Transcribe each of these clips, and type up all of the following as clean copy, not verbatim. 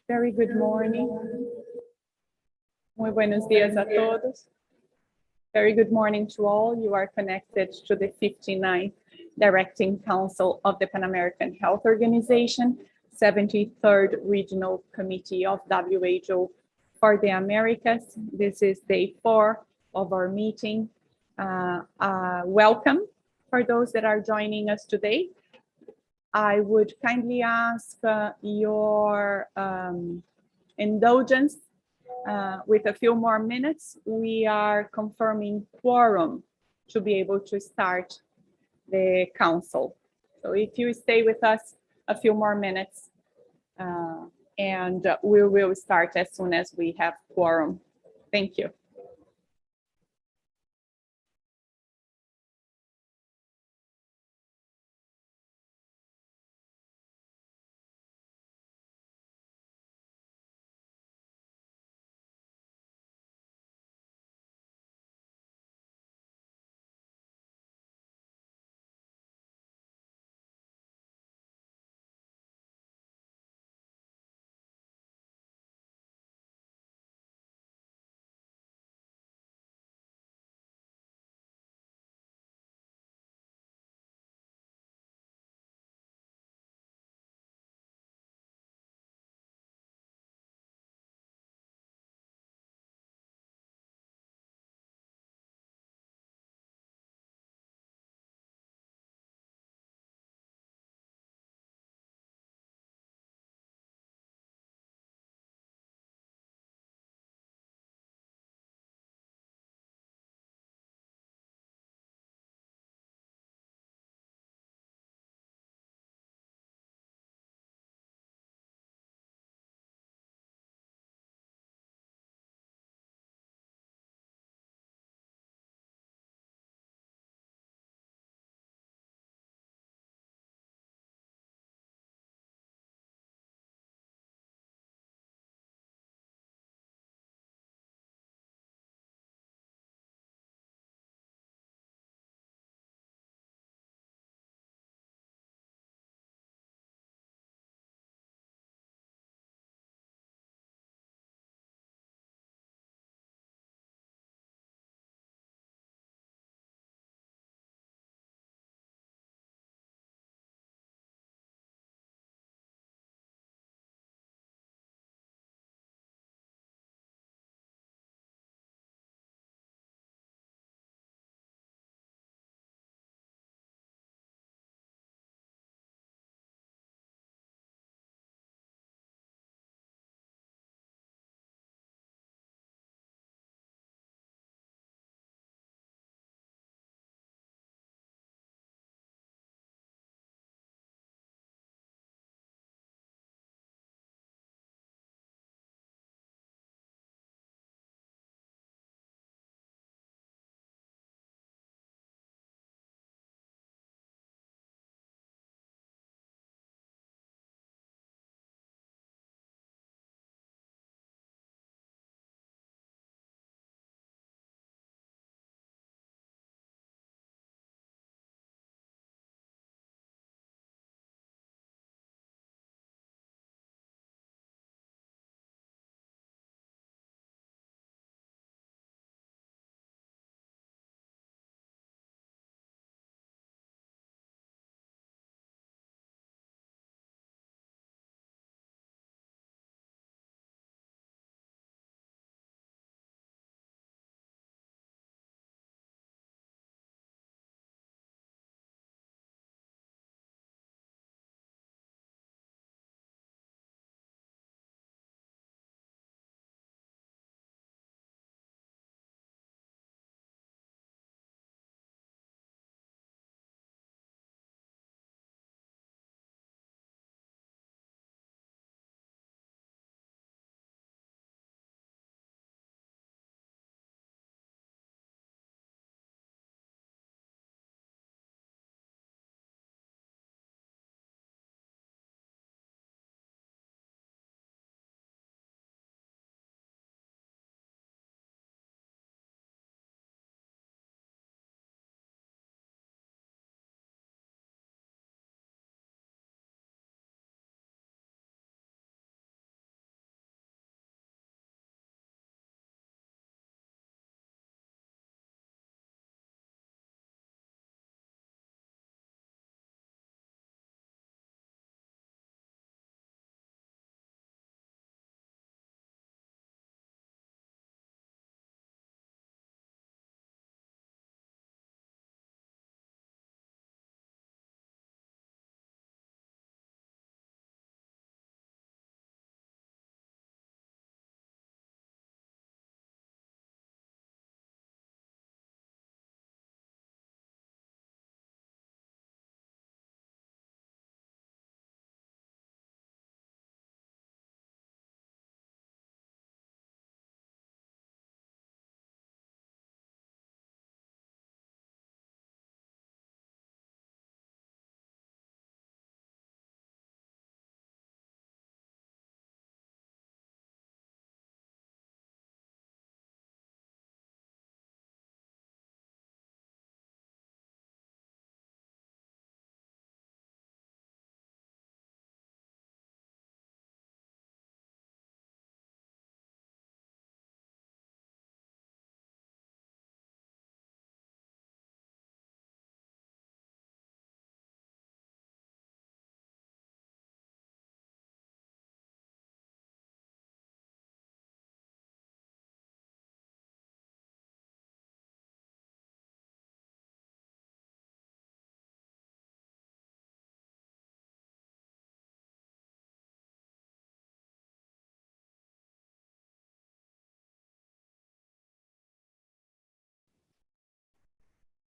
Very good morning. Muy buenos días a todos. Very good morning to all. You are connected to the 59th Directing Council of the Pan American Health Organization, 73rd Regional Committee of WHO for the Americas. This is day 4 of our meeting. Welcome for those that are joining us today. I would kindly ask your indulgence with a few more minutes. We are confirming quorum to be able to start the council. So if you stay with us a few more minutes, and we will start as soon as we have quorum. Thank you.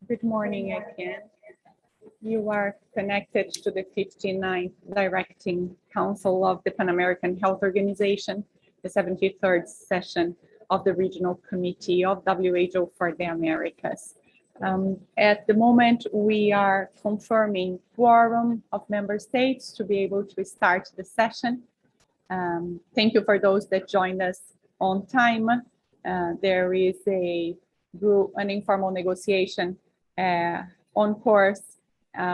Good morning again. You are connected to the 59th Directing Council of the Pan American Health Organization, the 73rd session of the Regional Committee of WHO for the Americas. At the moment, we are confirming quorum of member states to be able to start the session. Thank you for those that joined us on time. There is an informal negotiation on course.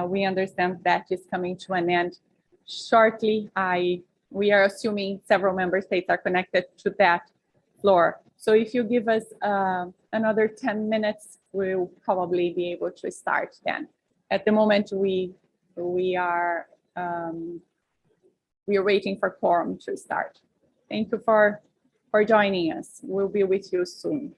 We understand that is coming to an end shortly. We are assuming several member states are connected to that floor. So if you give us another 10 minutes, we'll probably be able to start then. At the moment, we are waiting for quorum to start. Thank you for joining us. We'll be with you soon.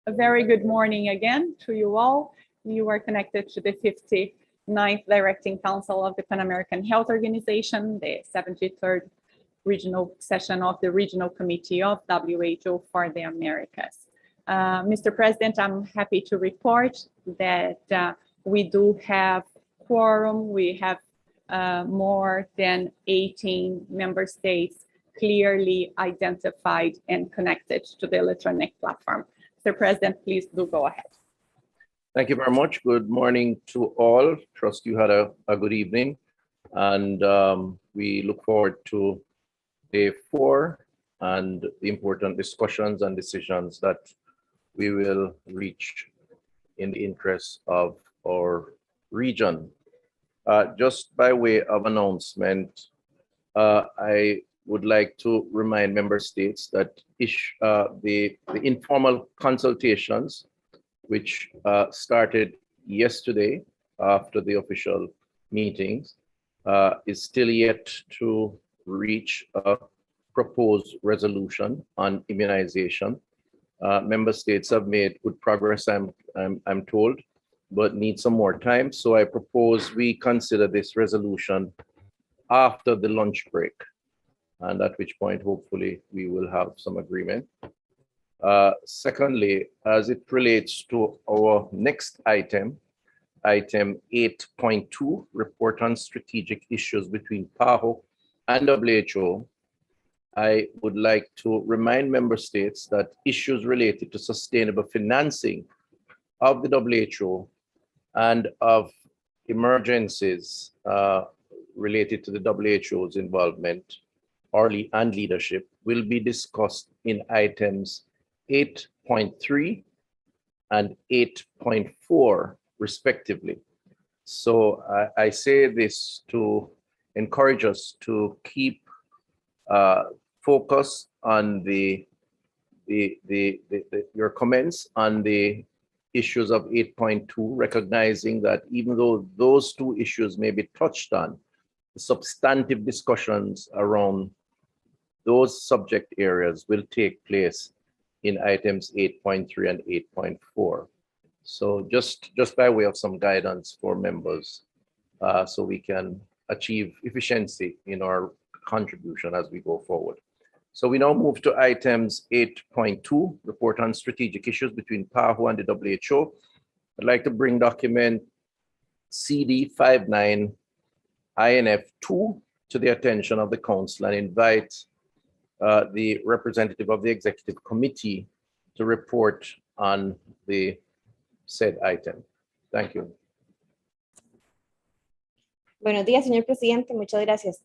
A very good morning again to you all. You are connected to the 59th Directing Council of the Pan American Health Organization, the 73rd regional session of the Regional Committee of WHO for the Americas. Mr. President, I'm happy to report that we do have quorum. We have more than 18 member states clearly identified and connected to the electronic platform. Mr. President, please do go ahead. Thank you very much. Good morning to all. Trust you had a good evening. And we look forward to day 4 and the important discussions and decisions that we will reach in the interest of our region. Just by way of announcement, I would like to remind member states that the informal consultations, which started yesterday after the official meetings, is still yet to reach a proposed resolution on immunization. Member states have made good progress, I'm told, but need some more time. So I propose we consider this resolution after the lunch break, and at which point, hopefully, we will have some agreement. Secondly, as it relates to our next item, item 8.2, report on strategic issues between PAHO and WHO, I would like to remind member states that issues related to sustainable financing of the WHO and of emergencies related to the WHO's involvement and leadership will be discussed in items 8.3 and 8.4 respectively. So I say this to encourage us to keep focus on your comments on the issues of 8.2, recognizing that even though those two issues may be touched on, the substantive discussions around those subject areas will take place in items 8.3 and 8.4. So just by way of some guidance for members, so we can achieve efficiency in our contribution as we go forward. So we now move to items 8.2, report on strategic issues between PAHO and the WHO. I'd like to bring document CD 59 INF2 to the attention of the council and invite the representative of the executive committee to report on the said item. Thank you. Buenos días, señor presidente. Muchas gracias.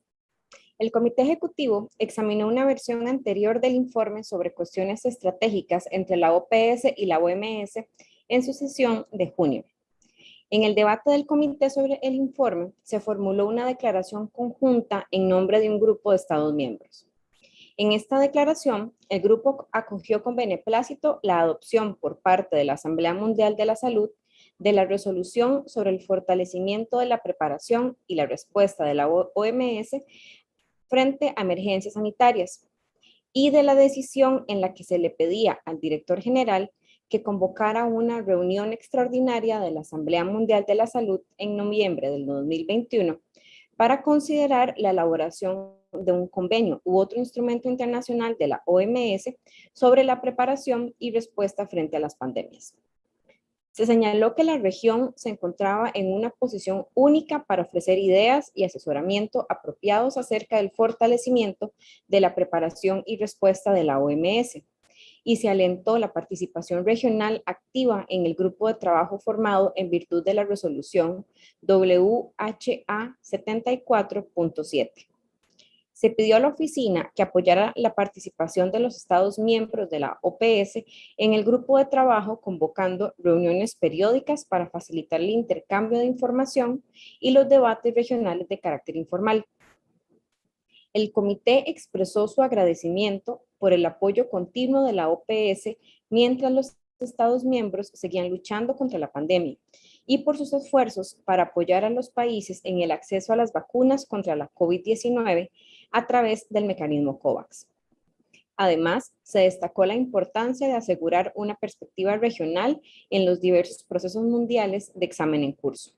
El Comité Ejecutivo examinó una versión anterior del informe sobre cuestiones estratégicas entre la OPS y la OMS en su sesión de junio. En el debate del comité sobre el informe, se formuló una declaración conjunta en nombre de un grupo de Estados miembros. En esta declaración, el grupo acogió con beneplácito la adopción por parte de la Asamblea Mundial de la Salud de la resolución sobre el fortalecimiento de la preparación y la respuesta de la OMS frente a emergencias sanitarias y de la decisión en la que se le pedía al director general que convocara una reunión extraordinaria de la Asamblea Mundial de la Salud en noviembre del 2021 para considerar la elaboración de un convenio u otro instrumento internacional de la OMS sobre la preparación y respuesta frente a las pandemias. Se señaló que la región se encontraba en una posición única para ofrecer ideas y asesoramiento apropiados acerca del fortalecimiento de la preparación y respuesta de la OMS, y se alentó la participación regional activa en el grupo de trabajo formado en virtud de la resolución WHA 74.7. Se pidió a la oficina que apoyara la participación de los Estados miembros de la OPS en el grupo de trabajo, convocando reuniones periódicas para facilitar el intercambio de información y los debates regionales de carácter informal. El comité expresó su agradecimiento por el apoyo continuo de la OPS mientras los Estados miembros seguían luchando contra la pandemia y por sus esfuerzos para apoyar a los países en el acceso a las vacunas contra la COVID-19 a través del mecanismo COVAX. Además, se destacó la importancia de asegurar una perspectiva regional en los diversos procesos mundiales de examen en curso.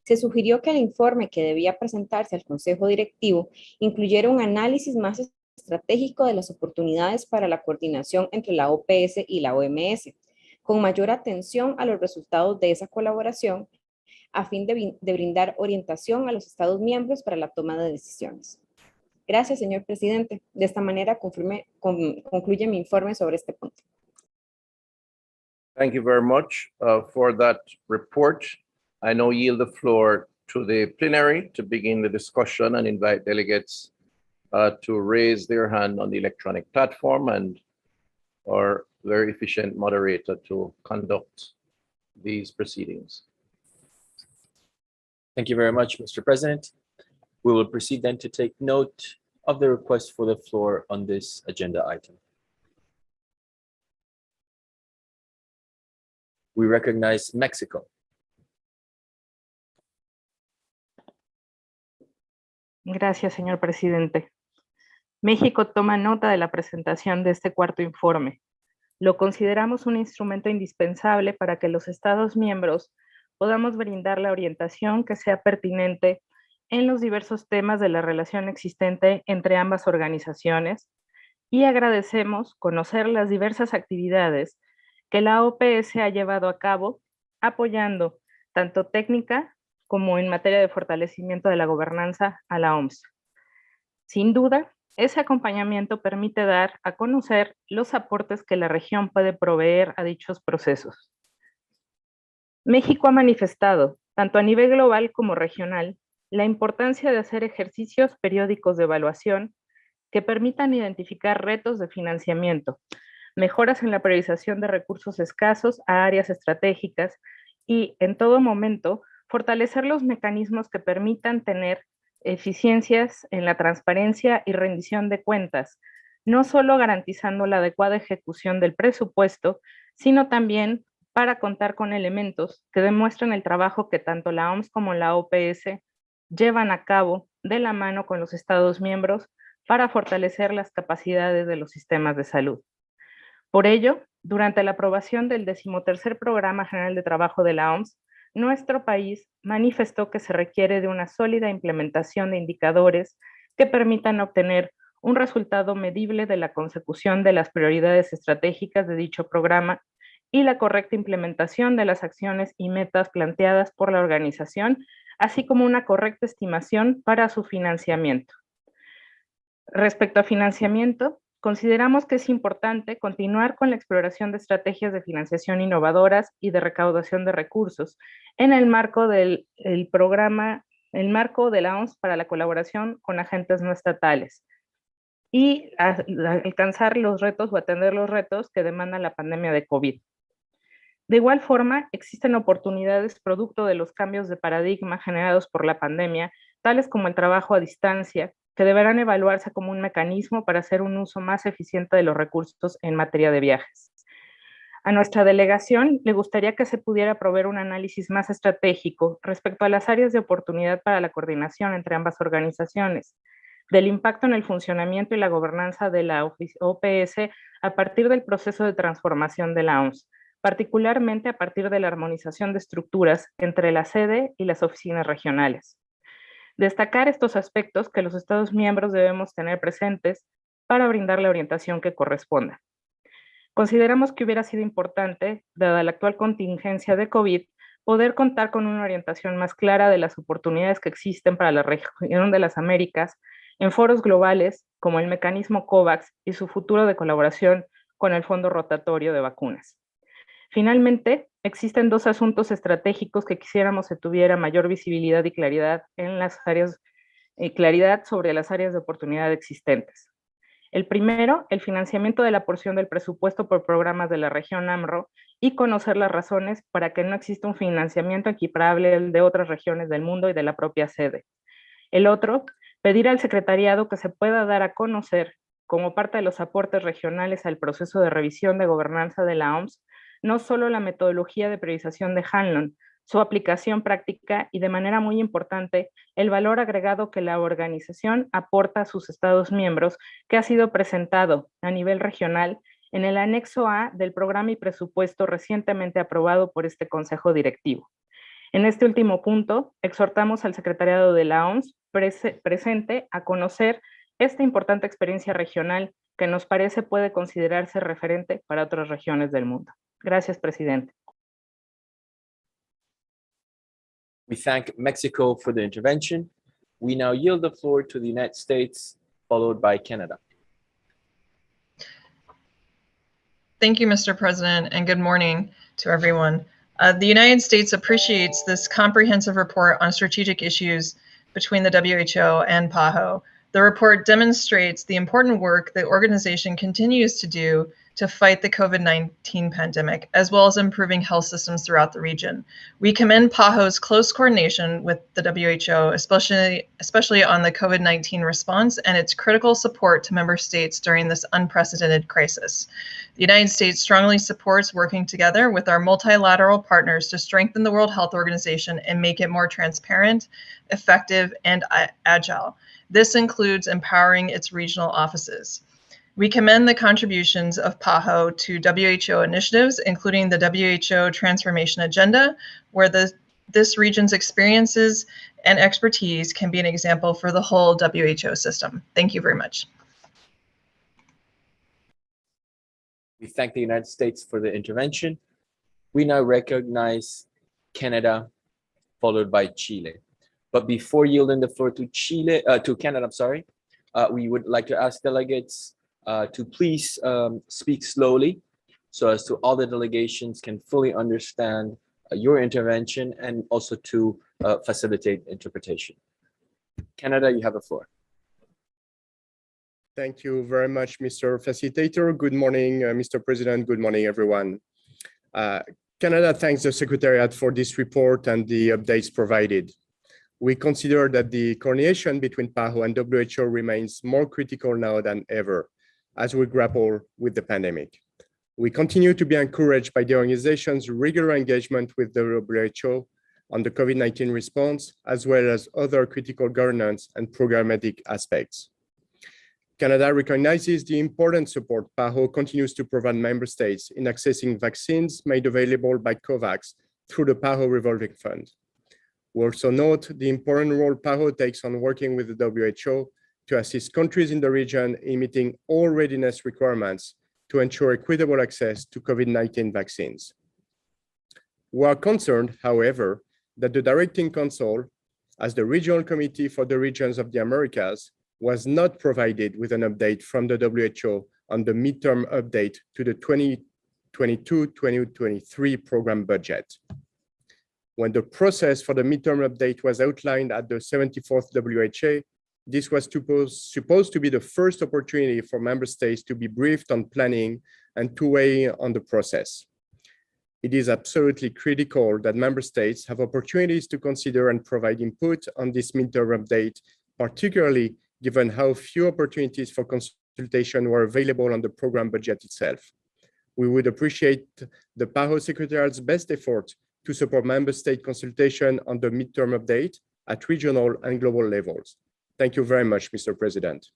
Se sugirió que el informe que debía presentarse al Consejo Directivo incluyera un análisis más estratégico de las oportunidades para la coordinación entre la OPS y la OMS, con mayor atención a los resultados de esa colaboración, a fin de brindar orientación a los Estados miembros para la toma de decisiones. Gracias, señor presidente. De esta manera concluye mi informe sobre este punto. Thank you very much for that report. I now yield the floor to the plenary to begin the discussion and invite delegates to raise their hand on the electronic platform and our very efficient moderator to conduct these proceedings. Thank you very much, Mr. President. We will proceed then to take note of the request for the floor on this agenda item. We recognize Mexico. Gracias, señor presidente. México toma nota de la presentación de este cuarto informe. Lo consideramos un instrumento indispensable para que los Estados miembros podamos brindar la orientación que sea pertinente en los diversos temas de la relación existente entre ambas organizaciones y agradecemos conocer las diversas actividades que la OPS ha llevado a cabo, apoyando tanto técnica como en materia de fortalecimiento de la gobernanza a la OMS. Sin duda, ese acompañamiento permite dar a conocer los aportes que la región puede proveer a dichos procesos. México ha manifestado, tanto a nivel global como regional, la importancia de hacer ejercicios periódicos de evaluación que permitan identificar retos de financiamiento, mejoras en la priorización de recursos escasos a áreas estratégicas y, en todo momento, fortalecer los mecanismos que permitan tener eficiencias en la transparencia y rendición de cuentas, no solo garantizando la adecuada ejecución del presupuesto, sino también para contar con elementos que demuestren el trabajo que tanto la OMS como la OPS llevan a cabo de la mano con los Estados miembros para fortalecer las capacidades de los sistemas de salud. Por ello, durante la aprobación del 13º Programa General de Trabajo de la OMS, nuestro país manifestó que se requiere de una sólida implementación de indicadores que permitan obtener un resultado medible de la consecución de las prioridades estratégicas de dicho programa y la correcta implementación de las acciones y metas planteadas por la organización, así como una correcta estimación para su financiamiento. Respecto a financiamiento, consideramos que es importante continuar con la exploración de estrategias de financiación innovadoras y de recaudación de recursos en el marco del programa, el marco de la OMS para la colaboración con agentes no estatales y alcanzar los retos o atender los retos que demanda la pandemia de COVID. De igual forma, existen oportunidades producto de los cambios de paradigma generados por la pandemia, tales como el trabajo a distancia, que deberán evaluarse como un mecanismo para hacer un uso más eficiente de los recursos en materia de viajes. A nuestra delegación le gustaría que se pudiera proveer un análisis más estratégico respecto a las áreas de oportunidad para la coordinación entre ambas organizaciones, del impacto en el funcionamiento y la gobernanza de la OPS a partir del proceso de transformación de la OMS, particularmente a partir de la armonización de estructuras entre la sede y las oficinas regionales. Destacar estos aspectos que los Estados miembros debemos tener presentes para brindar la orientación que corresponda. Consideramos que hubiera sido importante, dada la actual contingencia de COVID, poder contar con una orientación más clara de las oportunidades que existen para la región de las Américas en foros globales como el mecanismo COVAX y su futuro de colaboración con el Fondo Rotatorio de Vacunas. Finalmente, existen dos asuntos estratégicos que quisiéramos se tuviera mayor visibilidad y claridad en las áreas, claridad sobre las áreas de oportunidad existentes. El primero, el financiamiento de la porción del presupuesto por programas de la región AMRO y conocer las razones para que no exista un financiamiento equiparable al de otras regiones del mundo y de la propia sede. El otro, pedir al secretariado que se pueda dar a conocer, como parte de los aportes regionales al proceso de revisión de gobernanza de la OMS, no solo la metodología de priorización de Hanlon, su aplicación práctica y, de manera muy importante, el valor agregado que la organización aporta a sus Estados miembros, que ha sido presentado a nivel regional en el anexo A del programa y presupuesto recientemente aprobado por este Consejo Directivo. En este último punto, exhortamos al secretariado de la OMS presente a conocer esta importante experiencia regional que nos parece puede considerarse referente para otras regiones del mundo. Gracias, presidente. We thank Mexico for the intervention. We now yield the floor to the United States, followed by Canada. Thank you, Mr. President, and good morning to everyone. The United States appreciates this comprehensive report on strategic issues between the WHO and PAHO. The report demonstrates the important work the organization continues to do to fight the COVID-19 pandemic, as well as improving health systems throughout the region. We commend PAHO's close coordination with the WHO, especially on the COVID-19 response and its critical support to member states during this unprecedented crisis. The United States strongly supports working together with our multilateral partners to strengthen the World Health Organization and make it more transparent, effective, and agile. This includes empowering its regional offices. We commend the contributions of PAHO to WHO initiatives, including the WHO Transformation Agenda, where this region's experiences and expertise can be an example for the whole WHO system. Thank you very much. We thank the United States for the intervention. We now recognize Canada, followed by Chile. But before yielding the floor to Canada, we would like to ask delegates to please speak slowly so as to all the delegations can fully understand your intervention and also to facilitate interpretation. Canada, you have the floor. Thank you very much, Mr. Facilitator. Good morning, Mr. President. Good morning, everyone. Canada thanks the Secretariat for this report and the updates provided. We consider that the coordination between PAHO and WHO remains more critical now than ever as we grapple with the pandemic. We continue to be encouraged by the organization's regular engagement with the WHO on the COVID-19 response, as well as other critical governance and programmatic aspects. Canada recognizes the important support PAHO continues to provide member states in accessing vaccines made available by COVAX through the PAHO Revolving Fund. We also note the important role PAHO takes on working with the WHO to assist countries in the region in meeting all readiness requirements to ensure equitable access to COVID-19 vaccines. We are concerned, however, that the Directing Council, as the Regional Committee for the Regions of the Americas, was not provided with an update from the WHO on the midterm update to the 2022-2023 program budget. When the process for the midterm update was outlined at the 74th WHA, this was supposed to be the first opportunity for member states to be briefed on planning and to weigh on the process. It is absolutely critical that member states have opportunities to consider and provide input on this midterm update, particularly given how few opportunities for consultation were available on the program budget itself. We would appreciate the PAHO Secretariat's best effort to support member state consultation on the midterm update at regional and global levels. Thank you very much, Mr. President.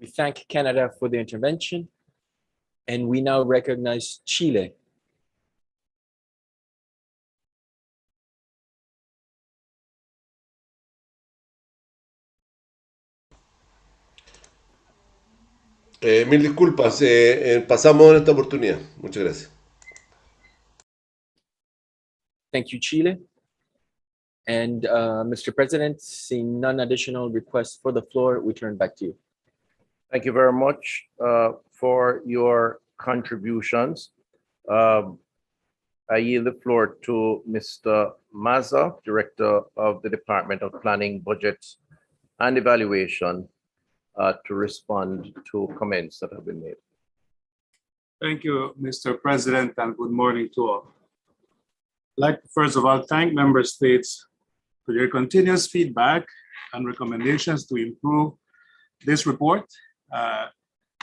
We thank Canada for the intervention, and we now recognize Chile. Mil disculpas, pasamos en esta oportunidad. Muchas gracias. Thank you, Chile. And Mr. President, seeing none additional requests for the floor, we turn back to you. Thank you very much for your contributions. I yield the floor to Mr. Maza, Director of the Department of Planning, Budgets, and Evaluation, to respond to comments that have been made. Thank you, Mr. President, and good morning to all. I'd like to first of all thank member states for your continuous feedback and recommendations to improve this report,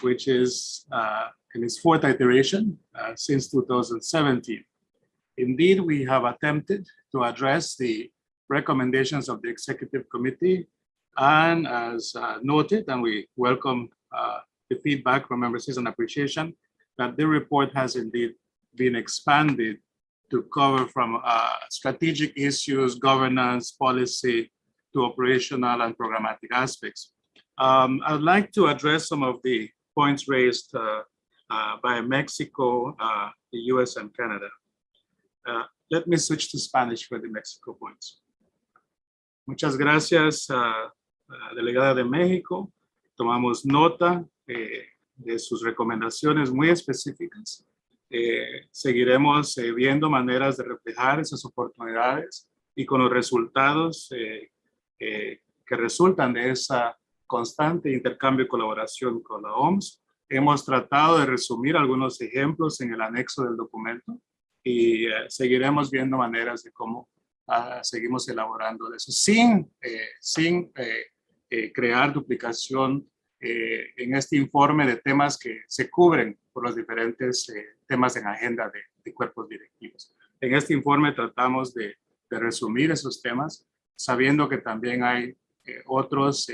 which is in its fourth iteration since 2017. Indeed, we have attempted to address the recommendations of the Executive Committee, and as noted, and we welcome the feedback from member states and appreciation that the report has indeed been expanded to cover from strategic issues, governance, policy, to operational and programmatic aspects. I'd like to address some of the points raised by Mexico, the US, and Canada. Let me switch to Spanish for the Mexico points. Muchas gracias, delegada de México. Tomamos nota de sus recomendaciones muy específicas. Seguiremos viendo maneras de reflejar esas oportunidades y con los resultados que resultan de esa constante intercambio y colaboración con la OMS. Hemos tratado de resumir algunos ejemplos en el anexo del documento y seguiremos viendo maneras de cómo seguimos elaborando eso sin crear duplicación en este informe de temas que se cubren por los diferentes temas en agenda de cuerpos directivos. En este informe tratamos de resumir esos temas, sabiendo que también hay otros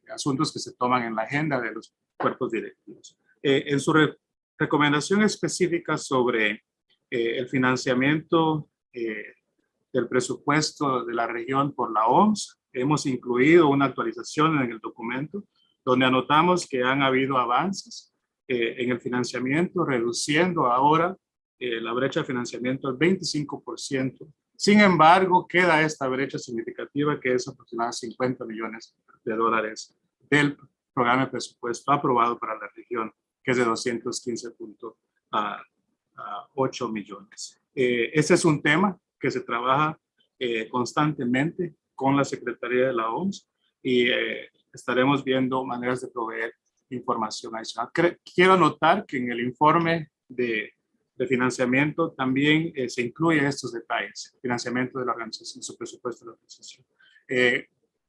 asuntos que se toman en la agenda de los cuerpos directivos. En su recomendación específica sobre el financiamiento del presupuesto de la región por la OMS, hemos incluido una actualización en el documento donde anotamos que han habido avances en el financiamiento, reduciendo ahora la brecha de financiamiento al 25%. Sin embargo, queda esta brecha significativa que es aproximadamente $50 millones del programa de presupuesto aprobado para la región, que es de 215.2 8 millones. Ese es un tema que se trabaja constantemente con la Secretaría de la OMS y estaremos viendo maneras de proveer información adicional. Quiero anotar que en el informe de financiamiento también se incluyen estos detalles, financiamiento de la organización, su presupuesto de la organización.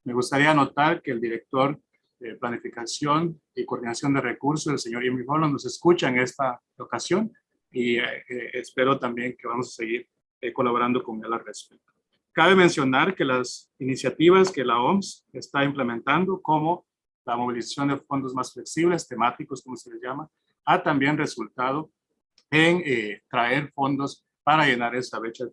Me gustaría anotar que el director de Planificación y Coordinación de Recursos, el señor Jimmy Holland, nos escucha en esta ocasión y espero también que vamos a seguir colaborando con él al respecto. Cabe mencionar que las iniciativas que la OMS está implementando, como la movilización de fondos más flexibles, temáticos, como se les llama, ha también resultado en traer fondos para llenar esa brecha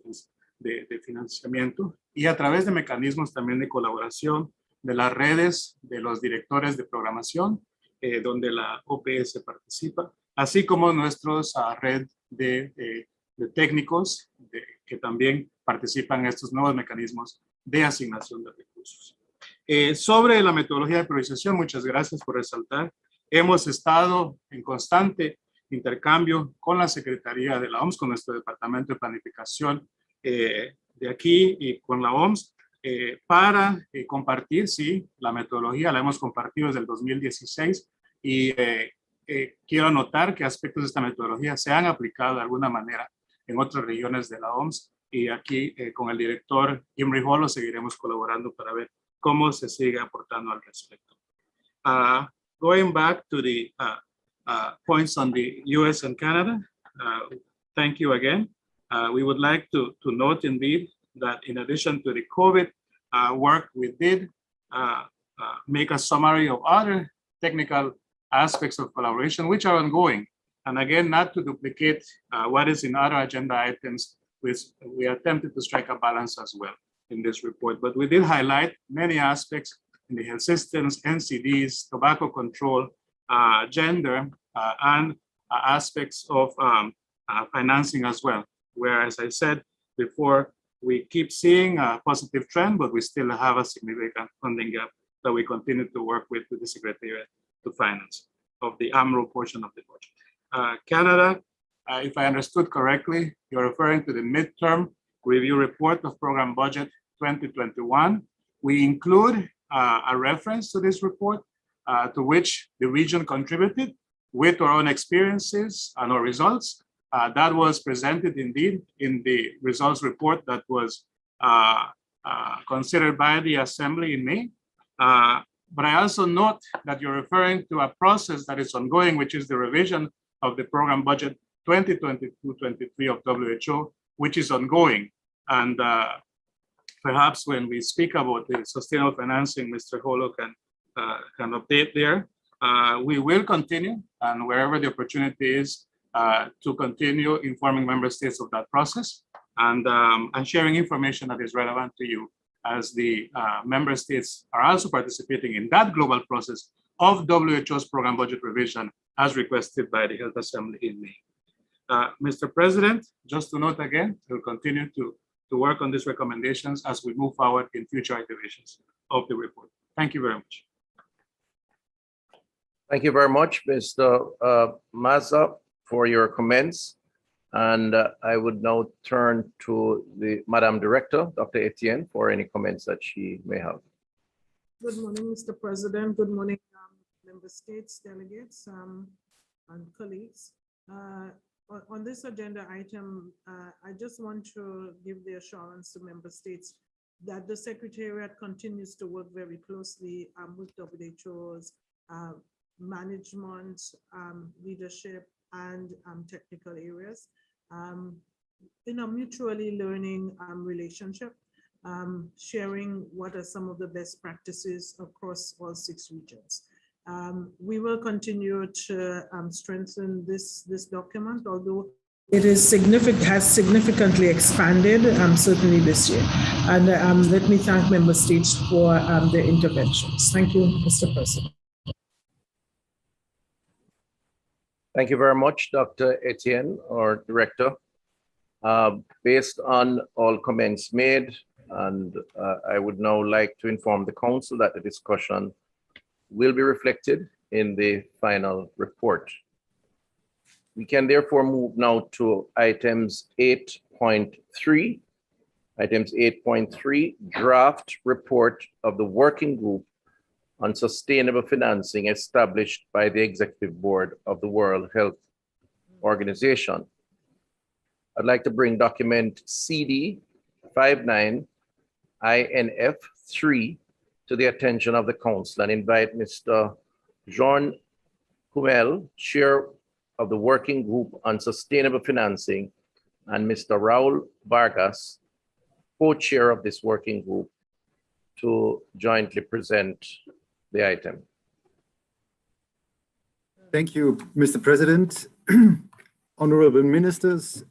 de financiamiento y a través de mecanismos también de colaboración de las redes de los directores de programación, donde la OPS participa, así como nuestros red de técnicos que también participan en estos nuevos mecanismos de asignación de recursos. Sobre la metodología de priorización, muchas gracias por resaltar. Hemos estado en constante intercambio con la Secretaría de la OMS, con nuestro Departamento de Planificación de aquí y con la OMS, para compartir, sí, la metodología la hemos compartido desde el 2016 y quiero anotar que aspectos de esta metodología se han aplicado de alguna manera en otras regiones de la OMS y aquí con el director Imri Holo seguiremos colaborando para ver cómo se sigue aportando al respecto. Going back to the points on the US and Canada, thank you again. We would like to note indeed that in addition to the COVID work we did, make a summary of other technical aspects of collaboration which are ongoing. And again, not to duplicate what is in other agenda items, which we attempted to strike a balance as well in this report. But we did highlight many aspects in the health systems, NCDs, tobacco control, gender, and aspects of financing as well, where, as I said before, we keep seeing a positive trend, but we still have a significant funding gap that we continue to work with the Secretariat to finance of the AMRO portion of the budget. Canada, if I understood correctly, you're referring to the midterm review report of program budget 2021. We include a reference to this report to which the region contributed with our own experiences and our results. That was presented indeed in the results report that was considered by the Assembly in May. But I also note that you're referring to a process that is ongoing, which is the revision of the program budget 2022-23 of WHO, which is ongoing. And perhaps when we speak about the sustainable financing, Mr. Holo can update there. We will continue, and wherever the opportunity is, to continue informing member states of that process and sharing information that is relevant to you, as the member states are also participating in that global process of WHO's program budget revision as requested by the Health Assembly in May. Mr. President, just to note again, we'll continue to work on these recommendations as we move forward in future iterations of the report. Thank you very much. Thank you very much, Mr. Maza, for your comments. And I would now turn to the Madam Director, Dr. Etienne, for any comments that she may have. Good morning, Mr. President. Good morning, member states, delegates, and colleagues. On this agenda item, I just want to give the assurance to member states that the Secretariat continues to work very closely with WHO's management, leadership, and technical areas in a mutually learning relationship, sharing what are some of the best practices across all 6 regions. We will continue to strengthen this document, although it is has significantly expanded, certainly this year. And let me thank member states for their interventions. Thank you, Mr. President. Thank you very much, Dr. Etienne, our Director. Based on all comments made, and I would now like to inform the Council that the discussion will be reflected in the final report. We can therefore move now to items 8.3. Items 8.3, draft report of the working group on sustainable financing established by the Executive Board of the World Health Organization. I'd like to bring document CD 59 INF 3 to the attention of the council and invite Mr. Jean Kumel, Chair of the Working Group on Sustainable Financing, and Mr. Raul Vargas, co-chair of this working group, to jointly present the item. Thank you, Mr. President. Honorable Ministers,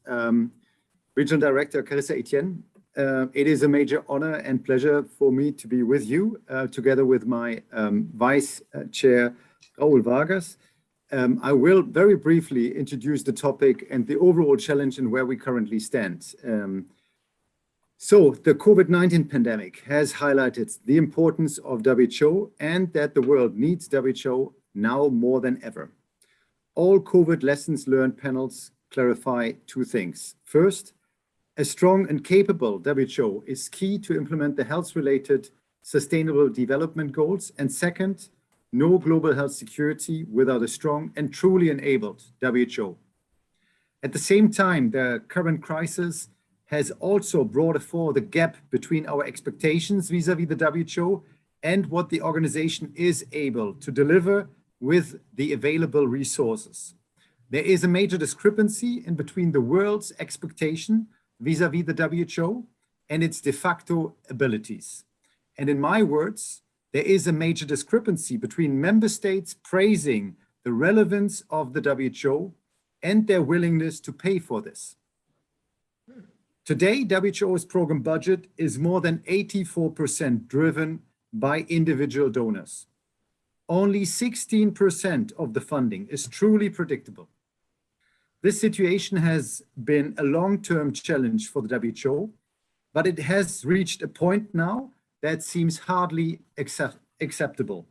Regional Director Carissa Etienne, it is a major honor and pleasure for me to be with you, together with my Vice Chair, Raul Vargas. I will very briefly introduce the topic and the overall challenge and where we currently stand. So the COVID-19 pandemic has highlighted the importance of WHO and that the world needs WHO now more than ever. All COVID lessons learned panels clarify two things. First, a strong and capable WHO is key to implement the health-related sustainable development goals. And second, no global health security without a strong and truly enabled WHO. At the same time, the current crisis has also brought forward the gap between our expectations vis-à-vis the WHO and what the organization is able to deliver with the available resources. There is a major discrepancy in between the world's expectation vis-à-vis the WHO and its de facto abilities. And in my words, there is a major discrepancy between member states praising the relevance of the WHO and their willingness to pay for this. Today, WHO's program budget is more than 84% driven by individual donors. Only 16% of the funding is truly predictable. This situation has been a long-term challenge for the WHO, but it has reached a point now that seems hardly acceptable.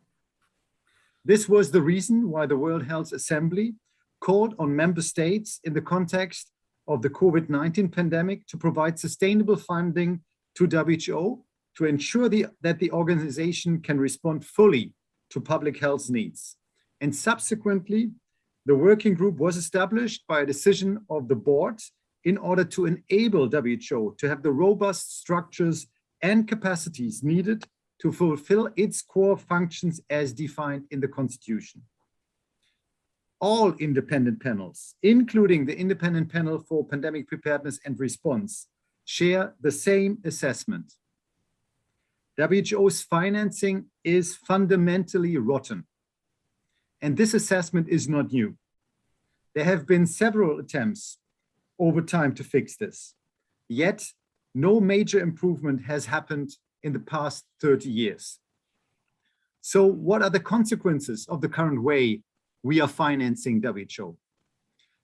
This was the reason why the World Health Assembly called on member states in the context of the COVID-19 pandemic to provide sustainable funding to WHO to ensure that the organization can respond fully to public health needs. And subsequently, the working group was established by a decision of the board in order to enable WHO to have the robust structures and capacities needed to fulfill its core functions as defined in the Constitution. All independent panels, including the Independent Panel for Pandemic Preparedness and Response, share the same assessment. WHO's financing is fundamentally rotten. And this assessment is not new. There have been several attempts over time to fix this. Yet, no major improvement has happened in the past 30 years. So what are the consequences of the current way we are financing WHO?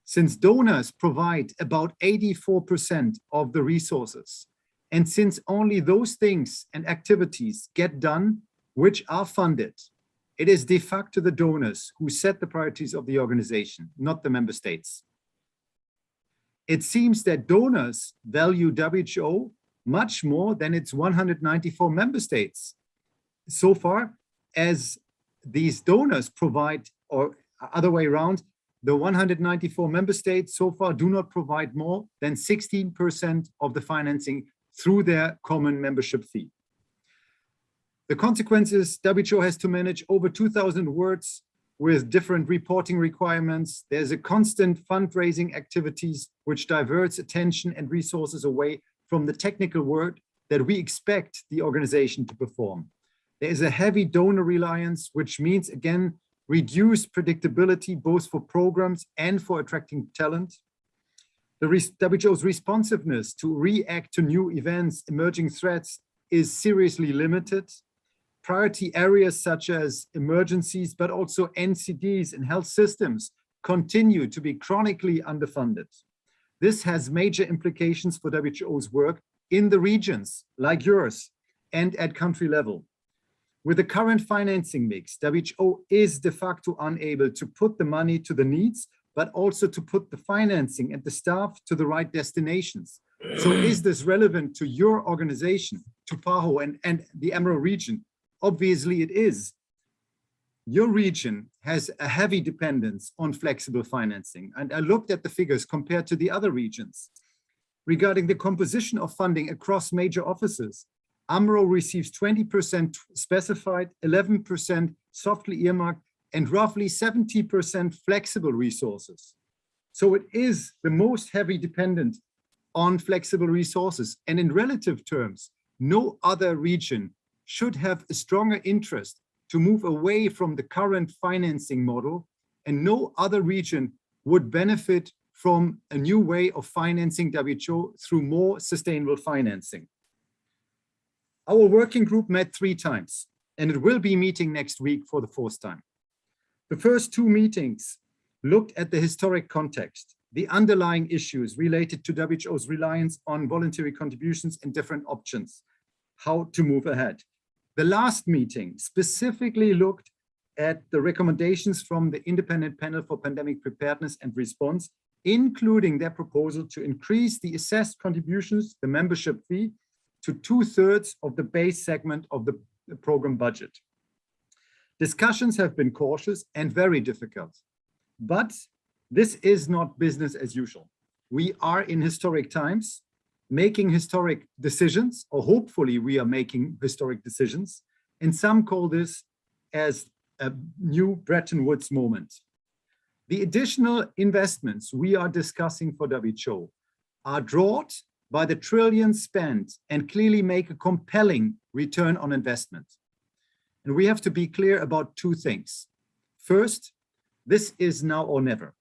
Since donors provide about 84% of the resources, and since only those things and activities get done which are funded, it is de facto the donors who set the priorities of the organization, not the member states. It seems that donors value WHO much more than its 194 member states. So far as these donors provide, or other way around, the 194 member states so far do not provide more than 16% of the financing through their common membership fee. The consequence is WHO has to manage over 2,000 words with different reporting requirements. There's a constant fundraising activities which diverts attention and resources away from the technical work that we expect the organization to perform. There is a heavy donor reliance, which means, again, reduced predictability, both for programs and for attracting talent. The WHO's responsiveness to react to new events, emerging threats is seriously limited. Priority areas such as emergencies, but also NCDs and health systems continue to be chronically underfunded. This has major implications for WHO's work in the regions like yours and at country level. With the current financing mix, WHO is de facto unable to put the money to the needs but also to put the financing and the staff to the right destinations. So is this relevant to your organization, to PAHO and the Emerald region? Obviously it is. Your region has a heavy dependence on flexible financing. And I looked at the figures compared to the other regions. Regarding the composition of funding across major offices, AMRO receives 20% specified, 11% softly earmarked, and roughly 70% flexible resources. So it is the most heavy dependent on flexible resources. And in relative terms, no other region should have a stronger interest to move away from the current financing model, and no other region would benefit from a new way of financing WHO through more sustainable financing. Our working group met 3 times, and it will be meeting next week for the 4th time. The first 2 meetings looked at the historic context, the underlying issues related to WHO's reliance on voluntary contributions and different options, how to move ahead. The last meeting specifically looked at the recommendations from the Independent Panel for Pandemic Preparedness and Response, including their proposal to increase the assessed contributions, the membership fee, to 2/3 of the base segment of the program budget. Discussions have been cautious and very difficult, but this is not business as usual. We are in historic times, making historic decisions, or hopefully we are making historic decisions, and some call this as a new Bretton Woods moment. The additional investments we are discussing for WHO are drawn by the trillions spent and clearly make a compelling return on investment. And we have to be clear about 2 things. First, this is now or never.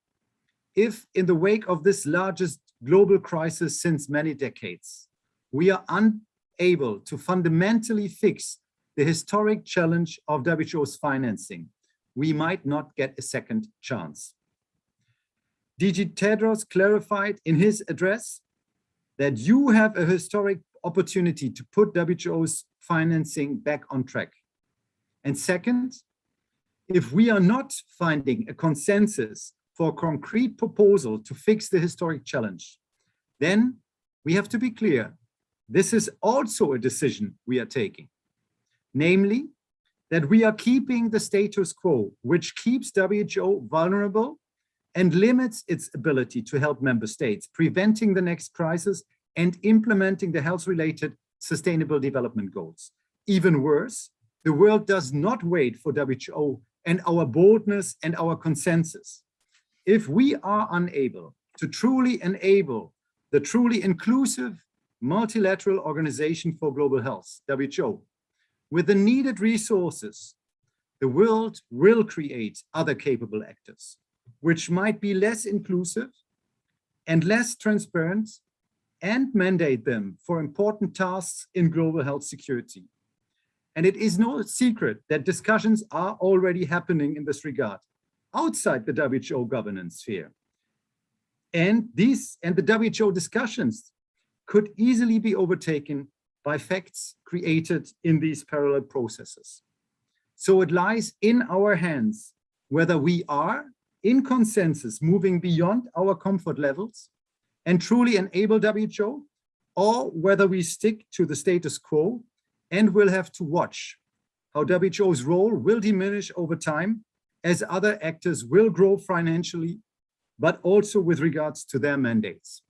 If in the wake of this largest global crisis since many decades, we are unable to fundamentally fix the historic challenge of WHO's financing, we might not get a second chance. DG Tedros clarified in his address that you have a historic opportunity to put WHO's financing back on track. And second, if we are not finding a consensus for a concrete proposal to fix the historic challenge, then we have to be clear, this is also a decision we are taking. Namely, that we are keeping the status quo, which keeps WHO vulnerable and limits its ability to help member states, preventing the next crisis and implementing the health-related sustainable development goals. Even worse, the world does not wait for WHO and our boldness and our consensus. If we are unable to truly enable the truly inclusive multilateral organization for global health, WHO, with the needed resources, the world will create other capable actors, which might be less inclusive and less transparent, and mandate them for important tasks in global health security. And it is no secret that discussions are already happening in this regard outside the WHO governance sphere. And the WHO discussions could easily be overtaken by facts created in these parallel processes. So it lies in our hands whether we are in consensus moving beyond our comfort levels and truly enable WHO, or whether we stick to the status quo and will have to watch how WHO's role will diminish over time as other actors will grow financially, but also with regards to their mandates.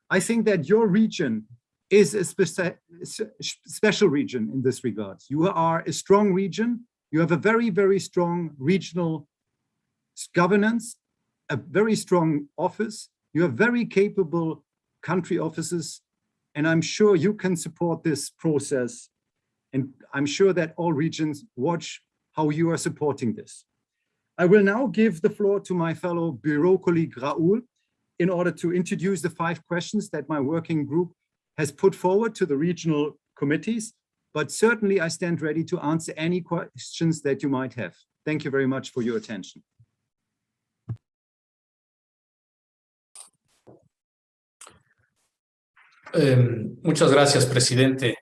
I think that your region is a special region in this regard. You are a strong region. You have a very, very strong regional governance, a very strong office. You have very capable country offices, and I'm sure you can support this process. And I'm sure that all regions watch how you are supporting this. I will now give the floor to my fellow Bureau colleague Raoul in order to introduce the 5 questions that my working group has put forward to the regional committees, but certainly I stand ready to answer any questions that you might have. Thank you very much for your attention. Muchas gracias, presidente.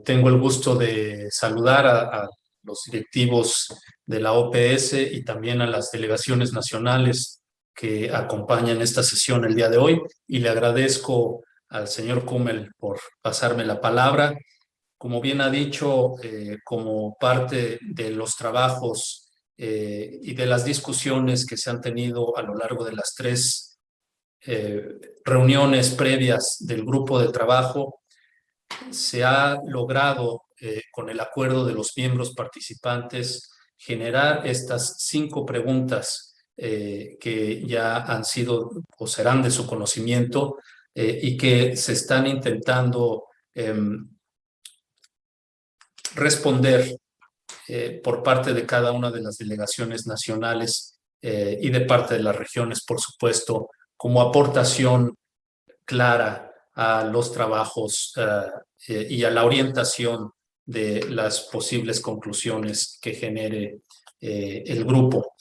Tengo el gusto de saludar a los directivos de la OPS y también a las delegaciones nacionales que acompañan esta sesión el día de hoy. Y le agradezco al señor Kummel por pasarme la palabra. Como bien ha dicho, como parte de los trabajos y de las discusiones que se han tenido a lo largo de las 3 reuniones previas del grupo de trabajo, se ha logrado, con el acuerdo de los miembros participantes, generar estas 5 preguntas que ya han sido o serán de su conocimiento y que se están intentando responder por parte de cada una de las delegaciones nacionales y de parte de las regiones, por supuesto, como aportación clara a los trabajos y a la orientación de las posibles conclusiones que genere el grupo.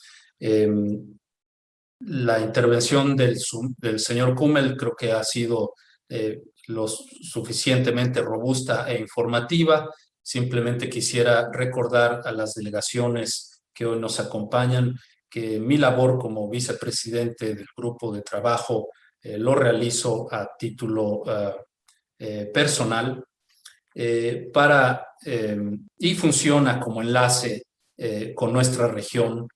La intervención del señor Kummel creo que ha sido lo suficientemente robusta e informativa. Simplemente quisiera recordar a las delegaciones que hoy nos acompañan que mi labor como vicepresidente del grupo de trabajo lo realizo a título personal y funciona como enlace con nuestra región,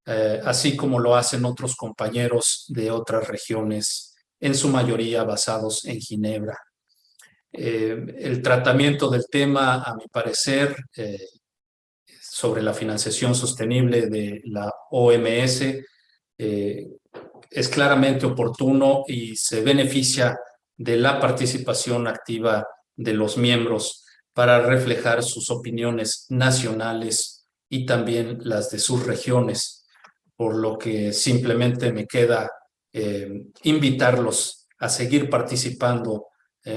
así como lo hacen otros compañeros de otras regiones, en su mayoría basados en Ginebra. El tratamiento del tema, a mi parecer, sobre la financiación sostenible de la OMS, es claramente oportuno y se beneficia de la participación activa de los miembros para reflejar sus opiniones nacionales y también las de sus regiones, por lo que simplemente me queda invitarlos a seguir participando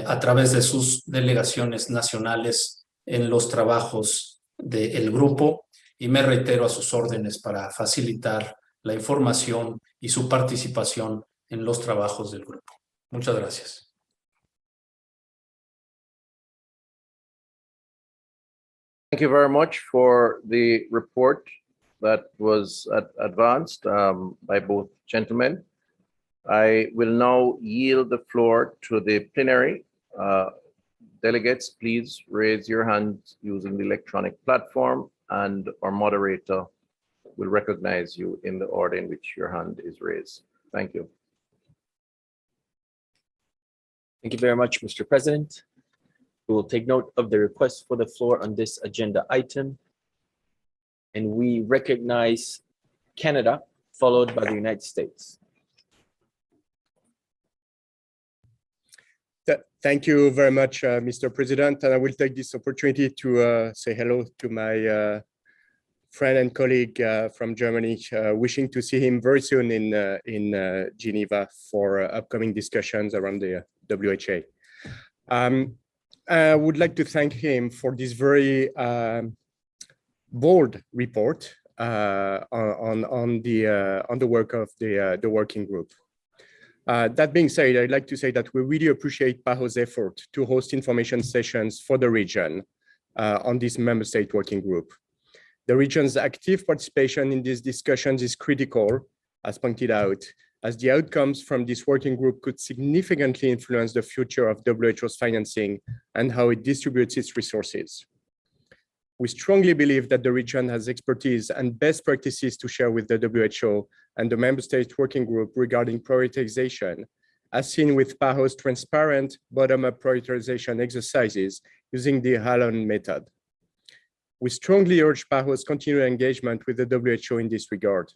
a través de sus delegaciones nacionales en los trabajos del grupo, y me reitero a sus órdenes para facilitar la información y su participación en los trabajos del grupo. Muchas gracias. Thank you very much for the report that was advanced by both gentlemen. I will now yield the floor to the plenary. Delegates, please raise your hand using the electronic platform, and our moderator will recognize you in the order in which your hand is raised. Thank you. Thank you very much, Mr. President. We will take note of the request for the floor on this agenda item. And we recognize Canada, followed by the United States. Thank you very much, Mr. President. And I will take this opportunity to say hello to my friend and colleague from Germany, wishing to see him very soon in Geneva for upcoming discussions around the WHA. I would like to thank him for this very bold report on the work of the working group. That being said, I'd like to say that we really appreciate PAHO's effort to host information sessions for the region on this member state working group. The region's active participation in these discussions is critical, as pointed out, as the outcomes from this working group could significantly influence the future of WHO's financing and how it distributes its resources. We strongly believe that the region has expertise and best practices to share with the WHO and the member state working group regarding prioritization, as seen with PAHO's transparent bottom-up prioritization exercises using the HALON method. We strongly urge PAHO's continued engagement with the WHO in this regard.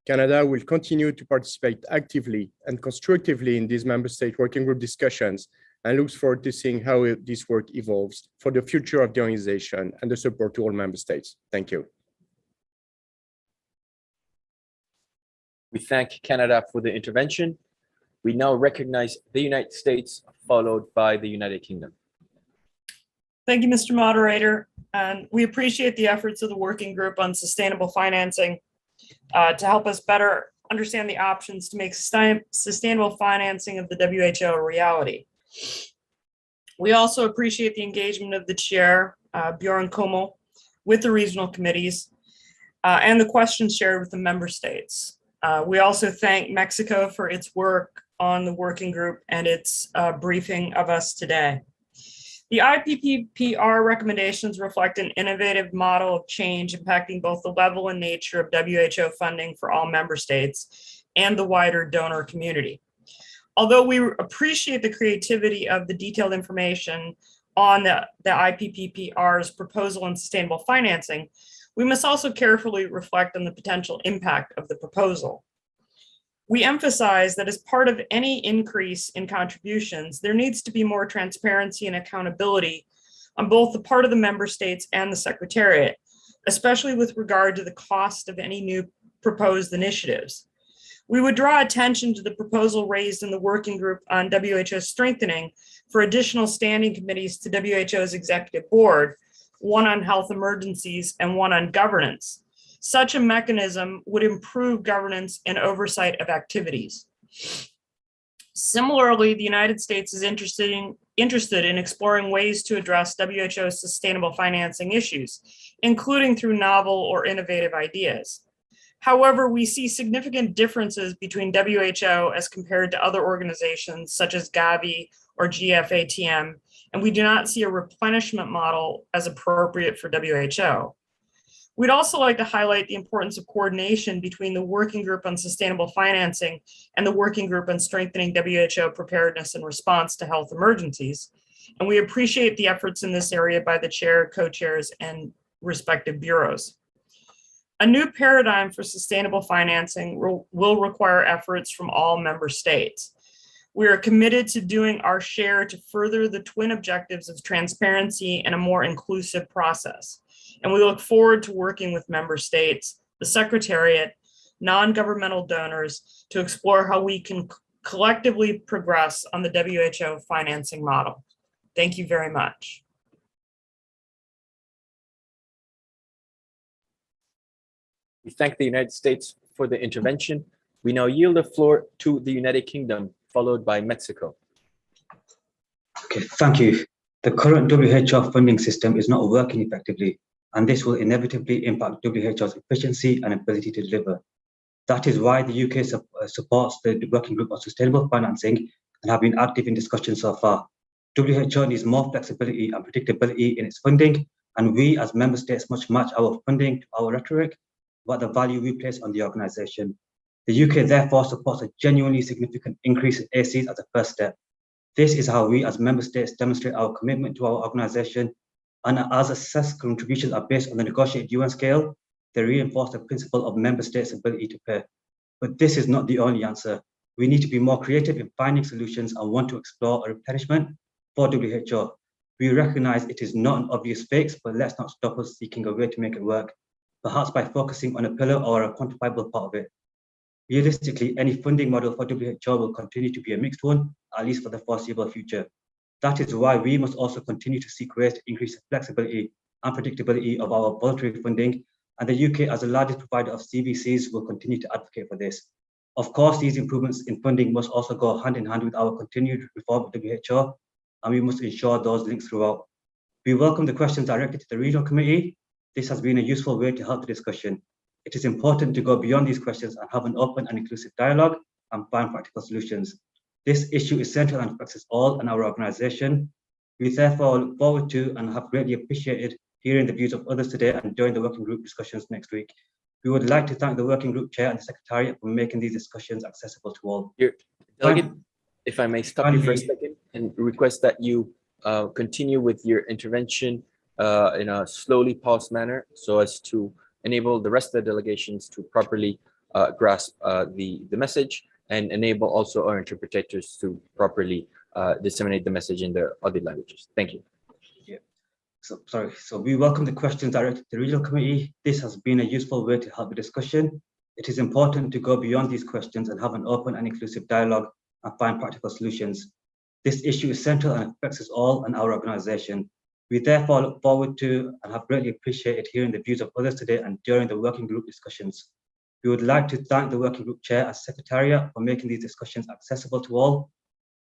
Canada will continue to participate actively and constructively in these member state working group discussions and looks forward to seeing how this work evolves for the future of the organization and the support to all member states. Thank you. We thank Canada for the intervention. We now recognize the United States, followed by the United Kingdom. Thank you, Mr. Moderator. And we appreciate the efforts of the working group on sustainable financing to help us better understand the options to make sustainable financing of the WHO a reality. We also appreciate the engagement of the chair, Bjorn Kummel, with the regional committees and the questions shared with the member states. We also thank Mexico for its work on the working group and its briefing of us today. The IPPPR recommendations reflect an innovative model of change impacting both the level and nature of WHO funding for all member states and the wider donor community. Although we appreciate the creativity of the detailed information on the IPPPR's proposal on sustainable financing, we must also carefully reflect on the potential impact of the proposal. We emphasize that as part of any increase in contributions, there needs to be more transparency and accountability on both the part of the member states and the Secretariat, especially with regard to the cost of any new proposed initiatives. We would draw attention to the proposal raised in the working group on WHO strengthening for additional standing committees to WHO's executive board, one on health emergencies and one on governance. Such a mechanism would improve governance and oversight of activities. Similarly, the United States is interested in exploring ways to address WHO's sustainable financing issues, including through novel or innovative ideas. However, we see significant differences between WHO as compared to other organizations such as Gavi or GFATM, and we do not see a replenishment model as appropriate for WHO. We'd also like to highlight the importance of coordination between the Working Group on Sustainable Financing and the Working Group on Strengthening WHO Preparedness and Response to Health Emergencies. And we appreciate the efforts in this area by the chair, co-chairs, and respective bureaus. A new paradigm for sustainable financing will require efforts from all member states. We are committed to doing our share to further the twin objectives of transparency and a more inclusive process. And we look forward to working with member states, the Secretariat, non-governmental donors to explore how we can collectively progress on the WHO financing model. Thank you very much. We thank the United States for the intervention. We now yield the floor to the United Kingdom, followed by Mexico. Okay, thank you. The current WHO funding system is not working effectively, and this will inevitably impact WHO's efficiency and ability to deliver. That is why the UK supports the Working Group on Sustainable Financing and have been active in discussion so far. WHO needs more flexibility and predictability in its funding, and we as member states must match our funding to our rhetoric about the value we place on the organisation. The UK therefore supports a genuinely significant increase in ACs as a first step. This is how we as member states demonstrate our commitment to our organisation, and as assessed contributions are based on the negotiated UN scale, they reinforce the principle of member states' ability to pay. But this is not the only answer. We need to be more creative in finding solutions and want to explore a replenishment for WHO. We recognise it is not an obvious fix, but let's not stop us seeking a way to make it work, perhaps by focusing on a pillar or a quantifiable part of it. Realistically, any funding model for WHO will continue to be a mixed one, at least for the foreseeable future. That is why we must also continue to seek ways to increase the flexibility and predictability of our voluntary funding, and the UK as the largest provider of CVCs will continue to advocate for this. Of course, these improvements in funding must also go hand in hand with our continued reform of WHO, and we must ensure those links throughout. We welcome the questions directed to the Regional Committee. This has been a useful way to help the discussion. It is important to go beyond these questions and have an open and inclusive dialogue and find practical solutions. This issue is central and affects us all and our organisation. We therefore look forward to and have greatly appreciated hearing the views of others today and during the working group discussions next week. We would like to thank the working group chair and the Secretariat for making these discussions accessible to all. Delegate, if I may stop you for a second and request that you continue with your intervention in a slowly paused manner so as to enable the rest of the delegations to properly grasp the message, and enable also our interpreters to properly disseminate the message in their other languages. Thank you. Yeah. So we welcome the questions directed to the Regional Committee. This has been a useful way to help the discussion. It is important to go beyond these questions and have an open and inclusive dialogue and find practical solutions. This issue is central and affects us all and our organisation. We therefore look forward to and have greatly appreciated hearing the views of others today and during the working group discussions. We would like to thank the working group chair and Secretariat for making these discussions accessible to all.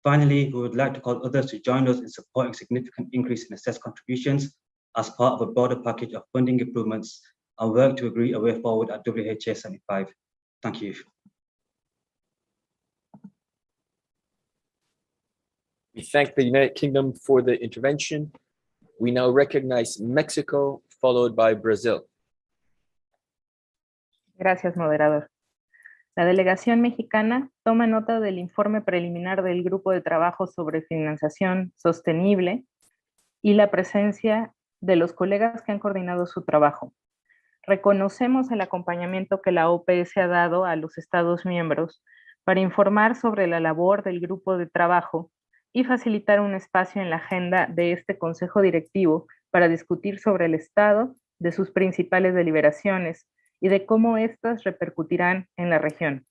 Finally, we would like to call others to join us in supporting significant increase in assessed contributions as part of a broader package of funding improvements and work to agree a way forward at WHA 75. Thank you. We thank the United Kingdom for the intervention. We now recognize Mexico, followed by Brazil. Gracias, moderador. La delegación mexicana toma nota del informe preliminar del Grupo de Trabajo sobre Financiación Sostenible y la presencia de los colegas que han coordinado su trabajo. Reconocemos el acompañamiento que la OPS ha dado a los Estados miembros para informar sobre la labor del grupo de trabajo y facilitar un espacio en la agenda de este Consejo Directivo para discutir sobre el estado de sus principales deliberaciones y de cómo éstas repercutirán en la región.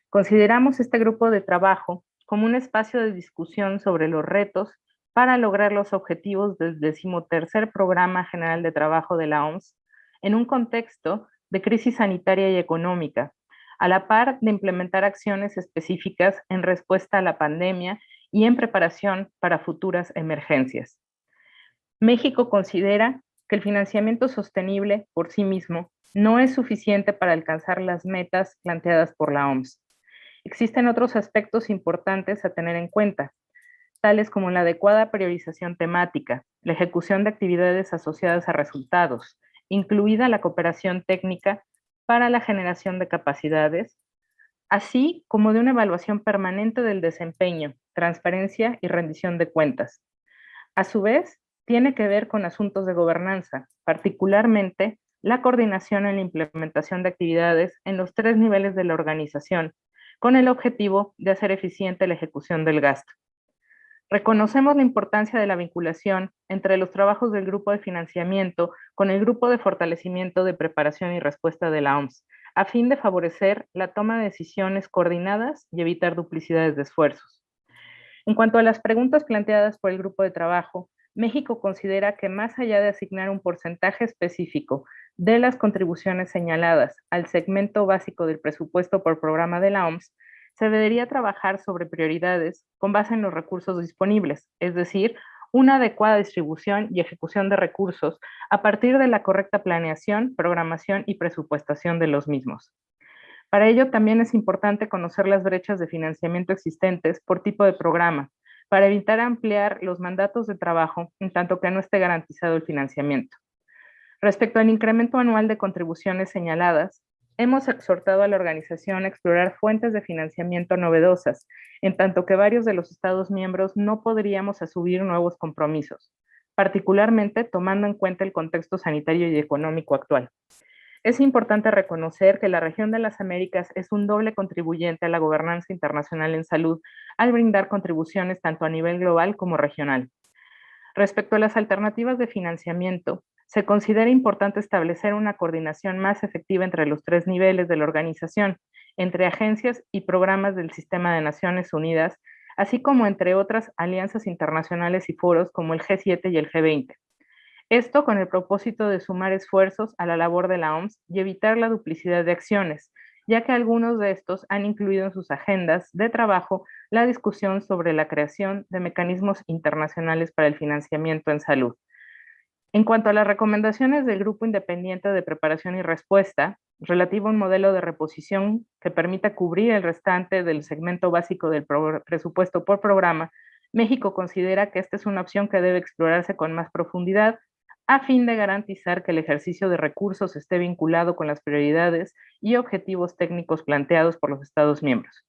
Consideramos este grupo de trabajo como un espacio de discusión sobre los retos para lograr los objetivos del 13º Programa General de Trabajo de la OMS en un contexto de crisis sanitaria y económica, a la par de implementar acciones específicas en respuesta a la pandemia y en preparación para futuras emergencias. México considera que el financiamiento sostenible por sí mismo no es suficiente para alcanzar las metas planteadas por la OMS. Existen otros aspectos importantes a tener en cuenta, tales como la adecuada priorización temática, la ejecución de actividades asociadas a resultados, incluida la cooperación técnica para la generación de capacidades, así como de una evaluación permanente del desempeño, transparencia y rendición de cuentas. A su vez, tiene que ver con asuntos de gobernanza, particularmente la coordinación en la implementación de actividades en los 3 niveles de la organización, con el objetivo de hacer eficiente la ejecución del gasto. Reconocemos la importancia de la vinculación entre los trabajos del grupo de financiamiento con el grupo de fortalecimiento de preparación y respuesta de la OMS, a fin de favorecer la toma de decisiones coordinadas y evitar duplicidades de esfuerzos. En cuanto a las preguntas planteadas por el grupo de trabajo, México considera que más allá de asignar un porcentaje específico de las contribuciones señaladas al segmento básico del presupuesto por programa de la OMS, se debería trabajar sobre prioridades con base en los recursos disponibles, es decir, una adecuada distribución y ejecución de recursos a partir de la correcta planeación, programación y presupuestación de los mismos. Para ello también es importante conocer las brechas de financiamiento existentes por tipo de programa, para evitar ampliar los mandatos de trabajo en tanto que no esté garantizado el financiamiento. Respecto al incremento anual de contribuciones señaladas, hemos exhortado a la organización a explorar fuentes de financiamiento novedosas, en tanto que varios de los Estados miembros no podríamos asumir nuevos compromisos, particularmente tomando en cuenta el contexto sanitario y económico actual. Es importante reconocer que la región de las Américas es un doble contribuyente a la gobernanza internacional en salud al brindar contribuciones tanto a nivel global como regional. Respecto a las alternativas de financiamiento, se considera importante establecer una coordinación más efectiva entre los 3 niveles de la organización, entre agencias y programas del Sistema de Naciones Unidas, así como entre otras alianzas internacionales y foros como el G7 y el G20. Esto con el propósito de sumar esfuerzos a la labor de la OMS y evitar la duplicidad de acciones, ya que algunos de estos han incluido en sus agendas de trabajo la discusión sobre la creación de mecanismos internacionales para el financiamiento en salud. En cuanto a las recomendaciones del Grupo Independiente de Preparación y Respuesta, relativo a un modelo de reposición que permita cubrir el restante del segmento básico del presupuesto por programa, México considera que esta es una opción que debe explorarse con más profundidad a fin de garantizar que el ejercicio de recursos esté vinculado con las prioridades y objetivos técnicos planteados por los Estados miembros.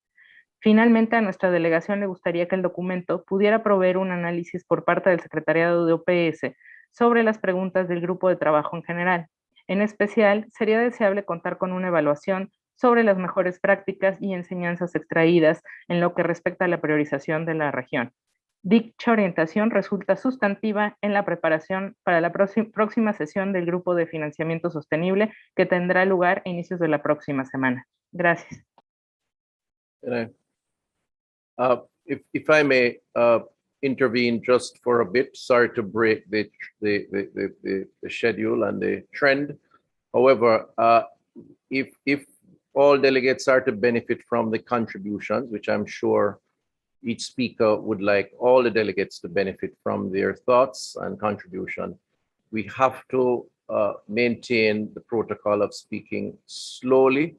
Finalmente, a nuestra delegación le gustaría que el documento pudiera proveer un análisis por parte del Secretariado de OPS sobre las preguntas del grupo de trabajo en general. En especial, sería deseable contar con una evaluación sobre las mejores prácticas y enseñanzas extraídas en lo que respecta a la priorización de la región. Dicha orientación resulta sustantiva en la preparación para la próxima sesión del Grupo de Financiamiento Sostenible que tendrá lugar a inicios de la próxima semana. Gracias. If I may intervene just for a bit, sorry to break the schedule and the trend. However, if all delegates are to benefit from the contributions, which I'm sure each speaker would like all the delegates to benefit from their thoughts and contribution, we have to maintain the protocol of speaking slowly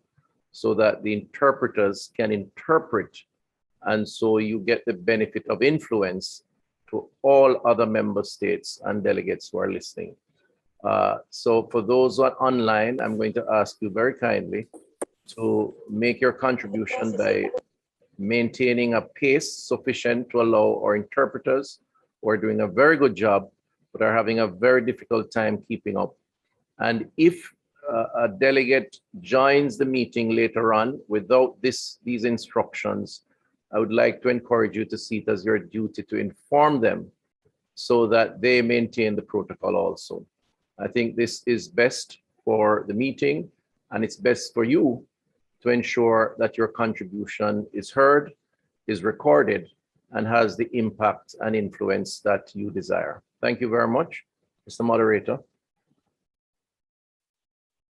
so that the interpreters can interpret, and so you get the benefit of influence to all other member states and delegates who are listening. So for those who are online, I'm going to ask you very kindly to make your contribution by maintaining a pace sufficient to allow our interpreters, who are doing a very good job, but are having a very difficult time keeping up. And if a delegate joins the meeting later on without these instructions, I would like to encourage you to see it as your duty to inform them so that they maintain the protocol also. I think this is best for the meeting, and it's best for you to ensure that your contribution is heard, is recorded, and has the impact and influence that you desire. Thank you very much, Mr. Moderator.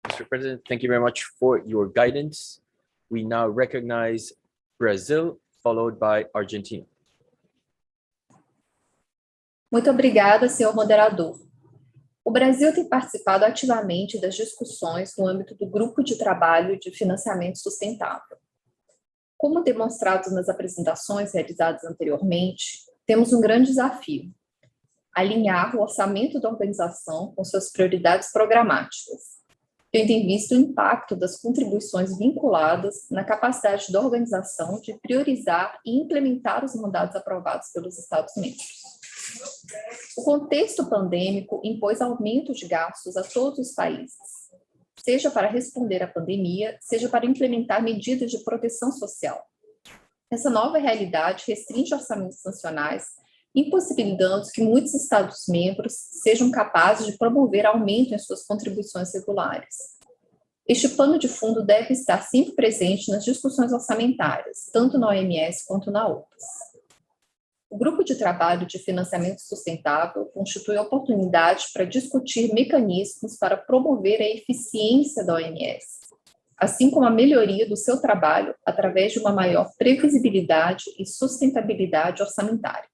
Mr. President, thank you very much for your guidance. We now recognize Brazil, followed by Argentina. Muito obrigada, senhor moderador. O Brasil tem participado ativamente das discussões no âmbito do Grupo de Trabalho de Financiamento Sustentável. Como demonstrado nas apresentações realizadas anteriormente, temos um grande desafio: alinhar o orçamento da organização com suas prioridades programáticas, tendo em vista o impacto das contribuições vinculadas na capacidade da organização de priorizar e implementar os mandatos aprovados pelos Estados-membros. O contexto pandêmico impôs aumento de gastos a todos os países, seja para responder à pandemia, seja para implementar medidas de proteção social. Essa nova realidade restringe orçamentos nacionais, impossibilitando que muitos Estados-membros sejam capazes de promover aumento em suas contribuições regulares. Este pano de fundo deve estar sempre presente nas discussões orçamentárias, tanto na OMS quanto na OPAS. O Grupo de Trabalho de Financiamento Sustentável constitui oportunidade para discutir mecanismos para promover a eficiência da OMS, assim como a melhoria do seu trabalho através de uma maior previsibilidade e sustentabilidade orçamentária.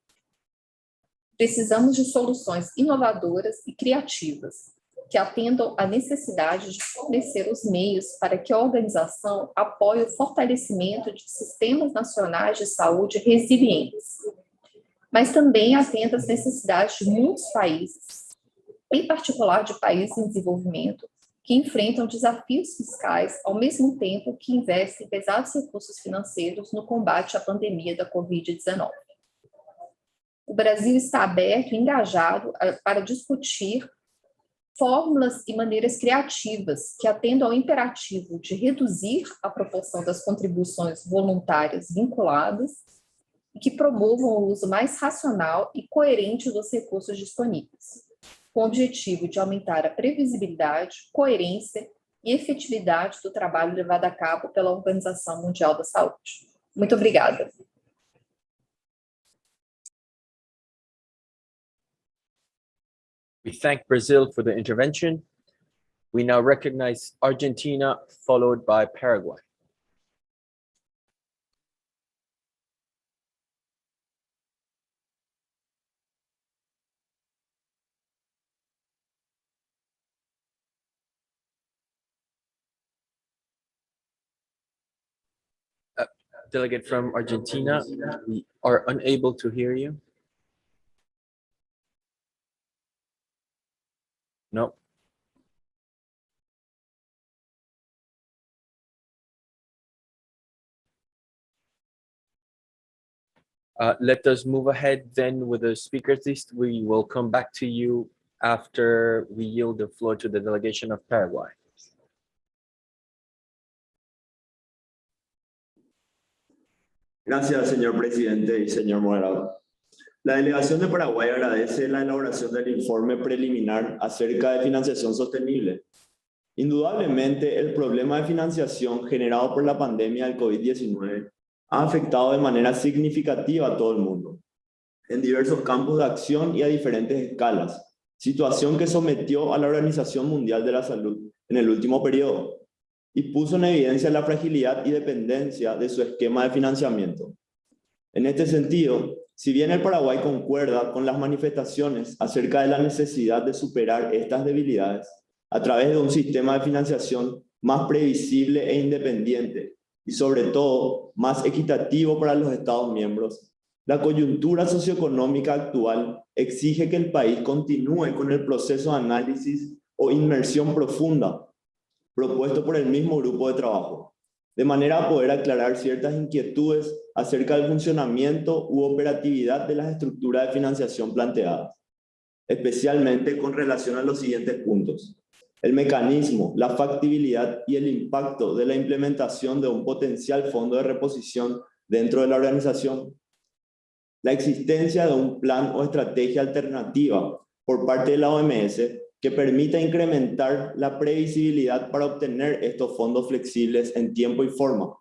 Precisamos de soluções inovadoras e criativas, que atendam à necessidade de fornecer os meios para que a organização apoie o fortalecimento de sistemas nacionais de saúde resilientes, mas também atenda às necessidades de muitos países, em particular de países em desenvolvimento, que enfrentam desafios fiscais ao mesmo tempo que investem pesados recursos financeiros no combate à pandemia da Covid-19. O Brasil está aberto e engajado para discutir fórmulas e maneiras criativas que atendam ao imperativo de reduzir a proporção das contribuições voluntárias vinculadas e que promovam o uso mais racional e coerente dos recursos disponíveis, com o objetivo de aumentar a previsibilidade, coerência e efetividade do trabalho levado a cabo pela Organização Mundial da Saúde. Muito obrigada. We thank Brazil for the intervention. We now recognize Argentina, followed by Paraguay. Delegate from Argentina, we are unable to hear you. No. Let us move ahead then with the speakers list. We will come back to you after we yield the floor to the delegation of Paraguay. Gracias, señor presidente y señor moderador. La delegación de Paraguay agradece la elaboración del informe preliminar acerca de financiación sostenible. Indudablemente, el problema de financiación generado por la pandemia del COVID-19 ha afectado de manera significativa a todo el mundo, en diversos campos de acción y a diferentes escalas, situación que sometió a la Organización Mundial de la Salud en el último periodo y puso en evidencia la fragilidad y dependencia de su esquema de financiamiento. En este sentido, Si bien el Paraguay concuerda con las manifestaciones acerca de la necesidad de superar estas debilidades a través de un sistema de financiación más previsible e independiente y sobre todo más equitativo para los Estados miembros, la coyuntura socioeconómica actual exige que el país continúe con el proceso de análisis o inmersión profunda propuesto por el mismo grupo de trabajo, de manera a poder aclarar ciertas inquietudes acerca del funcionamiento u operatividad de las estructuras de financiación planteadas, especialmente con relación a los siguientes puntos: el mecanismo, la factibilidad y el impacto de la implementación de un potencial fondo de reposición dentro de la organización, la existencia de un plan o estrategia alternativa por parte de la OMS que permita incrementar la previsibilidad para obtener estos fondos flexibles en tiempo y forma,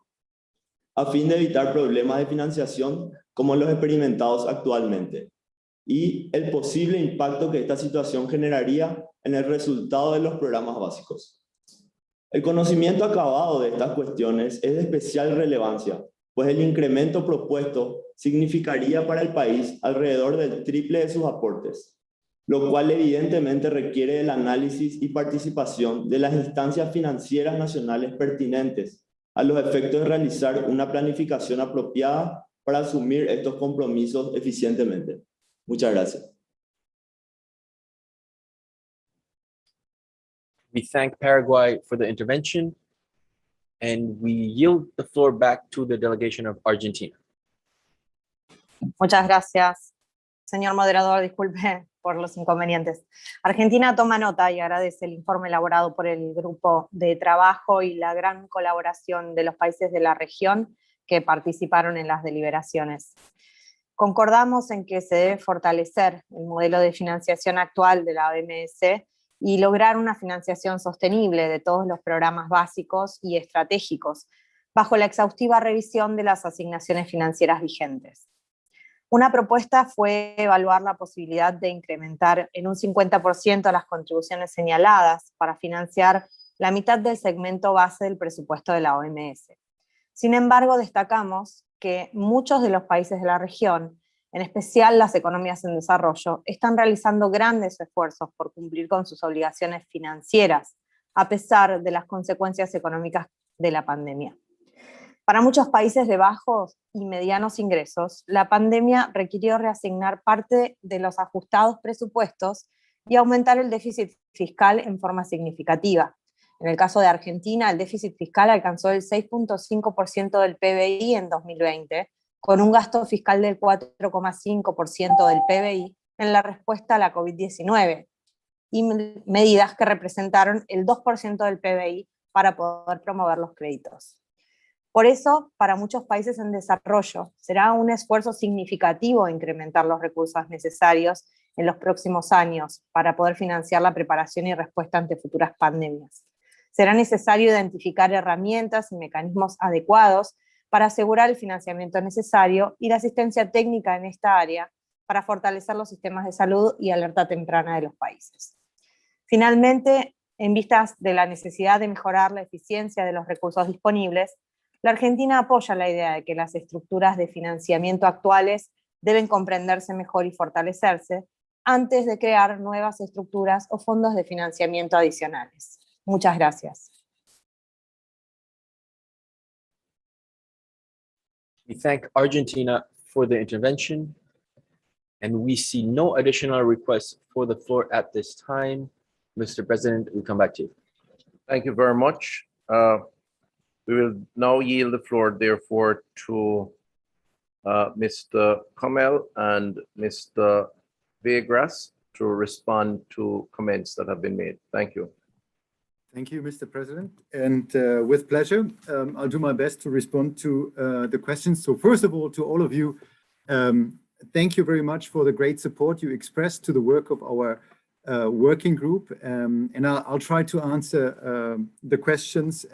a fin de evitar problemas de financiación como los experimentados actualmente, y el posible impacto que esta situación generaría en el resultado de los programas básicos. El conocimiento acabado de estas cuestiones es de especial relevancia, pues el incremento propuesto significaría para el país alrededor del triple de sus aportes, lo cual evidentemente requiere el análisis y participación de las instancias financieras nacionales pertinentes a los efectos de realizar una planificación apropiada para asumir estos compromisos eficientemente. Muchas gracias. We thank Paraguay for the intervention, and we yield the floor back to the delegation of Argentina. Muchas gracias. Señor moderador, disculpe por los inconvenientes. Argentina toma nota y agradece el informe elaborado por el grupo de trabajo y la gran colaboración de los países de la región que participaron en las deliberaciones. Concordamos en que se debe fortalecer el modelo de financiación actual de la OMS y lograr una financiación sostenible de todos los programas básicos y estratégicos, bajo la exhaustiva revisión de las asignaciones financieras vigentes. Una propuesta fue evaluar la posibilidad de incrementar en un 50% las contribuciones señaladas para financiar la mitad del segmento base del presupuesto de la OMS. Sin embargo, destacamos que muchos de los países de la región, en especial las economías en desarrollo, están realizando grandes esfuerzos por cumplir con sus obligaciones financieras, a pesar de las consecuencias económicas de la pandemia. Para muchos países de bajos y medianos ingresos, la pandemia requirió reasignar parte de los ajustados presupuestos y aumentar el déficit fiscal en forma significativa. En el caso de Argentina, el déficit fiscal alcanzó el 6.5% del PBI en 2020, con un gasto fiscal del 4.5% del PBI en la respuesta a la COVID-19, y medidas que representaron el 2% del PBI para poder promover los créditos. Por eso, para muchos países en desarrollo, será un esfuerzo significativo incrementar los recursos necesarios en los próximos años para poder financiar la preparación y respuesta ante futuras pandemias. Será necesario identificar herramientas y mecanismos adecuados para asegurar el financiamiento necesario y la asistencia técnica en esta área para fortalecer los sistemas de salud y alerta temprana de los países. Finalmente, en vistas de la necesidad de mejorar la eficiencia de los recursos disponibles, la Argentina apoya la idea de que las estructuras de financiamiento actuales deben comprenderse mejor y fortalecerse antes de crear nuevas estructuras o fondos de financiamiento adicionales. Muchas gracias. We thank Argentina for the intervention, and we see no additional requests for the floor at this time. Mr. President, we come back to you. Thank you very much. We will now yield the floor, therefore, to Mr. Comel and Mr. Vegras to respond to comments that have been made. Thank you. Thank you, Mr. President. And with pleasure, I'll do my best to respond to the questions. So first of all, to all of you, thank you very much for the great support you expressed to the work of our working group. And I'll try to answer the questions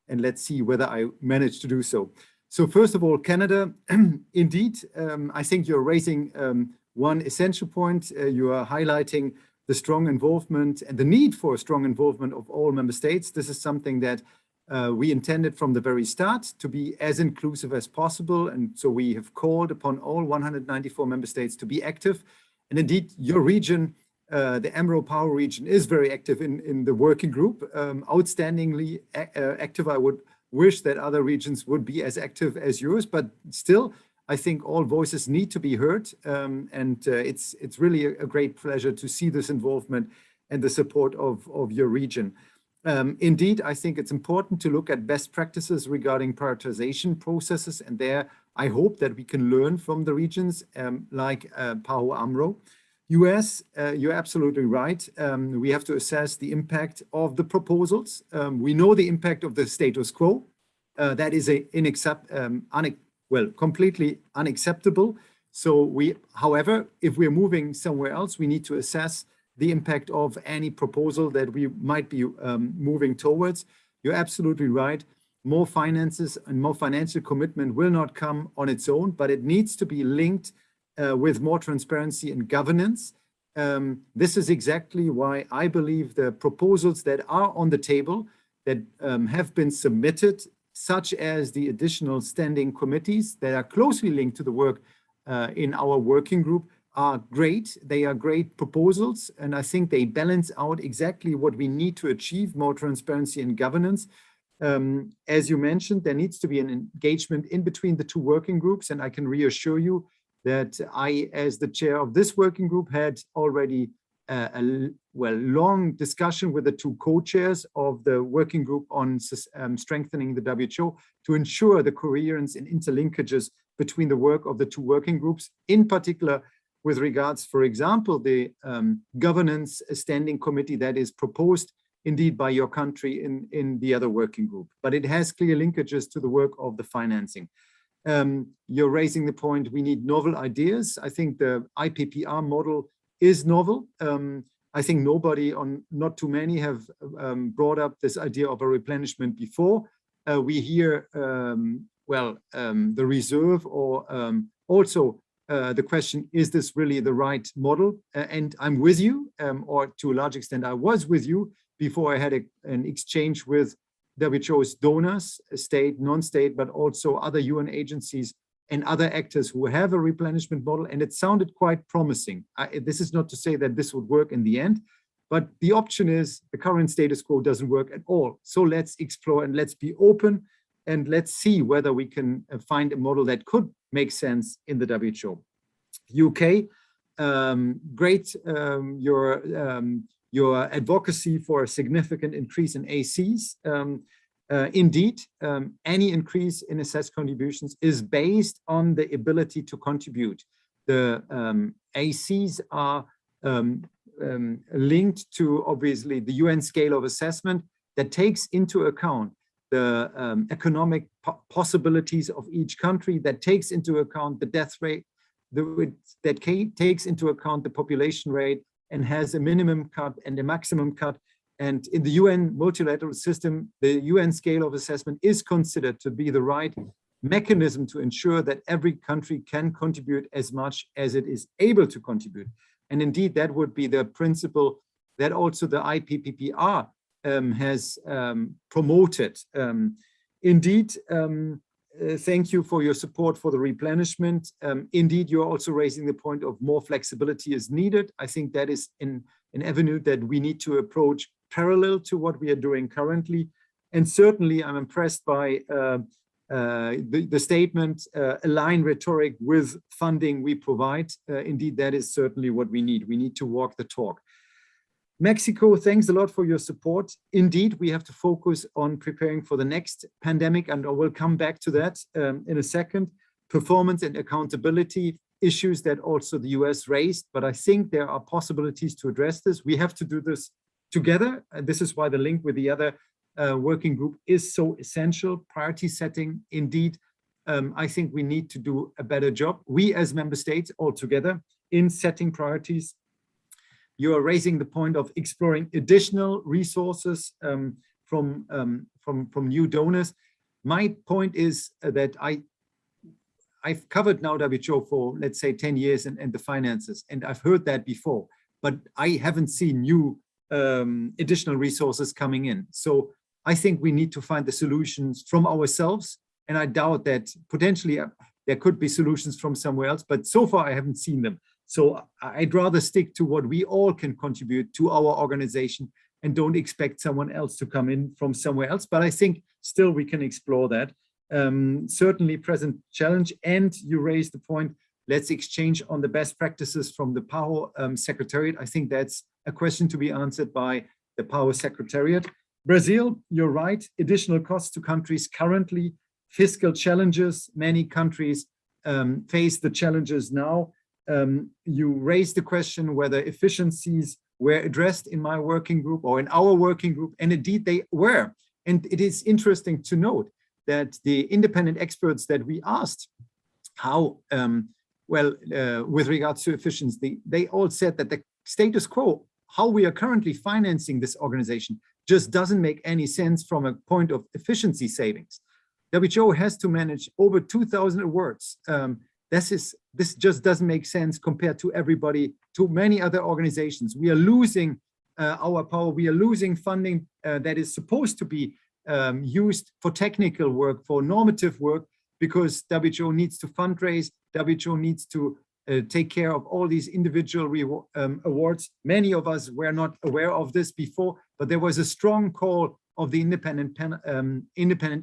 and let's see whether I manage to do so. So first of all, Canada, indeed, I think you're raising one essential point. You are highlighting the strong involvement and the need for a strong involvement of all member states. This is something that We intended from the very start to be as inclusive as possible. And so we have called upon all 194 member states to be active. And indeed, your region, the Emerald Power region, is very active in the working group, outstandingly active. I would wish that other regions would be as active as yours, but still, I think all voices need to be heard. It's really a great pleasure to see this involvement and the support of your region. Indeed, I think it's important to look at best practices regarding prioritization processes. And there, I hope that we can learn from the regions like PAHO AMRO. US, you're absolutely right. We have to assess the impact of the proposals. We know the impact of the status quo. That is completely unacceptable. So however, if we're moving somewhere else, we need to assess the impact of any proposal that we might be moving towards. You're absolutely right. More finances and more financial commitment will not come on its own, but it needs to be linked with more transparency and governance. This is exactly why I believe the proposals that are on the table that have been submitted, such as the additional standing committees that are closely linked to the work in our working group, are great. They are great proposals, and I think they balance out exactly what we need to achieve: more transparency and governance. As you mentioned, there needs to be an engagement in between the two working groups, and I can reassure you that I, as the chair of this working group, had already a long discussion with the two co-chairs of the working group on strengthening the WHO to ensure the coherence and interlinkages between the work of the two working groups, in particular with regards, for example, the governance standing committee that is proposed indeed by your country in the other working group. But it has clear linkages to the work of the financing. You're raising the point, we need novel ideas. I think the IPPR model is novel. I think not too many have brought up this idea of a replenishment before. We hear, the reserve or also the question, is this really the right model? And I'm with you, or to a large extent, I was with you before I had an exchange with WHO's donors, state, non-state, but also other UN agencies and other actors who have a replenishment model, and it sounded quite promising. This is not to say that this would work in the end, but the option is the current status quo doesn't work at all. So let's explore and let's be open and let's see whether we can find a model that could make sense in the WHO. UK, great, your advocacy for a significant increase in ACs. Indeed, any increase in assessed contributions is based on the ability to contribute. The ACs are linked to, obviously, the UN scale of assessment that takes into account the economic possibilities of each country, that takes into account the death rate, that takes into account the population rate, and has a minimum cut and a maximum cut. And in the UN multilateral system, the UN scale of assessment is considered to be the right mechanism to ensure that every country can contribute as much as it is able to contribute. And indeed, that would be the principle that also the IPPPR has promoted. Indeed, thank you for your support for the replenishment. Indeed, you're also raising the point of more flexibility is needed. I think that is an avenue that we need to approach parallel to what we are doing currently. And certainly, I'm impressed by the statement, align rhetoric with funding we provide. Indeed, that is certainly what we need. We need to walk the talk. Mexico, thanks a lot for your support. Indeed, we have to focus on preparing for the next pandemic, and I will come back to that in a second. Performance and accountability issues that also the US raised, but I think there are possibilities to address this. We have to do this together, and this is why the link with the other working group is so essential. Priority setting, indeed, I think we need to do a better job. We as member states all together in setting priorities. You are raising the point of exploring additional resources from new donors. My point is that I've covered now WHO for, let's say, 10 years and the finances, and I've heard that before, but I haven't seen new additional resources coming in. So I think we need to find the solutions from ourselves. And I doubt that potentially there could be solutions from somewhere else, but so far I haven't seen them. So I'd rather stick to what we all can contribute to our organization and don't expect someone else to come in from somewhere else. But I think still we can explore that. Certainly present challenge. And you raised the point, let's exchange on the best practices from the PAHO Secretariat. I think that's a question to be answered by the PAHO Secretariat. Brazil, you're right, additional costs to countries currently, fiscal challenges, many countries face the challenges now. You raised the question whether efficiencies were addressed in my working group or in our working group, and indeed they were. And it is interesting to note that the independent experts that we asked how, with regards to efficiency, they all said that the status quo, how we are currently financing this organization, just doesn't make any sense from a point of efficiency savings. WHO has to manage over 2,000 awards. This just doesn't make sense compared to everybody, to many other organizations. We are losing our power. We are losing funding that is supposed to be used for technical work, for normative work, because WHO needs to fundraise. WHO needs to take care of all these individual awards. Many of us were not aware of this before, but there was a strong call of the independent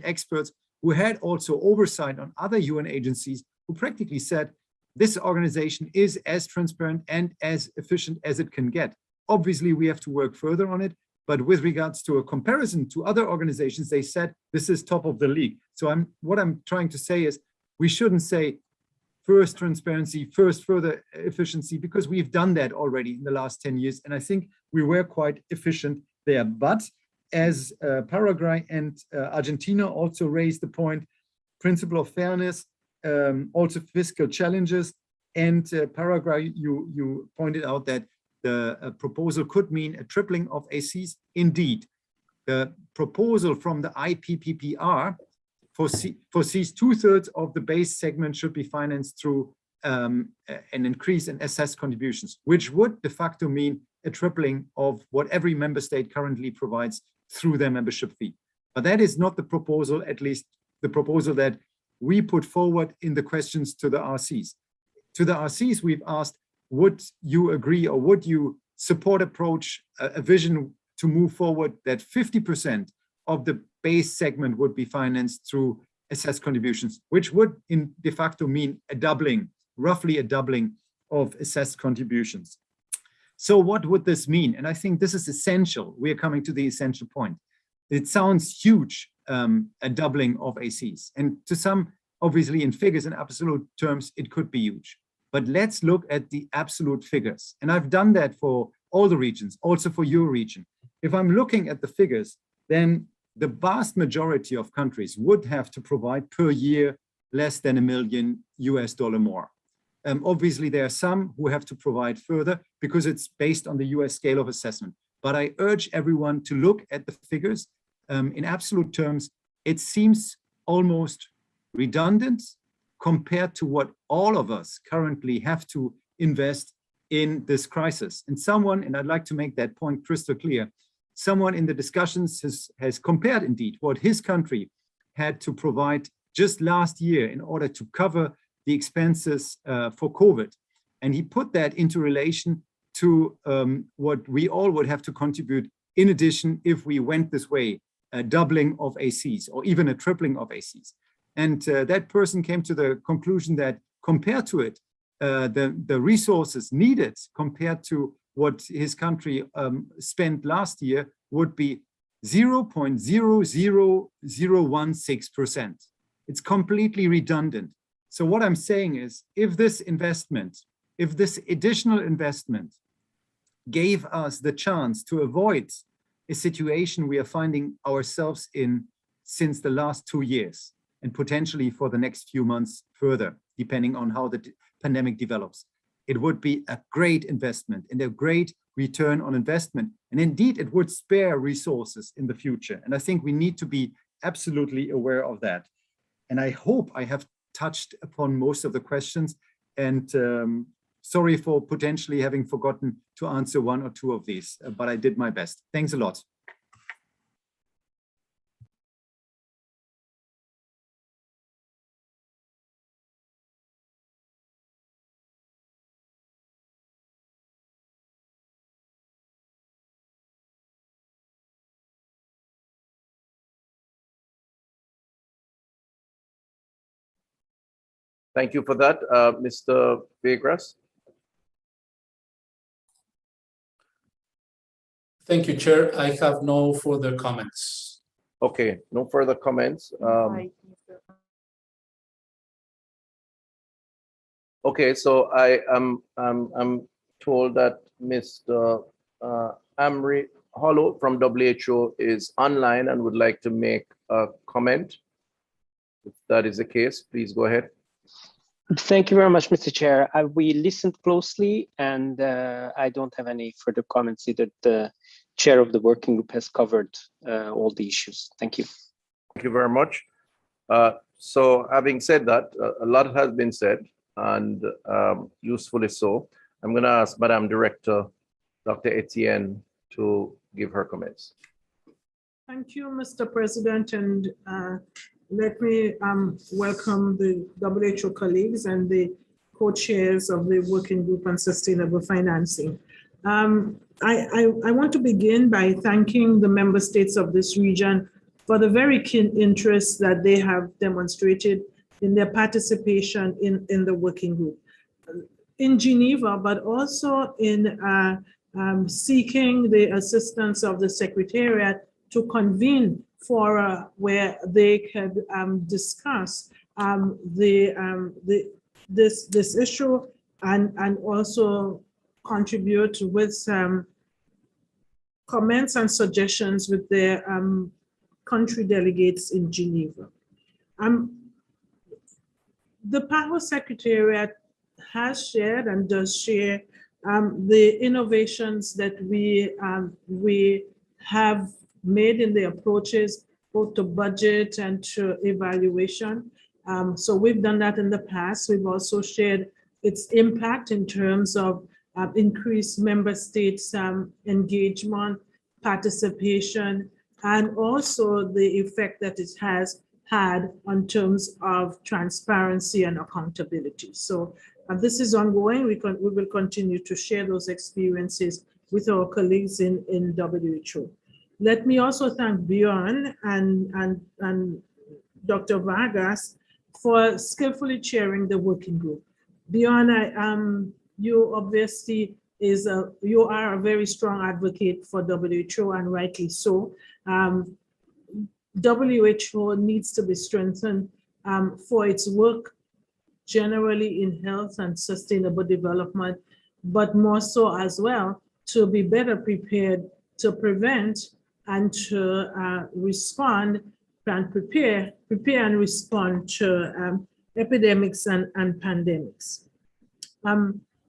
experts who had also oversight on other UN agencies, who practically said this organization is as transparent and as efficient as it can get. Obviously, we have to work further on it, but with regards to a comparison to other organizations, they said this is top of the league. So what I'm trying to say is we shouldn't say first transparency, first further efficiency, because we've done that already in the last 10 years. And I think we were quite efficient there. But as Paraguay and Argentina also raised the point, principle of fairness, also fiscal challenges. And Paraguay, you pointed out that the proposal could mean a tripling of ACs. Indeed, the proposal from the IPPPR foresees 2/3 of the base segment should be financed through an increase in assessed contributions, which would de facto mean a tripling of what every member state currently provides through their membership fee. But that is not the proposal, at least the proposal that we put forward in the questions to the RCs. To the RCs, we've asked, would you agree or would you support a vision to move forward that 50% of the base segment would be financed through assessed contributions, which would in de facto mean a doubling, roughly a doubling of assessed contributions. So what would this mean? And I think this is essential. We are coming to the essential point. It sounds huge, a doubling of ACs. And to some, obviously in figures and absolute terms, it could be huge. But let's look at the absolute figures. And I've done that for all the regions, also for your region. If I'm looking at the figures, then the vast majority of countries would have to provide per year less than $1 million more. Obviously, there are some who have to provide further because it's based on the US scale of assessment. But I urge everyone to look at the figures. In absolute terms, it seems almost redundant compared to what all of us currently have to invest in this crisis. And someone, and I'd like to make that point crystal clear, someone in the discussions has compared indeed what his country had to provide just last year in order to cover the expenses for COVID. And he put that into relation to what we all would have to contribute in addition if we went this way, a doubling of ACs or even a tripling of ACs. And that person came to the conclusion that compared to it, the resources needed compared to what his country spent last year would be 0.00016%. It's completely redundant. So what I'm saying is, if this additional investment gave us the chance to avoid a situation we are finding ourselves in since the last 2 years, and potentially for the next few months further, depending on how the pandemic develops, it would be a great investment and a great return on investment. And indeed, it would spare resources in the future. And I think we need to be absolutely aware of that. And I hope I have touched upon most of the questions, and sorry for potentially having forgotten to answer one or two of these, but I did my best. Thanks a lot. Thank you for that, Mr. Vegras. Thank you, Chair. I have no further comments. Okay, no further comments. Okay, so I'm told that Mr. Amri Hollow from WHO is online and would like to make a comment. If that is the case, please go ahead. Thank you very much, Mr. Chair. We listened closely and I don't have any further comments. Either the chair of the working group has covered all the issues. Thank you. Thank you very much. So having said that, a lot has been said and usefully so. I'm going to ask Madam Director, Dr. Etienne, to give her comments. Thank you, Mr. President, and let me welcome the WHO colleagues and the co-chairs of the Working Group on Sustainable Financing. I want to begin by thanking the member states of this region for the very keen interest that they have demonstrated in their participation in the working group in Geneva, but also in seeking the assistance of the Secretariat to convene fora where they could discuss this issue and also contribute with some comments and suggestions with their country delegates in Geneva. The PAHO Secretariat has shared and does share the innovations that we have made in the approaches both to budget and to evaluation. So we've done that in the past. We've also shared its impact in terms of increased member states' engagement, participation, and also the effect that it has had on terms of transparency and accountability. So this is ongoing. We will continue to share those experiences with our colleagues in WHO. Let me also thank Bjorn and Dr. Vargas for skillfully chairing the working group. Bjorn, you obviously you are a very strong advocate for WHO, and rightly so. WHO needs to be strengthened for its work generally in health and sustainable development, but more so as well to be better prepared to prevent and to respond and prepare and respond to epidemics and pandemics.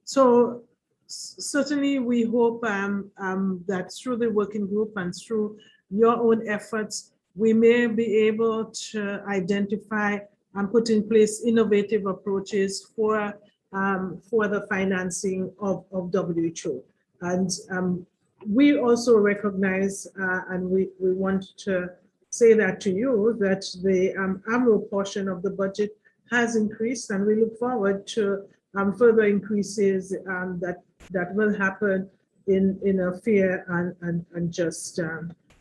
So certainly we hope that through the working group and through your own efforts, we may be able to identify and put in place innovative approaches for the financing of WHO. And we also recognize, and we want to say that to you, that the annual portion of the budget has increased, and we look forward to further increases that will happen in a fair and just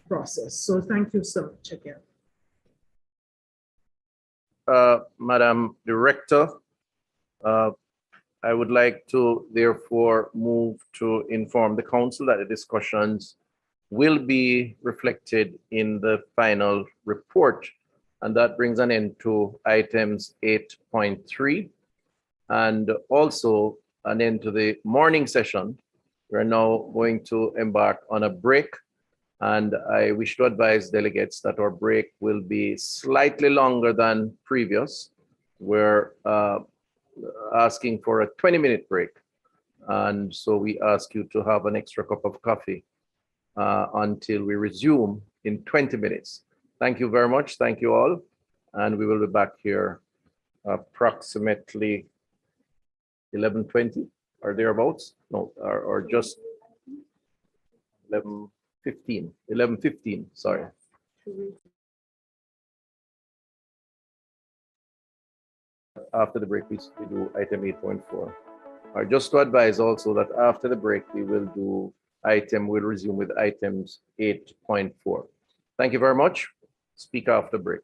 process. So thank you so much again. Madam Director, I would like to therefore move to inform the Council that the discussions will be reflected in the final report. And that brings an end to items 8.3 and also an end to the morning session. We're now going to embark on a break. And I wish to advise delegates that our break will be slightly longer than previous. We're asking for a 20-minute break. And so we ask you to have an extra cup of coffee until we resume in 20 minutes. Thank you very much. Thank you all. And we will be back here approximately 11:20 or thereabouts. No, or just 11:15, sorry. After the break, we do item 8.4. Just to advise also that after the break, we'll resume with items 8.4. Thank you very much. Speak after break.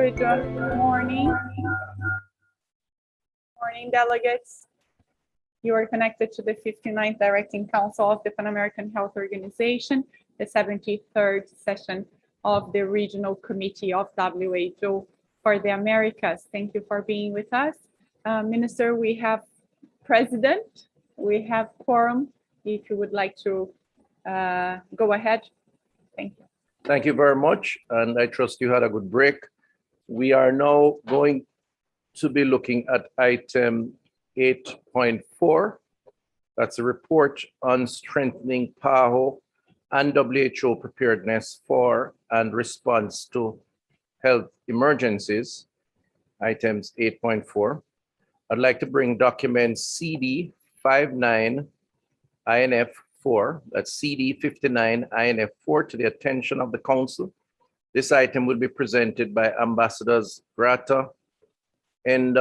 Good morning. Morning, delegates. You are connected to the 59th Directing Council of the Pan American Health Organization, the 73rd session of the Regional Committee of WHO for the Americas. Thank you for being with us. Minister, we have President, we have quorum. If you would like to go ahead. Thank you. Thank you very much, and I trust you had a good break. We are now going to be looking at item 8.4. That's a report on strengthening PAHO and WHO preparedness for and response to health emergencies, items 8.4. I'd like to bring document CD 59 INF 4, that's CD 59 INF 4 to the attention of the council. This item will be presented by Ambassadors Grata and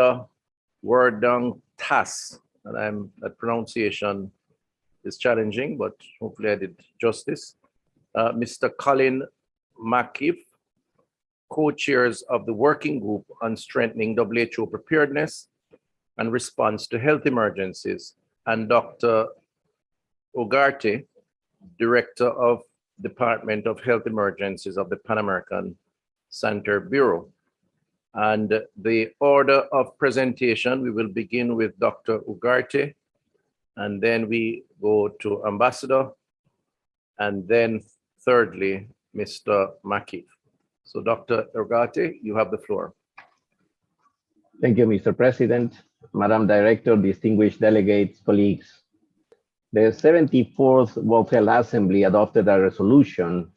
Wardang Tas. And that pronunciation is challenging, but hopefully I did justice. Mr. Colin McKeith, co-chairs of the working group on strengthening WHO preparedness and response to health emergencies, and Dr. Ugarte, Director of Department of Health Emergencies of the Pan American Center Bureau. And the order of presentation, we will begin with Dr. Ugarte, and then we go to Ambassador, and then thirdly, Mr. McKeith. So Dr. Ugarte, you have the floor. Thank you, Mr. President, Madam Director, distinguished delegates, colleagues. The 74th World Health Assembly adopted a resolution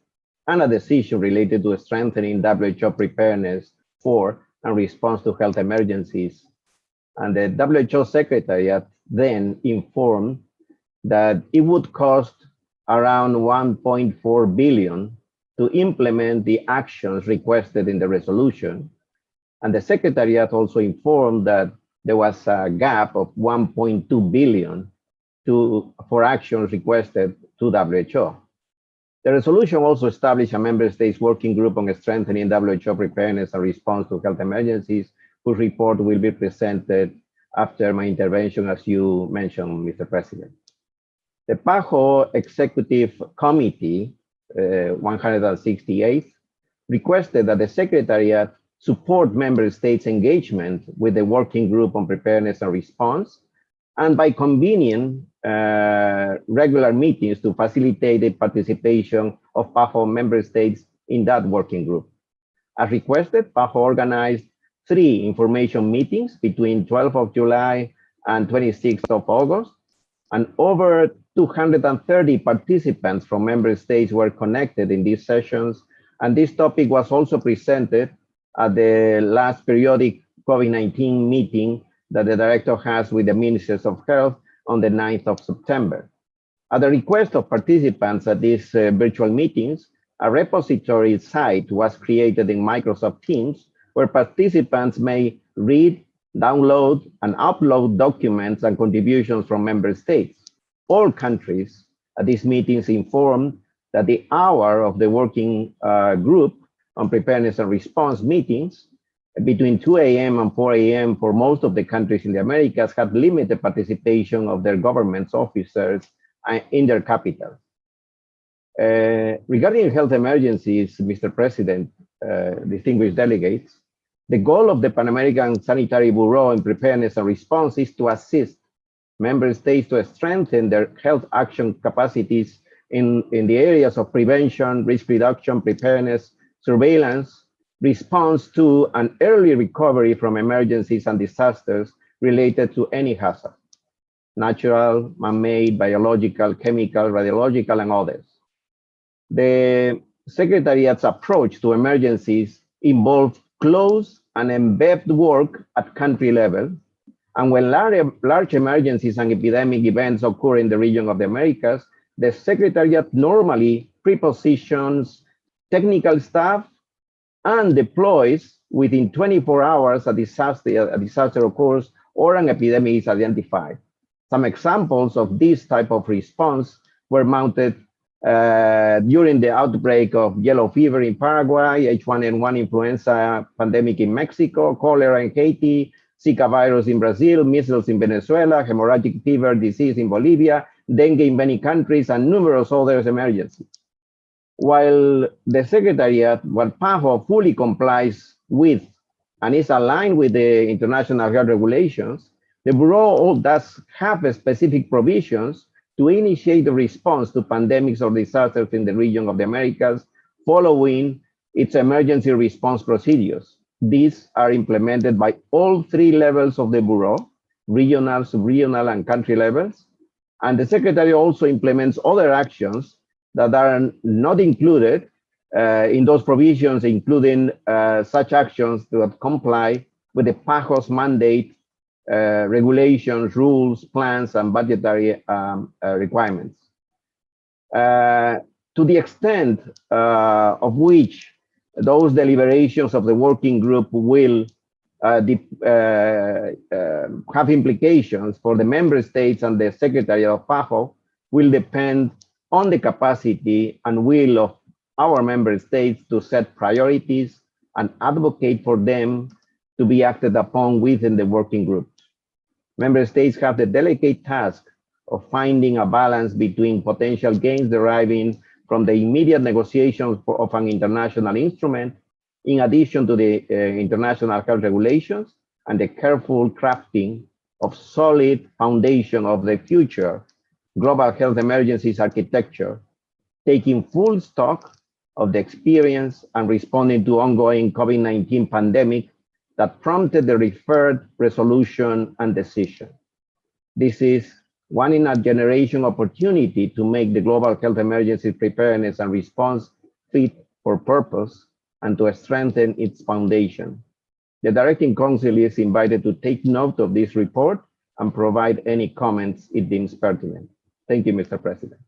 and a decision related to strengthening WHO preparedness for and response to health emergencies. And the WHO Secretariat then informed that it would cost around 1.4 billion to implement the actions requested in the resolution. And the Secretariat also informed that there was a gap of 1.2 billion for actions requested to WHO. The resolution also established a member states working group on strengthening WHO preparedness and response to health emergencies, whose report will be presented after my intervention, as you mentioned, Mr. President. The PAHO Executive Committee, 168th, requested that the Secretariat support member states' engagement with the working group on preparedness and response, and by convening regular meetings to facilitate the participation of PAHO member states in that working group. As requested, PAHO organized 3 information meetings between 12th of July and 26th of August, and over 230 participants from member states were connected in these sessions, and this topic was also presented at the last periodic COVID-19 meeting that the Director has with the Ministers of Health on the 9th of September. At the request of participants at these virtual meetings, a repository site was created in Microsoft Teams where participants may read, download, and upload documents and contributions from member states. All countries at these meetings informed that the hour of the working group on preparedness and response meetings between 2 a.m. and 4 a.m. for most of the countries in the Americas had limited participation of their government's officers in their capital. Regarding health emergencies, Mr. President, distinguished delegates, the goal of the Pan American Sanitary Bureau in preparedness and response is to assist member states to strengthen their health action capacities in the areas of prevention, risk reduction, preparedness, surveillance, response to and early recovery from emergencies and disasters related to any hazard, natural, man-made, biological, chemical, radiological, and others. The Secretariat's approach to emergencies involves close and embedded work at country level, and when large emergencies and epidemic events occur in the region of the Americas, the Secretariat normally prepositions technical staff and deploys within 24 hours a disaster occurs or an epidemic is identified. Some examples of this type of response were mounted during the outbreak of yellow fever in Paraguay, H1N1 influenza pandemic in Mexico, cholera in Haiti, Zika virus in Brazil, measles in Venezuela, hemorrhagic fever disease in Bolivia, dengue in many countries, and numerous other emergencies. While the Secretariat, while PAHO fully complies with and is aligned with the international health regulations, the Bureau does have specific provisions to initiate the response to pandemics or disasters in the region of the Americas following its emergency response procedures. These are implemented by all three levels of the Bureau, regional, sub-regional, and country levels. And the Secretary also implements other actions that are not included in those provisions, including such actions that comply with the PAHO's mandate, regulations, rules, plans, and budgetary requirements. To the extent of which those deliberations of the working group will have implications for the member states and the Secretary of PAHO will depend on the capacity and will of our member states to set priorities and advocate for them to be acted upon within the working group. Member states have the delicate task of finding a balance between potential gains deriving from the immediate negotiations of an international instrument, in addition to the international health regulations, and the careful crafting of solid foundation of the future global health emergencies architecture, taking full stock of the experience and responding to ongoing COVID-19 pandemic that prompted the referred resolution and decision. This is one in a generation opportunity to make the global health emergency preparedness and response fit for purpose and to strengthen its foundation. The Directing Council is invited to take note of this report and provide any comments it deems pertinent. Thank you, Mr. President.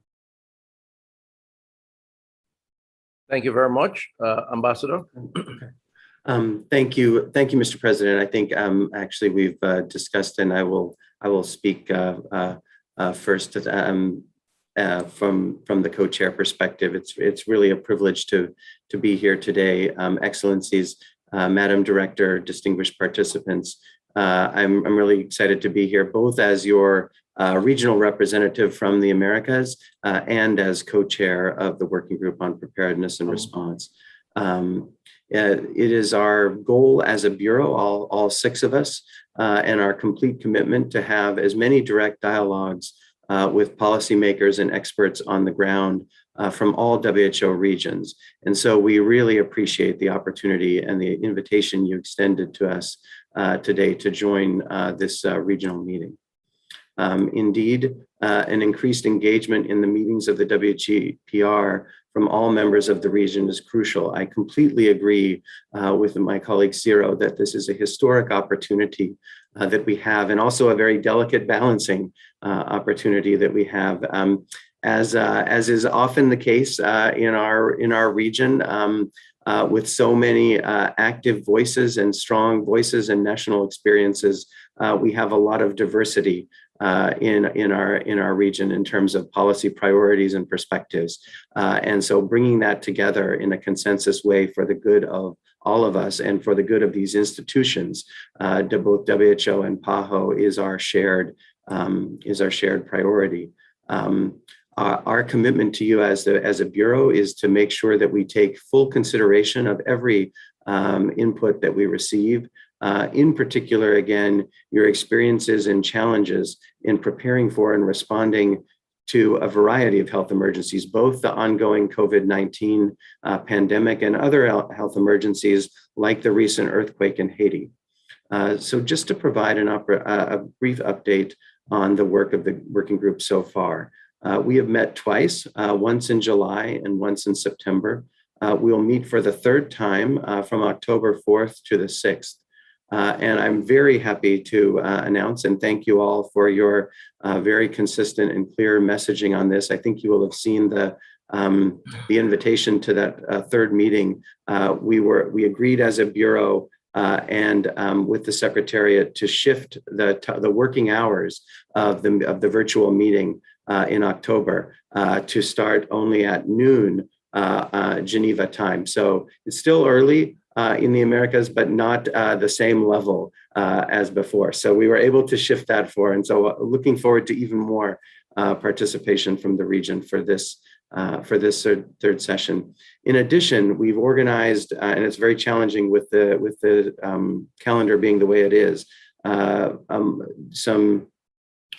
Thank you very much, Ambassador. Thank you, Mr. President. I think actually we've discussed, and I will speak first from the co-chair perspective. It's really a privilege to be here today. Excellencies, Madam Director, distinguished participants. I'm really excited to be here, both as your regional representative from the Americas and as co-chair of the Working Group on Preparedness and Response. It is our goal as a Bureau, all six of us, and our complete commitment to have as many direct dialogues with policymakers and experts on the ground from all WHO regions. And so we really appreciate the opportunity and the invitation you extended to us today to join this regional meeting. Indeed, an increased engagement in the meetings of the WGPR from all members of the region is crucial. I completely agree with my colleague Ciro that this is a historic opportunity that we have, and also a very delicate balancing opportunity that we have. As is often the case in our region, with so many active voices and strong voices and national experiences, we have a lot of diversity in our region in terms of policy priorities and perspectives. And so bringing that together in a consensus way for the good of all of us and for the good of these institutions, to both WHO and PAHO is our shared priority. Our commitment to you as a Bureau is to make sure that we take full consideration of every input that we receive. In particular, again, your experiences and challenges in preparing for and responding to a variety of health emergencies, both the ongoing COVID-19 pandemic and other health emergencies like the recent earthquake in Haiti. So just to provide a brief update on the work of the working group so far. We have met twice, once in July and once in September. We'll meet for the third time from October 4th to the 6th. And I'm very happy to announce and thank you all for your very consistent and clear messaging on this. I think you will have seen the invitation to that third meeting. We agreed as a Bureau and with the Secretariat to shift the working hours of the virtual meeting in October to start only at noon Geneva time. So it's still early in the Americas, but not the same level as before. So we were able to shift that forward. And so looking forward to even more participation from the region for this third session. In addition, we've organized, and it's very challenging with the calendar being the way it is, some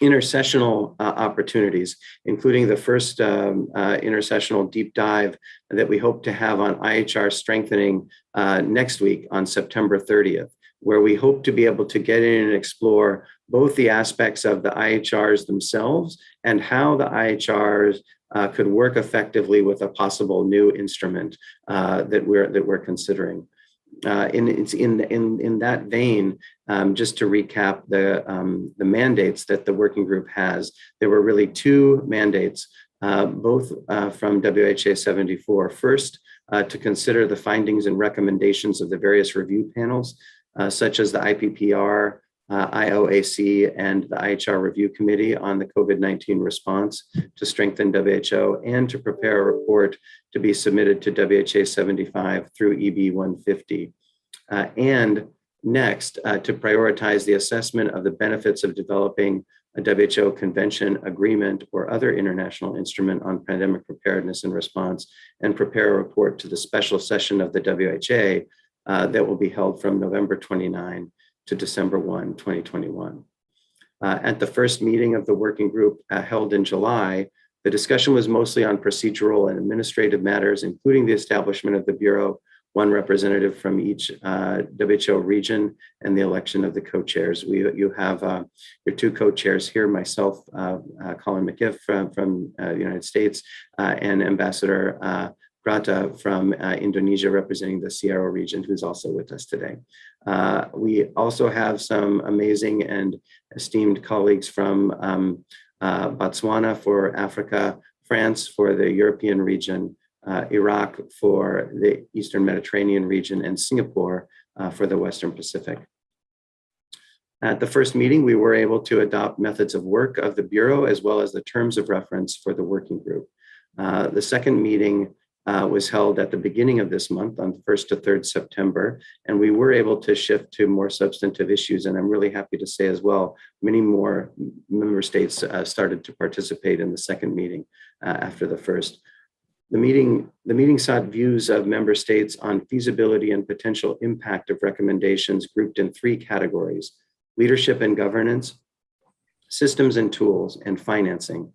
intersessional opportunities, including the first intersessional deep dive that we hope to have on IHR strengthening next week on September 30th, where we hope to be able to get in and explore both the aspects of the IHRs themselves and how the IHRs could work effectively with a possible new instrument that we're considering. In that vein, just to recap the mandates that the working group has, there were really two mandates, both from WHA 74. First, to consider the findings and recommendations of the various review panels, such as the IPPR, IOAC, and the IHR Review Committee on the COVID-19 response to strengthen WHO and to prepare a report to be submitted to WHA 75 through EB 150. And next, to prioritize the assessment of the benefits of developing a WHO convention, agreement, or other international instrument on pandemic preparedness and response, and prepare a report to the special session of the WHO that will be held from November 29 to December 1, 2021. At the first meeting of the working group held in July, the discussion was mostly on procedural and administrative matters, including the establishment of the Bureau, one representative from each WHO region, and the election of the co-chairs. You have your two co-chairs here, myself, Colin McIff from the United States, and Ambassador Grata from Indonesia, representing the Searo region, who's also with us today. We also have some amazing and esteemed colleagues from Botswana for Africa, France for the European region, Iraq for the Eastern Mediterranean region, and Singapore for the Western Pacific. At the first meeting, we were able to adopt methods of work of the Bureau as well as the terms of reference for the working group. The second meeting was held at the beginning of this month on 1st to 3rd September, and we were able to shift to more substantive issues. And I'm really happy to say as well, many more member states started to participate in the second meeting after the first. The meeting sought views of member states on feasibility and potential impact of recommendations grouped in three categories: leadership and governance, systems and tools, and financing.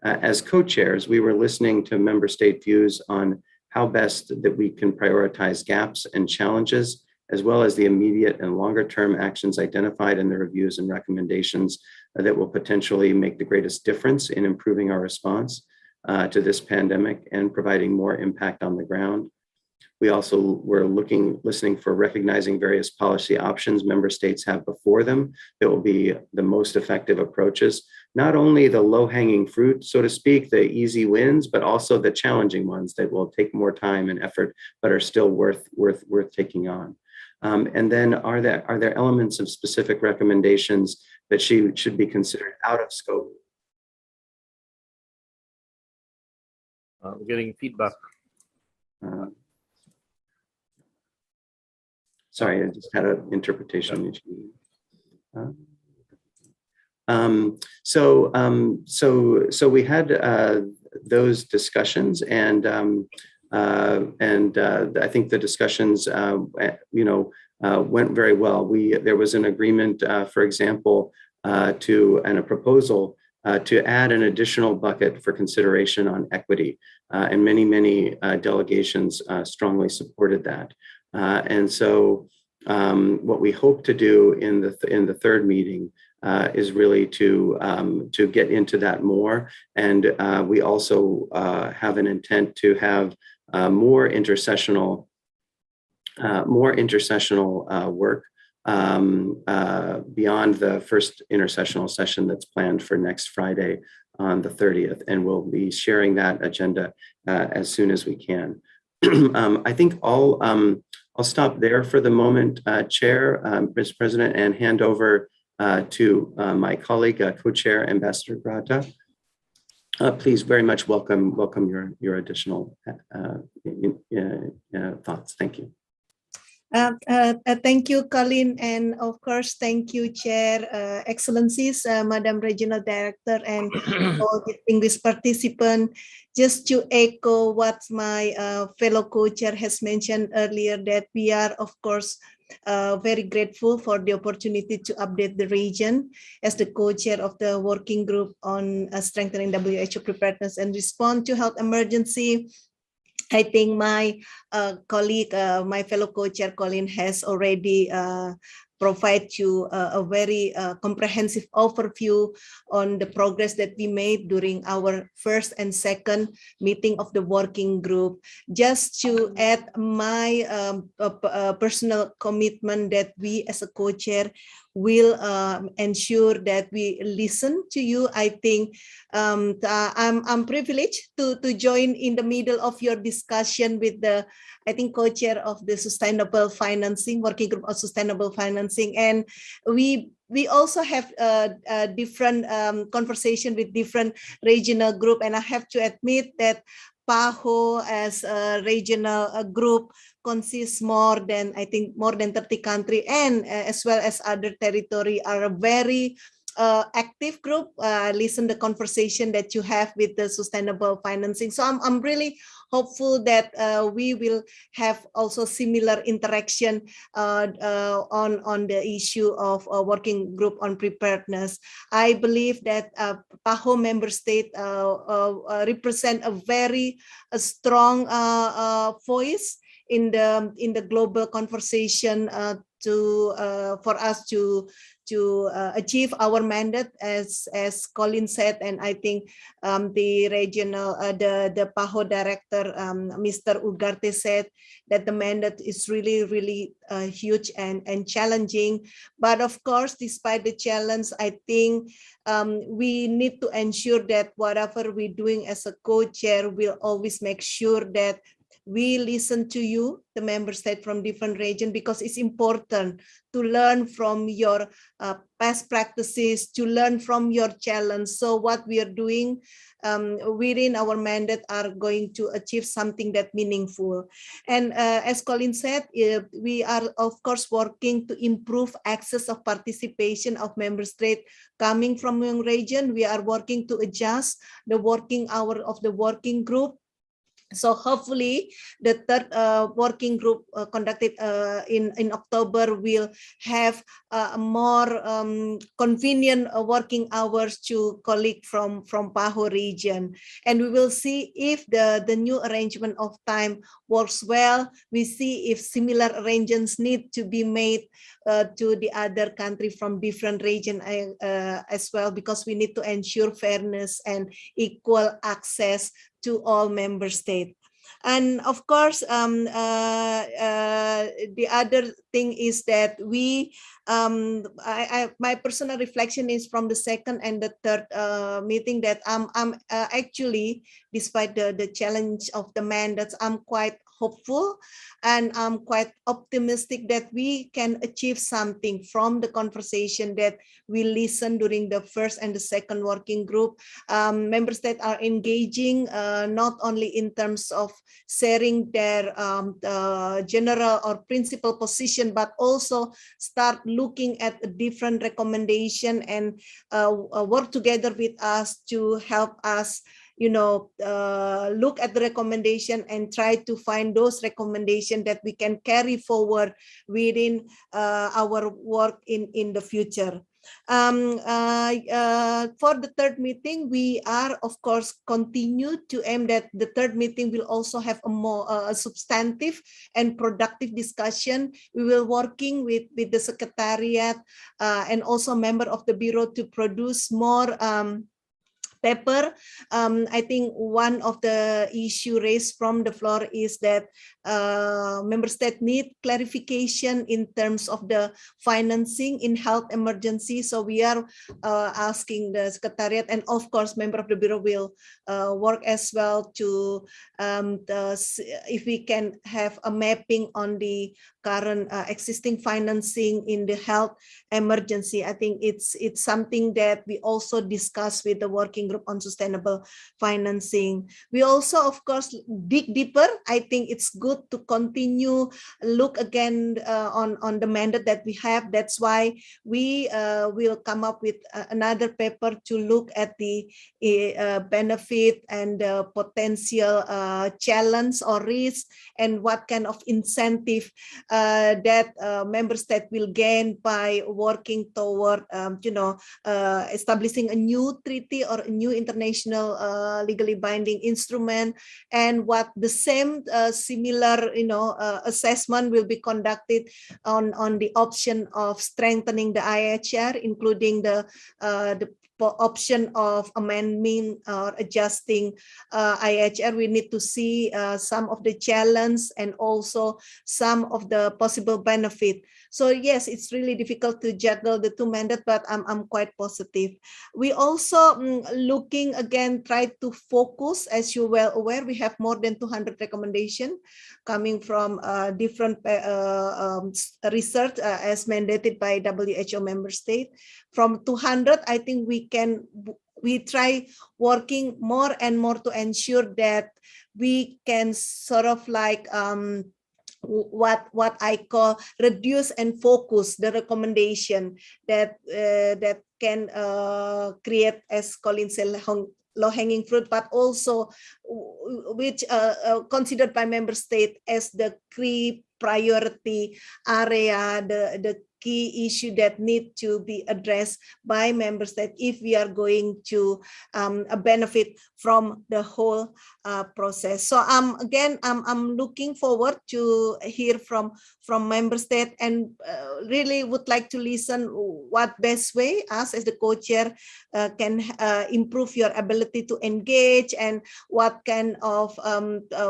As co-chairs, we were listening to member state views on how best that we can prioritize gaps and challenges, as well as the immediate and longer term actions identified in the reviews and recommendations that will potentially make the greatest difference in improving our response to this pandemic and providing more impact on the ground. We also were listening for recognizing various policy options member states have before them that will be the most effective approaches, not only the low-hanging fruit, so to speak, the easy wins, but also the challenging ones that will take more time and effort, but are still worth taking on. And then are there elements of specific recommendations that should be considered out of scope? We're getting feedback. Sorry, I just had an interpretation issue. So we had those discussions, and I think the discussions, went very well. There was an agreement, for example, and a proposal to add an additional bucket for consideration on equity, and many delegations strongly supported that. And so what we hope to do in the third meeting is really to get into that more. And we also have an intent to have more intercessional work beyond the first intercessional session that's planned for next Friday on the 30th. And we'll be sharing that agenda as soon as we can. I think I'll stop there for the moment, Chair, Mr. President, and hand over to my colleague, co-chair, Ambassador Grata. Please very much welcome your additional thoughts. Thank you. Thank you, Colin, and of course, thank you, Chair, Excellencies, Madam Regional Director, and all distinguished participants. Just to echo what my fellow co-chair has mentioned earlier, that we are, of course, very grateful for the opportunity to update the region as the co-chair of the working group on strengthening WHO preparedness and response to health emergency. I think my colleague, my fellow co-chair Colin has already provided you a very comprehensive overview on the progress that we made during our first and second meeting of the working group. Just to add my personal commitment that we as a co-chair will ensure that we listen to you. I think I'm privileged to join in the middle of your discussion with the, I think, co-chair of the Sustainable Financing, Working Group of Sustainable Financing. And we also have a different conversation with different regional group. And I have to admit that PAHO as a regional group consists more than, I think, more than 30 countries, and as well as other territory are a very active group. Listen the conversation that you have with the sustainable financing. So I'm really hopeful that we will have also similar interaction on the issue of a working group on preparedness. I believe that PAHO member state represent a very strong voice in the global conversation for us to achieve our mandate, as Colin said, and I think the regional the PAHO director Mr. Ugarte said that the mandate is really huge and challenging. But of course, despite the challenge, I think we need to ensure that whatever we're doing as a co-chair, we'll always make sure that we listen to you, the member state from different regions, because it's important to learn from your past practices, to learn from your challenge. So what we are doing within our mandate are going to achieve something that meaningful. And as Colin said, we are of course working to improve access of participation of member state coming from your region. We are working to adjust the working hour of the working group. So hopefully the third working group conducted in October will have more convenient working hours to colleagues from PAHO region. And we will see if the new arrangement of time works well. We see if similar arrangements need to be made to the other country from different region as well, because we need to ensure fairness and equal access to all member states. And of course, the other thing is that we, my personal reflection is from the second and the third meeting that I'm actually, despite the challenge of the mandates, I'm quite hopeful and I'm quite optimistic that we can achieve something from the conversation that we listened during the first and the second working group. Member states are engaging not only in terms of sharing their general or principal position, but also start looking at a different recommendation and work together with us to help us look at the recommendation and try to find those recommendations that we can carry forward within our work in the future. For the third meeting, we are of course continue to aim that the third meeting will also have a more substantive and productive discussion. We will working with the secretariat and also member of the bureau to produce more paper. I think one of the issue raised from the floor is that member state need clarification in terms of the financing in health emergency. So we are asking the secretariat, and of course member of the bureau will work as well to if we can have a mapping on the current existing financing in the health emergency. I think it's something that we also discuss with the working Group on Sustainable Financing. We also, of course, dig deeper. I think it's good to continue look again on the mandate that we have. That's why we will come up with another paper to look at the benefit and potential challenge or risk, and what kind of incentive that member state will gain by working toward, establishing a new treaty or a new international legally binding instrument, and what the same similar, assessment will be conducted on the option of strengthening the IHR, including the option of amending or adjusting IHR. We need to see some of the challenge and also some of the possible benefit. So yes, it's really difficult to juggle the two mandates, but I'm quite positive. We also looking again, try to focus, as you're well aware, we have more than 200 recommendations coming from different research as mandated by WHO member state. From 200, I think we try working more and more to ensure that we can sort of like what I call reduce and focus the recommendation that that can create, as Colin said, low-hanging fruit, but also which considered by member state as the key priority area, the key issue that need to be addressed by member state if we are going to benefit from the whole process. So again, I'm looking forward to hear from member state, and really would like to listen what best way us as the co-chair can improve your ability to engage, and what kind of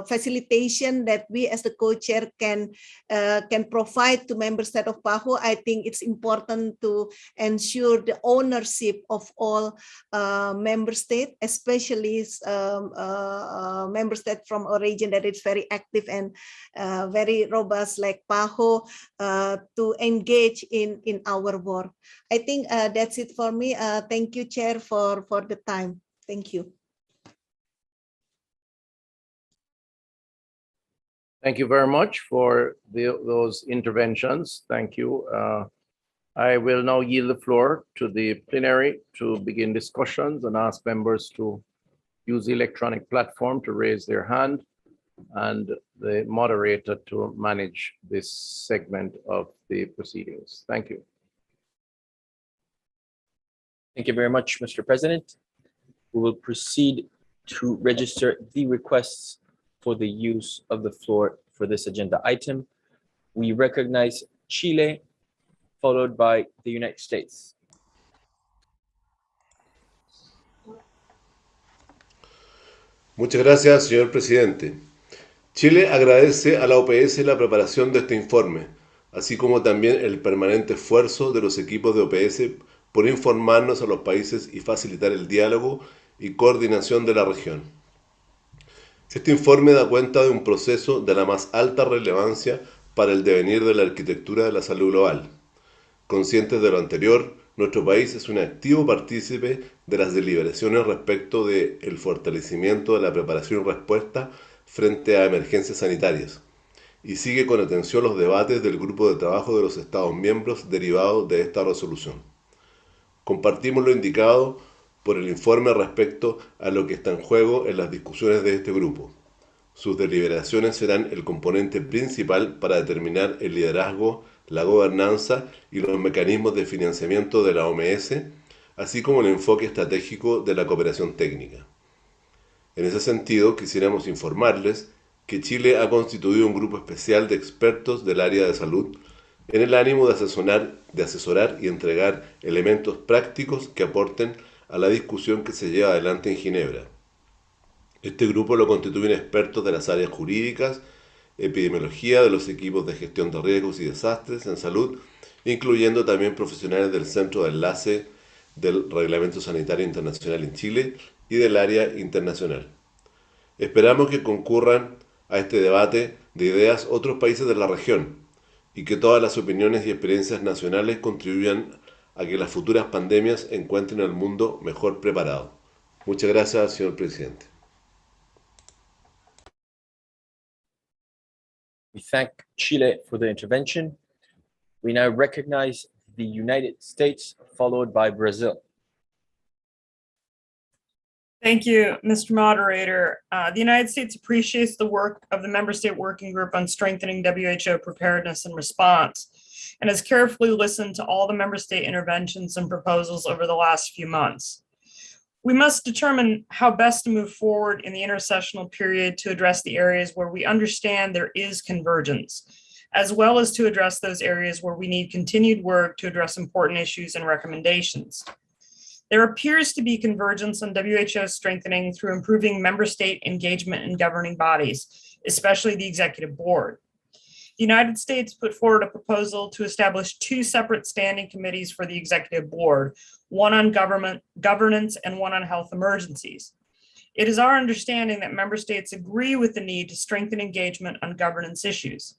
facilitation that we as the co-chair can provide to member state of PAHO. I think it's important to ensure the ownership of all member state, especially member state from a region that is very active and very robust like PAHO, to engage in our work. I think that's it for me. Thank you, Chair, for the time. Thank you. Thank you very much for those interventions. Thank you. I will now yield the floor to the plenary to begin discussions and ask members to use the electronic platform to raise their hand, and the moderator to manage this segment of the proceedings. Thank you. Thank you very much, Mr. President. We will proceed to register the requests for the use of the floor for this agenda item. We recognize Chile, followed by the United States. Muchas gracias, señor presidente. Chile agradece a la OPS la preparación de este informe, así como también el permanente esfuerzo de los equipos de OPS por informarnos a los países y facilitar el diálogo y coordinación de la región. Este informe da cuenta de un proceso de la más alta relevancia para el devenir de la arquitectura de la salud global. Conscientes de lo anterior, nuestro país es un activo partícipe de las deliberaciones respecto del fortalecimiento de la preparación y respuesta frente a emergencias sanitarias, y sigue con atención los debates del grupo de trabajo de los Estados miembros derivados de esta resolución. Compartimos lo indicado por el informe respecto a lo que está en juego en las discusiones de este grupo. Sus deliberaciones serán el componente principal para determinar el liderazgo, la gobernanza y los mecanismos de financiamiento de la OMS, así como el enfoque estratégico de la cooperación técnica. En ese sentido, quisiéramos informarles que Chile ha constituido un grupo especial de expertos del área de salud en el ánimo de asesorar y entregar elementos prácticos que aporten a la discusión que se lleva adelante en Ginebra. Este grupo lo constituyen expertos de las áreas jurídicas, epidemiología, de los equipos de gestión de riesgos y desastres en salud, incluyendo también profesionales del Centro de Enlace del Reglamento Sanitario Internacional en Chile y del área internacional. Esperamos que concurran a este debate de ideas otros países de la región y que todas las opiniones y experiencias nacionales contribuyan a que las futuras pandemias encuentren al mundo mejor preparado. Muchas gracias, señor presidente. We thank Chile for the intervention. We now recognize the United States, followed by Brazil. Thank you, Mr. Moderator. The United States appreciates the work of the Member State Working Group on strengthening WHO preparedness and response, and has carefully listened to all the Member State interventions and proposals over the last few months. We must determine how best to move forward in the intersessional period to address the areas where we understand there is convergence, as well as to address those areas where we need continued work to address important issues and recommendations. There appears to be convergence on WHO strengthening through improving member state engagement in governing bodies, especially the executive board. The United States put forward a proposal to establish 2 separate standing committees for the executive board, one on governance and one on health emergencies. It is our understanding that member states agree with the need to strengthen engagement on governance issues.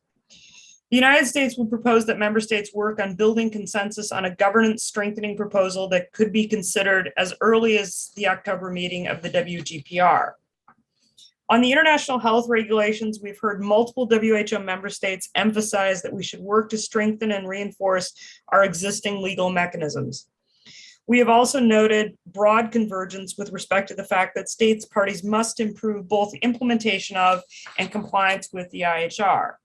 The United States would propose that member states work on building consensus on a governance strengthening proposal that could be considered as early as the October meeting of the WGPR. On the international health regulations, we've heard multiple WHO member states emphasize that we should work to strengthen and reinforce our existing legal mechanisms. We have also noted broad convergence with respect to the fact that states parties must improve both the implementation of and compliance with the IHR.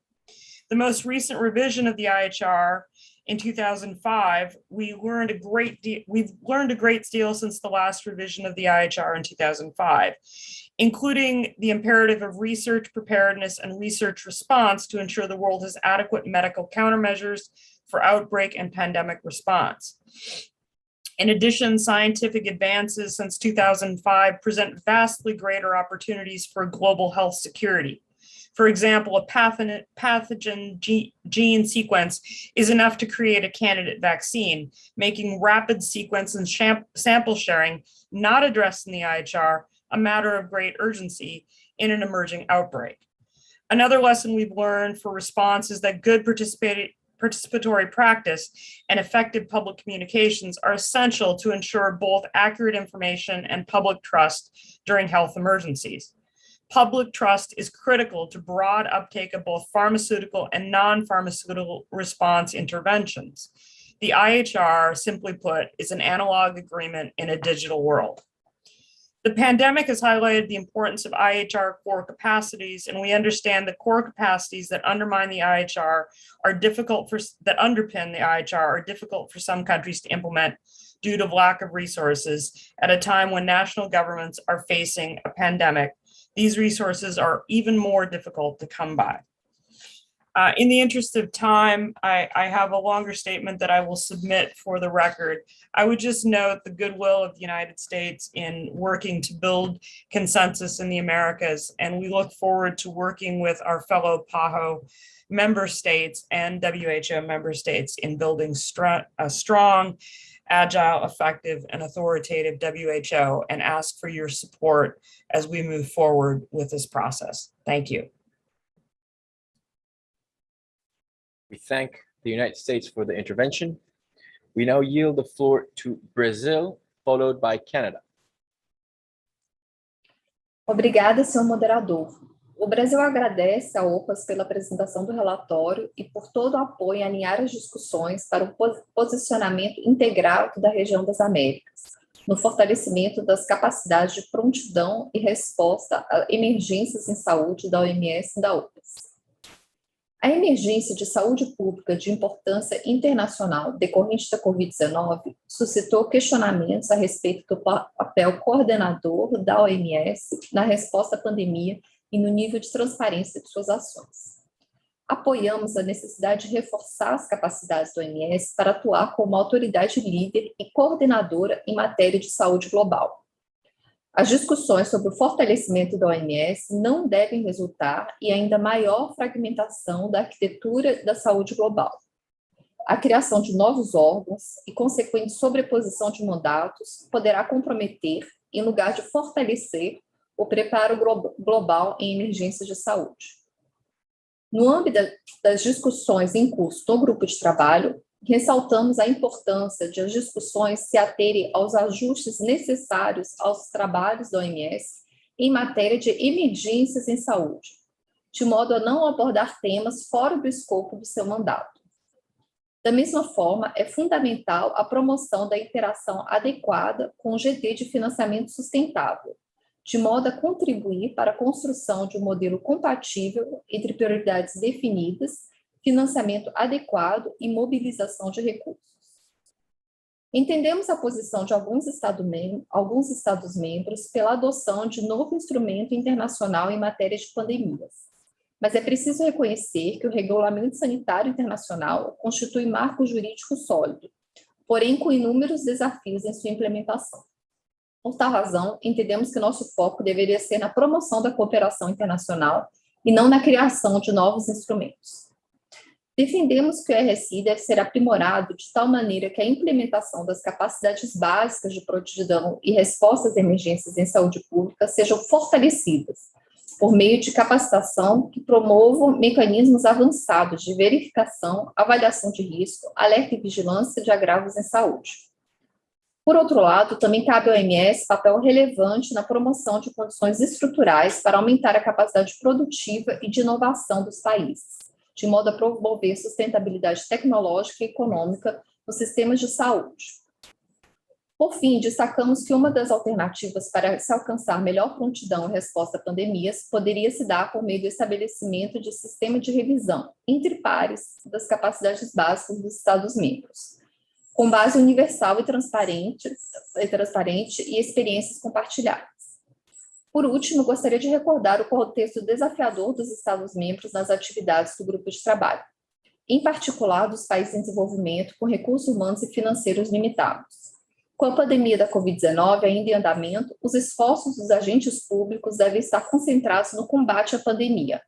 The most recent revision of the IHR in 2005, we've learned a great deal since the last revision of the IHR in 2005, including the imperative of research preparedness and research response to ensure the world has adequate medical countermeasures for outbreak and pandemic response. In addition, scientific advances since 2005 present vastly greater opportunities for global health security. For example, a pathogen gene sequence is enough to create a candidate vaccine, making rapid sequence and sample sharing, not addressed in the IHR, a matter of great urgency in an emerging outbreak. Another lesson we've learned for response is that good participatory practice and effective public communications are essential to ensure both accurate information and public trust during health emergencies. Public trust is critical to broad uptake of both pharmaceutical and non-pharmaceutical response interventions. The IHR, simply put, is an analog agreement in a digital world. The pandemic has highlighted the importance of IHR core capacities, and we understand the core capacities that underpin the IHR are difficult for some countries to implement due to lack of resources at a time when national governments are facing a pandemic. These resources are even more difficult to come by. In the interest of time, I have a longer statement that I will submit for the record. I would just note the goodwill of the United States in working to build consensus in the Americas, and we look forward to working with our fellow PAHO member states and WHO member states in building a strong, agile, effective, and authoritative WHO, and ask for your support as we move forward with this process. Thank you. We thank the United States for the intervention. We now yield the floor to Brazil, followed by Canada. Obrigada, senhor moderador. O Brasil agradece ao OPAS pela apresentação do relatório e por todo o apoio em alinhar as discussões para o posicionamento integral da região das Américas, no fortalecimento das capacidades de prontidão e resposta a emergências em saúde da OMS e da OPAS. A emergência de saúde pública de importância internacional decorrente da Covid-19 suscitou questionamentos a respeito do papel coordenador da OMS na resposta à pandemia e no nível de transparência de suas ações. Apoiamos a necessidade de reforçar as capacidades da OMS para atuar como autoridade líder e coordenadora em matéria de saúde global. As discussões sobre o fortalecimento da OMS não devem resultar em ainda maior fragmentação da arquitetura da saúde global. A criação de novos órgãos e consequente sobreposição de mandatos poderá comprometer, em lugar de fortalecer, o preparo global em emergências de saúde. No âmbito das discussões em curso do grupo de trabalho, Ressaltamos a importância de as discussões se aterem aos ajustes necessários aos trabalhos da OMS em matéria de emergências em saúde, de modo a não abordar temas fora do escopo do seu mandato. Da mesma forma, é fundamental a promoção da interação adequada com o GT de financiamento sustentável, de modo a contribuir para a construção de um modelo compatível entre prioridades definidas, financiamento adequado e mobilização de recursos. Entendemos a posição de alguns Estados-membros pela adoção de novo instrumento internacional em matéria de pandemias, mas é preciso reconhecer que o Regulamento Sanitário Internacional constitui marco jurídico sólido, porém com inúmeros desafios em sua implementação. Por tal razão, entendemos que nosso foco deveria ser na promoção da cooperação internacional e não na criação de novos instrumentos. Defendemos que o RSI deve ser aprimorado de tal maneira que a implementação das capacidades básicas de prontidão e resposta às emergências em saúde pública sejam fortalecidas, por meio de capacitação que promovam mecanismos avançados de verificação, avaliação de risco, alerta e vigilância de agravos em saúde. Por outro lado, também cabe ao OMS papel relevante na promoção de condições estruturais para aumentar a capacidade produtiva e de inovação dos países, de modo a promover sustentabilidade tecnológica e econômica nos sistemas de saúde. Por fim, destacamos que uma das alternativas para se alcançar melhor prontidão e resposta a pandemias poderia se dar por meio do estabelecimento de sistema de revisão entre pares das capacidades básicas dos Estados-membros, com base universal e transparente e experiências compartilhadas. Por último, gostaria de recordar o contexto desafiador dos Estados-membros nas atividades do grupo de trabalho, em particular dos países em desenvolvimento com recursos humanos e financeiros limitados. Com a pandemia da Covid-19 ainda em andamento, os esforços dos agentes públicos devem estar concentrados no combate à pandemia.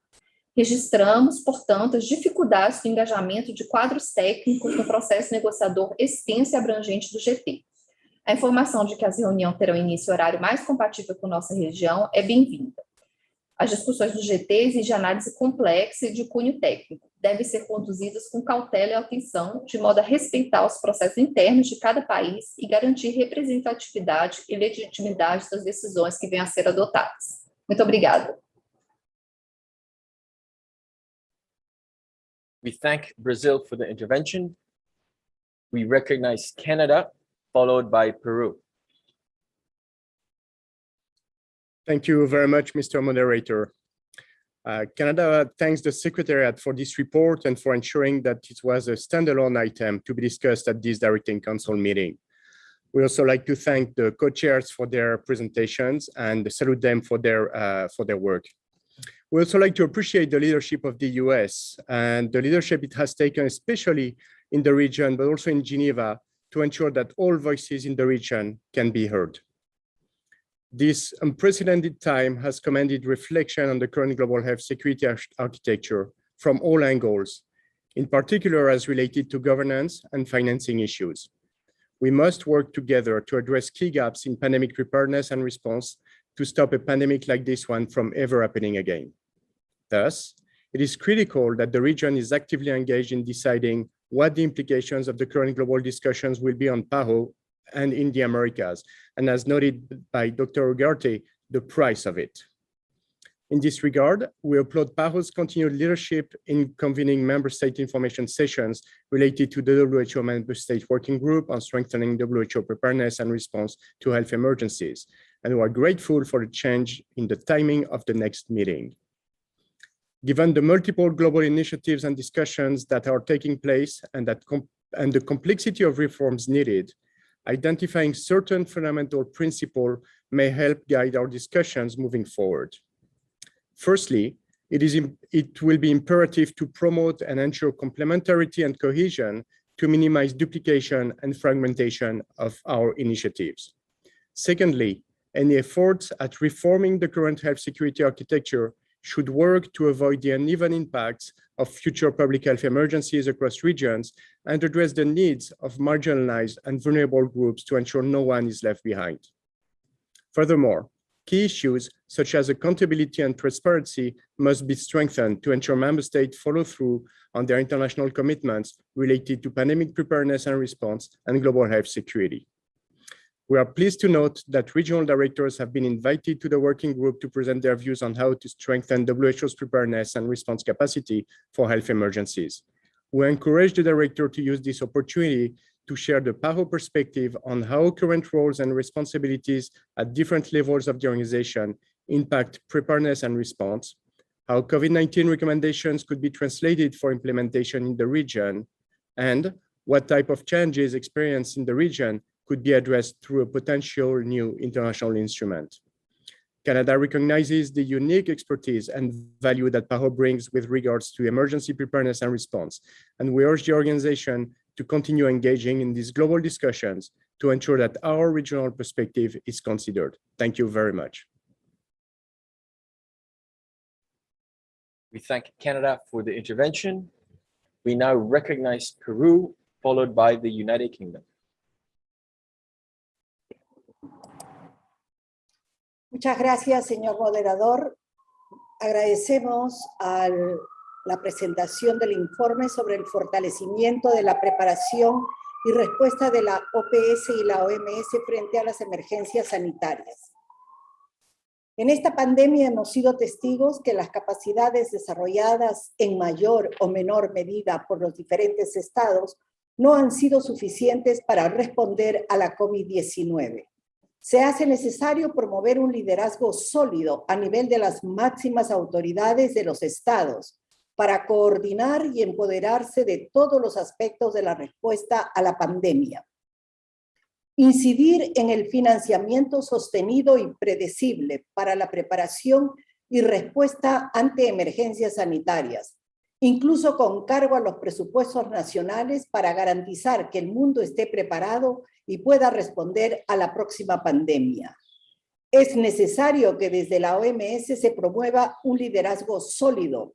Registramos, portanto, as dificuldades do engajamento de quadros técnicos no processo negociador extenso e abrangente do GT. A informação de que as reuniões terão início em horário mais compatível com nossa região é bem-vinda. As discussões do GT exigem análise complexa e de cunho técnico. Devem ser conduzidas com cautela e atenção, de modo a respeitar os processos internos de cada país e garantir representatividade e legitimidade das decisões que venham a ser adotadas. Muito obrigada. We thank Brazil for the intervention. We recognize Canada, followed by Peru. Thank you very much, Mr. Moderator. Canada thanks the Secretariat for this report and for ensuring that it was a standalone item to be discussed at this Directing Council meeting. We also like to thank the co-chairs for their presentations and salute them for their work. We also like to appreciate the leadership of the US and the leadership it has taken, especially in the region, but also in Geneva, to ensure that all voices in the region can be heard. This unprecedented time has commanded reflection on the current global health security architecture from all angles, in particular as related to governance and financing issues. We must work together to address key gaps in pandemic preparedness and response to stop a pandemic like this one from ever happening again. Thus, it is critical that the region is actively engaged in deciding what the implications of the current global discussions will be on PAHO and in the Americas, and as noted by Dr. Ugarte, the price of it. In this regard, we applaud PAHO's continued leadership in convening member state information sessions related to the WHO member state working group on strengthening WHO preparedness and response to health emergencies, and we are grateful for the change in the timing of the next meeting. Given the multiple global initiatives and discussions that are taking place and the complexity of reforms needed, identifying certain fundamental principles may help guide our discussions moving forward. Firstly, it will be imperative to promote and ensure complementarity and cohesion to minimize duplication and fragmentation of our initiatives. Secondly, any efforts at reforming the current health security architecture should work to avoid the uneven impacts of future public health emergencies across regions and address the needs of marginalized and vulnerable groups to ensure no one is left behind. Furthermore, Key issues such as accountability and transparency must be strengthened to ensure member states follow through on their international commitments related to pandemic preparedness and response and global health security. We are pleased to note that regional directors have been invited to the working group to present their views on how to strengthen WHO's preparedness and response capacity for health emergencies. We encourage the director to use this opportunity to share the PAHO perspective on how current roles and responsibilities at different levels of the organization impact preparedness and response, how COVID-19 recommendations could be translated for implementation in the region, and what type of changes experienced in the region could be addressed through a potential new international instrument. Canada recognizes the unique expertise and value that PAHO brings with regards to emergency preparedness and response, and we urge the organization to continue engaging in these global discussions to ensure that our regional perspective is considered. Thank you very much. We thank Canada for the intervention. We now recognize Peru, followed by the United Kingdom. Muchas gracias, señor moderador. Agradecemos la presentación del informe sobre el fortalecimiento de la preparación y respuesta de la OPS y la OMS frente a las emergencias sanitarias. En esta pandemia hemos sido testigos que las capacidades desarrolladas en mayor o menor medida por los diferentes estados no han sido suficientes para responder a la COVID-19. Se hace necesario promover un liderazgo sólido a nivel de las máximas autoridades de los estados para coordinar y empoderarse de todos los aspectos de la respuesta a la pandemia. Incidir en el financiamiento sostenido y predecible para la preparación y respuesta ante emergencias sanitarias, incluso con cargo a los presupuestos nacionales para garantizar que el mundo esté preparado y pueda responder a la próxima pandemia. Es necesario que desde la OMS se promueva un liderazgo sólido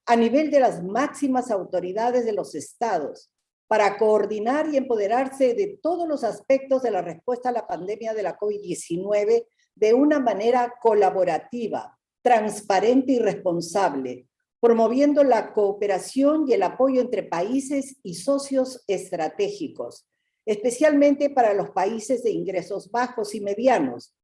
a nivel de las máximas autoridades de los estados para coordinar y empoderarse de todos los aspectos de la respuesta a la pandemia de la COVID-19 de una manera colaborativa, transparente y responsable, promoviendo la cooperación y el apoyo entre países y socios estratégicos, especialmente para los países de ingresos bajos y medianos,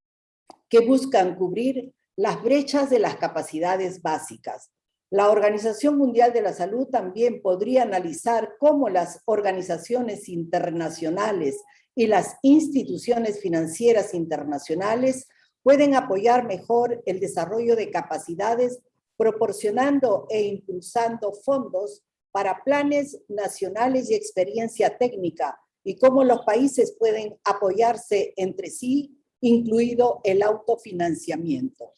que buscan cubrir las brechas de las capacidades básicas. La Organización Mundial de la Salud también podría analizar cómo las organizaciones internacionales y las instituciones financieras internacionales pueden apoyar mejor el desarrollo de capacidades, proporcionando e impulsando fondos para planes nacionales y experiencia técnica, y cómo los países pueden apoyarse entre sí, incluido el autofinanciamiento.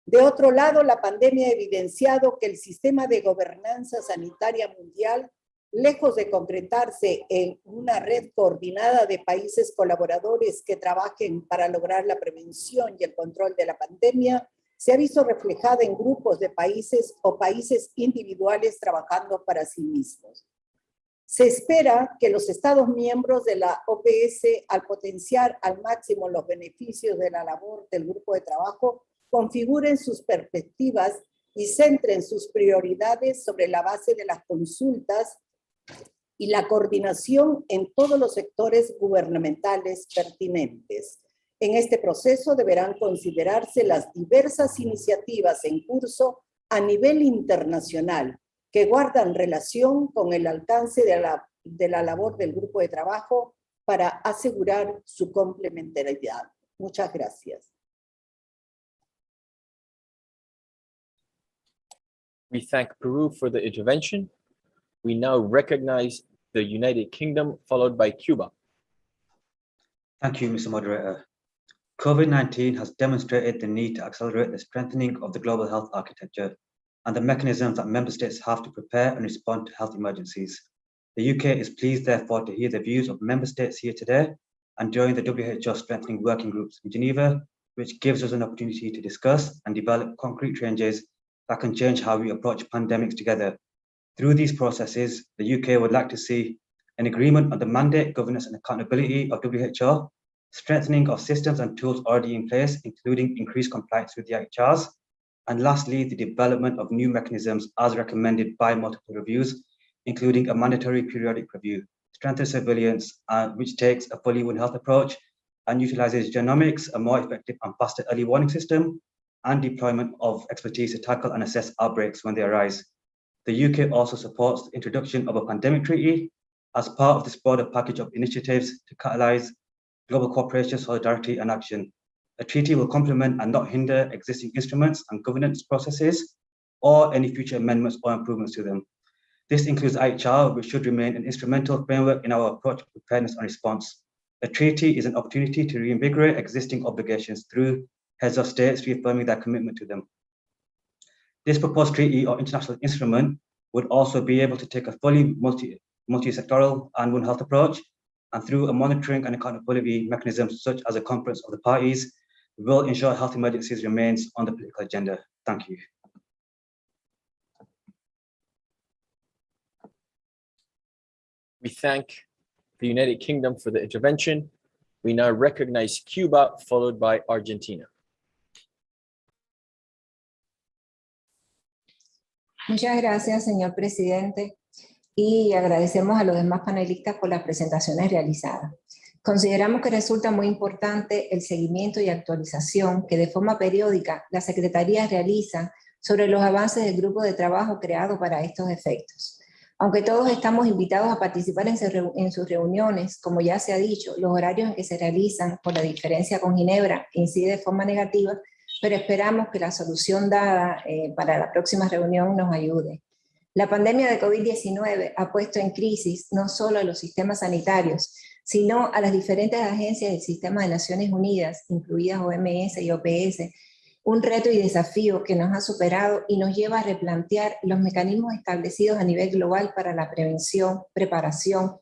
De otro lado, la pandemia ha evidenciado que el sistema de gobernanza sanitaria mundial, lejos de concretarse en una red coordinada de países colaboradores que trabajen para lograr la prevención y el control de la pandemia, se ha visto reflejada en grupos de países o países individuales trabajando para sí mismos. Se espera que los Estados miembros de la OPS, al potenciar al máximo los beneficios de la labor del grupo de trabajo, configuren sus perspectivas y centren sus prioridades sobre la base de las consultas y la coordinación en todos los sectores gubernamentales pertinentes. En este proceso deberán considerarse las diversas iniciativas en curso a nivel internacional que guardan relación con el alcance de la labor del grupo de trabajo para asegurar su complementariedad. Muchas gracias. We thank Peru for the intervention. We now recognize the United Kingdom, followed by Cuba. Thank you, Mr. Moderator. COVID-19 has demonstrated the need to accelerate the strengthening of the global health architecture and the mechanisms that member states have to prepare and respond to health emergencies. The UK is pleased, therefore, to hear the views of member states here today and during the WHO strengthening working groups in Geneva, which gives us an opportunity to discuss and develop concrete changes that can change how we approach pandemics together. Through these processes, the UK would like to see an agreement on the mandate, governance and accountability of WHO, strengthening of systems and tools already in place, including increased compliance with the IHRs, and lastly, the development of new mechanisms as recommended by multiple reviews, including a mandatory periodic review, strengthened surveillance, which takes a fully One Health approach and utilizes genomics, a more effective and faster early warning system, and deployment of expertise to tackle and assess outbreaks when they arise. The UK also supports the introduction of a pandemic treaty as part of this broader package of initiatives to catalyze global cooperation, solidarity, and action. A treaty will complement and not hinder existing instruments and governance processes or any future amendments or improvements to them. This includes IHR, which should remain an instrumental framework in our approach to preparedness and response. A treaty is an opportunity to reinvigorate existing obligations through heads of states reaffirming their commitment to them. This proposed treaty or international instrument would also be able to take a fully multi-sectoral and One Health approach, and through a monitoring and accountability mechanism such as a conference of the parties, will ensure health emergencies remains on the political agenda. Thank you. We thank the United Kingdom for the intervention. We now recognize Cuba, followed by Argentina. Muchas gracias, señor presidente, y agradecemos a los demás panelistas por las presentaciones realizadas. Consideramos que resulta muy importante el seguimiento y actualización que de forma periódica la Secretaría realiza sobre los avances del grupo de trabajo creado para estos efectos. Aunque todos estamos invitados a participar en sus reuniones, como ya se ha dicho, los horarios en que se realizan por la diferencia con Ginebra incide de forma negativa, pero esperamos que la solución dada para la próxima reunión nos ayude. La pandemia de COVID-19 ha puesto en crisis no solo a los sistemas sanitarios, sino a las diferentes agencias del sistema de Naciones Unidas, incluidas OMS y OPS, un reto y desafío que nos ha superado y nos lleva a replantear los mecanismos establecidos a nivel global para la prevención, preparación,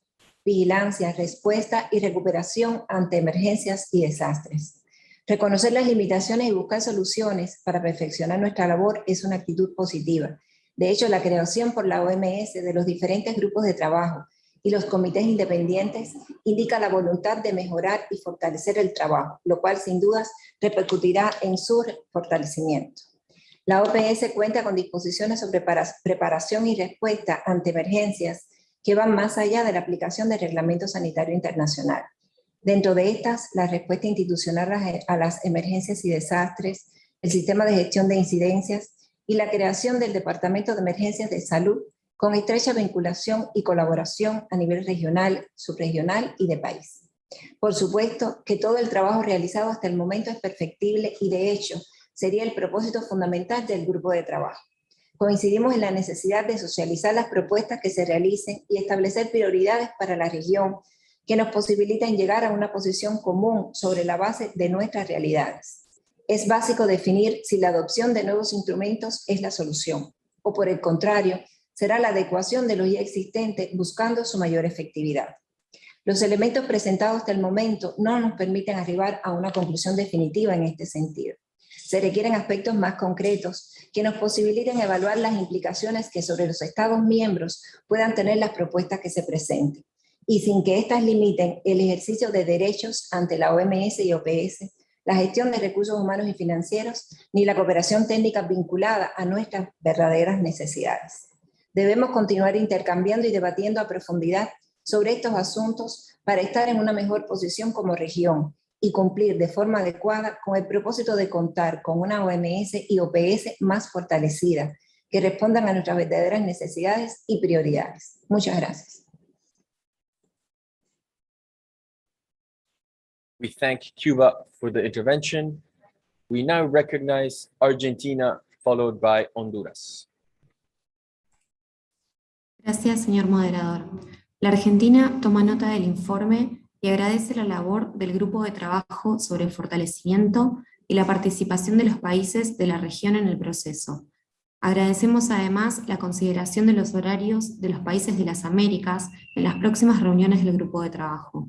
vigilancia, respuesta y recuperación ante emergencias y desastres. Reconocer las limitaciones y buscar soluciones para perfeccionar nuestra labor es una actitud positiva. De hecho, la creación por la OMS de los diferentes grupos de trabajo y los comités independientes indica la voluntad de mejorar y fortalecer el trabajo, lo cual sin dudas repercutirá en su fortalecimiento. La OPS cuenta con disposiciones sobre preparación y respuesta ante emergencias que van más allá de la aplicación del Reglamento Sanitario Internacional. Dentro de estas, la respuesta institucional a las emergencias y desastres, el sistema de gestión de incidencias y la creación del Departamento de Emergencias de Salud con estrecha vinculación y colaboración a nivel regional, subregional y de país. Por supuesto que todo el trabajo realizado hasta el momento es perfectible y de hecho sería el propósito fundamental del grupo de trabajo. Coincidimos en la necesidad de socializar las propuestas que se realicen y establecer prioridades para la región que nos posibiliten llegar a una posición común sobre la base de nuestras realidades. Es básico definir si la adopción de nuevos instrumentos es la solución, o por el contrario, será la adecuación de los ya existentes buscando su mayor efectividad. Los elementos presentados hasta el momento no nos permiten arribar a una conclusión definitiva en este sentido. Se requieren aspectos más concretos que nos posibiliten evaluar las implicaciones que sobre los Estados miembros puedan tener las propuestas que se presenten, y sin que éstas limiten el ejercicio de derechos ante la OMS y OPS, la gestión de recursos humanos y financieros, ni la cooperación técnica vinculada a nuestras verdaderas necesidades. Debemos continuar intercambiando y debatiendo a profundidad sobre estos asuntos para estar en una mejor posición como región y cumplir de forma adecuada con el propósito de contar con una OMS y OPS más fortalecida, que respondan a nuestras verdaderas necesidades y prioridades. Muchas gracias. We thank Cuba for the intervention. We now recognize Argentina, followed by Honduras. Gracias, señor moderador. La Argentina toma nota del informe y agradece la labor del Grupo de Trabajo sobre el fortalecimiento y la participación de los países de la región en el proceso. Agradecemos además la consideración de los horarios de los países de las Américas en las próximas reuniones del Grupo de Trabajo.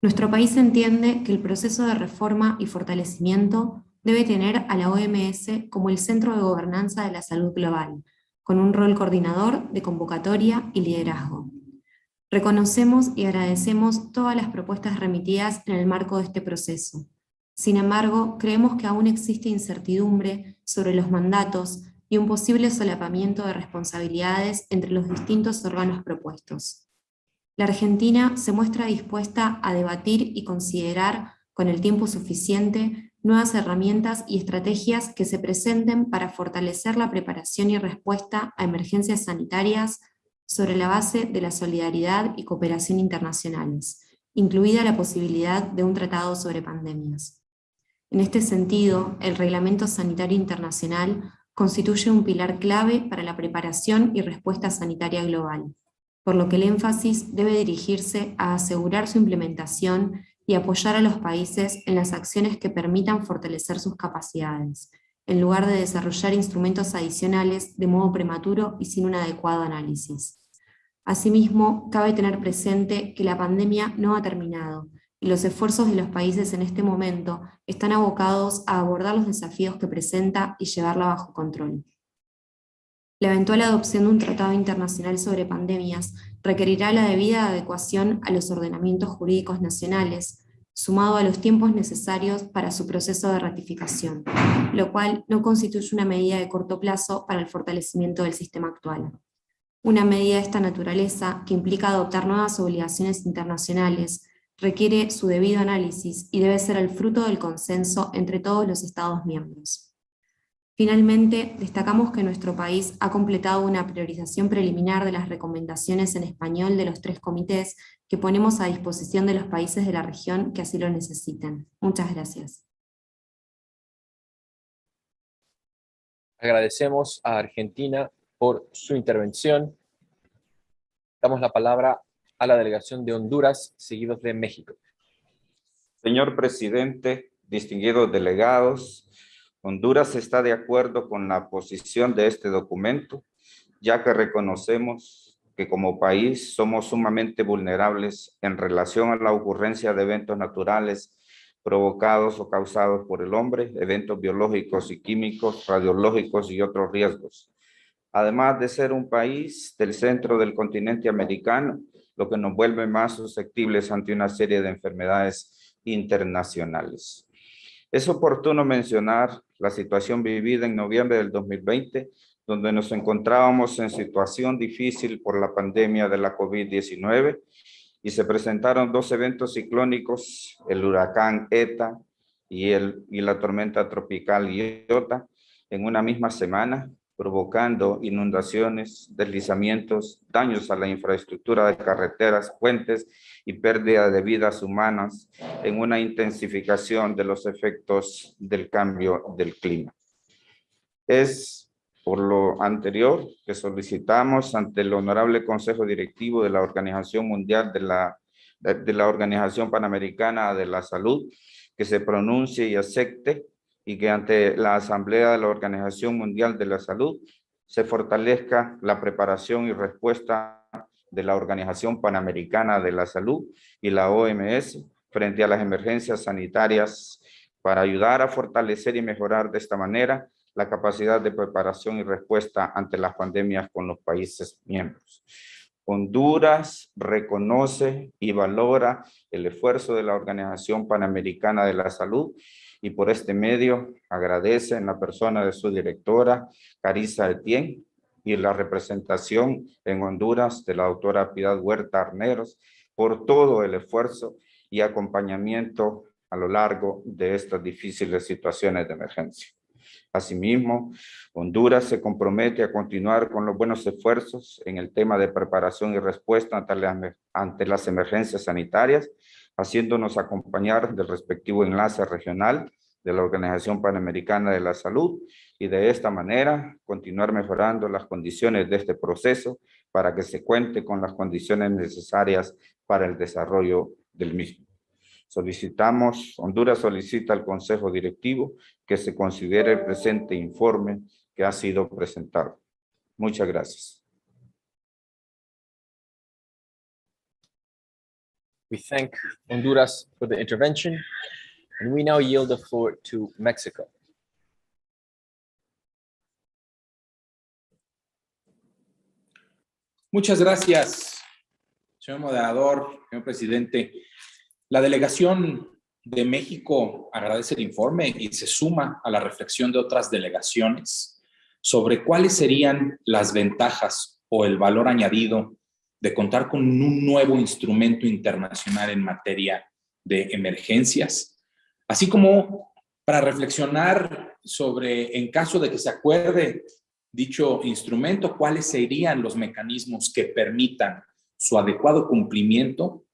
Nuestro país entiende que el proceso de reforma y fortalecimiento debe tener a la OMS como el centro de gobernanza de la salud global, con un rol coordinador de convocatoria y liderazgo. Reconocemos y agradecemos todas las propuestas remitidas en el marco de este proceso. Sin embargo, creemos que aún existe incertidumbre sobre los mandatos y un posible solapamiento de responsabilidades entre los distintos órganos propuestos. La Argentina se muestra dispuesta a debatir y considerar, con el tiempo suficiente, nuevas herramientas y estrategias que se presenten para fortalecer la preparación y respuesta a emergencias sanitarias sobre la base de la solidaridad y cooperación internacionales, incluida la posibilidad de un tratado sobre pandemias. En este sentido, el Reglamento Sanitario Internacional constituye un pilar clave para la preparación y respuesta sanitaria global, por lo que el énfasis debe dirigirse a asegurar su implementación y apoyar a los países en las acciones que permitan fortalecer sus capacidades, en lugar de desarrollar instrumentos adicionales de modo prematuro y sin un adecuado análisis. Asimismo, cabe tener presente que la pandemia no ha terminado y los esfuerzos de los países en este momento están abocados a abordar los desafíos que presenta y llevarla bajo control. La eventual adopción de un tratado internacional sobre pandemias requerirá la debida adecuación a los ordenamientos jurídicos nacionales, sumado a los tiempos necesarios para su proceso de ratificación, lo cual no constituye una medida de corto plazo para el fortalecimiento del sistema actual. Una medida de esta naturaleza, que implica adoptar nuevas obligaciones internacionales, requiere su debido análisis y debe ser el fruto del consenso entre todos los Estados miembros. Finalmente, destacamos que nuestro país ha completado una priorización preliminar de las recomendaciones en español de los 3 comités que ponemos a disposición de los países de la región que así lo necesiten. Muchas gracias. Agradecemos a Argentina por su intervención. Damos la palabra a la delegación de Honduras, seguidos de México. Señor presidente, distinguidos delegados, Honduras está de acuerdo con la posición de este documento, ya que reconocemos que como país somos sumamente vulnerables en relación a la ocurrencia de eventos naturales provocados o causados por el hombre, eventos biológicos y químicos, radiológicos y otros riesgos. Además de ser un país del centro del continente americano, lo que nos vuelve más susceptibles ante una serie de enfermedades internacionales. Es oportuno mencionar la situación vivida en noviembre del 2020, donde nos encontrábamos en situación difícil por la pandemia de la COVID-19 y se presentaron 2 eventos ciclónicos, el huracán ETA y la tormenta tropical Iota, en una misma semana, provocando inundaciones, deslizamientos, daños a la infraestructura de carreteras, puentes y pérdida de vidas humanas en una intensificación de los efectos del cambio del clima. Es por lo anterior que solicitamos ante el Honorable Consejo Directivo de la Organización Mundial de la Organización Panamericana de la Salud que se pronuncie y acepte y que ante la Asamblea de la Organización Mundial de la Salud se fortalezca la preparación y respuesta de la Organización Panamericana de la Salud y la OMS frente a las emergencias sanitarias para ayudar a fortalecer y mejorar de esta manera la capacidad de preparación y respuesta ante las pandemias con los países miembros. Honduras reconoce y valora el esfuerzo de la Organización Panamericana de la Salud y por este medio agradece en la persona de su directora, Carissa Etienne, y la representación en Honduras de la doctora Piedad Huerta Arneros por todo el esfuerzo y acompañamiento a lo largo de estas difíciles situaciones de emergencia. Asimismo, Honduras se compromete a continuar con los buenos esfuerzos en el tema de preparación y respuesta ante las emergencias sanitarias, haciéndonos acompañar del respectivo enlace regional de la Organización Panamericana de la Salud y de esta manera continuar mejorando las condiciones de este proceso para que se cuente con las condiciones necesarias para el desarrollo del mismo. Honduras solicita al Consejo Directivo que se considere el presente informe que ha sido presentado. Muchas gracias. We thank Honduras for the intervention, and we now yield the floor to Mexico. Muchas gracias, Señor moderador, señor presidente, la delegación de México agradece el informe y se suma a la reflexión de otras delegaciones sobre cuáles serían las ventajas o el valor añadido de contar con un nuevo instrumento internacional en materia de emergencias, así como para reflexionar sobre, en caso de que se acuerde dicho instrumento, cuáles serían los mecanismos que permitan su adecuado cumplimiento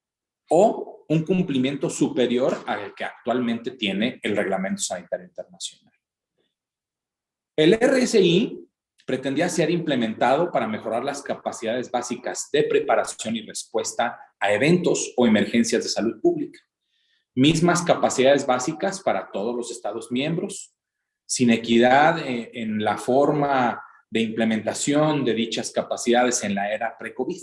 o un cumplimiento superior al que actualmente tiene el Reglamento Sanitario Internacional. El RSI pretendía ser implementado para mejorar las capacidades básicas de preparación y respuesta a eventos o emergencias de salud pública. Mismas capacidades básicas para todos los Estados miembros, sin equidad en la forma de implementación de dichas capacidades en la era pre-COVID.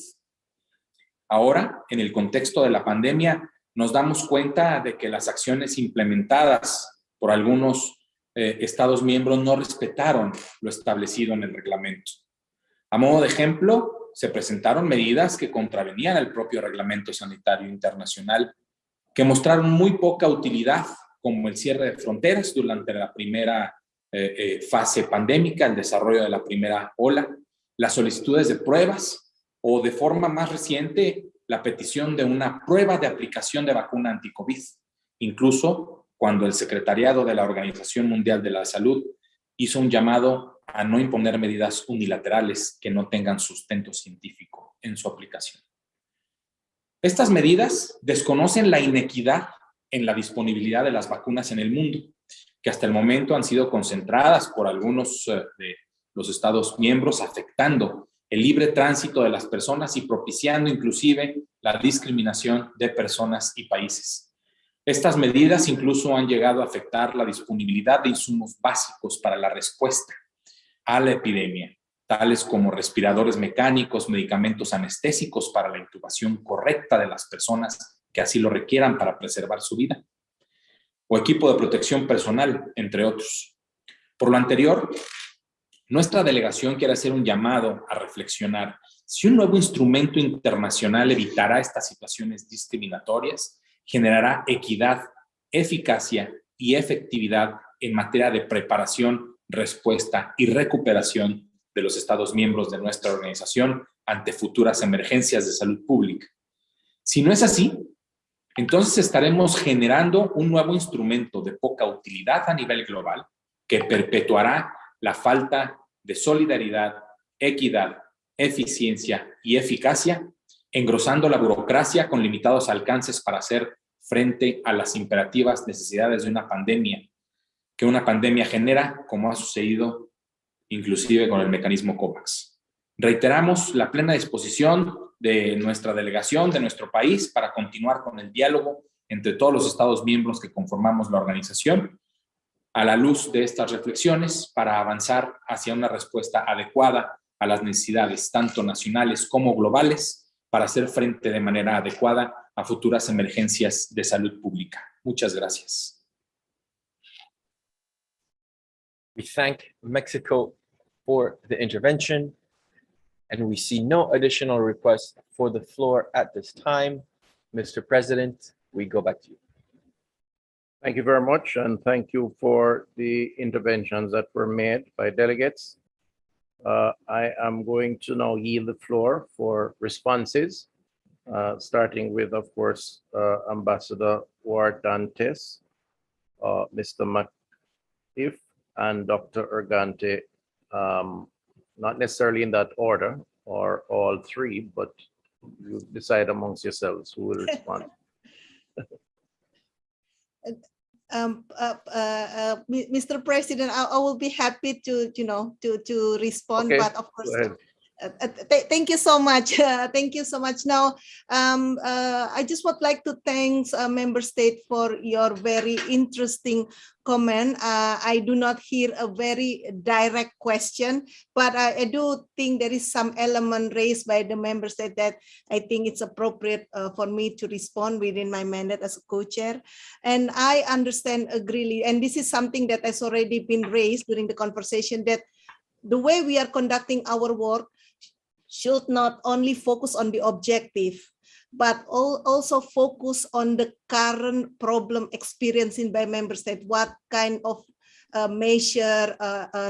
Ahora, en el contexto de la pandemia, nos damos cuenta de que las acciones implementadas por algunos Estados miembros no respetaron lo establecido en el reglamento. A modo de ejemplo, se presentaron medidas que contravenían el propio Reglamento Sanitario Internacional, que mostraron muy poca utilidad, como el cierre de fronteras durante la primera fase pandémica, el desarrollo de la primera ola, las solicitudes de pruebas o, de forma más reciente, la petición de una prueba de aplicación de vacuna anti-COVID, incluso cuando el Secretariado de la Organización Mundial de la Salud hizo un llamado a no imponer medidas unilaterales que no tengan sustento científico en su aplicación. Estas medidas desconocen la inequidad en la disponibilidad de las vacunas en el mundo, que hasta el momento han sido concentradas por algunos de los Estados miembros, afectando el libre tránsito de las personas y propiciando inclusive la discriminación de personas y países. Estas medidas incluso han llegado a afectar la disponibilidad de insumos básicos para la respuesta a la epidemia, tales como respiradores mecánicos, medicamentos anestésicos para la intubación correcta de las personas que así lo requieran para preservar su vida, o equipo de protección personal, entre otros. Por lo anterior, nuestra delegación quiere hacer un llamado a reflexionar si un nuevo instrumento internacional evitará estas situaciones discriminatorias, generará equidad, eficacia y efectividad en materia de preparación, respuesta y recuperación de los Estados miembros de nuestra organización ante futuras emergencias de salud pública. Si no es así, entonces estaremos generando un nuevo instrumento de poca utilidad a nivel global que perpetuará la falta de solidaridad, equidad, eficiencia y eficacia, engrosando la burocracia con limitados alcances para hacer frente a las imperativas necesidades de una pandemia, que una pandemia genera, como ha sucedido inclusive con el mecanismo COVAX. Reiteramos la plena disposición de nuestra delegación, de nuestro país, para continuar con el diálogo entre todos los Estados miembros que conformamos la organización, a la luz de estas reflexiones, para avanzar hacia una respuesta adecuada a las necesidades tanto nacionales como globales, para hacer frente de manera adecuada a futuras emergencias de salud pública. Muchas gracias. We thank Mexico for the intervention, and we see no additional requests for the floor at this time. Mr. President, we go back to you. Thank you very much, and thank you for the interventions that were made by delegates. I am going to now yield the floor for responses, starting with, of course, Ambassador Huertantes, Mr. Matif, and Dr. Urgante, not necessarily in that order, or all three, but you decide amongst yourselves who will respond. Mr. President, I will be happy to respond, Okay, but of course, go ahead. Thank you so much. Thank you so much. Now, I just would like to thank Member State for your very interesting comment. I do not hear a very direct question, but I do think there is some element raised by the Member State that I think it's appropriate for me to respond within my mandate as a co-chair. And I understand, agree, and this is something that has already been raised during the conversation, that the way we are conducting our work should not only focus on the objective, but also focus on the current problem experiencing by member state, what kind of measure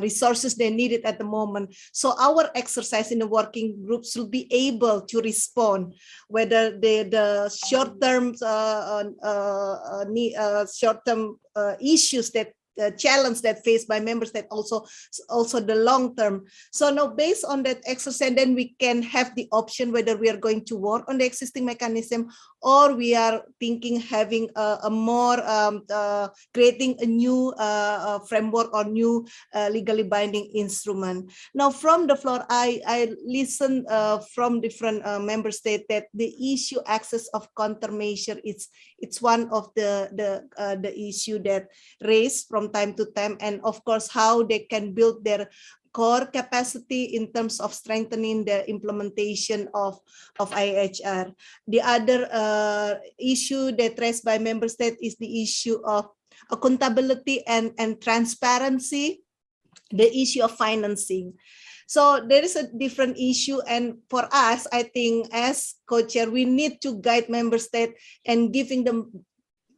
resources they needed at the moment. So our exercise in the working groups will be able to respond whether the short-term issues that challenge that faced by member state, also the long term. So now based on that exercise, then we can have the option whether we are going to work on the existing mechanism or we are thinking having a more creating a new framework or new legally binding instrument. Now from the floor, I listen from different member states that the issue access of countermeasure it's one of the issue that raised from time to time, and of course how they can build their core capacity in terms of strengthening the implementation of IHR. The other issue that raised by member state is the issue of accountability and transparency, the issue of financing. So there is a different issue, and for us, I think as co-chair, we need to guide member state and giving them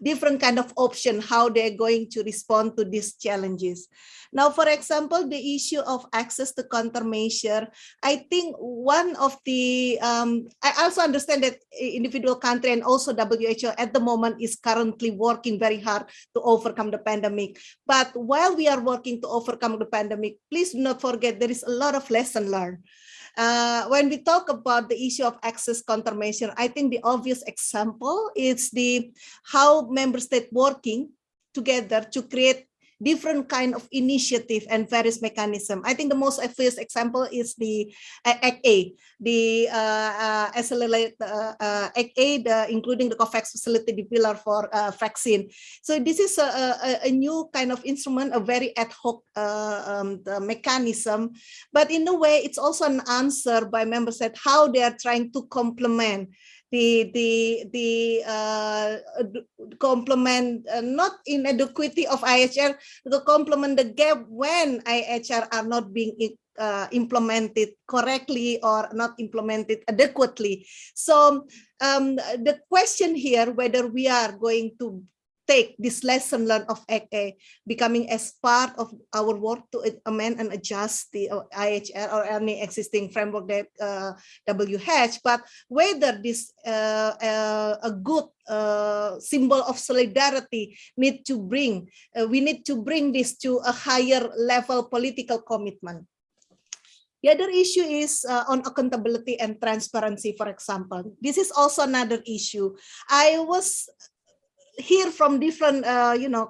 different kind of option how they're going to respond to these challenges. Now, for example, the issue of access to countermeasure, I think one of the, I also understand that individual country and also WHO at the moment is currently working very hard to overcome the pandemic. But while we are working to overcome the pandemic, please do not forget there is a lot of lesson learned. When we talk about the issue of access countermeasure, I think the obvious example is how member states working together to create different kind of initiative and various mechanism. I think the most obvious example is the Act A, the accelerate Act A, including the COVAX facility, the pillar for vaccine. So this is a new kind of instrument, a very ad hoc mechanism, but in a way, it's also an answer by member states how they are trying to complement complement not inadequacy of IHR, to complement the gap when IHR are not being implemented correctly or not implemented adequately. So the question here, whether we are going to take this lesson learned of Act A becoming as part of our work to amend and adjust the IHR or any existing framework that WH, but whether this a good symbol of solidarity need to bring, we need to bring this to a higher level political commitment. The other issue is on accountability and transparency, for example. This is also another issue. I was hear from different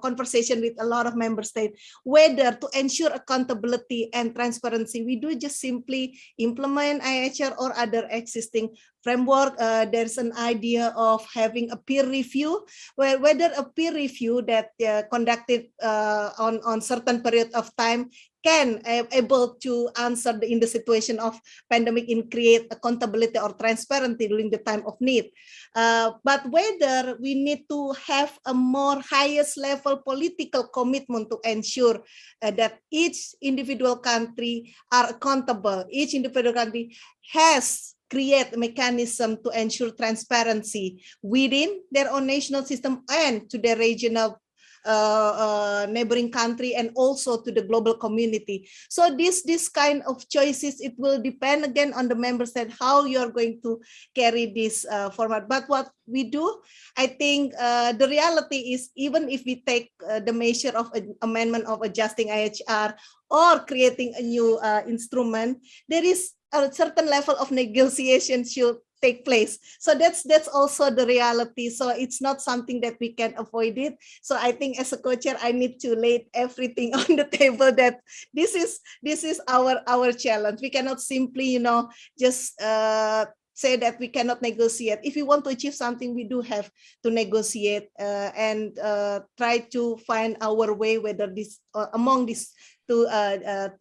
conversation with a lot of member states whether to ensure accountability and transparency we do just simply implement IHR or other existing framework. There's an idea of having a peer review, whether a peer review that conducted on certain period of time can able to answer in the situation of pandemic and create accountability or transparency during the time of need. But whether we need to have a more highest level political commitment to ensure that each individual country are accountable, each individual country has create a mechanism to ensure transparency within their own national system and to their regional neighboring country and also to the global community. So this kind of choices, it will depend again on the member state how you are going to carry this format. But what we do, I think the reality is even if we take the measure of amendment of adjusting IHR or creating a new instrument, there is a certain level of negotiation should take place. So that's also the reality. So it's not something that we can avoid it. So I think as a co-chair, I need to lay everything on the table that this is our challenge. We cannot simply, just say that we cannot negotiate. If we want to achieve something, we do have to negotiate and try to find our way, whether this among these two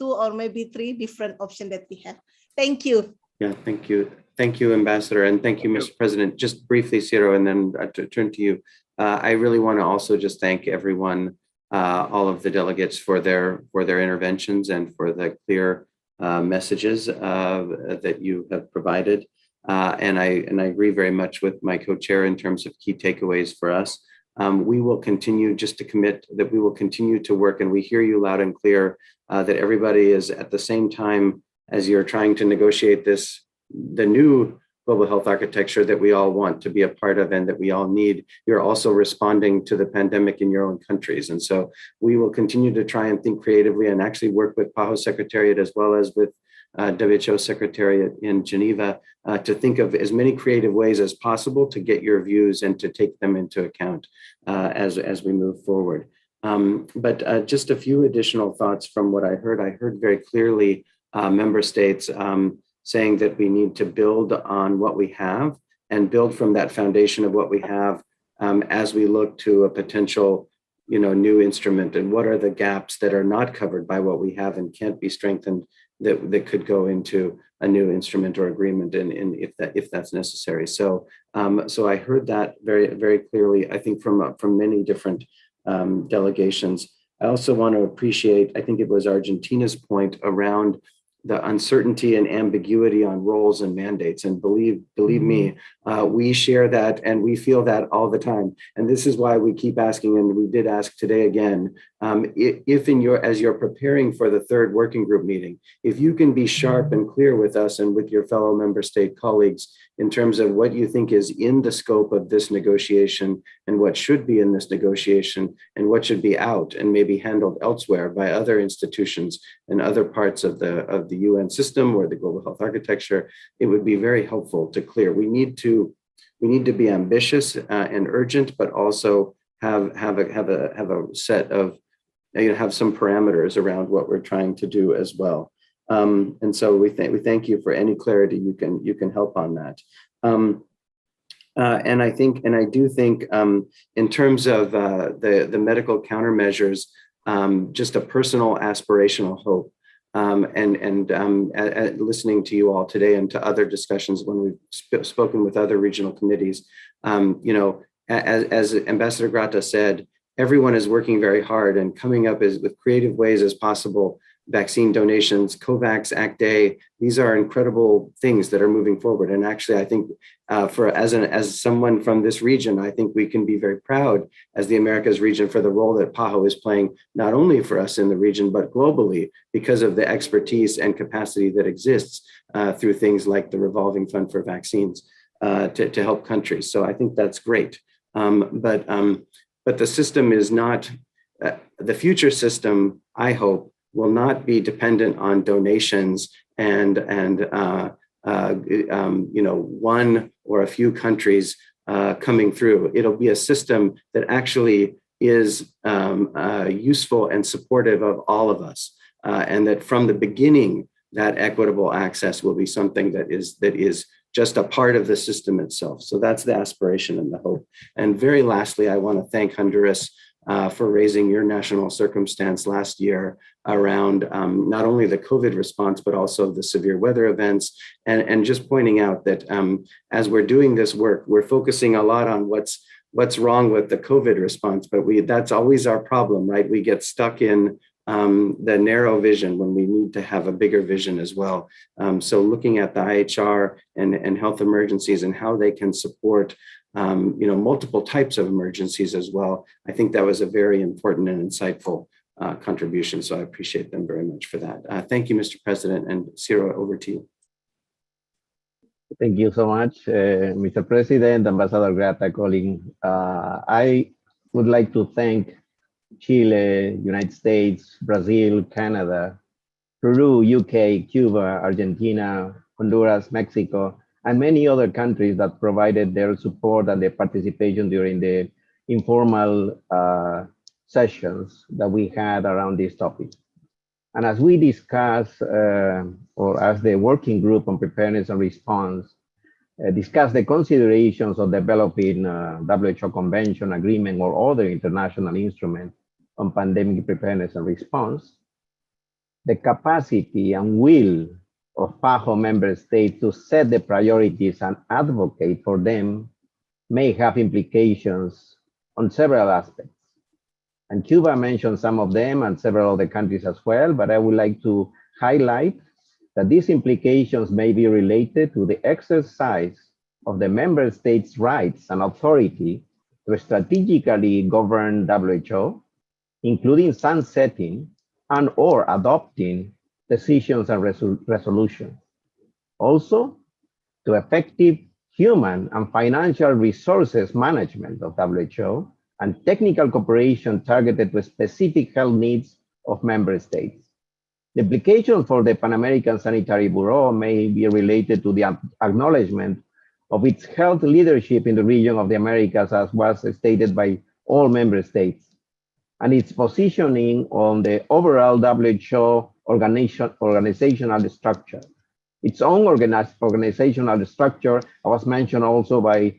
or maybe three different options that we have. Thank you. Yeah, thank you. Thank you, Ambassador, and thank you, Mr. President. Just briefly, Ciro, and then to turn to you. I really want to also just thank everyone, all of the delegates for their interventions and for the clear messages that you have provided. and I agree very much with my co-chair in terms of key takeaways for us. We will continue just to commit that we will continue to work, and we hear you loud and clear that everybody is at the same time as you're trying to negotiate the new global health architecture that we all want to be a part of and that we all need. You're also responding to the pandemic in your own countries. And so we will continue to try and think creatively and actually work with PAHO Secretariat as well as with WHO Secretariat in Geneva to think of as many creative ways as possible to get your views and to take them into account as we move forward. But just a few additional thoughts from what I heard. I heard very clearly member states saying that we need to build on what we have and build from that foundation of what we have as we look to a potential new instrument, and what are the gaps that are not covered by what we have and can't be strengthened that could go into a new instrument or agreement, and if that's necessary. So I heard that very, very clearly, I think from many different delegations. I also want to appreciate, I think it was Argentina's point around the uncertainty and ambiguity on roles and mandates. And believe me, we share that and we feel that all the time. And this is why we keep asking, and we did ask today again, if as you're preparing for the third working group meeting, if you can be sharp and clear with us and with your fellow member state colleagues in terms of what you think is in the scope of this negotiation and what should be in this negotiation and what should be out and maybe handled elsewhere by other institutions and other parts of the UN system or the global health architecture, it would be very helpful to clear. We need to be ambitious and urgent, but also have a set of, have some parameters around what we're trying to do as well. And so we thank you for any clarity you can help on that. And I do think in terms of the medical countermeasures, just a personal aspirational hope. Listening to you all today and to other discussions when we've spoken with other regional committees, as Ambassador Grata said, everyone is working very hard and coming up with creative ways as possible. Vaccine donations, COVAX, Act Day, these are incredible things that are moving forward. And actually, I think as someone from this region, I think we can be very proud as the Americas region for the role that PAHO is playing, not only for us in the region, but globally, because of the expertise and capacity that exists through things like the revolving fund for vaccines to help countries. So I think that's great. But the system is not, the future system, I hope, will not be dependent on donations and one or a few countries coming through. It'll be a system that actually is useful and supportive of all of us, and that from the beginning, that equitable access will be something that is just a part of the system itself. So that's the aspiration and the hope. And very lastly, I want to thank Honduras for raising your national circumstance last year around not only the COVID response, but also the severe weather events, and just pointing out that as we're doing this work, we're focusing a lot on what's wrong with the COVID response, but that's always our problem, right? We get stuck in the narrow vision when we need to have a bigger vision as well. So looking at the IHR and health emergencies and how they can support multiple types of emergencies as well. I think that was a very important and insightful contribution. So I appreciate them very much for that. Thank you, Mr. President, and Ciro, over to you. Thank you so much, Mr. President, Ambassador Grata, colleague. I would like to thank Chile, United States, Brazil, Canada, Peru, UK, Cuba, Argentina, Honduras, Mexico, and many other countries that provided their support and their participation during the informal sessions that we had around this topic. And as we discuss, or as the working group on preparedness and response, discuss the considerations of developing WHO convention, agreement, or other international instrument on pandemic preparedness and response, the capacity and will of PAHO member states to set the priorities and advocate for them may have implications on several aspects. And Cuba mentioned some of them and several other countries as well, but I would like to highlight that these implications may be related to the exercise of the member states' rights and authority to strategically govern WHO, including sunsetting and or adopting decisions and resolutions. Also, to effective human and financial resources management of WHO and technical cooperation targeted to specific health needs of member states. The implications for the Pan American Sanitary Bureau may be related to the acknowledgement of its health leadership in the region of the Americas, as was stated by all member states, and its positioning on the overall WHO organizational structure. Its own organizational structure was mentioned also by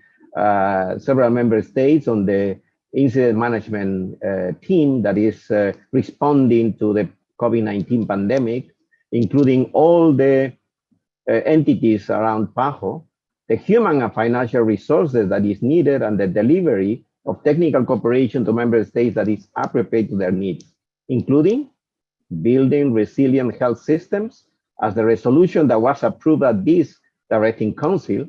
several member states on the incident management team that is responding to the COVID-19 pandemic, including all the entities around PAHO, the human and financial resources that is needed, and the delivery of technical cooperation to member states that is appropriate to their needs, including building resilient health systems as the resolution that was approved at this Directing Council,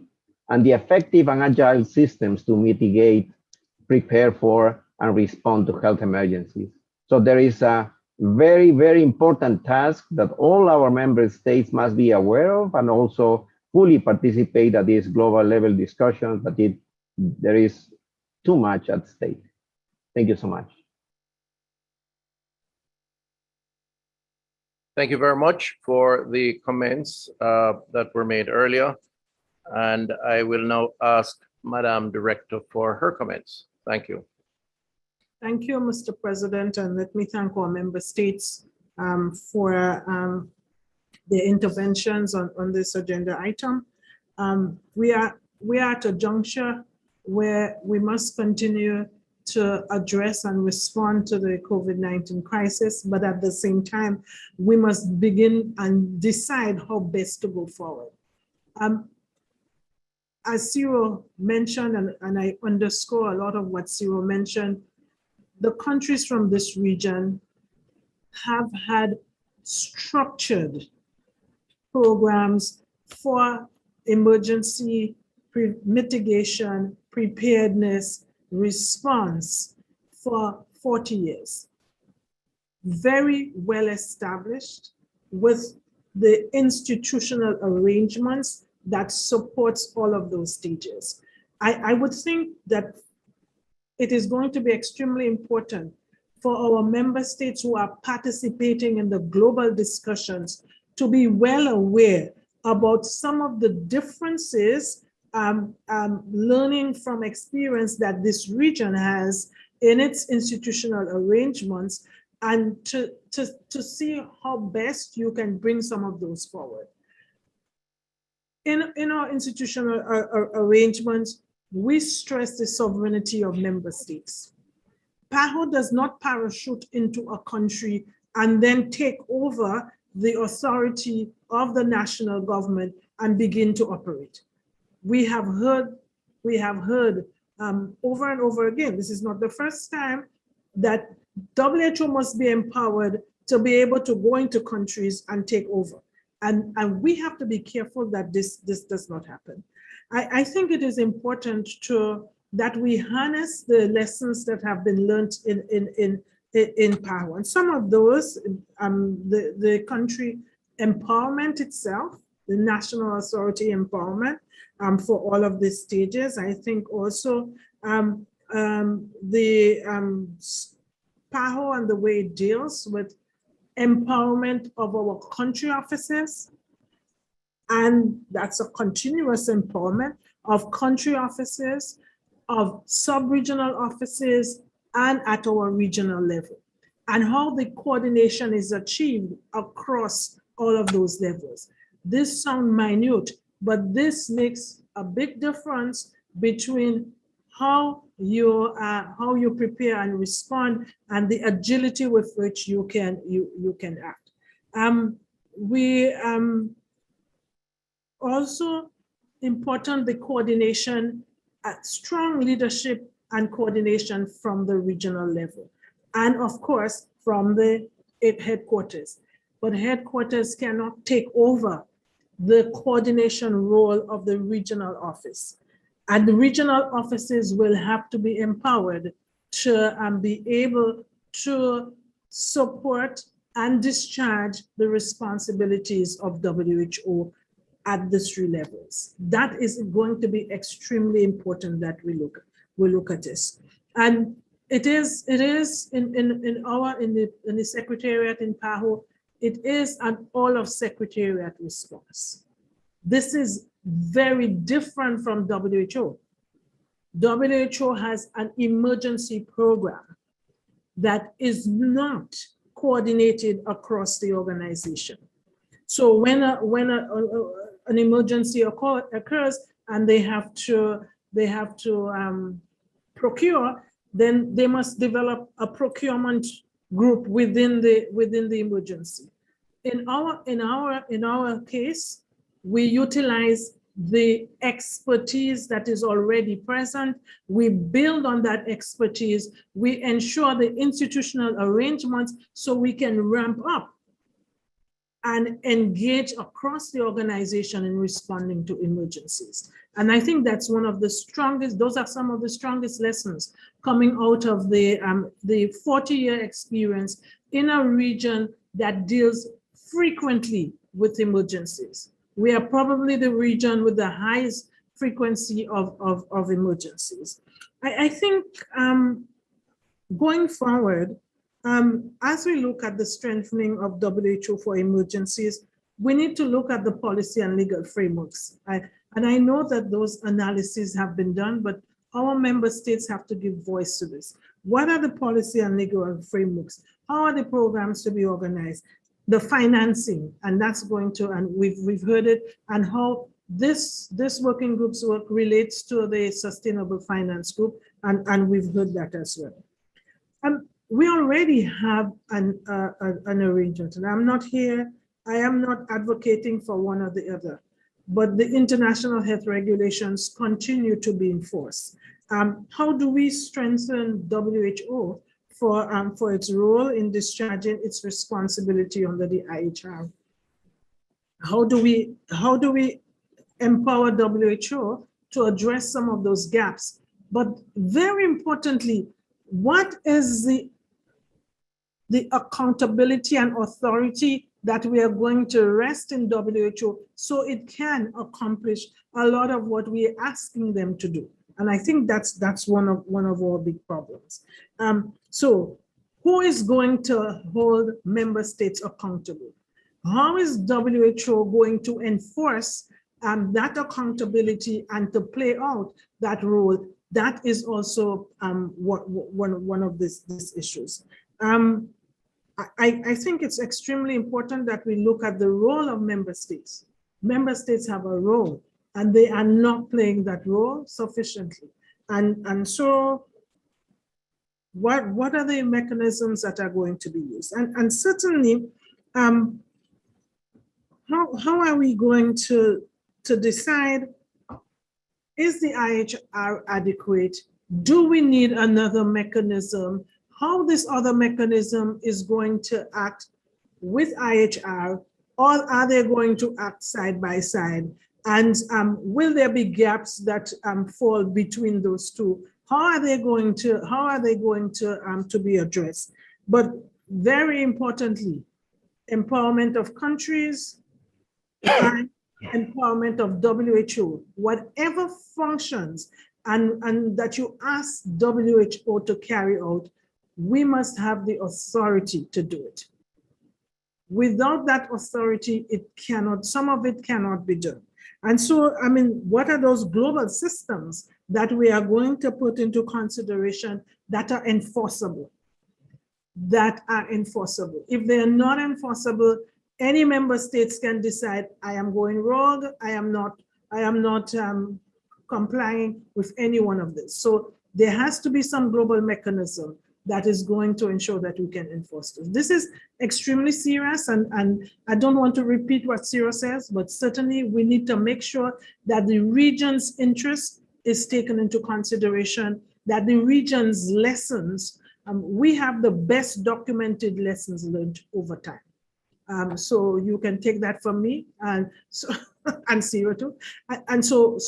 and the effective and agile systems to mitigate, prepare for, and respond to health emergencies. So there is a very, very important task that all our member states must be aware of and also fully participate at these global level discussions, but there is too much at stake. Thank you so much. Thank you very much for the comments that were made earlier. And I will now ask Madam Director for her comments. Thank you. Thank you, Mr. President, and let me thank our member states for the interventions on this agenda item. We are at a juncture where we must continue to address and respond to the COVID-19 crisis, but at the same time, we must begin and decide how best to go forward. As Cyril mentioned, and I underscore a lot of what Cyril mentioned, the countries from this region have had structured programs for emergency mitigation, preparedness, response for 40 years. Very well established with the institutional arrangements that supports all of those stages. I would think that it is going to be extremely important for our member states who are participating in the global discussions to be well aware about some of the differences, learning from experience that this region has in its institutional arrangements, and to see how best you can bring some of those forward. In our institutional arrangements, we stress the sovereignty of member states. PAHO does not parachute into a country and then take over the authority of the national government and begin to operate. We have heard over and over again, this is not the first time, that WHO must be empowered to be able to go into countries and take over. And we have to be careful that this does not happen. I think it is important that we harness the lessons that have been learned in PAHO. And some of those, the country empowerment itself, the national authority empowerment for all of these stages. I think also the PAHO and the way it deals with empowerment of our country offices, and that's a continuous empowerment of country offices, of sub-regional offices, and at our regional level, and how the coordination is achieved across all of those levels. This sounds minute, but this makes a big difference between how you prepare and respond, and the agility with which you can act. Also important, the coordination, strong leadership and coordination from the regional level, and of course from the headquarters. but headquarters cannot take over the coordination role of the regional office. And the regional offices will have to be empowered to be able to support and discharge the responsibilities of WHO at the 3 levels. That is going to be extremely important that we look at this. And it is in the Secretariat in PAHO, it is an all of Secretariat response. This is very different from WHO. WHO has an emergency program that is not coordinated across the organization. So when an emergency occurs and they have to procure, then they must develop a procurement group within the emergency. In our case, we utilize the expertise that is already present. We build on that expertise. We ensure the institutional arrangements so we can ramp up and engage across the organization in responding to emergencies. And I think that's one of the strongest, those are some of the strongest lessons coming out of the 40-year experience in a region that deals frequently with emergencies. We are probably the region with the highest frequency of emergencies. I think going forward, as we look at the strengthening of WHO for emergencies, we need to look at the policy and legal frameworks. And I know that those analyses have been done, but our member states have to give voice to this. What are the policy and legal frameworks? How are the programs to be organized? The financing, and that's going to, and we've heard it, and how this working group's work relates to the Sustainable Finance Group, and we've heard that as well. We already have an arrangement, and I am not advocating for one or the other, but the international health regulations continue to be enforced. How do we strengthen WHO for its role in discharging its responsibility under the IHR? How do we empower WHO to address some of those gaps? But very importantly, what is the accountability and authority that we are going to rest in WHO so it can accomplish a lot of what we are asking them to do? And I think that's one of our big problems. So who is going to hold member states accountable? How is WHO going to enforce that accountability and to play out that role? That is also one of these issues. I think it's extremely important that we look at the role of member states. Member states have a role, and they are not playing that role sufficiently. And so what are the mechanisms that are going to be used? And certainly, how are we going to decide, is the IHR adequate? Do we need another mechanism? How this other mechanism is going to act with IHR, or are they going to act side by side? And will there be gaps that fall between those two? How are they going to be addressed? But very importantly, empowerment of countries and empowerment of WHO, whatever functions and that you ask WHO to carry out, we must have the authority to do it. Without that authority, some of it cannot be done. And so, I mean, what are those global systems that we are going to put into consideration that are enforceable? If they are not enforceable, any member states can decide, I am going rogue, I am not complying with any one of this. So there has to be some global mechanism that is going to ensure that we can enforce this. This is extremely serious, and I don't want to repeat what Cyril says, but certainly we need to make sure that the region's interest is taken into consideration, that the region's lessons, we have the best documented lessons learned over time. So you can take that from me, and so and Sarah too. And so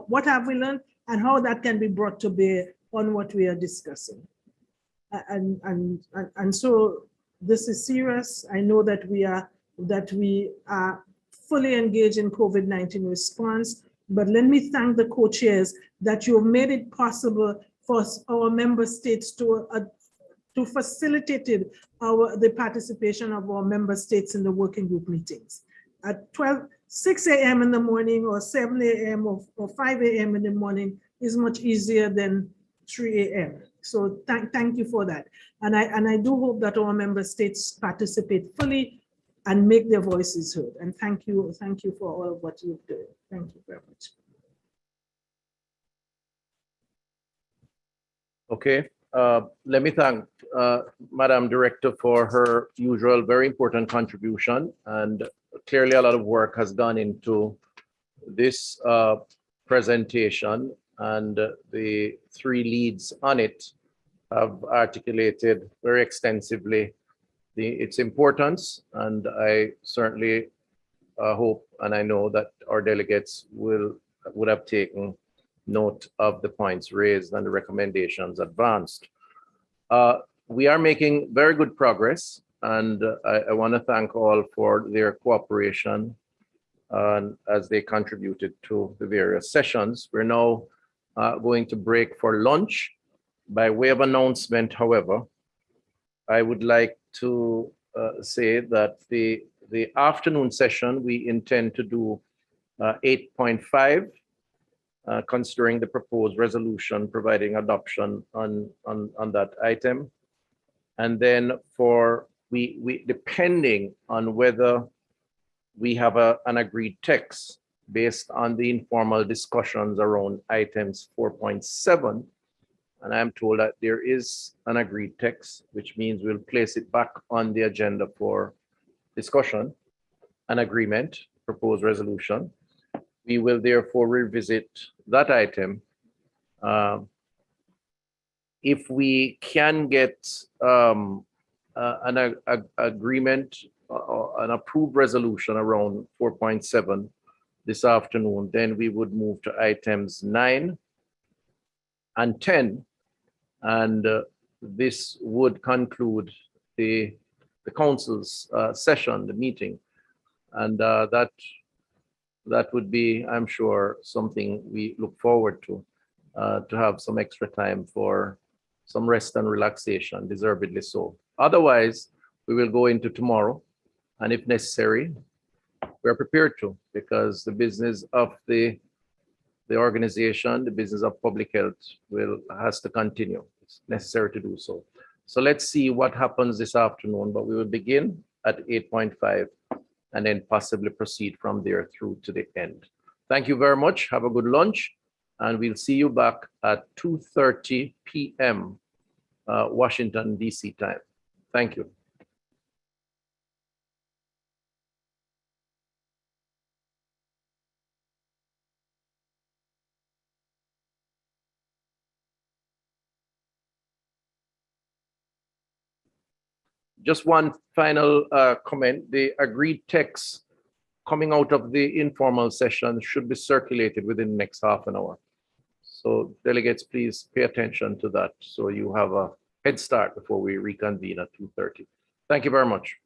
what have we learned, and how that can be brought to bear on what we are discussing. And so this is serious. I know that we are fully engaged in COVID-19 response, but let me thank the co-chairs that you have made it possible for our member states to facilitate the participation of our member states in the working group meetings. At 6 a.m. in the morning, or 7 a.m. or 5 a.m. in the morning is much easier than 3 a.m. So thank you for that. And I do hope that our member states participate fully and make their voices heard. And thank you for all of what you've done. Thank you very much. Okay, let me thank Madam Director for her usual very important contribution, and clearly a lot of work has gone into this presentation, and the three leads on it have articulated very extensively its importance, and I certainly hope and I know that our delegates would have taken note of the points raised and the recommendations advanced. We are making very good progress, and I want to thank all for their cooperation as they contributed to the various sessions. We're now going to break for lunch. By way of announcement, however, I would like to say that the afternoon session, we intend to do 8.5, considering the proposed resolution providing adoption on that item. And then we depending on whether we have an agreed text based on the informal discussions around items 4.7, and I'm told that there is an agreed text, which means we'll place it back on the agenda for discussion and agreement, proposed resolution. We will therefore revisit that item. If we can get an agreement, an approved resolution around 4.7 this afternoon, then we would move to items 9 and 10. And this would conclude the council's session, the meeting. And that would be, I'm sure, something we look forward to have some extra time for some rest and relaxation, deservedly so. Otherwise, we will go into tomorrow, and if necessary, we're prepared to, because the business of the organization, the business of public health has to continue. It's necessary to do so. So let's see what happens this afternoon, but we will begin at 8.5 and then possibly proceed from there through to the end. Thank you very much. Have a good lunch, and we'll see you back at 2:30 p.m. Washington, D.C. time. Thank you. Just one final comment. The agreed text coming out of the informal session should be circulated within the next half an hour. So delegates, please pay attention to that so you have a head start before we reconvene at 2:30. Thank you very much.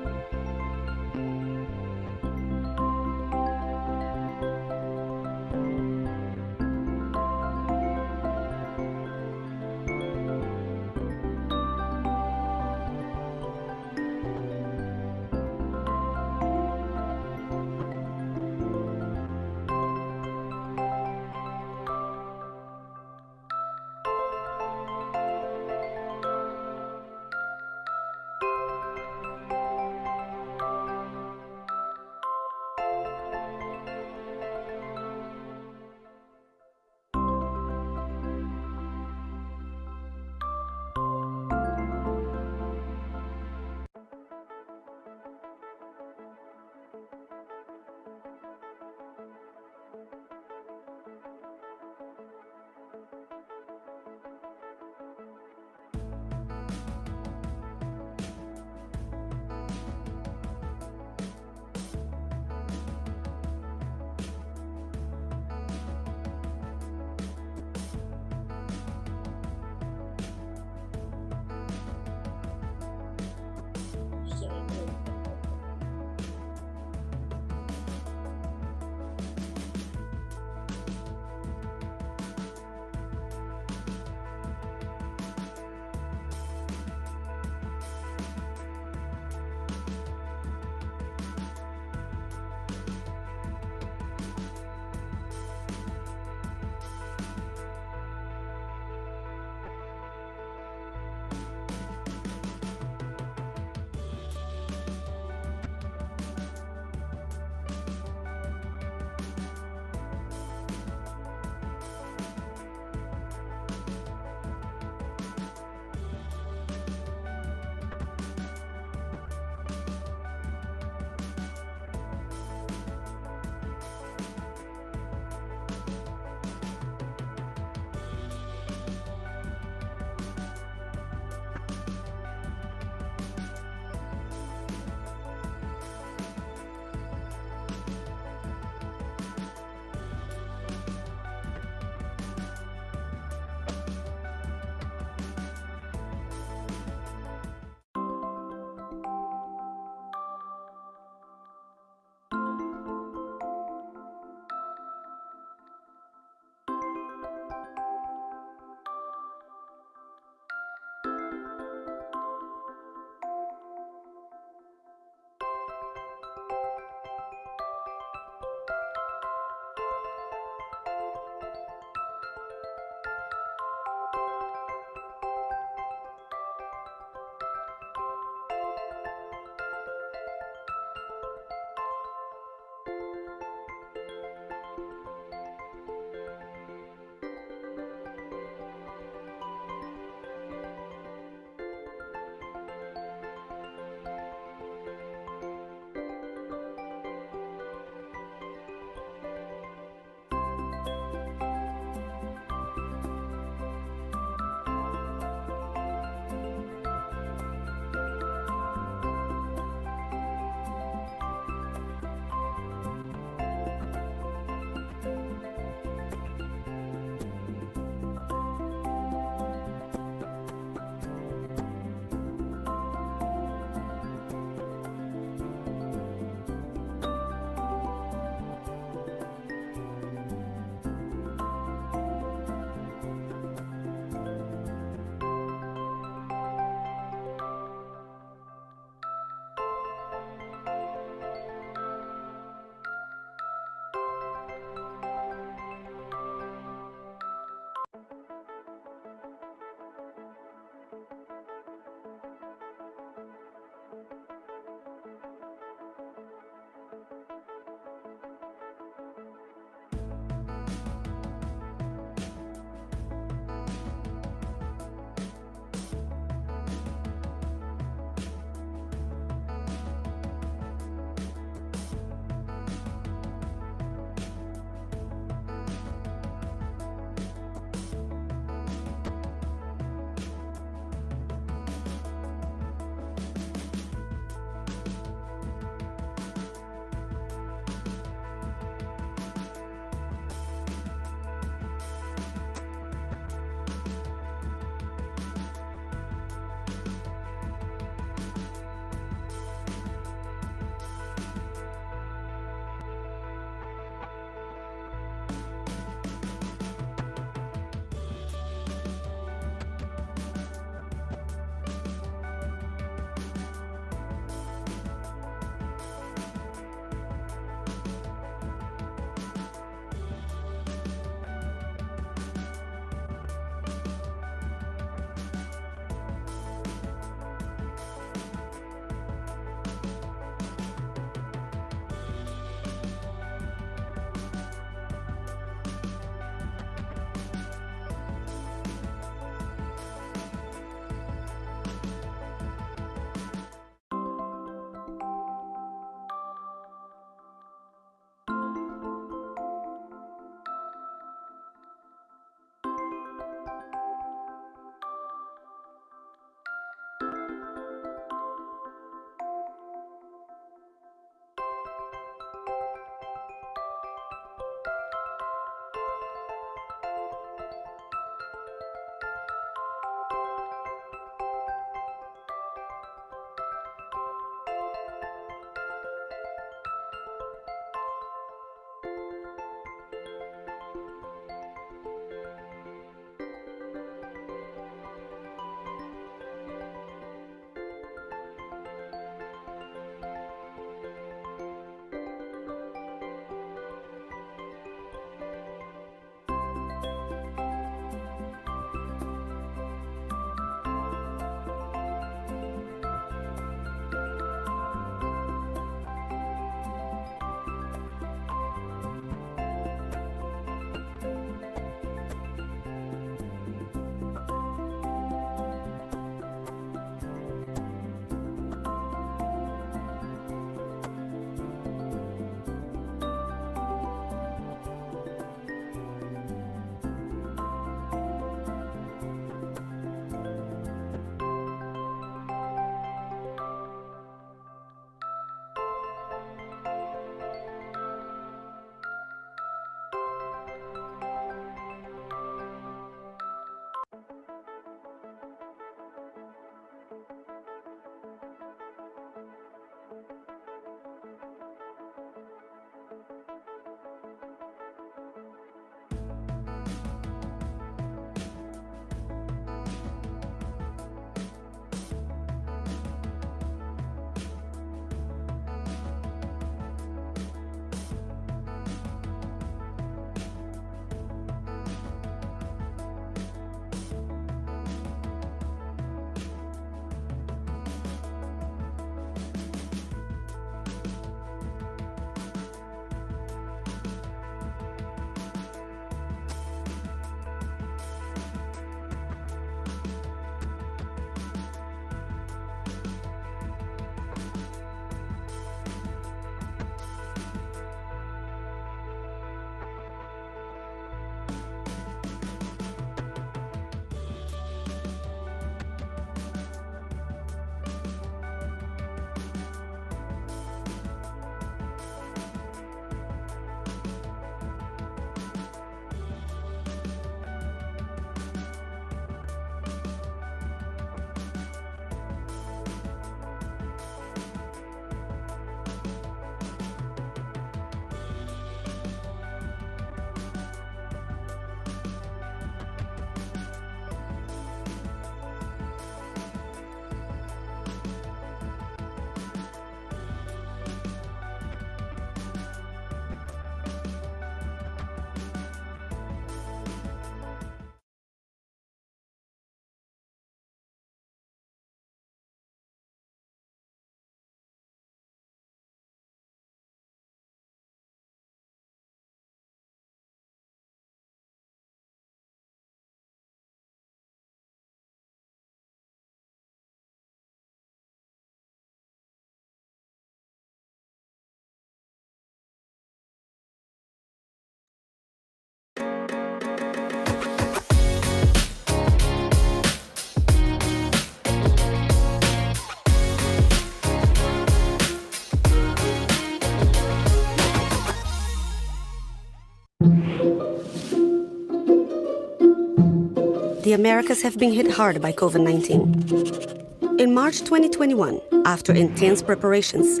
Americas have been hit hard by COVID-19. In March 2021, after intense preparations,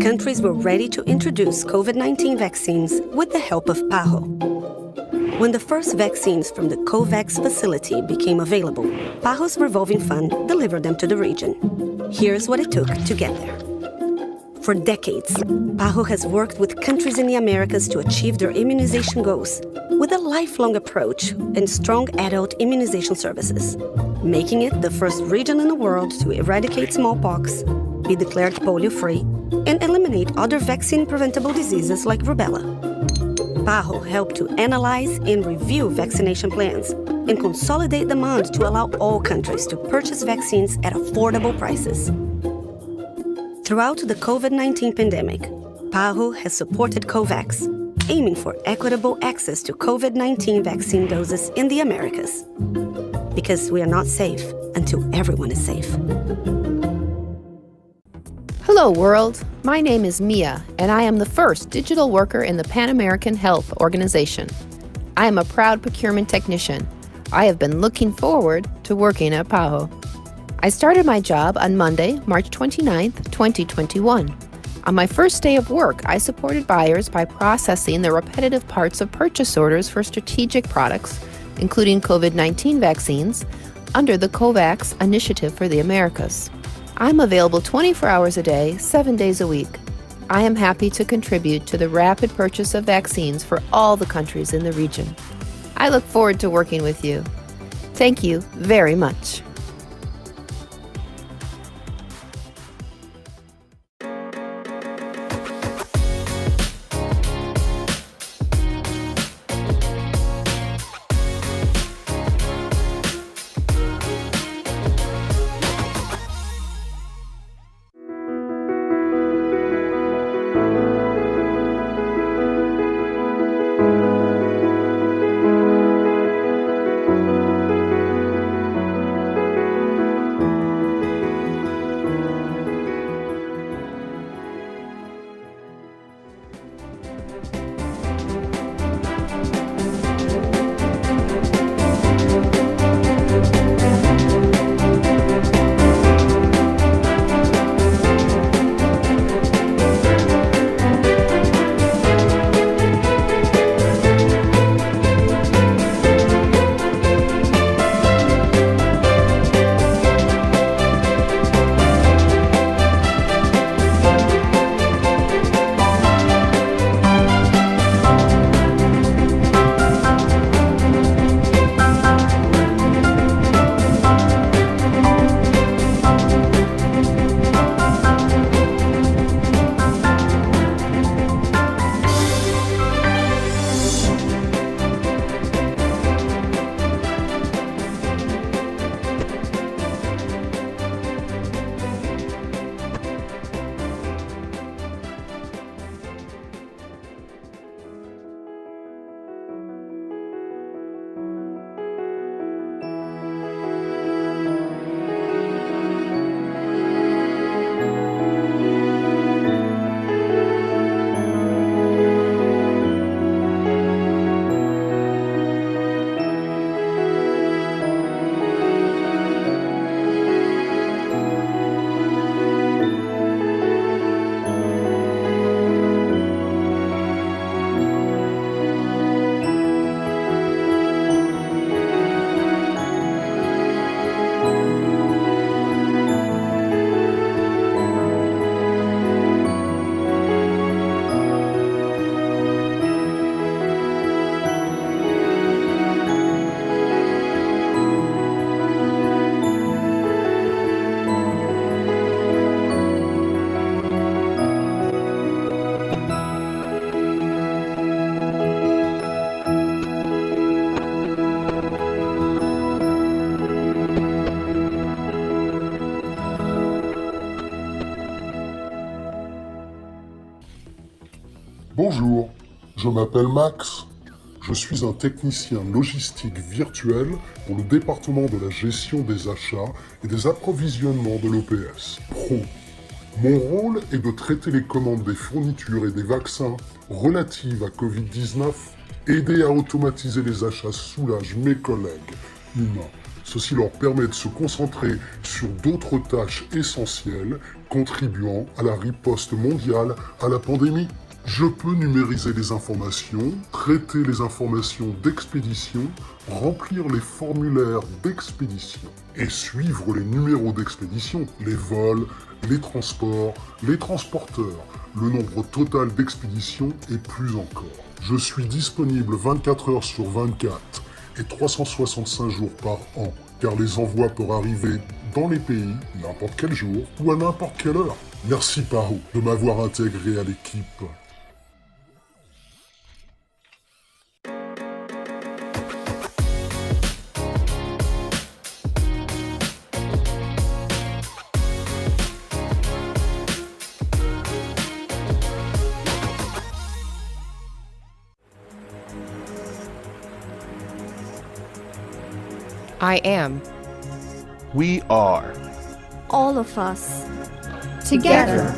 countries were ready to introduce COVID-19 vaccines with the help of PAHO. When the first vaccines from the COVAX facility became available, PAHO's revolving fund delivered them to the region. Here's what it took to get there. For decades, PAHO has worked with countries in the Americas to achieve their immunization goals with a lifelong approach and strong adult immunization services, making it the first region in the world to eradicate smallpox, be declared polio-free, and eliminate other vaccine-preventable diseases like rubella. PAHO helped to analyze and review vaccination plans and consolidate demand to allow all countries to purchase vaccines at affordable prices. Throughout the COVID-19 pandemic, PAHO has supported COVAX, aiming for equitable access to COVID-19 vaccine doses in the Americas. Because we are not safe until everyone is safe. Hello, world. My name is Mia, and I am the first digital worker in the Pan American Health Organization. I am a proud procurement technician. I have been looking forward to working at PAHO. I started my job on Monday, March 29th, 2021. On my first day of work, I supported buyers by processing the repetitive parts of purchase orders for strategic products, including COVID-19 vaccines, under the COVAX Initiative for the Americas. I'm available 24 hours a day, 7 days a week. I am happy to contribute to the rapid purchase of vaccines for all the countries in the region. I look forward to working with you. Thank you very much. Bonjour, je m'appelle Max. Je suis un technicien logistique virtuel pour le département de la gestion des achats et des approvisionnements de l'OPS Pro. Mon rôle est de traiter les commandes des fournitures et des vaccins relatives à Covid-19. Aider à automatiser les achats soulage mes collègues humains Ceci leur permet de se concentrer sur d'autres tâches essentielles contribuant à la riposte mondiale à la pandémie. Je peux numériser les informations, traiter les informations d'expédition, remplir les formulaires d'expédition et suivre les numéros d'expédition, les vols, les transports, les transporteurs, le nombre total d'expéditions et plus encore. Je suis disponible 24 heures sur 24 et 365 jours par an, car les envois peuvent arriver dans les pays, n'importe quel jour ou à n'importe quelle heure. Merci Paro de m'avoir intégré à l'équipe. I am. We are. All of us. Together.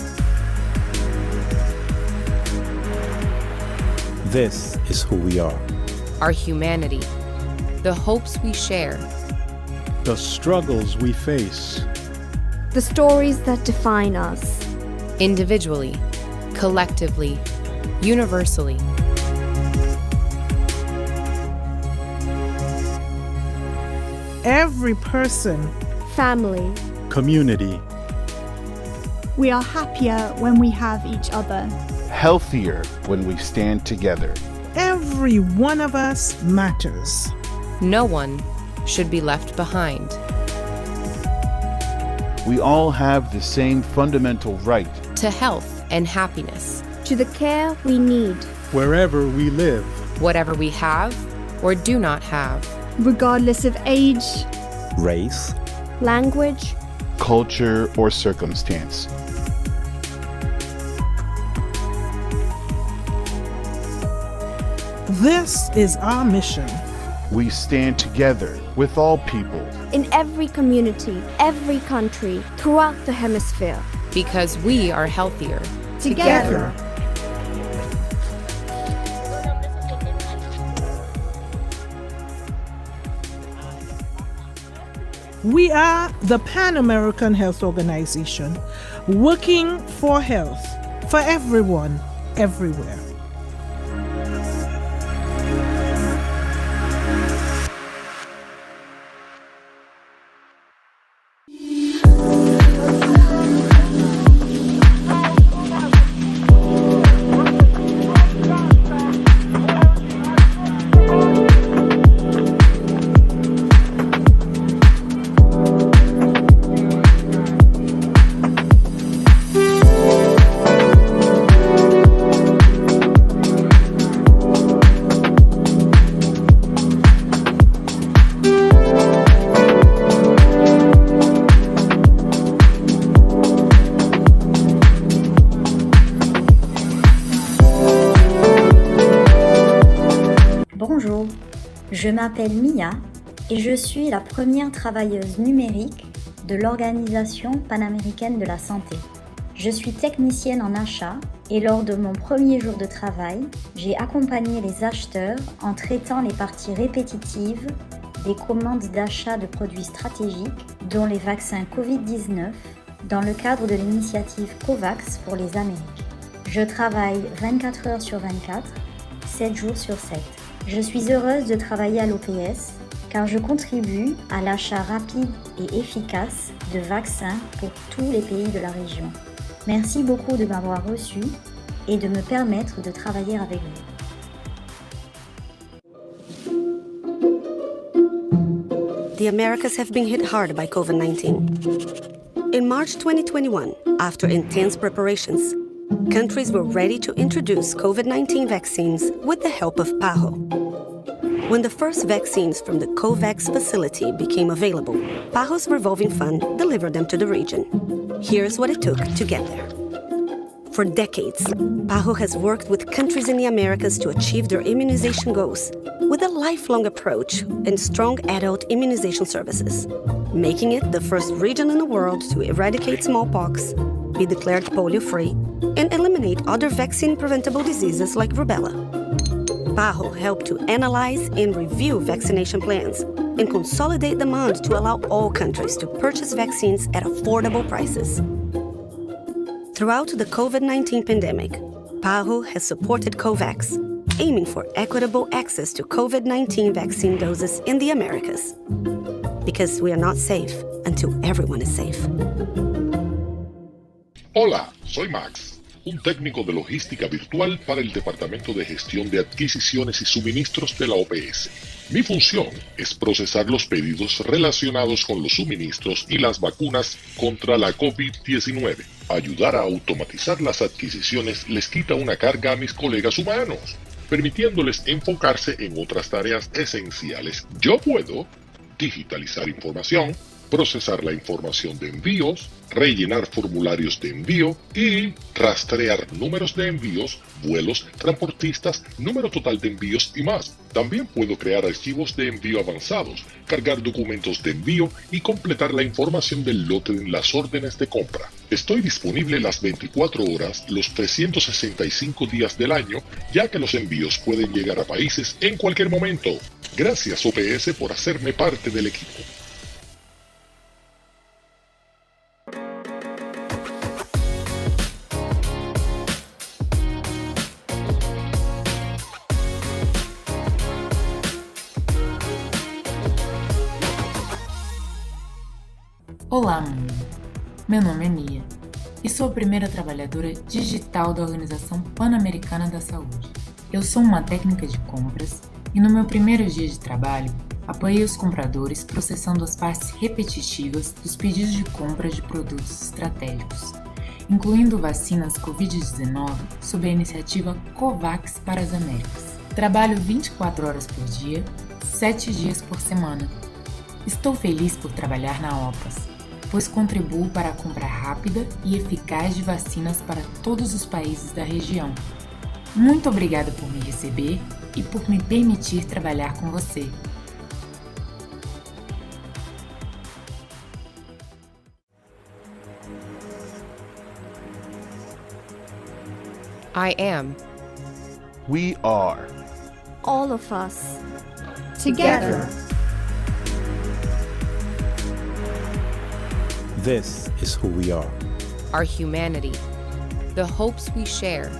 This is who we are. Our humanity. The hopes we share. The struggles we face. The stories that define us. Individually, collectively, universally. Every person. Family. Community. We are happier when we have each other. Healthier when we stand together. Every one of us matters. No one should be left behind. We all have the same fundamental right To health and happiness. To the care we need. wherever we live. Whatever we have or do not have. Regardless of age, Race, language, culture, or circumstance. This is our mission. We stand together with all people in every community, every country, throughout the hemisphere. Because we are healthier. Together. We are the Pan American Health Organization, working for health for everyone, everywhere. Bonjour, je m'appelle Mia et je suis la première travailleuse numérique de l'Organisation panaméricaine de la santé. Je suis technicienne en achat et lors de mon premier jour de travail, j'ai accompagné les acheteurs en traitant les parties répétitives des commandes d'achat de produits stratégiques, dont les vaccins Covid-19, dans le cadre de l'initiative COVAX pour les Amériques. Je travaille 24 heures sur 24, 7 jours sur 7. Je suis heureuse de travailler à l'OPS car je contribue à l'achat rapide et efficace de vaccins pour tous les pays de la région. Merci beaucoup de m'avoir reçu et de me permettre de travailler avec vous. The Americas have been hit hard by COVID-19. In March 2021, after intense preparations, countries were ready to introduce COVID-19 vaccines with the help of PAHO. When the first vaccines from the COVAX facility became available, PAHO's revolving fund delivered them to the region. Here's what it took to get there. For decades, PAHO has worked with countries in the Americas to achieve their immunization goals with a lifelong approach and strong adult immunization services, making it the first region in the world to eradicate smallpox, be declared polio-free, and eliminate other vaccine-preventable diseases like rubella. PAHO helped to analyze and review vaccination plans, and consolidate demand to allow all countries to purchase vaccines at affordable prices. Throughout the COVID-19 pandemic, PAHO has supported COVAX, aiming for equitable access to COVID-19 vaccine doses in the Americas. Because we are not safe until everyone is safe. Hola, soy Max, un técnico de logística virtual para el Departamento de Gestión de Adquisiciones y Suministros de la OPS. Mi función es procesar los pedidos relacionados con los suministros y las vacunas contra la COVID-19. Ayudar a automatizar las adquisiciones les quita una carga a mis colegas humanos, permitiéndoles enfocarse en otras tareas esenciales. Yo puedo digitalizar información, procesar la información de envíos, rellenar formularios de envío y rastrear números de envíos, vuelos, transportistas, número total de envíos y más. También puedo crear archivos de envío avanzados, cargar documentos de envío y completar la información del lote en las órdenes de compra. Estoy disponible las 24 horas, los 365 días del año, ya que los envíos pueden llegar a países en cualquier momento. Gracias OPS por hacerme parte del equipo. Olá, mundo! Meu nome é Mia e sou a primeira trabalhadora digital da Organização Pan-Americana da Saúde. Eu sou uma técnica de compras e no meu primeiro dia de trabalho apoiei os compradores processando as partes repetitivas dos pedidos de compra de produtos estratégicos, incluindo vacinas Covid-19 sob a iniciativa COVAX para as Américas. Trabalho 24 horas por dia, 7 dias por semana. Estou feliz por trabalhar na OPAS, pois contribuo para a compra rápida e eficaz de vacinas para todos os países da região. Muito obrigada por me receber e por me permitir trabalhar com você. I am. We are. All of us. Together. This is who we are. Our humanity. The hopes we share.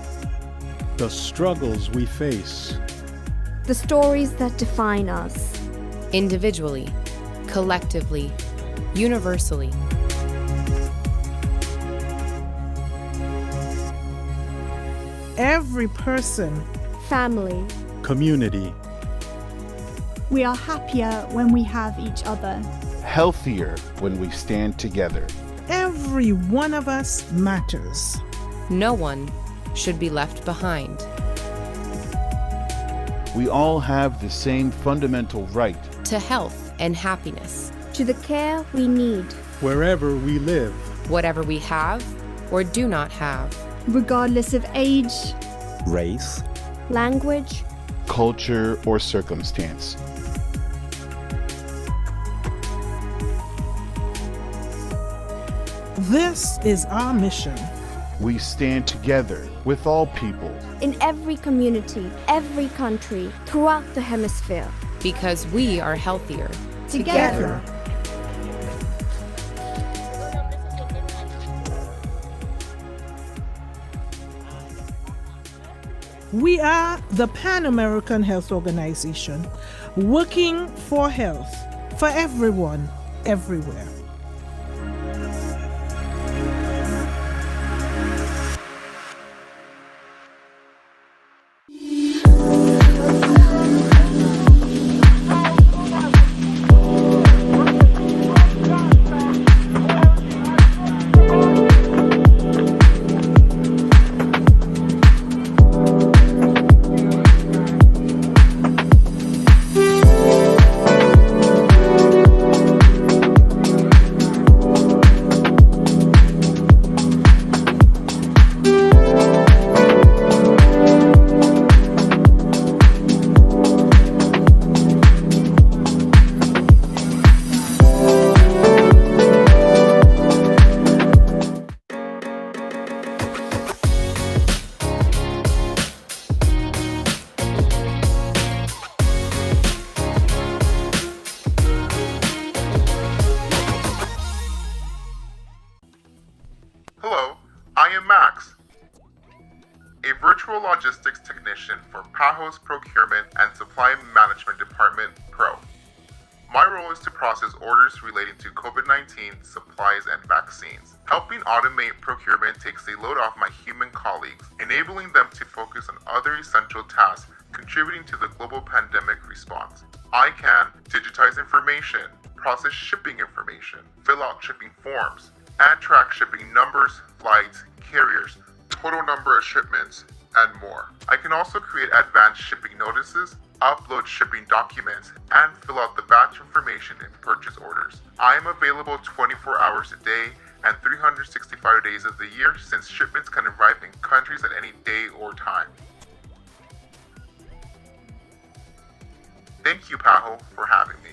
The struggles we face. The stories that define us. Individually, collectively, universally. Every person. Family. Community. We are happier when we have each other. Healthier when we stand together. Every one of us matters. No one should be left behind. We all have the same fundamental right To health and happiness. To the care we need. wherever we live. Whatever we have or do not have. Regardless of age, Race, Language. Culture or circumstance. This is our mission. We stand together with all people. In every community, every country, throughout the hemisphere. Because we are healthier. Together. We are the Pan American Health Organization, working for health for everyone, everywhere. I am Max, a virtual logistics technician for PAHO's Procurement and Supply Management Department, PRO. My role is to process orders relating to COVID-19 supplies and vaccines. Helping automate procurement takes a load off my human colleagues, enabling them to focus on other essential tasks contributing to the global pandemic response. I can digitize information, process shipping information, fill out shipping forms, and track shipping numbers, flights, carriers, total number of shipments, and more. I can also create advanced shipping notices, upload shipping documents, and fill out the batch information in purchase orders. I am available 24 hours a day and 365 days of the year, since shipments can arrive in countries at any day or time. Thank you, PAHO, for having me.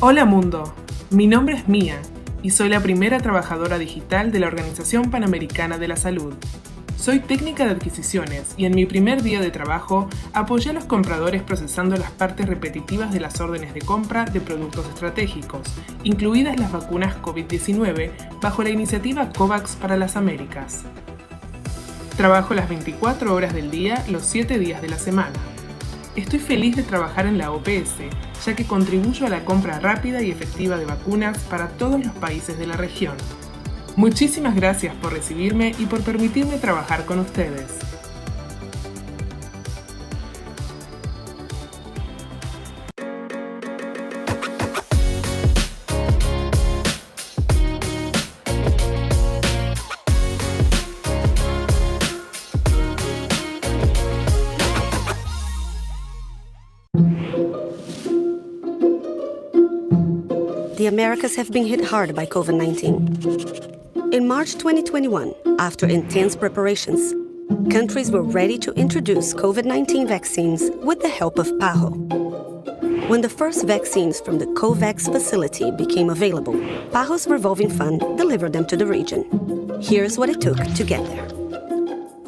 Hola mundo, mi nombre es Mía y soy la primera trabajadora digital de la Organización Panamericana de la Salud. Soy técnica de adquisiciones y en mi primer día de trabajo apoyé a los compradores procesando las partes repetitivas de las órdenes de compra de productos estratégicos, incluidas las vacunas COVID-19, bajo la iniciativa COVAX para las Américas. Trabajo las 24 horas del día, los 7 días de la semana. Estoy feliz de trabajar en la OPS, ya que contribuyo a la compra rápida y efectiva de vacunas para todos los países de la región. Muchísimas gracias por recibirme y por permitirme trabajar con ustedes. the Americas have been hit hard by COVID-19. In March 2021, after intense preparations, countries were ready to introduce COVID-19 vaccines with the help of PAHO. When the first vaccines from the COVAX facility became available, PAHO's revolving fund delivered them to the region. Here's what it took to get there.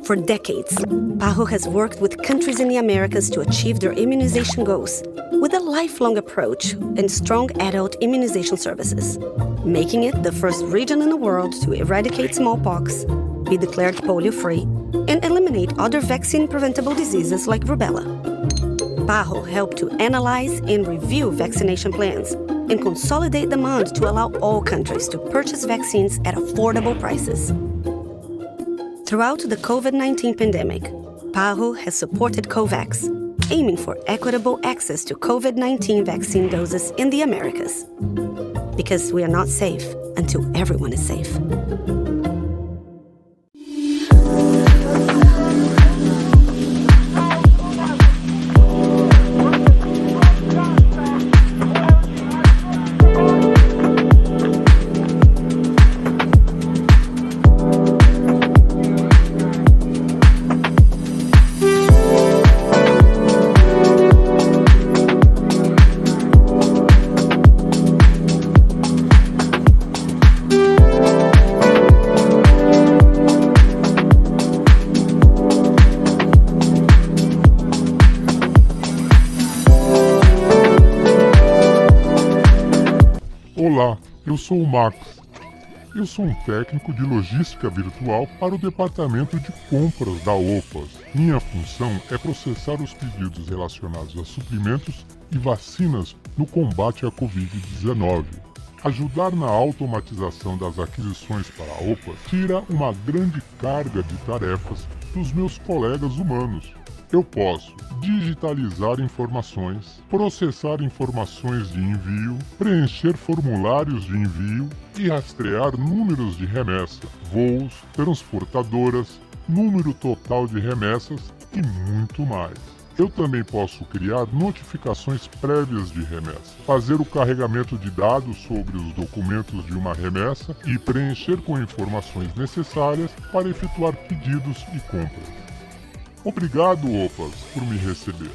For decades, PAHO has worked with countries in the Americas to achieve their immunization goals with a lifelong approach and strong adult immunization services, making it the first region in the world to eradicate smallpox, be declared polio-free, and eliminate other vaccine-preventable diseases like rubella. PAHO helped to analyze and review vaccination plans and consolidate demand to allow all countries to purchase vaccines at affordable prices. Throughout the COVID-19 pandemic, PAHO has supported COVAX, aiming for equitable access to COVID-19 vaccine doses in the Americas. Because we are not safe until everyone is safe. Olá, eu sou o Max. Eu sou um técnico de logística virtual para o departamento de compras da OPAS. Minha função é processar os pedidos relacionados a suprimentos e vacinas no combate à Covid-19. Ajudar na automatização das aquisições para a OPAS tira uma grande carga de tarefas dos meus colegas humanos. Eu posso digitalizar informações, processar informações de envio, preencher formulários de envio e rastrear números de remessa, voos, transportadoras, número total de remessas e muito mais. Eu também posso criar notificações prévias de remessa, fazer o carregamento de dados sobre os documentos de uma remessa e preencher com informações necessárias para efetuar pedidos e compras. Obrigado, OPAS, por me receber.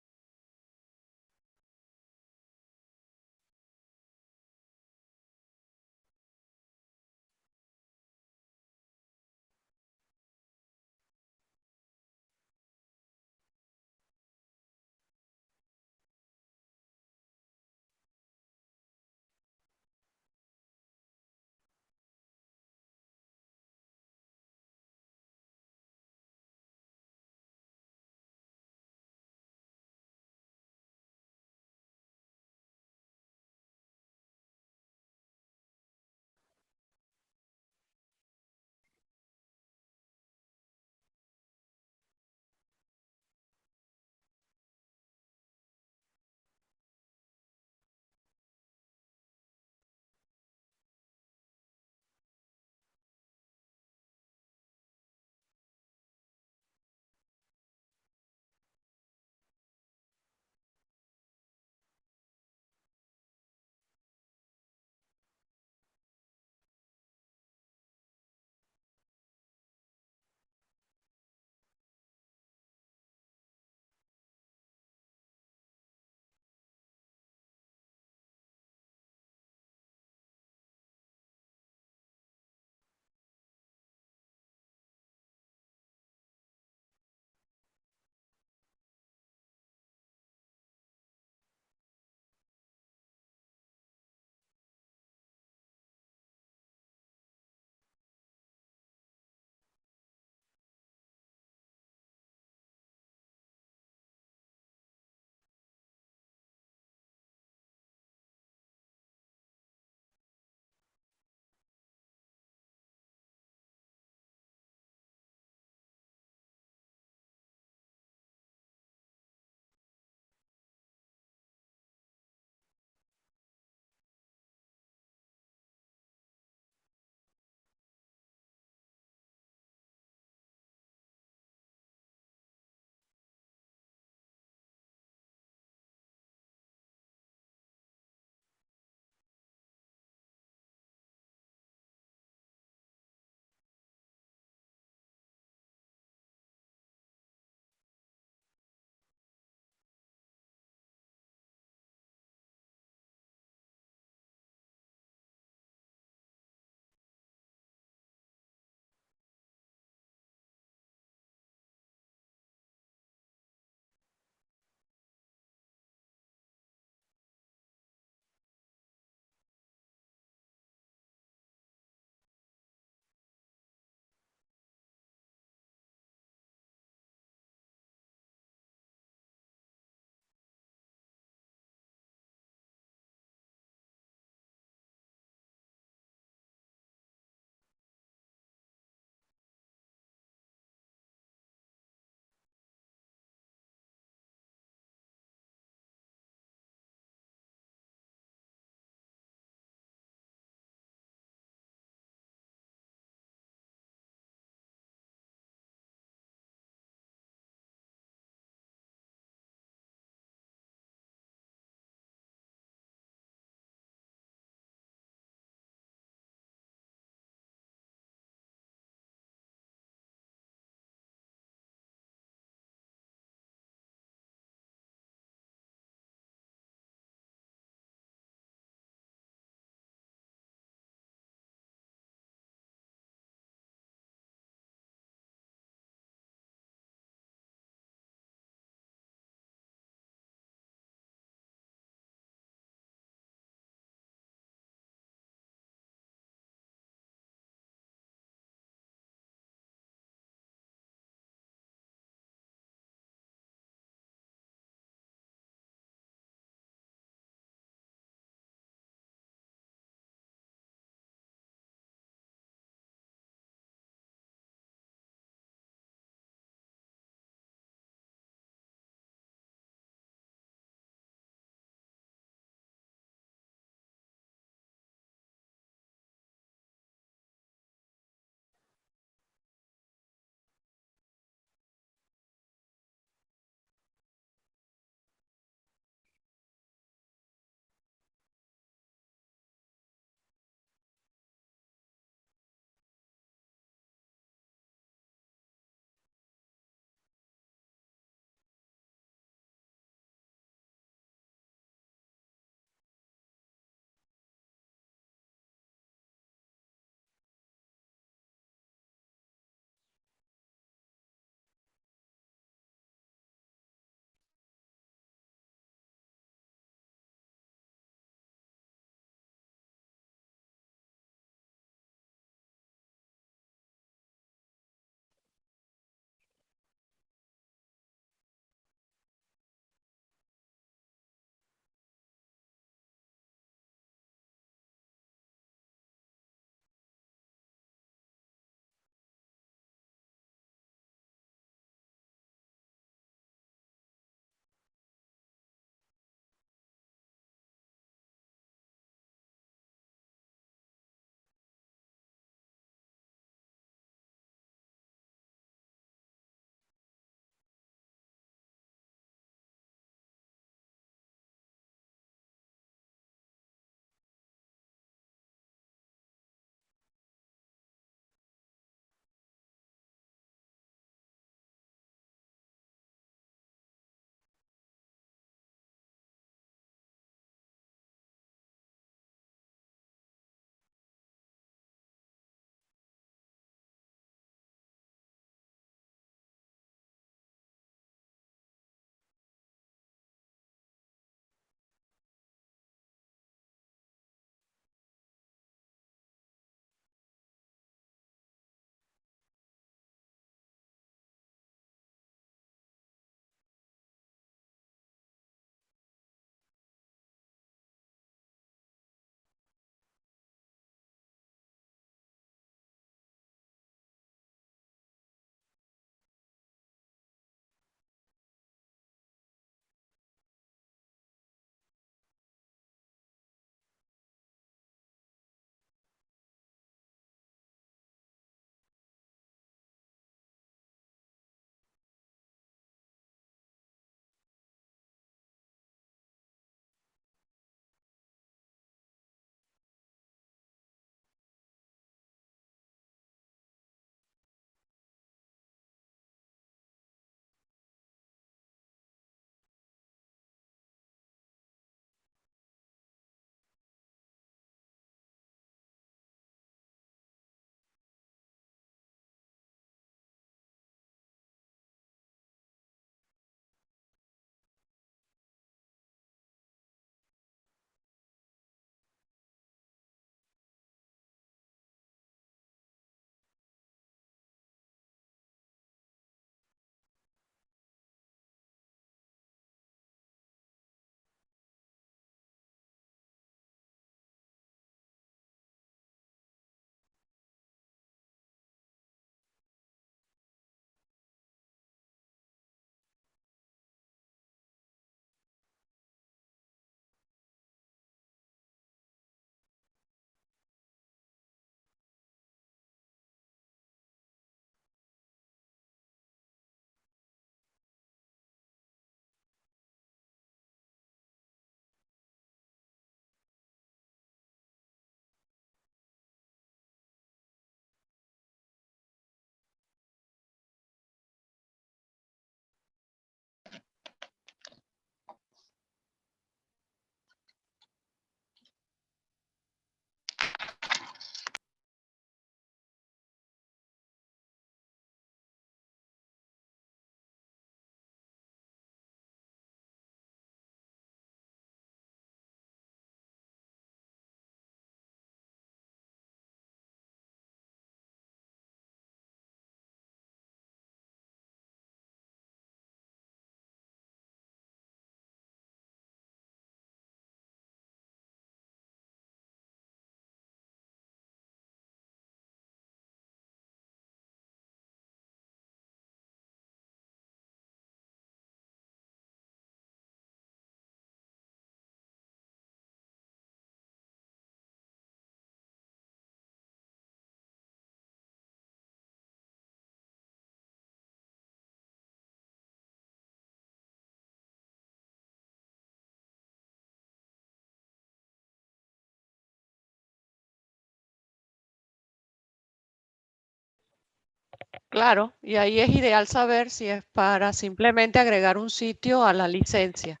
Claro, y ahí es ideal saber si es para simplemente agregar un sitio a la licencia.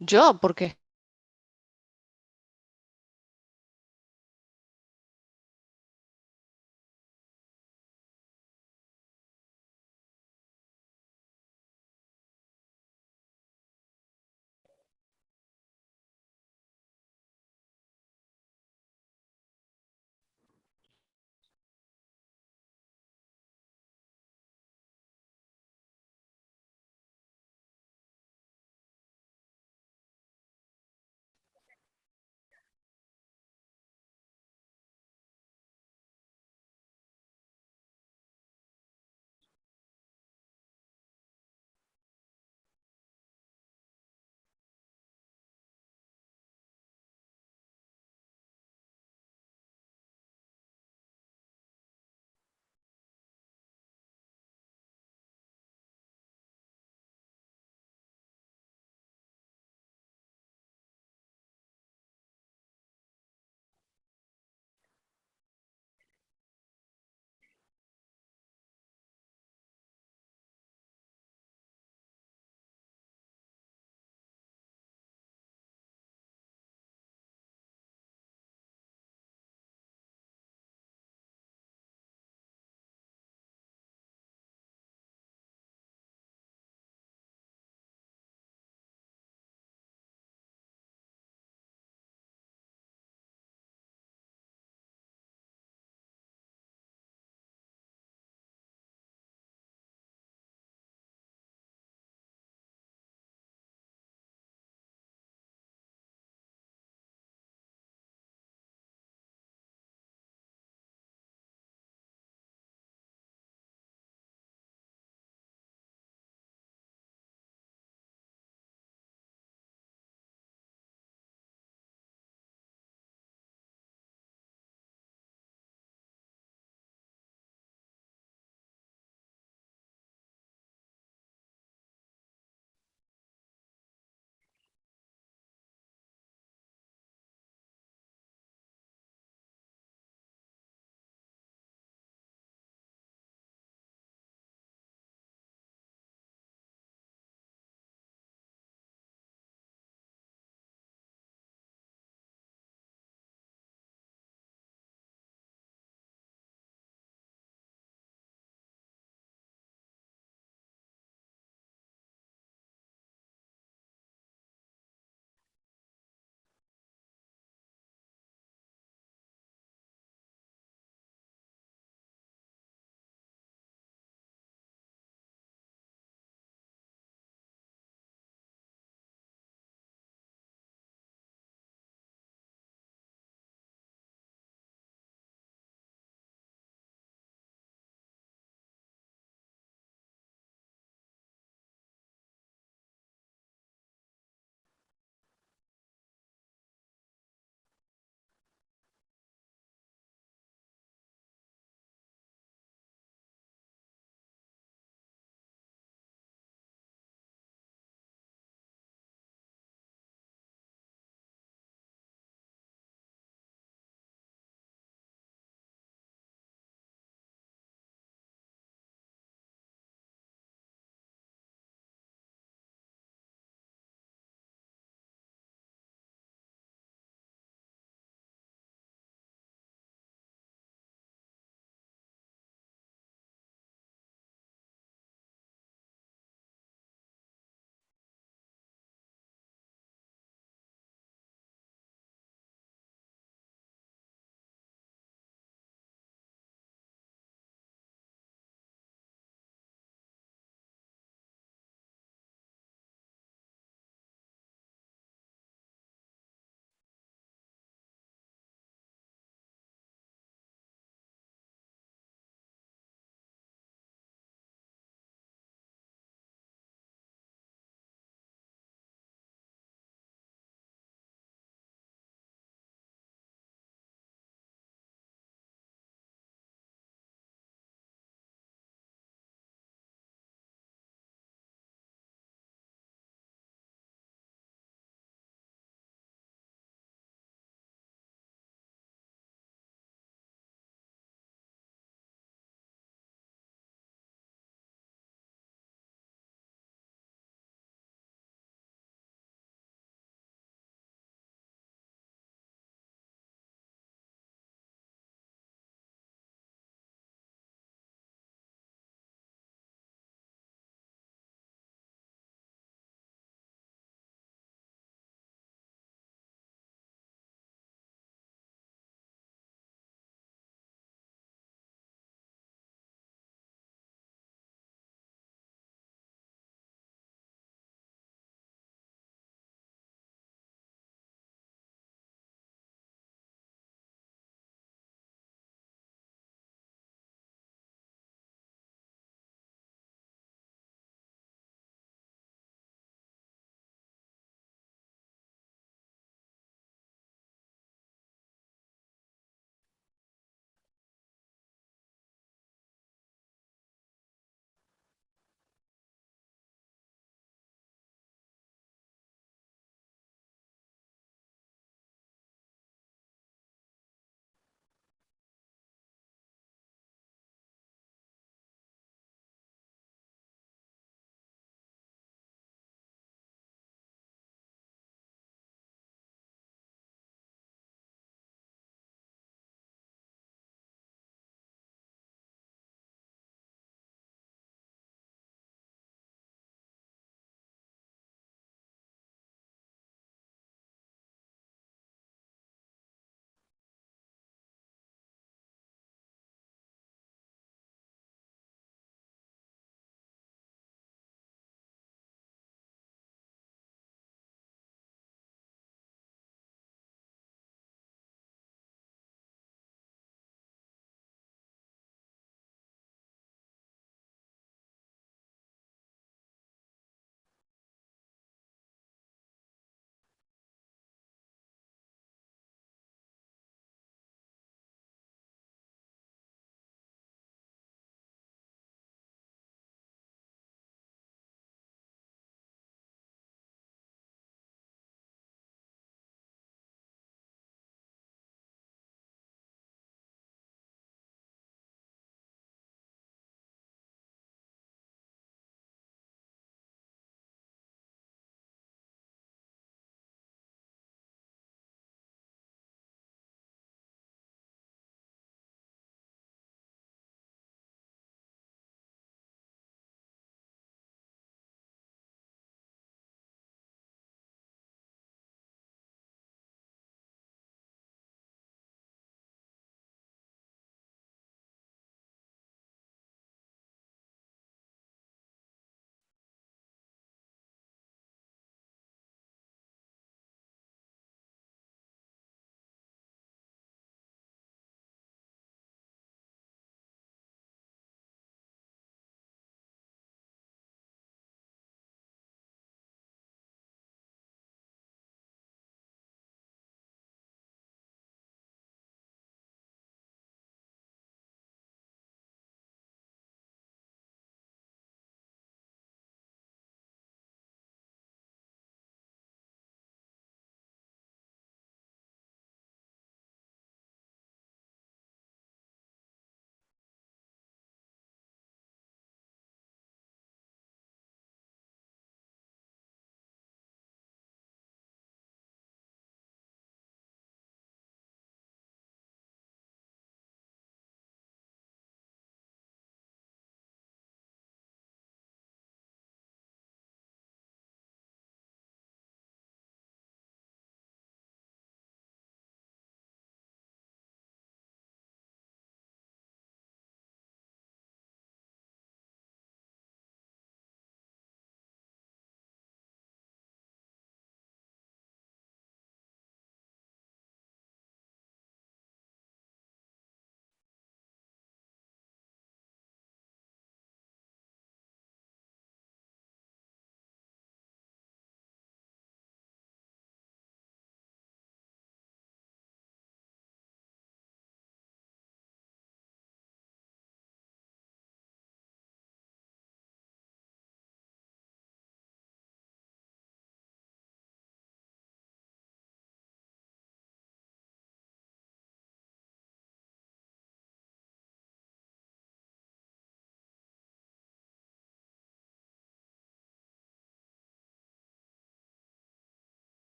Yo, porque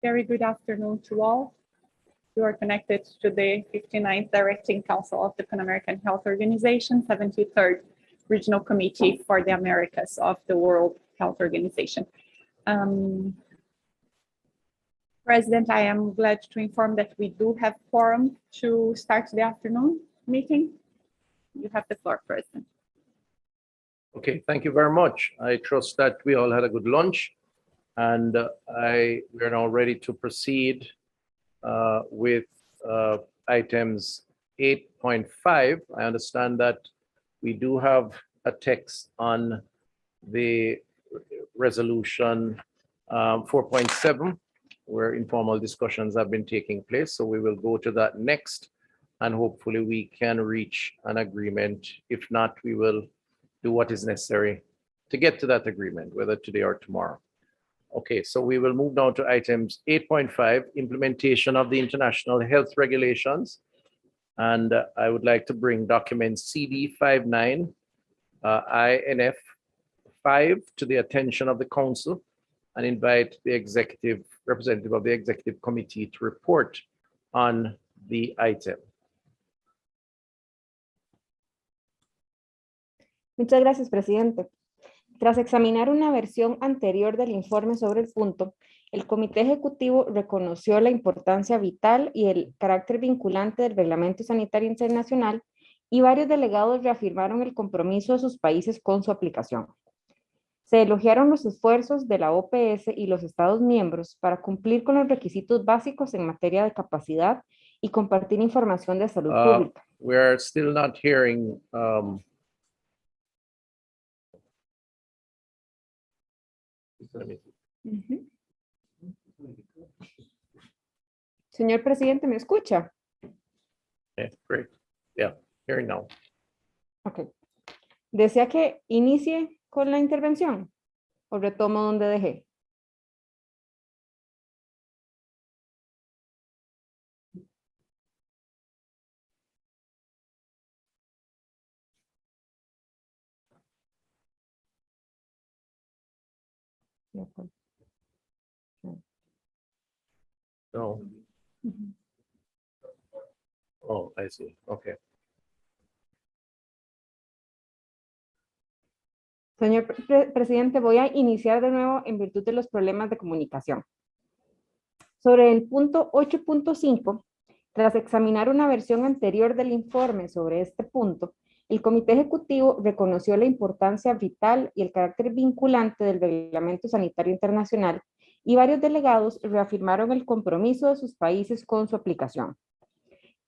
Very good afternoon to all. You are connected to the 59th Directing Council of the Pan American Health Organization, 73rd Regional Committee for the Americas of the World Health Organization. President, I am glad to inform that we do have quorum to start the afternoon meeting. You have the floor, President. Okay, thank you very much. I trust that we all had a good lunch, and we are now ready to proceed with items 8.5. I understand that we do have a text on the resolution 4.7, where informal discussions have been taking place. So we will go to that next, and hopefully we can reach an agreement. If not, we will do what is necessary to get to that agreement, whether today or tomorrow. Okay, so we will move now to items 8.5, implementation of the international health regulations. And I would like to bring document CD 59 INF 5 to the attention of the council and invite the representative of the executive committee to report on the item. Muchas gracias, presidente. Tras examinar una versión anterior del informe sobre el punto, el Comité Ejecutivo reconoció la importancia vital y el carácter vinculante del Reglamento Sanitario Internacional y varios delegados reafirmaron el compromiso de sus países con su aplicación. Se elogiaron los esfuerzos de la OPS y los Estados miembros para cumplir con los requisitos básicos en materia de capacidad y compartir información de salud pública. We are still not hearing Señor presidente, ¿me escucha? Yeah, great. Yeah, hearing now. Ok. ¿Desea que inicie con la intervención o retomo donde dejé? No. Oh, I see. Okay. Señor presidente, voy a iniciar de nuevo en virtud de los problemas de comunicación. Sobre el punto 8.5, tras examinar una versión anterior del informe sobre este punto, el Comité Ejecutivo reconoció la importancia vital y el carácter vinculante del Reglamento Sanitario Internacional y varios delegados reafirmaron el compromiso de sus países con su aplicación.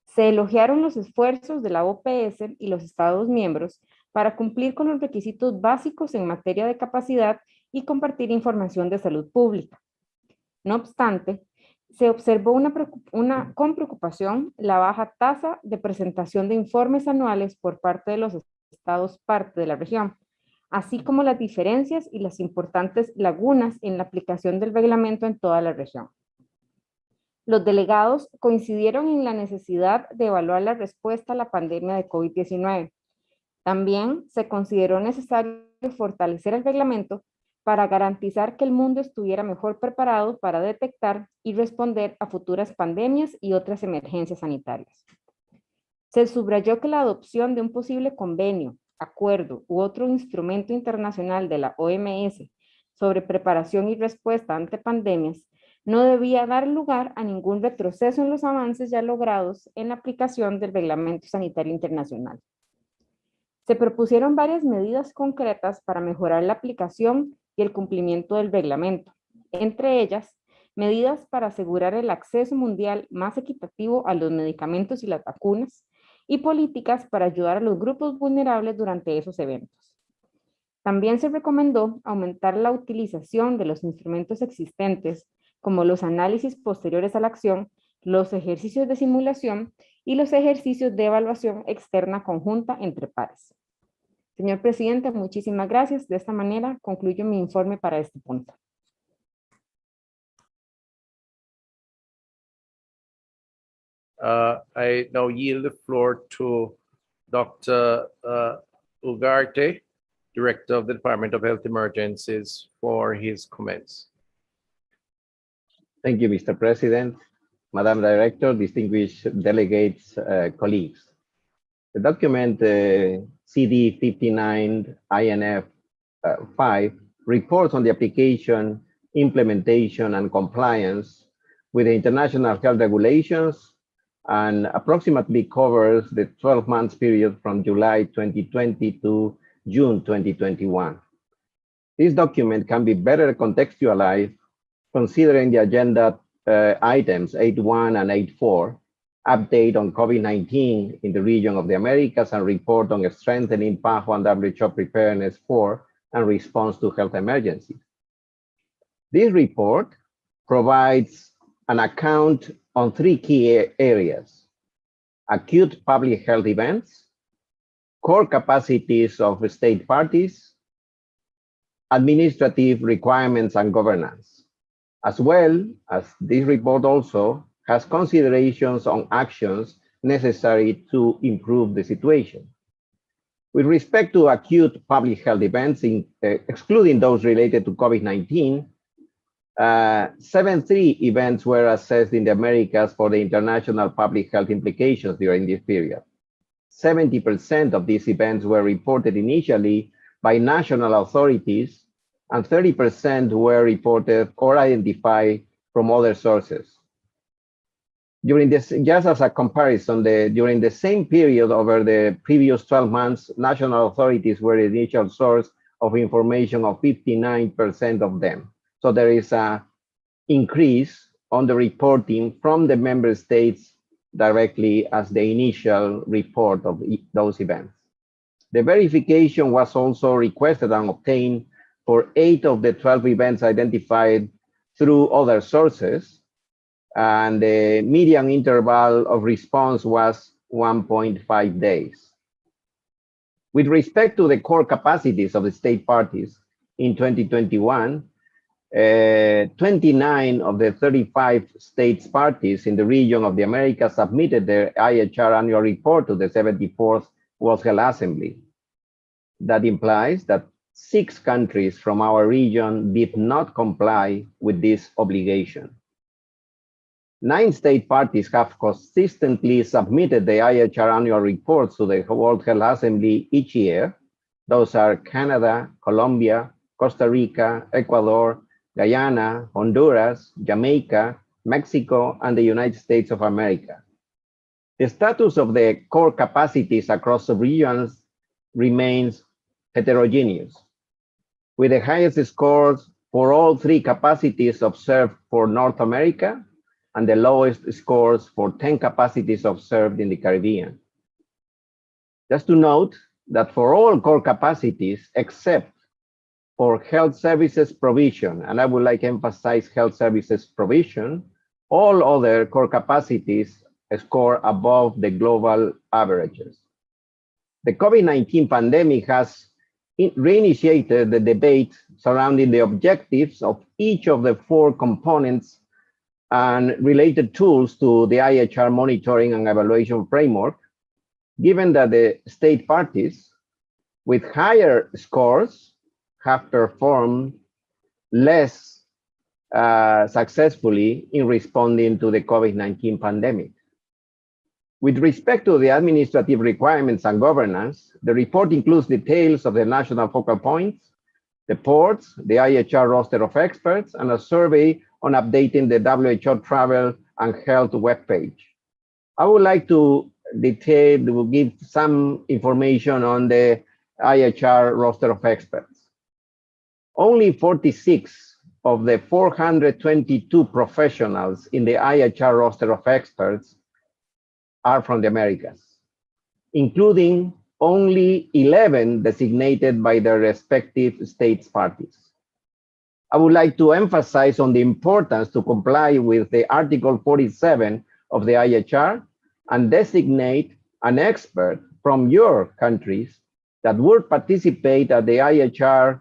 Se elogiaron los esfuerzos de la OPS y los Estados miembros para cumplir con los requisitos básicos en materia de capacidad y compartir información de salud pública. No obstante, se observó con preocupación la baja tasa de presentación de informes anuales por parte de los estados parte de la región, así como las diferencias y las importantes lagunas en la aplicación del reglamento en toda la región. Los delegados coincidieron en la necesidad de evaluar la respuesta a la pandemia de COVID-19. También se consideró necesario fortalecer el reglamento para garantizar que el mundo estuviera mejor preparado para detectar y responder a futuras pandemias y otras emergencias sanitarias. Se subrayó que la adopción de un posible convenio, acuerdo u otro instrumento internacional de la OMS sobre preparación y respuesta ante pandemias no debía dar lugar a ningún retroceso en los avances ya logrados en la aplicación del Reglamento Sanitario Internacional. Se propusieron varias medidas concretas para mejorar la aplicación y el cumplimiento del reglamento, entre ellas, medidas para asegurar el acceso mundial más equitativo a los medicamentos y las vacunas, y políticas para ayudar a los grupos vulnerables durante esos eventos. También se recomendó aumentar la utilización de los instrumentos existentes, como los análisis posteriores a la acción, los ejercicios de simulación y los ejercicios de evaluación externa conjunta entre pares. Señor presidente, muchísimas gracias. De esta manera concluyo mi informe para este punto. I now yield the floor to Dr. Ugarte, Director of the Department of Health Emergencies, for his comments. Thank you, Mr. President, Madam Director, distinguished delegates, colleagues. The document CD 59 INF 5 reports on the application, implementation, and compliance with the international health regulations and approximately covers the 12 months period from July 2020 to June 2021. This document can be better contextualized considering the agenda items 8.1 and 8.4, update on COVID-19 in the region of the Americas and report on strengthening PAHO and WHO preparedness for and response to health emergencies. This report provides an account on three key areas: acute public health events, core capacities of state parties, administrative requirements and governance, as well as this report also has considerations on actions necessary to improve the situation. With respect to acute public health events, excluding those related to COVID-19, 73 events were assessed in the Americas for the international public health implications during this period. 70% of these events were reported initially by national authorities, and 30% were reported or identified from other sources. During this, just as a comparison, during the same period over the previous 12 months, national authorities were the initial source of information of 59% of them. So there is an increase on the reporting from the member states directly as the initial report of those events. The verification was also requested and obtained for 8 of the 12 events identified through other sources, and the median interval of response was 1.5 days. With respect to the core capacities of the state parties in 2021, 29 of the 35 states parties in the region of the Americas submitted their IHR annual report to the 74th World Health Assembly. That implies that 6 countries from our region did not comply with this obligation. 9 state parties have consistently submitted the IHR annual reports to the World Health Assembly each year. Those are Canada, Colombia, Costa Rica, Ecuador, Guyana, Honduras, Jamaica, Mexico, and the United States of America. The status of the core capacities across the regions remains heterogeneous, with the highest scores for all 3 capacities observed for North America and the lowest scores for 10 capacities observed in the Caribbean. Just to note that for all core capacities, except for health services provision, and I would like to emphasize health services provision, all other core capacities score above the global averages. The COVID-19 pandemic has reinitiated the debate surrounding the objectives of each of the 4 components and related tools to the IHR monitoring and evaluation framework, given that the state parties with higher scores have performed less successfully in responding to the COVID-19 pandemic. With respect to the administrative requirements and governance, the report includes details of the national focal points, the ports, the IHR roster of experts, and a survey on updating the WHO travel and health webpage. I would like to give some information on the IHR roster of experts. Only 46 of the 422 professionals in the IHR roster of experts are from the Americas, including only 11 designated by their respective states parties. I would like to emphasize on the importance to comply with the Article 47 of the IHR and designate an expert from your countries that would participate at the IHR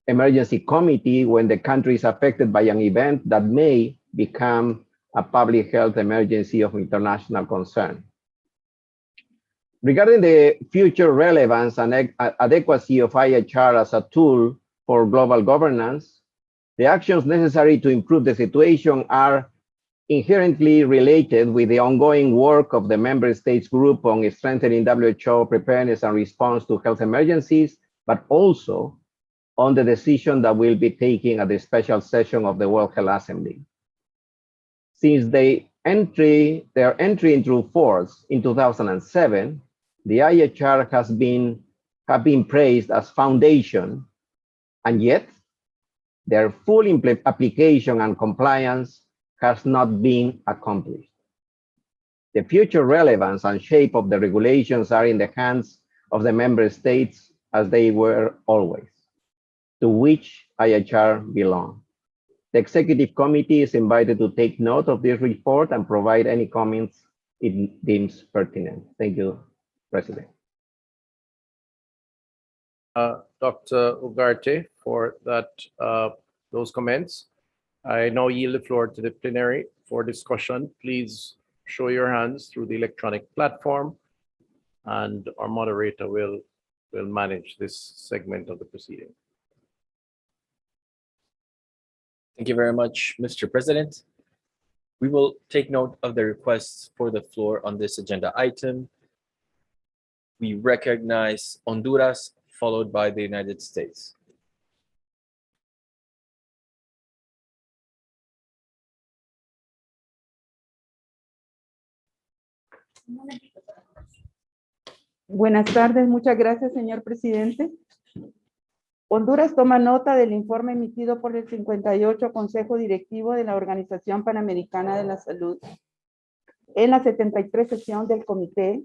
emergency committee when the country is affected by an event that may become a public health emergency of international concern. Regarding the future relevance and adequacy of IHR as a tool for global governance, The actions necessary to improve the situation are inherently related with the ongoing work of the member states group on strengthening WHO preparedness and response to health emergencies, but also on the decision that we'll be taking at the special session of the World Health Assembly. Since their entry into force in 2007, the IHR have been praised as foundation, and yet their full application and compliance has not been accomplished. The future relevance and shape of the regulations are in the hands of the member states, as they were always, to which IHR belong. The Executive Committee is invited to take note of this report and provide any comments it deems pertinent. Thank you, President. Dr. Ugarte, for those comments. I now yield the floor to the plenary for discussion. Please show your hands through the electronic platform, and our moderator will manage this segment of the proceeding. Thank you very much, Mr. President. We will take note of the requests for the floor on this agenda item. We recognize Honduras, followed by the United States. Buenas tardes, muchas gracias, señor presidente. Honduras toma nota del informe emitido por el 58 Consejo Directivo de la Organización Panamericana de la Salud en la 73 sesión del Comité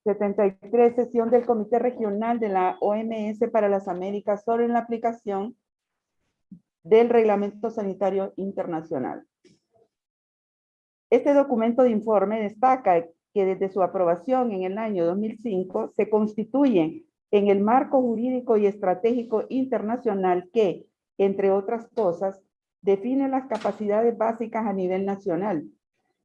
73 sesión del Comité Regional de la OMS para las Américas sobre la aplicación del Reglamento Sanitario Internacional. Este documento de informe destaca que desde su aprobación en el año 2005 se constituye en el marco jurídico y estratégico internacional que, entre otras cosas, define las capacidades básicas a nivel nacional,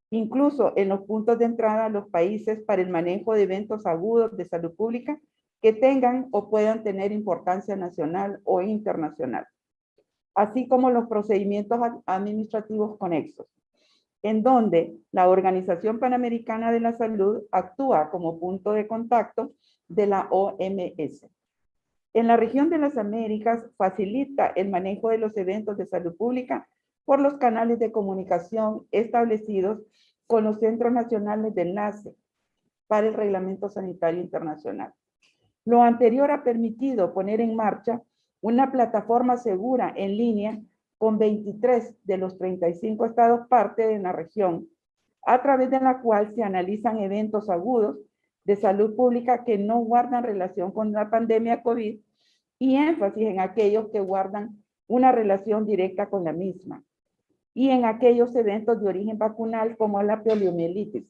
incluso en los puntos de entrada a los países para el manejo de eventos agudos de salud pública que tengan o puedan tener importancia nacional o internacional, así como los procedimientos administrativos conexos, en donde la Organización Panamericana de la Salud actúa como punto de contacto de la OMS. En la región de las Américas facilita el manejo de los eventos de salud pública por los canales de comunicación establecidos con los Centros Nacionales de Enlace para el Reglamento Sanitario Internacional. Lo anterior ha permitido poner en marcha una plataforma segura en línea con 23 de los 35 estados parte de la región, a través de la cual se analizan eventos agudos de salud pública que no guardan relación con la pandemia COVID y énfasis en aquellos que guardan una relación directa con la misma, y en aquellos eventos de origen vacunal como la poliomielitis,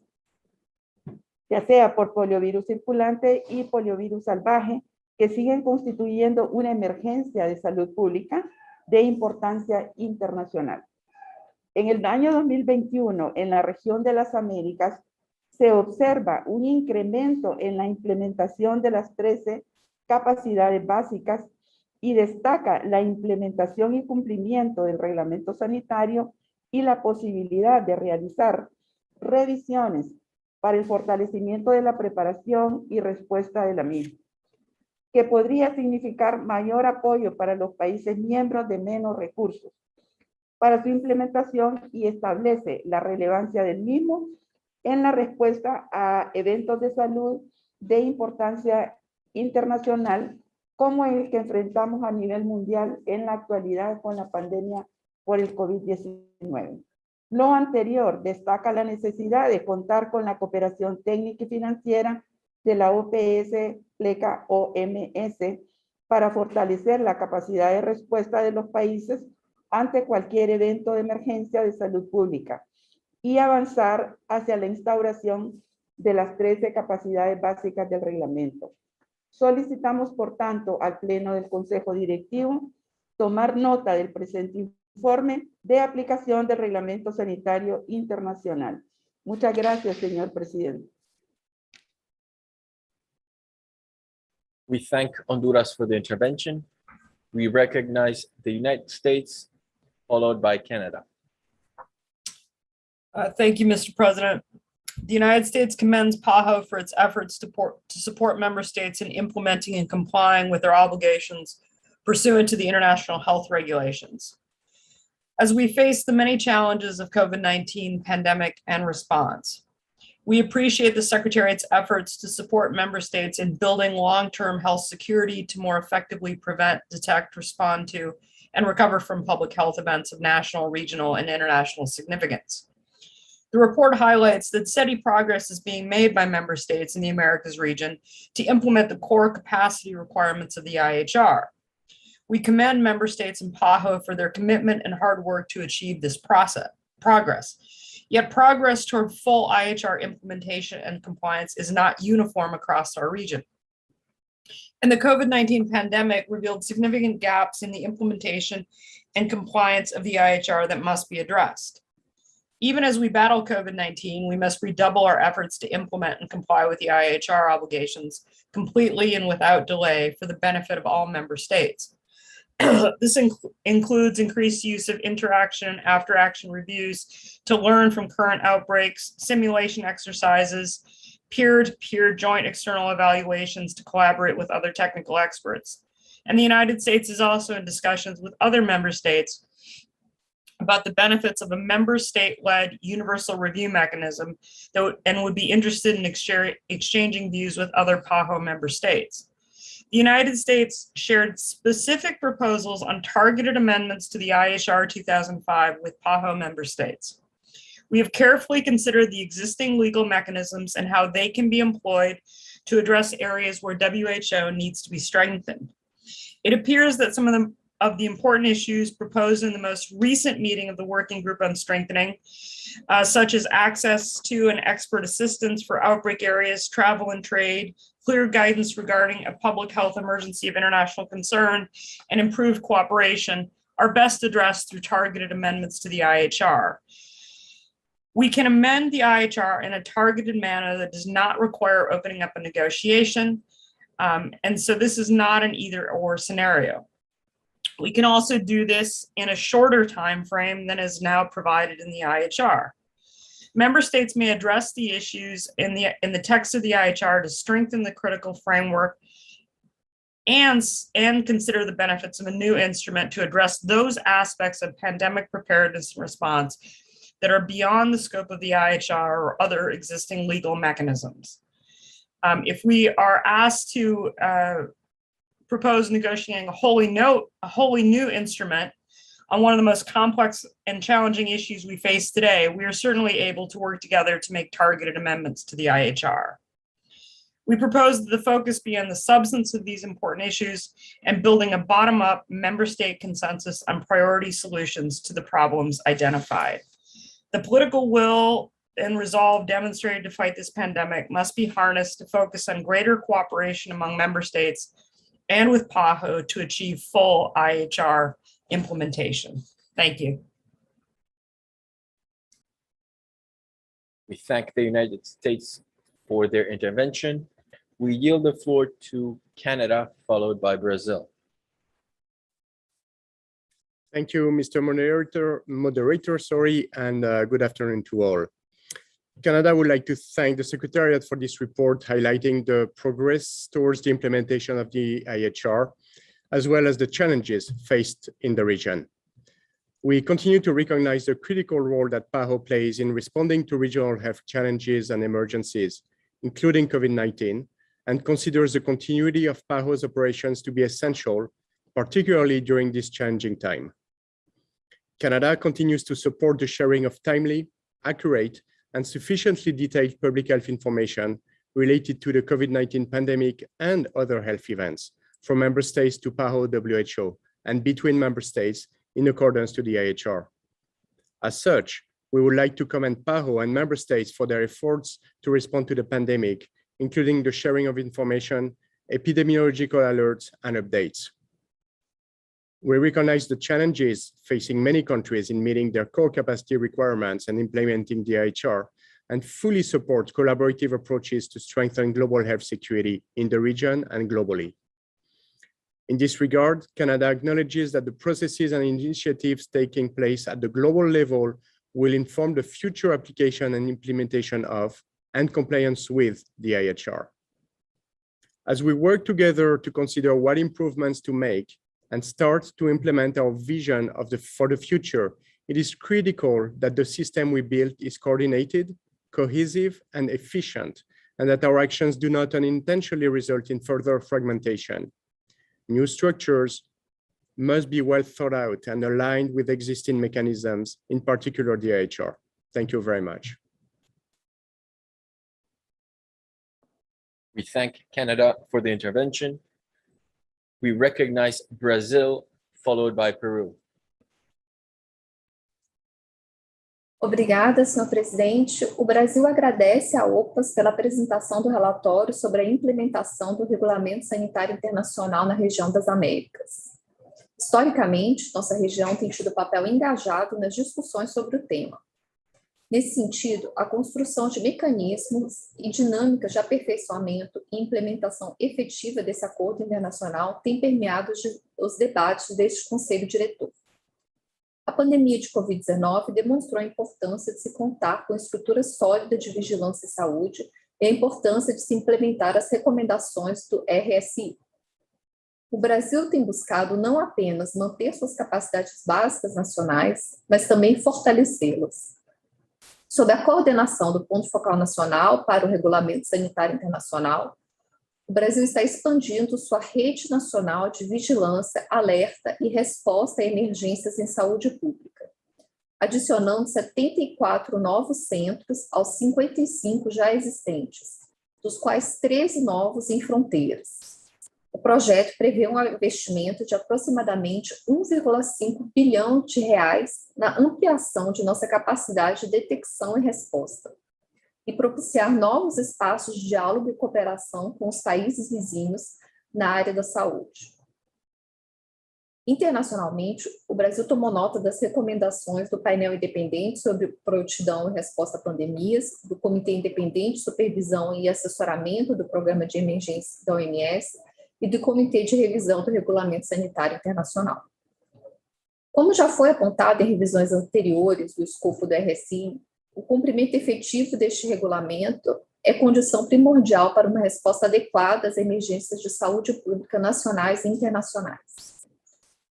ya sea por poliovirus circulante y poliovirus salvaje, que siguen constituyendo una emergencia de salud pública de importancia internacional. En el año 2021, en la región de las Américas, se observa un incremento en la implementación de las 13 capacidades básicas y destaca la implementación y cumplimiento del reglamento sanitario y la posibilidad de realizar revisiones para el fortalecimiento de la preparación y respuesta de la misma, que podría significar mayor apoyo para los países miembros de menos recursos para su implementación y establece la relevancia del mismo en la respuesta a eventos de salud de importancia internacional como el que enfrentamos a nivel mundial en la actualidad con la pandemia por el COVID-19. Lo anterior destaca la necesidad de contar con la cooperación técnica y financiera de la OPS, PLECA, OMS, para fortalecer la capacidad de respuesta de los países ante cualquier evento de emergencia de salud pública y avanzar hacia la instauración de las 13 capacidades básicas del reglamento. Solicitamos, por tanto, al Pleno del Consejo Directivo tomar nota del presente informe de aplicación del Reglamento Sanitario Internacional. Muchas gracias, señor presidente. We thank Honduras for the intervention. We recognize the United States, followed by Canada. Thank you, Mr. President. The United States commends PAHO for its efforts to support member states in implementing and complying with their obligations pursuant to the international health regulations. As we face the many challenges of COVID-19 pandemic and response, we appreciate the Secretariat's efforts to support member states in building long-term health security to more effectively prevent, detect, respond to, and recover from public health events of national, regional, and international significance. The report highlights that steady progress is being made by member states in the Americas region to implement the core capacity requirements of the IHR. We commend member states in PAHO for their commitment and hard work to achieve this progress. Yet progress toward full IHR implementation and compliance is not uniform across our region. And the COVID-19 pandemic revealed significant gaps in the implementation and compliance of the IHR that must be addressed. Even as we battle COVID-19, we must redouble our efforts to implement and comply with the IHR obligations completely and without delay for the benefit of all member states. This includes increased use of interaction and after-action reviews to learn from current outbreaks, simulation exercises, peer-to-peer joint external evaluations to collaborate with other technical experts. And the United States is also in discussions with other member states about the benefits of a member state-led universal review mechanism and would be interested in exchanging views with other PAHO member states. The United States shared specific proposals on targeted amendments to the IHR 2005 with PAHO member states. We have carefully considered the existing legal mechanisms and how they can be employed to address areas where WHO needs to be strengthened. It appears that some of the important issues proposed in the most recent meeting of the Working Group on Strengthening, such as access to and expert assistance for outbreak areas, travel and trade, clear guidance regarding a public health emergency of international concern, and improved cooperation, are best addressed through targeted amendments to the IHR. We can amend the IHR in a targeted manner that does not require opening up a negotiation, and so this is not an either-or scenario. We can also do this in a shorter time frame than is now provided in the IHR. Member states may address the issues in the text of the IHR to strengthen the critical framework and consider the benefits of a new instrument to address those aspects of pandemic preparedness and response that are beyond the scope of the IHR or other existing legal mechanisms. If we are asked to propose negotiating a wholly new instrument on one of the most complex and challenging issues we face today, we are certainly able to work together to make targeted amendments to the IHR. We propose that the focus be on the substance of these important issues and building a bottom-up member state consensus on priority solutions to the problems identified. The political will and resolve demonstrated to fight this pandemic must be harnessed to focus on greater cooperation among member states and with PAHO to achieve full IHR implementation. Thank you. We thank the United States for their intervention. We yield the floor to Canada, followed by Brazil. Thank you, Mr. Moderator, and good afternoon to all. Canada would like to thank the Secretariat for this report highlighting the progress towards the implementation of the IHR, as well as the challenges faced in the region. We continue to recognize the critical role that PAHO plays in responding to regional health challenges and emergencies, including COVID-19, and considers the continuity of PAHO's operations to be essential, particularly during this challenging time. Canada continues to support the sharing of timely, accurate, and sufficiently detailed public health information related to the COVID-19 pandemic and other health events from member states to PAHO WHO and between member states in accordance to the IHR. As such, we would like to commend PAHO and member states for their efforts to respond to the pandemic, including the sharing of information, epidemiological alerts, and updates. We recognize the challenges facing many countries in meeting their core capacity requirements and implementing the IHR, and fully support collaborative approaches to strengthen global health security in the region and globally. In this regard, Canada acknowledges that the processes and initiatives taking place at the global level will inform the future application and implementation of and compliance with the IHR. As we work together to consider what improvements to make and start to implement our vision for the future, it is critical that the system we built is coordinated, cohesive, and efficient, and that our actions do not unintentionally result in further fragmentation. New structures must be well thought out and aligned with existing mechanisms, in particular the IHR. Thank you very much. We thank Canada for the intervention. We recognize Brazil, followed by Peru. Obrigada, senhor presidente. O Brasil agradece à OPAS pela apresentação do relatório sobre a implementação do Regulamento Sanitário Internacional na região das Américas. Historicamente, nossa região tem tido papel engajado nas discussões sobre o tema. Nesse sentido, a construção de mecanismos e dinâmicas de aperfeiçoamento e implementação efetiva desse acordo internacional tem permeado os debates deste Conselho Diretor. A pandemia de Covid-19 demonstrou a importância de se contar com estrutura sólida de vigilância e saúde e a importância de se implementar as recomendações do RSI. O Brasil tem buscado não apenas manter suas capacidades básicas nacionais, mas também fortalecê-las. Sob a coordenação do Ponto Focal Nacional para o Regulamento Sanitário Internacional, o Brasil está expandindo sua rede nacional de vigilância, alerta e resposta a emergências em saúde pública, adicionando 74 novos centros aos 55 já existentes, dos quais 13 novos em fronteiras. O projeto prevê um investimento de aproximadamente 1,5 bilhão de reais na ampliação de nossa capacidade de detecção e resposta, e propiciar novos espaços de diálogo e cooperação com os países vizinhos na área da saúde. Internacionalmente, o Brasil tomou nota das recomendações do painel independente sobre prontidão e resposta a pandemias, do Comitê Independente de Supervisão e Assessoramento do Programa de Emergência da OMS e do Comitê de Revisão do Regulamento Sanitário Internacional. Como já foi apontado em revisões anteriores do escopo do RSI, o cumprimento efetivo deste regulamento é condição primordial para uma resposta adequada às emergências de saúde pública nacionais e internacionais.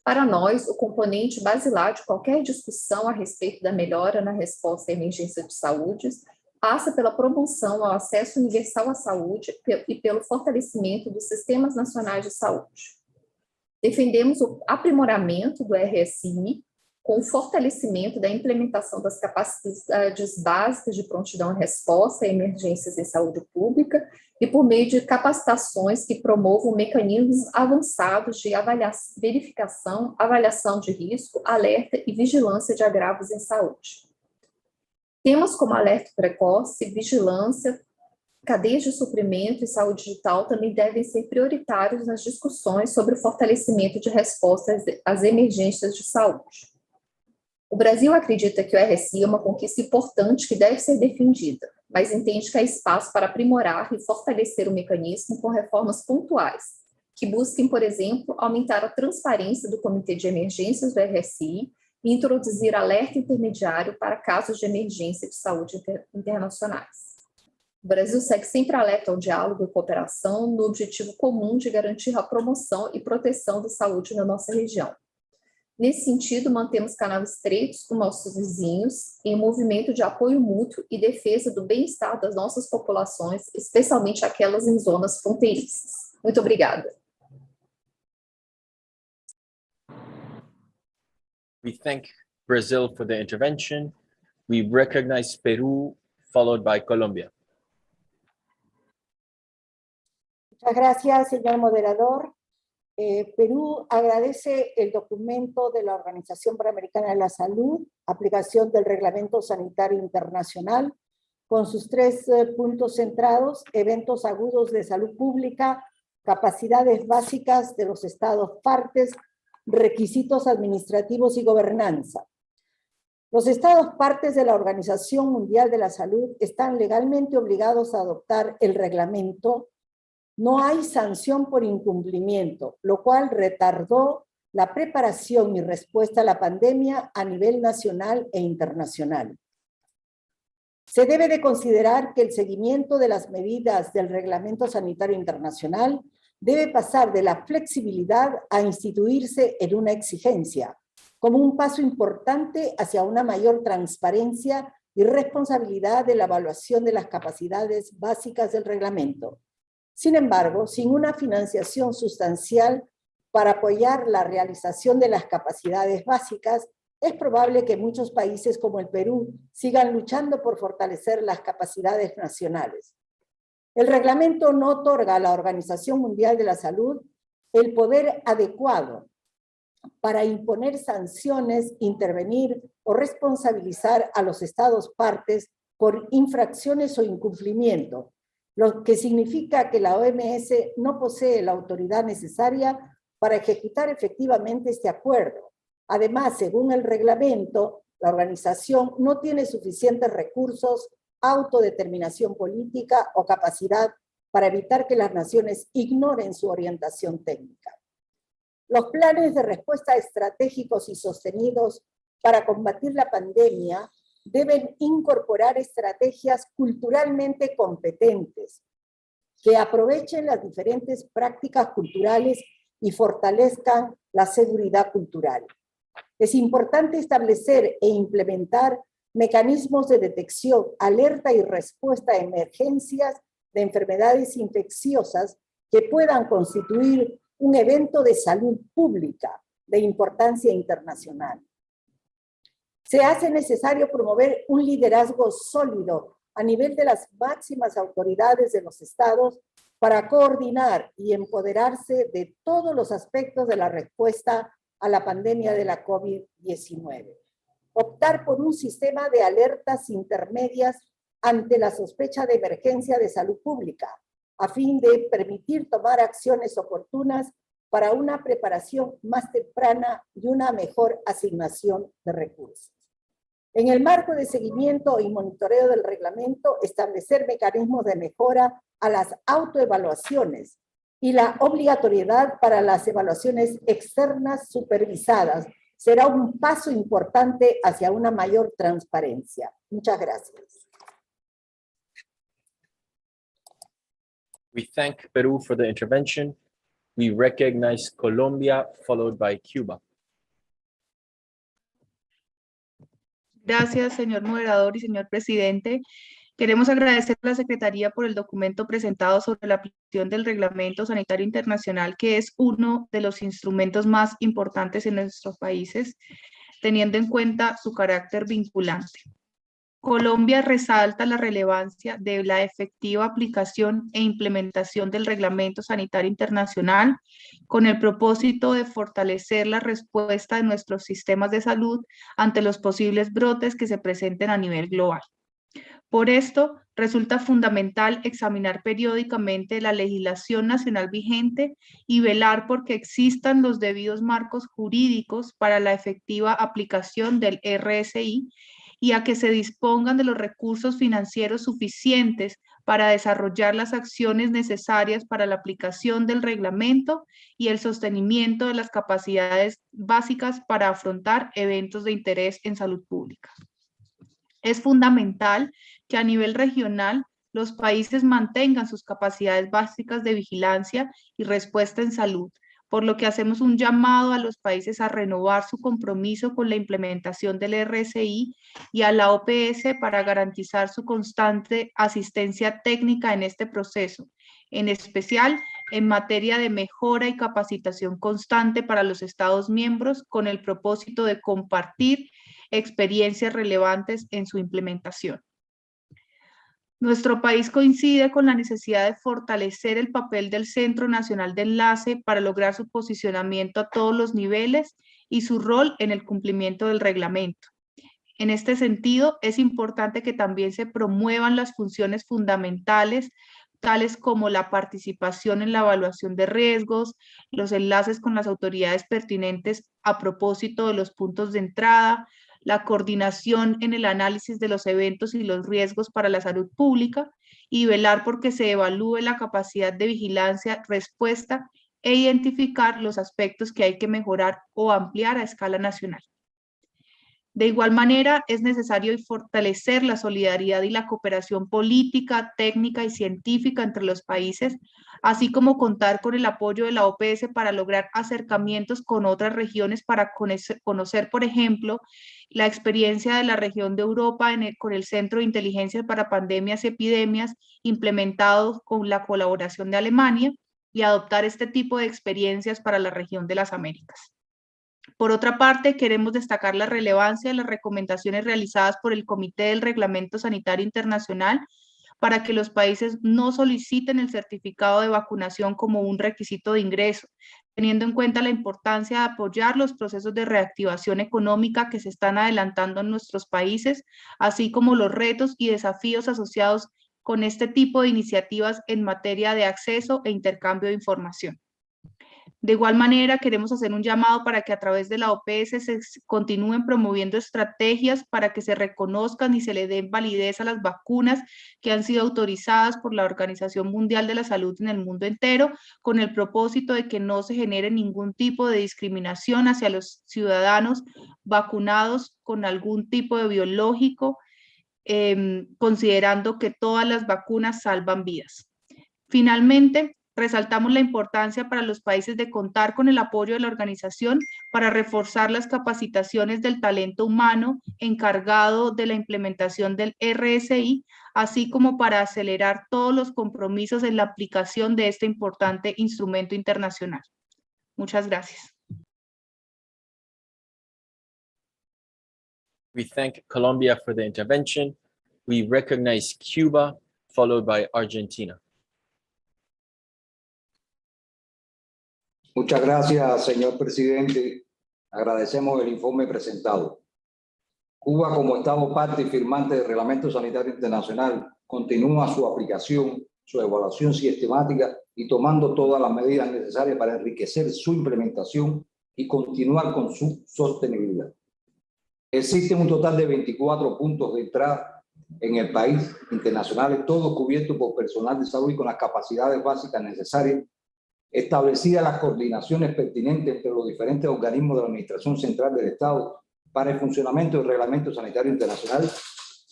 Para nós, o componente basilar de qualquer discussão a respeito da melhora na resposta à emergência de saúde passa pela promoção ao acesso universal à saúde e pelo fortalecimento dos sistemas nacionais de saúde. Defendemos o aprimoramento do RSI com o fortalecimento da implementação das capacidades básicas de prontidão e resposta a emergências em saúde pública e por meio de capacitações que promovam mecanismos avançados de verificação, avaliação de risco, alerta e vigilância de agravos em saúde. Temas como alerta precoce, vigilância, cadeias de suprimento e saúde digital também devem ser prioritários nas discussões sobre o fortalecimento de respostas às emergências de saúde. O Brasil acredita que o RSI é uma conquista importante que deve ser defendida, mas entende que há espaço para aprimorar e fortalecer o mecanismo com reformas pontuais, que busquem, por exemplo, aumentar a transparência do Comitê de Emergências do RSI e introduzir alerta intermediário para casos de emergência de saúde internacionais. O Brasil segue sempre alerta ao diálogo e cooperação no objetivo comum de garantir a promoção e proteção da saúde na nossa região. Nesse sentido, mantemos canais estreitos com nossos vizinhos em um movimento de apoio mútuo e defesa do bem-estar das nossas populações, especialmente aquelas em zonas fronteiriças. Muito obrigada. We thank Brazil for the intervention. We recognize Peru, followed by Colombia. Muchas gracias, señor moderador. Perú agradece el documento de la Organización Panamericana de la Salud, aplicación del Reglamento Sanitario Internacional, con sus 3 puntos centrados: eventos agudos de salud pública, capacidades básicas de los estados partes, requisitos administrativos y gobernanza. Los estados partes de la Organización Mundial de la Salud están legalmente obligados a adoptar el reglamento No hay sanción por incumplimiento, lo cual retardó la preparación y respuesta a la pandemia a nivel nacional e internacional. Se debe de considerar que el seguimiento de las medidas del Reglamento Sanitario Internacional debe pasar de la flexibilidad a instituirse en una exigencia, como un paso importante hacia una mayor transparencia y responsabilidad de la evaluación de las capacidades básicas del reglamento. Sin embargo, sin una financiación sustancial para apoyar la realización de las capacidades básicas, es probable que muchos países como el Perú sigan luchando por fortalecer las capacidades nacionales. El reglamento no otorga a la Organización Mundial de la Salud el poder adecuado para imponer sanciones, intervenir o responsabilizar a los Estados partes por infracciones o incumplimiento, lo que significa que la OMS no posee la autoridad necesaria para ejecutar efectivamente este acuerdo. Además, según el reglamento, la organización no tiene suficientes recursos, autodeterminación política o capacidad para evitar que las naciones ignoren su orientación técnica. Los planes de respuesta estratégicos y sostenidos para combatir la pandemia deben incorporar estrategias culturalmente competentes que aprovechen las diferentes prácticas culturales y fortalezcan la seguridad cultural. Es importante establecer e implementar mecanismos de detección, alerta y respuesta a emergencias de enfermedades infecciosas que puedan constituir un evento de salud pública de importancia internacional. Se hace necesario promover un liderazgo sólido a nivel de las máximas autoridades de los estados para coordinar y empoderarse de todos los aspectos de la respuesta a la pandemia de la COVID-19. Optar por un sistema de alertas intermedias ante la sospecha de emergencia de salud pública, a fin de permitir tomar acciones oportunas para una preparación más temprana y una mejor asignación de recursos. En el marco de seguimiento y monitoreo del reglamento, establecer mecanismos de mejora a las autoevaluaciones y la obligatoriedad para las evaluaciones externas supervisadas será un paso importante hacia una mayor transparencia. Muchas gracias. We thank Peru for the intervention. We recognize Colombia, followed by Cuba. Gracias, señor moderador y señor presidente. Queremos agradecer a la Secretaría por el documento presentado sobre la aplicación del Reglamento Sanitario Internacional, que es uno de los instrumentos más importantes en nuestros países, teniendo en cuenta su carácter vinculante. Colombia resalta la relevancia de la efectiva aplicación e implementación del Reglamento Sanitario Internacional con el propósito de fortalecer la respuesta de nuestros sistemas de salud ante los posibles brotes que se presenten a nivel global. Por esto, resulta fundamental examinar periódicamente la legislación nacional vigente y velar por que existan los debidos marcos jurídicos para la efectiva aplicación del RSI y a que se dispongan de los recursos financieros suficientes para desarrollar las acciones necesarias para la aplicación del reglamento y el sostenimiento de las capacidades básicas para afrontar eventos de interés en salud pública. Es fundamental que a nivel regional los países mantengan sus capacidades básicas de vigilancia y respuesta en salud, por lo que hacemos un llamado a los países a renovar su compromiso con la implementación del RSI y a la OPS para garantizar su constante asistencia técnica en este proceso, en especial en materia de mejora y capacitación constante para los Estados miembros con el propósito de compartir experiencias relevantes en su implementación. Nuestro país coincide con la necesidad de fortalecer el papel del Centro Nacional de Enlace para lograr su posicionamiento a todos los niveles y su rol en el cumplimiento del reglamento. En este sentido, es importante que también se promuevan las funciones fundamentales, tales como la participación en la evaluación de riesgos, los enlaces con las autoridades pertinentes a propósito de los puntos de entrada, la coordinación en el análisis de los eventos y los riesgos para la salud pública y velar por que se evalúe la capacidad de vigilancia, respuesta e identificar los aspectos que hay que mejorar o ampliar a escala nacional. De igual manera, es necesario fortalecer la solidaridad y la cooperación política, técnica y científica entre los países, así como contar con el apoyo de la OPS para lograr acercamientos con otras regiones para conocer, por ejemplo, la experiencia de la región de Europa con el Centro de Inteligencia para Pandemias y Epidemias, implementado con la colaboración de Alemania, y adoptar este tipo de experiencias para la región de las Américas. Por otra parte, queremos destacar la relevancia de las recomendaciones realizadas por el Comité del Reglamento Sanitario Internacional para que los países no soliciten el certificado de vacunación como un requisito de ingreso, teniendo en cuenta la importancia de apoyar los procesos de reactivación económica que se están adelantando en nuestros países, así como los retos y desafíos asociados con este tipo de iniciativas en materia de acceso e intercambio de información. De igual manera, queremos hacer un llamado para que a través de la OPS se continúen promoviendo estrategias para que se reconozcan y se le den validez a las vacunas que han sido autorizadas por la Organización Mundial de la Salud en el mundo entero, con el propósito de que no se genere ningún tipo de discriminación hacia los ciudadanos vacunados con algún tipo de biológico, considerando que todas las vacunas salvan vidas. Finalmente, resaltamos la importancia para los países de contar con el apoyo de la organización para reforzar las capacitaciones del talento humano encargado de la implementación del RSI, así como para acelerar todos los compromisos en la aplicación de este importante instrumento internacional. Muchas gracias. We thank Colombia for the intervention. We recognize Cuba, followed by Argentina. Muchas gracias, señor presidente. Agradecemos el informe presentado. Cuba, como Estado parte y firmante del Reglamento Sanitario Internacional, continúa su aplicación, su evaluación sistemática y tomando todas las medidas necesarias para enriquecer su implementación y continuar con su sostenibilidad. Existen un total de 24 puntos de entrada en el país, internacionales, todos cubiertos por personal de salud y con las capacidades básicas necesarias, establecidas las coordinaciones pertinentes entre los diferentes organismos de la Administración Central del Estado para el funcionamiento del Reglamento Sanitario Internacional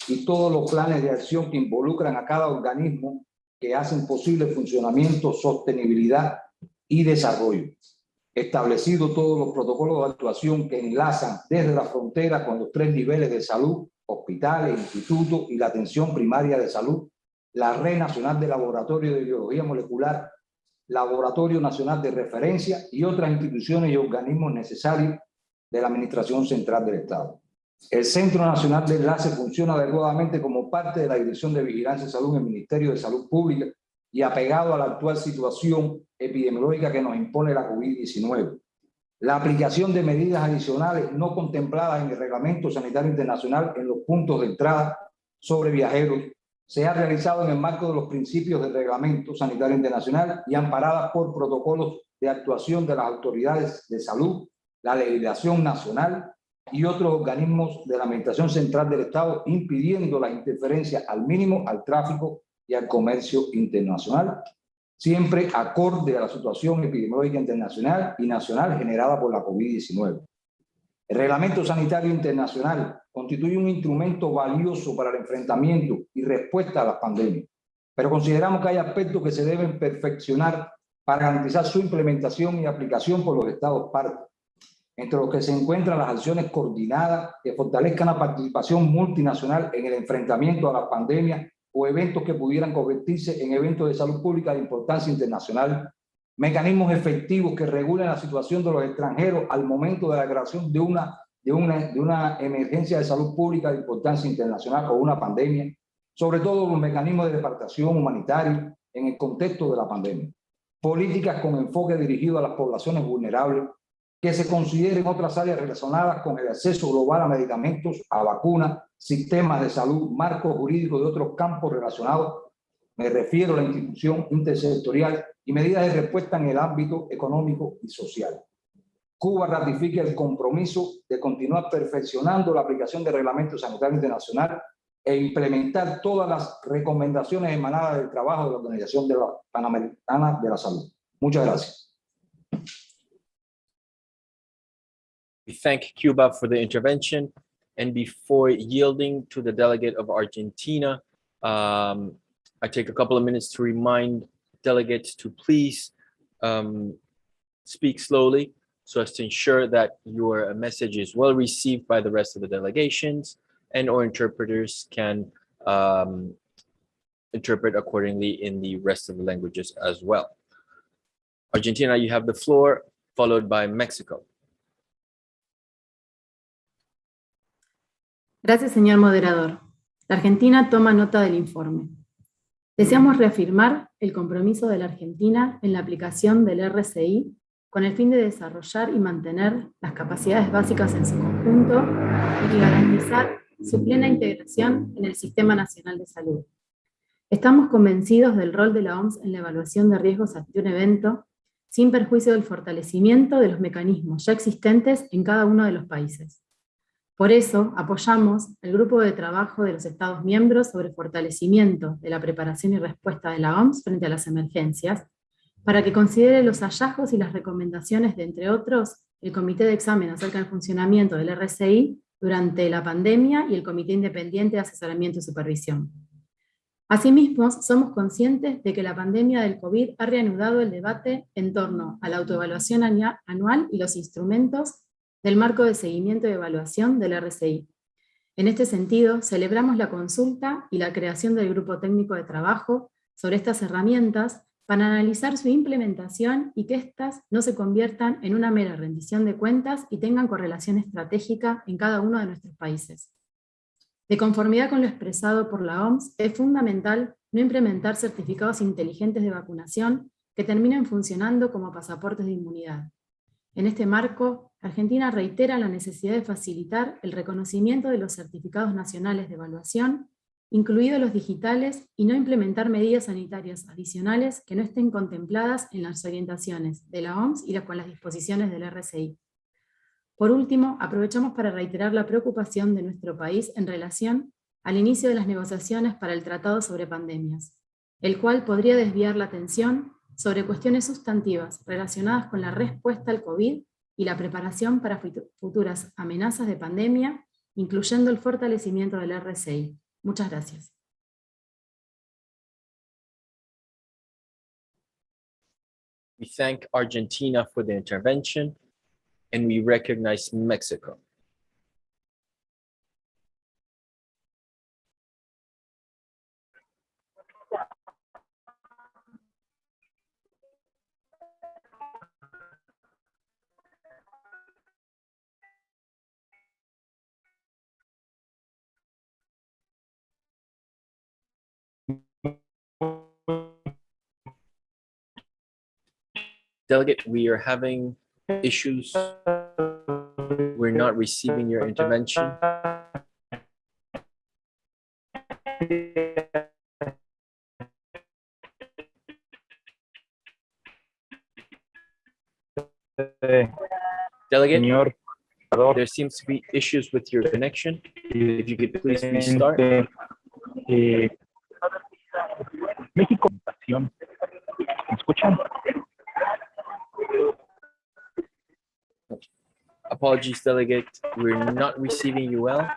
y todos los planes de acción que involucran a cada organismo que hacen posible el funcionamiento, sostenibilidad y desarrollo. Establecido todos los protocolos de actuación que enlazan desde la frontera con los 3 niveles de salud, hospitales, institutos y la atención primaria de salud, la Red Nacional de Laboratorio de Biología Molecular, Laboratorio Nacional de Referencia y otras instituciones y organismos necesarios de la Administración Central del Estado. El Centro Nacional de Enlace funciona adecuadamente como parte de la Dirección de Vigilancia y Salud en el Ministerio de Salud Pública y apegado a la actual situación epidemiológica que nos impone la COVID-19. La aplicación de medidas adicionales no contempladas en el Reglamento Sanitario Internacional en los puntos de entrada sobre viajeros se ha realizado en el marco de los principios del Reglamento Sanitario Internacional y amparada por protocolos de actuación de las autoridades de salud, la legislación nacional y otros organismos de la Administración Central del Estado, impidiendo la interferencia al mínimo al tráfico y al comercio internacional, siempre acorde a la situación epidemiológica internacional y nacional generada por la COVID-19. El Reglamento Sanitario Internacional constituye un instrumento valioso para el enfrentamiento y respuesta a las pandemias, pero consideramos que hay aspectos que se deben perfeccionar para garantizar su implementación y aplicación por los Estados partes, entre los que se encuentran las acciones coordinadas que fortalezcan la participación multinacional en el enfrentamiento a las pandemias o eventos que pudieran convertirse en eventos de salud pública de importancia internacional, mecanismos efectivos que regulen la situación de los extranjeros al momento de la declaración de una emergencia de salud pública de importancia internacional o una pandemia, sobre todo los mecanismos de repartición humanitaria en el contexto de la pandemia, políticas con enfoque dirigido a las poblaciones vulnerables, que se consideren otras áreas relacionadas con el acceso global a medicamentos, a vacunas, sistemas de salud, marcos jurídicos de otros campos relacionados. Me refiero a la institución intersectorial y medidas de respuesta en el ámbito económico y social. Cuba ratifica el compromiso de continuar perfeccionando la aplicación del Reglamento Sanitario Internacional e implementar todas las recomendaciones emanadas del trabajo de la Organización Panamericana de la Salud. Muchas gracias. We thank Cuba for the intervention. And before yielding to the delegate of Argentina, I take a couple of minutes to remind delegates to please speak slowly so as to ensure that your message is well received by the rest of the delegations, and or interpreters can interpret accordingly in the rest of the languages as well. Argentina, you have the floor, followed by Mexico. Gracias, señor moderador. La Argentina toma nota del informe. Deseamos reafirmar el compromiso de la Argentina en la aplicación del RCI con el fin de desarrollar y mantener las capacidades básicas en su conjunto y garantizar su plena integración en el Sistema Nacional de Salud. Estamos convencidos del rol de la OMS en la evaluación de riesgos ante un evento, sin perjuicio del fortalecimiento de los mecanismos ya existentes en cada uno de los países. Por eso, apoyamos el grupo de trabajo de los Estados miembros sobre fortalecimiento de la preparación y respuesta de la OMS frente a las emergencias, para que considere los hallazgos y las recomendaciones de, entre otros, el Comité de Examen acerca del funcionamiento del RCI durante la pandemia y el Comité Independiente de Asesoramiento y Supervisión. Asimismo, somos conscientes de que la pandemia del COVID ha reanudado el debate en torno a la autoevaluación anual y los instrumentos del marco de seguimiento y evaluación del RCI. En este sentido, celebramos la consulta y la creación del grupo técnico de trabajo sobre estas herramientas para analizar su implementación y que éstas no se conviertan en una mera rendición de cuentas y tengan correlación estratégica en cada uno de nuestros países. De conformidad con lo expresado por la OMS, es fundamental no implementar certificados inteligentes de vacunación que terminen funcionando como pasaportes de inmunidad. En este marco, Argentina reitera la necesidad de facilitar el reconocimiento de los certificados nacionales de evaluación, incluidos los digitales, y no implementar medidas sanitarias adicionales que no estén contempladas en las orientaciones de la OMS y con las disposiciones del RCI. Por último, aprovechamos para reiterar la preocupación de nuestro país en relación al inicio de las negociaciones para el Tratado sobre Pandemias, el cual podría desviar la atención sobre cuestiones sustantivas relacionadas con la respuesta al COVID y la preparación para futuras amenazas de pandemia, incluyendo el fortalecimiento del RCI. Muchas gracias. We thank Argentina for the intervention, and we recognize Mexico. Delegate, we are having issues. We're not receiving your intervention. Delegate, there seems to be issues with your connection. If you could please restart. México, ¿me escuchan? Apologies, Delegate. We're not receiving you well.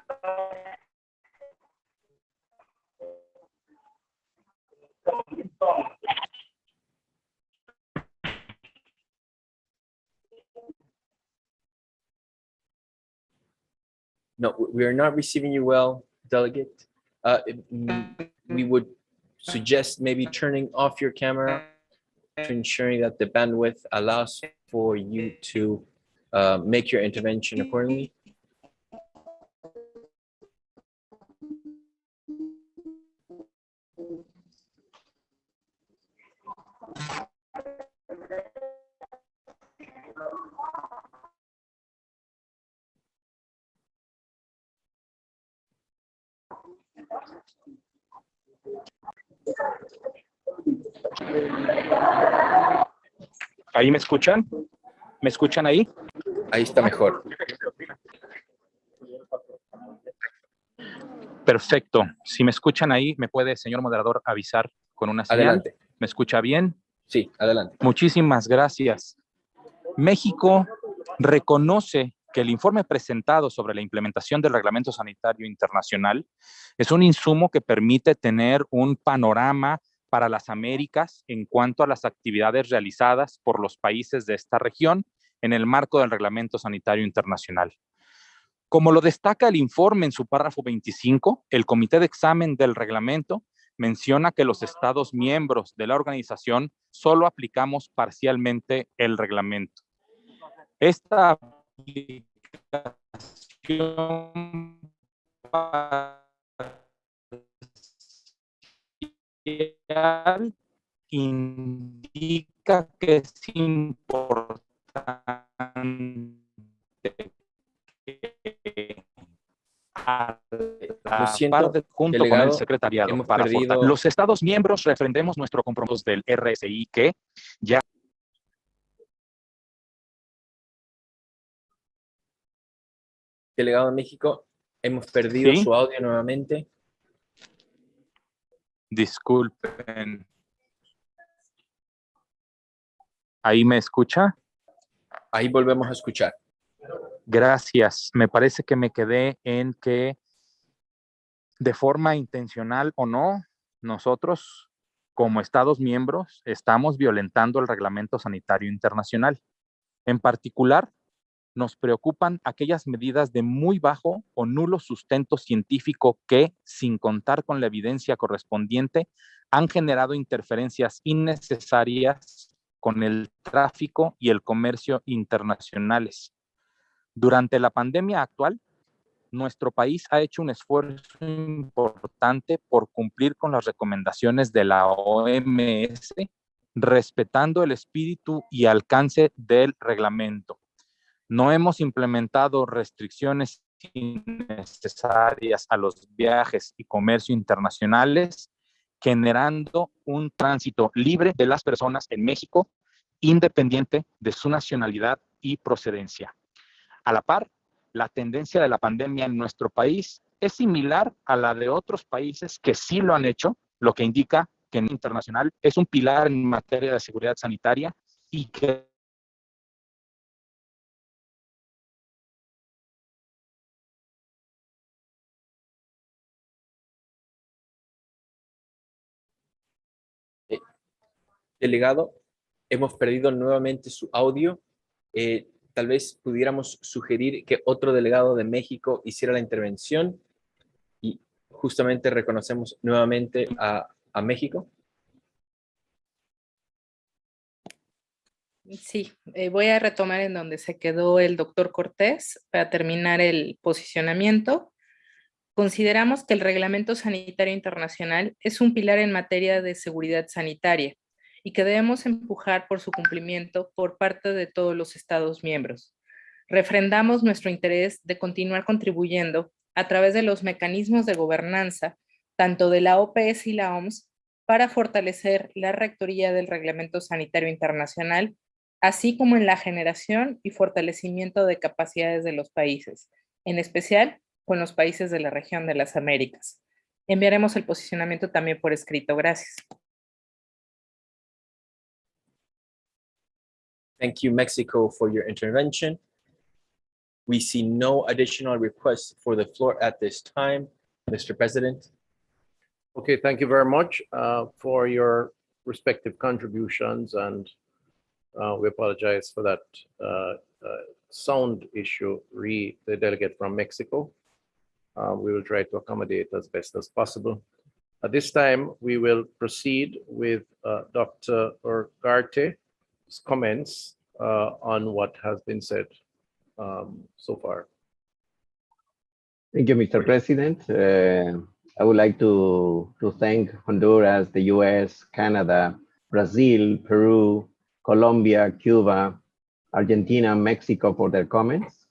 No, we are not receiving you well, Delegate. We would suggest maybe turning off your camera to ensuring that the bandwidth allows for you to make your intervention accordingly. ¿Ahí me escuchan? ¿Me escuchan ahí? Ahí está mejor. Perfecto. Si me escuchan ahí, ¿me puede, señor moderador, avisar con una señal? Adelante. ¿Me escucha bien? Sí, adelante. Muchísimas gracias. México reconoce que el informe presentado sobre la implementación del Reglamento Sanitario Internacional es un insumo que permite tener un panorama para las Américas en cuanto a las actividades realizadas por los países de esta región en el marco del Reglamento Sanitario Internacional. Como lo destaca el informe en su párrafo 25, el Comité de Examen del Reglamento menciona que los Estados miembros de la organización solo aplicamos parcialmente el reglamento. Esta aplicación parcial indica que es importante que a Lo la siento, par junto con el delegado, secretariado hemos para perdido- los Estados miembros refrendemos nuestro compromiso del RSI que ya Delegado de México, hemos perdido ¿Sí? su audio nuevamente. Disculpen. ¿Ahí me escucha? Ahí volvemos a escuchar. Gracias. Me parece que me quedé en que de forma intencional o no, nosotros como Estados miembros estamos violentando el Reglamento Sanitario Internacional. En particular, nos preocupan aquellas medidas de muy bajo o nulo sustento científico que, sin contar con la evidencia correspondiente, han generado interferencias innecesarias con el tráfico y el comercio internacionales. Durante la pandemia actual, nuestro país ha hecho un esfuerzo importante por cumplir con las recomendaciones de la OMS, respetando el espíritu y alcance del reglamento. No hemos implementado restricciones innecesarias a los viajes y comercio internacionales, generando un tránsito libre de las personas en México, independiente de su nacionalidad y procedencia. A la par, la tendencia de la pandemia en nuestro país es similar a la de otros países que sí lo han hecho, lo que indica que en internacional es un pilar en materia de seguridad sanitaria y que Delegado, hemos perdido nuevamente su audio. Tal vez pudiéramos sugerir que otro delegado de México hiciera la intervención y justamente reconocemos nuevamente a México. Sí, voy a retomar en donde se quedó el doctor Cortés para terminar el posicionamiento. Consideramos que el Reglamento Sanitario Internacional es un pilar en materia de seguridad sanitaria y que debemos empujar por su cumplimiento por parte de todos los Estados miembros. Refrendamos nuestro interés de continuar contribuyendo a través de los mecanismos de gobernanza, tanto de la OPS y la OMS, para fortalecer la rectoría del Reglamento Sanitario Internacional, así como en la generación y fortalecimiento de capacidades de los países, en especial con los países de la región de las Américas. Enviaremos el posicionamiento también por escrito. Gracias. Thank you, Mexico, for your intervention. We see no additional requests for the floor at this time. Mr. President. Okay, thank you very much for your respective contributions, and we apologize for that sound issue, the delegate from Mexico. We will try to accommodate as best as possible. At this time, we will proceed with Dr. Urgarte's comments on what has been said so far. Thank you, Mr. President. I would like to thank Honduras, the US, Canada, Brazil, Peru, Colombia, Cuba, Argentina, Mexico for their comments.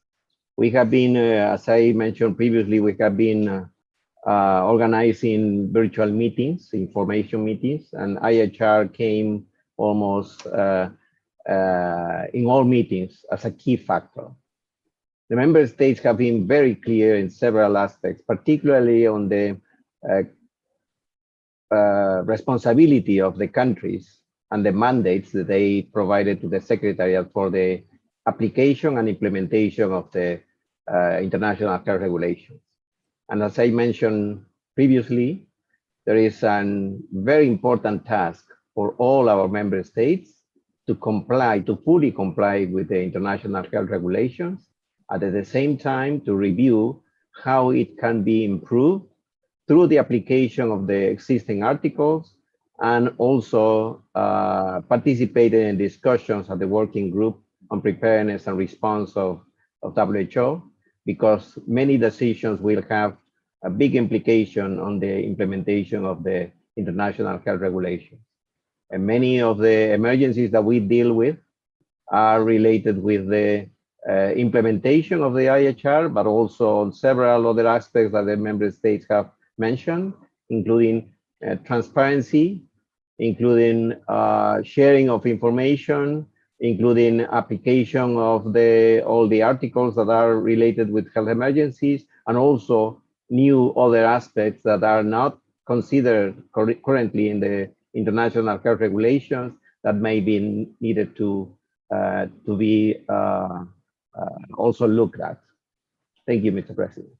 We have been, as I mentioned previously, we have been organizing virtual meetings, information meetings, and IHR came almost in all meetings as a key factor. the member states have been very clear in several aspects, particularly on the responsibility of the countries and the mandates that they provided to the Secretariat for the application and implementation of the international health regulations. And as I mentioned previously, there is a very important task for all our member states to fully comply with the international health regulations, and at the same time to review how it can be improved through the application of the existing articles, and also participated in discussions at the working group on preparedness and response of WHO, because many decisions will have a big implication on the implementation of the international health regulations. And many of the emergencies that we deal with are related with the implementation of the IHR, but also on several other aspects that the member states have mentioned, including transparency, including sharing of information, including application of all the articles that are related with health emergencies, and also new other aspects that are not considered currently in the international health regulations that may be needed to be also looked at. Thank you, Mr. President.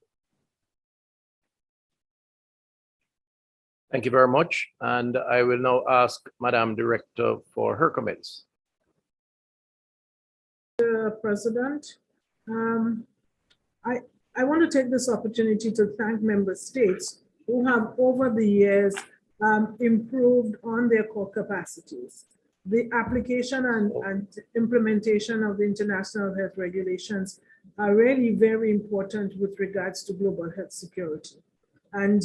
Thank you very much. And I will now ask Madam Director for her comments. President, I want to take this opportunity to thank member states who have over the years improved on their core capacities. The application and implementation of the international health regulations are really very important with regards to global health security. And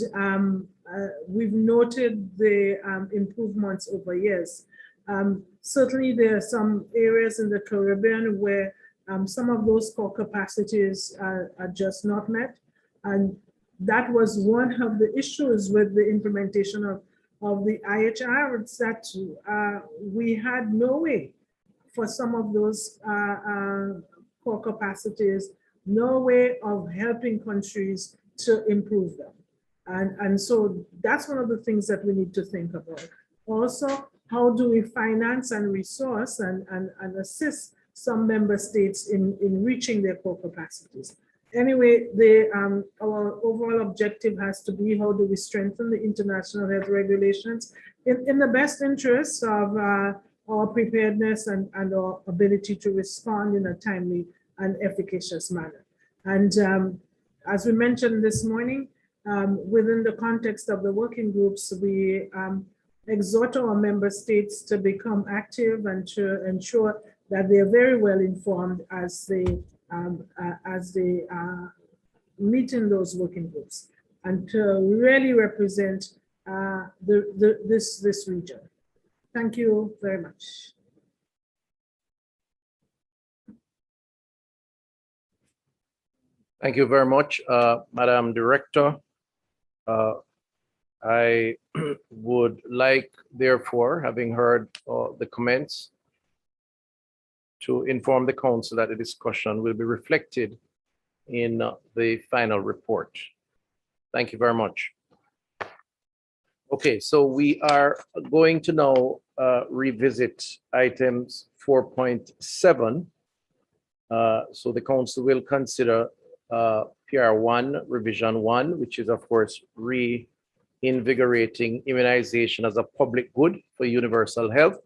we've noted the improvements over years. Certainly there are some areas in the Caribbean where some of those core capacities are just not met. And that was one of the issues with the implementation of the IHR. It's that we had no way for some of those core capacities, no way of helping countries to improve them. And so that's one of the things that we need to think about. Also, how do we finance and resource and assist some member states in reaching their core capacities? Anyway, our overall objective has to be how do we strengthen the international health regulations in the best interests of our preparedness and our ability to respond in a timely and efficacious manner. And as we mentioned this morning, within the context of the working groups, we exhort our member states to become active and to ensure that they are very well informed as they meet in those working groups, and to really represent this region. Thank you very much. Thank you very much, Madam Director. I would like, therefore, having heard the comments, to inform the Council that the discussion will be reflected in the final report. Thank you very much. Okay, so we are going to now revisit items 4.7. So the Council will consider PR1 Revision 1, which is, of course, reinvigorating immunization as a public good for universal health.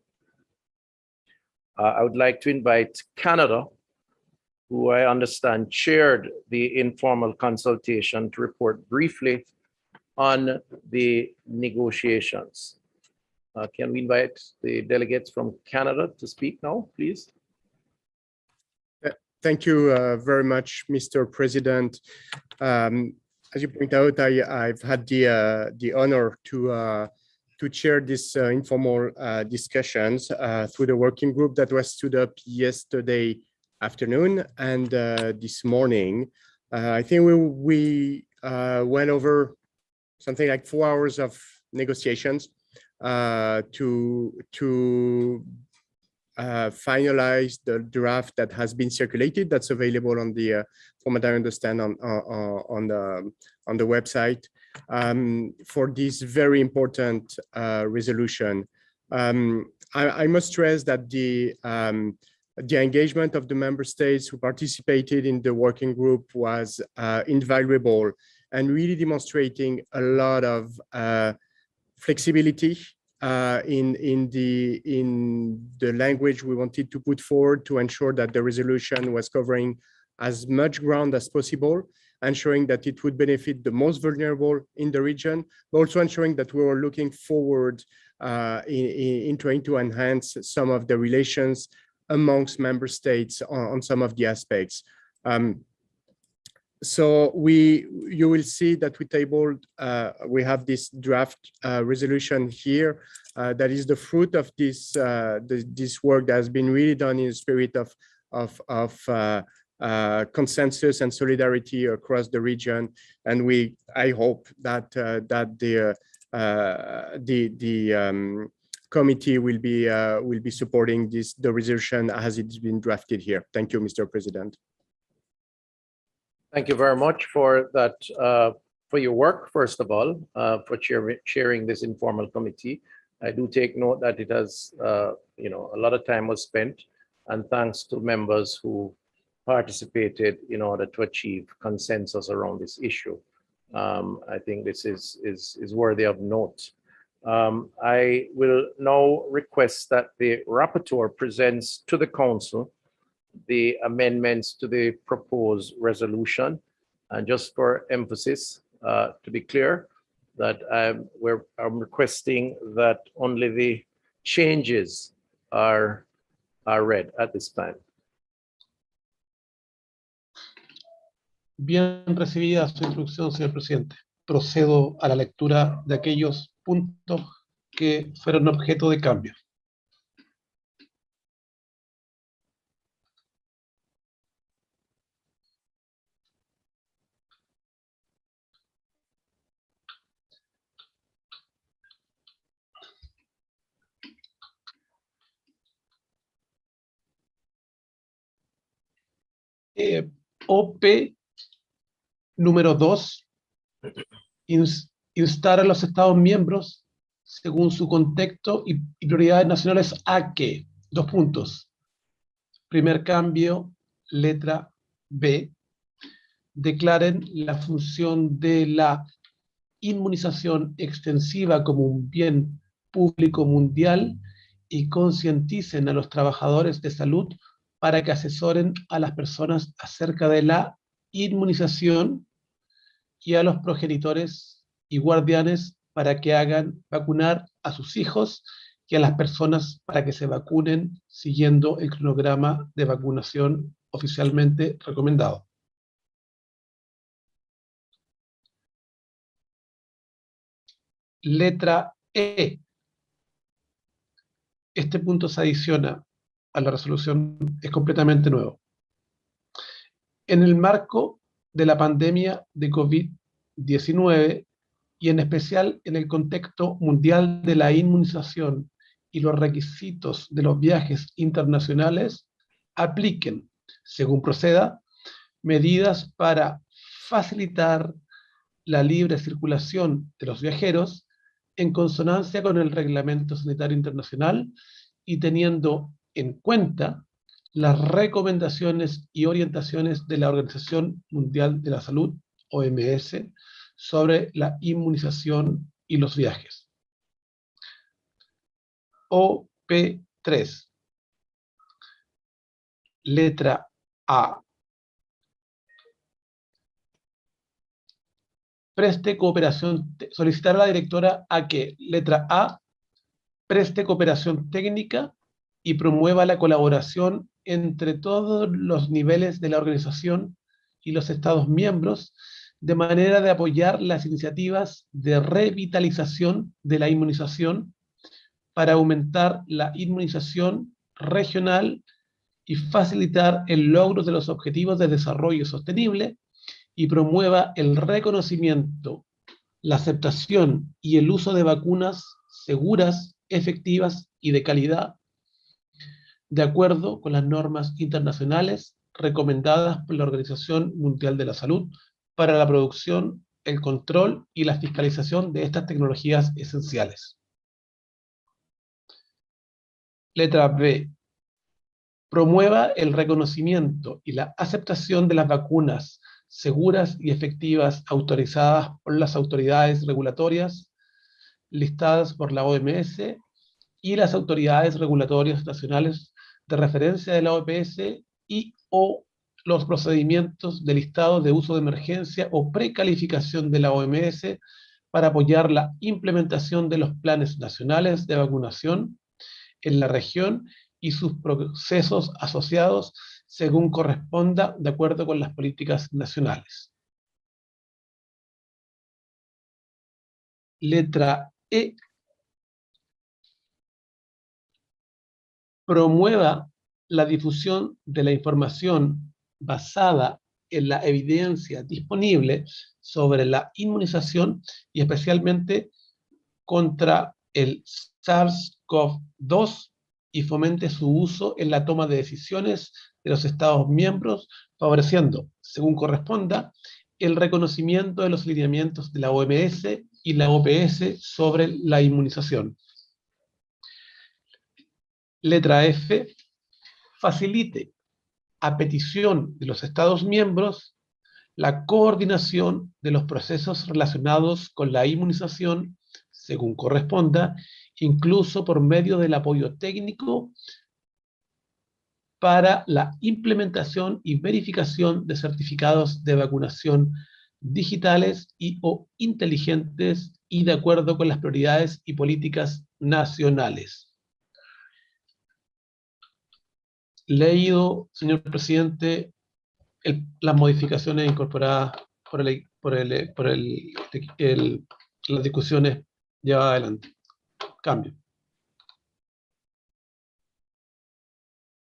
I would like to invite Canada, who I understand chaired the informal consultation, to report briefly on the negotiations. Can we invite the delegates from Canada to speak now, please? Thank you very much, Mr. President. As you point out, I've had the honor to chair this informal discussions through the working group that was stood up yesterday afternoon and this morning. I think we went over something like 4 hours of negotiations to finalize the draft that has been circulated. That's available on the, from what I understand, on the website for this very important resolution. I must stress that the engagement of the member states who participated in the working group was invaluable and really demonstrating a lot of flexibility in the language we wanted to put forward to ensure that the resolution was covering as much ground as possible, ensuring that it would benefit the most vulnerable in the region, but also ensuring that we were looking forward in trying to enhance some of the relations amongst member states on some of the aspects. So you will see that we tabled, we have this draft resolution here that is the fruit of this this work that has been really done in the spirit of consensus and solidarity across the region. And I hope that the committee will be supporting the resolution as it's been drafted here. Thank you, Mr. President. Thank you very much for that, for your work, first of all, for chairing this informal committee. I do take note that it has, you know, a lot of time was spent, and thanks to members who participated in order to achieve consensus around this issue. I think this is worthy of note. I will now request that the rapporteur presents to the council the amendments to the proposed resolution. And just for emphasis, to be clear, that I'm requesting that only the changes are read at this time. Bien recibida su instrucción, señor presidente. Procedo a la lectura de aquellos puntos que fueron objeto de cambio. OP número 2, instar a los Estados miembros, según su contexto y prioridades nacionales, a que, dos puntos. Primer cambio, letra B, declaren la función de la inmunización extensiva como un bien público mundial y concienticen a los trabajadores de salud para que asesoren a las personas acerca de la inmunización y a los progenitores y guardianes para que hagan vacunar a sus hijos y a las personas para que se vacunen siguiendo el cronograma de vacunación oficialmente recomendado. Letra E. Este punto se adiciona a la resolución, es completamente nuevo. En el marco de la pandemia de COVID-19 y en especial en el contexto mundial de la inmunización y los requisitos de los viajes internacionales, apliquen, según proceda, medidas para facilitar la libre circulación de los viajeros en consonancia con el Reglamento Sanitario Internacional y teniendo en cuenta las recomendaciones y orientaciones de la Organización Mundial de la Salud, OMS, sobre la inmunización y los viajes. OP3. Letra A. Preste cooperación, solicitar a la directora a que, letra A, preste cooperación técnica y promueva la colaboración entre todos los niveles de la organización y los Estados miembros, de manera de apoyar las iniciativas de revitalización de la inmunización para aumentar la inmunización regional y facilitar el logro de los objetivos de desarrollo sostenible y promueva el reconocimiento, la aceptación y el uso de vacunas seguras, efectivas y de calidad, de acuerdo con las normas internacionales recomendadas por la Organización Mundial de la Salud para la producción, el control y la fiscalización de estas tecnologías esenciales. Letra B. Promueva el reconocimiento y la aceptación de las vacunas seguras y efectivas autorizadas por las autoridades regulatorias listadas por la OMS y las autoridades regulatorias nacionales de referencia de la OPS y o los procedimientos de listado de uso de emergencia o precalificación de la OMS para apoyar la implementación de los planes nacionales de vacunación en la región y sus procesos asociados según corresponda de acuerdo con las políticas nacionales. Letra E. Promueva la difusión de la información basada en la evidencia disponible sobre la inmunización y especialmente contra el SARS-CoV-2 y fomente su uso en la toma de decisiones de los Estados miembros, favoreciendo, según corresponda, el reconocimiento de los lineamientos de la OMS y la OPS sobre la inmunización. Letra F. Facilite, a petición de los Estados miembros, la coordinación de los procesos relacionados con la inmunización, según corresponda, incluso por medio del apoyo técnico para la implementación y verificación de certificados de vacunación digitales y o inteligentes y de acuerdo con las prioridades y políticas nacionales. Leído, señor presidente, las modificaciones incorporadas por las discusiones llevadas adelante. Cambio.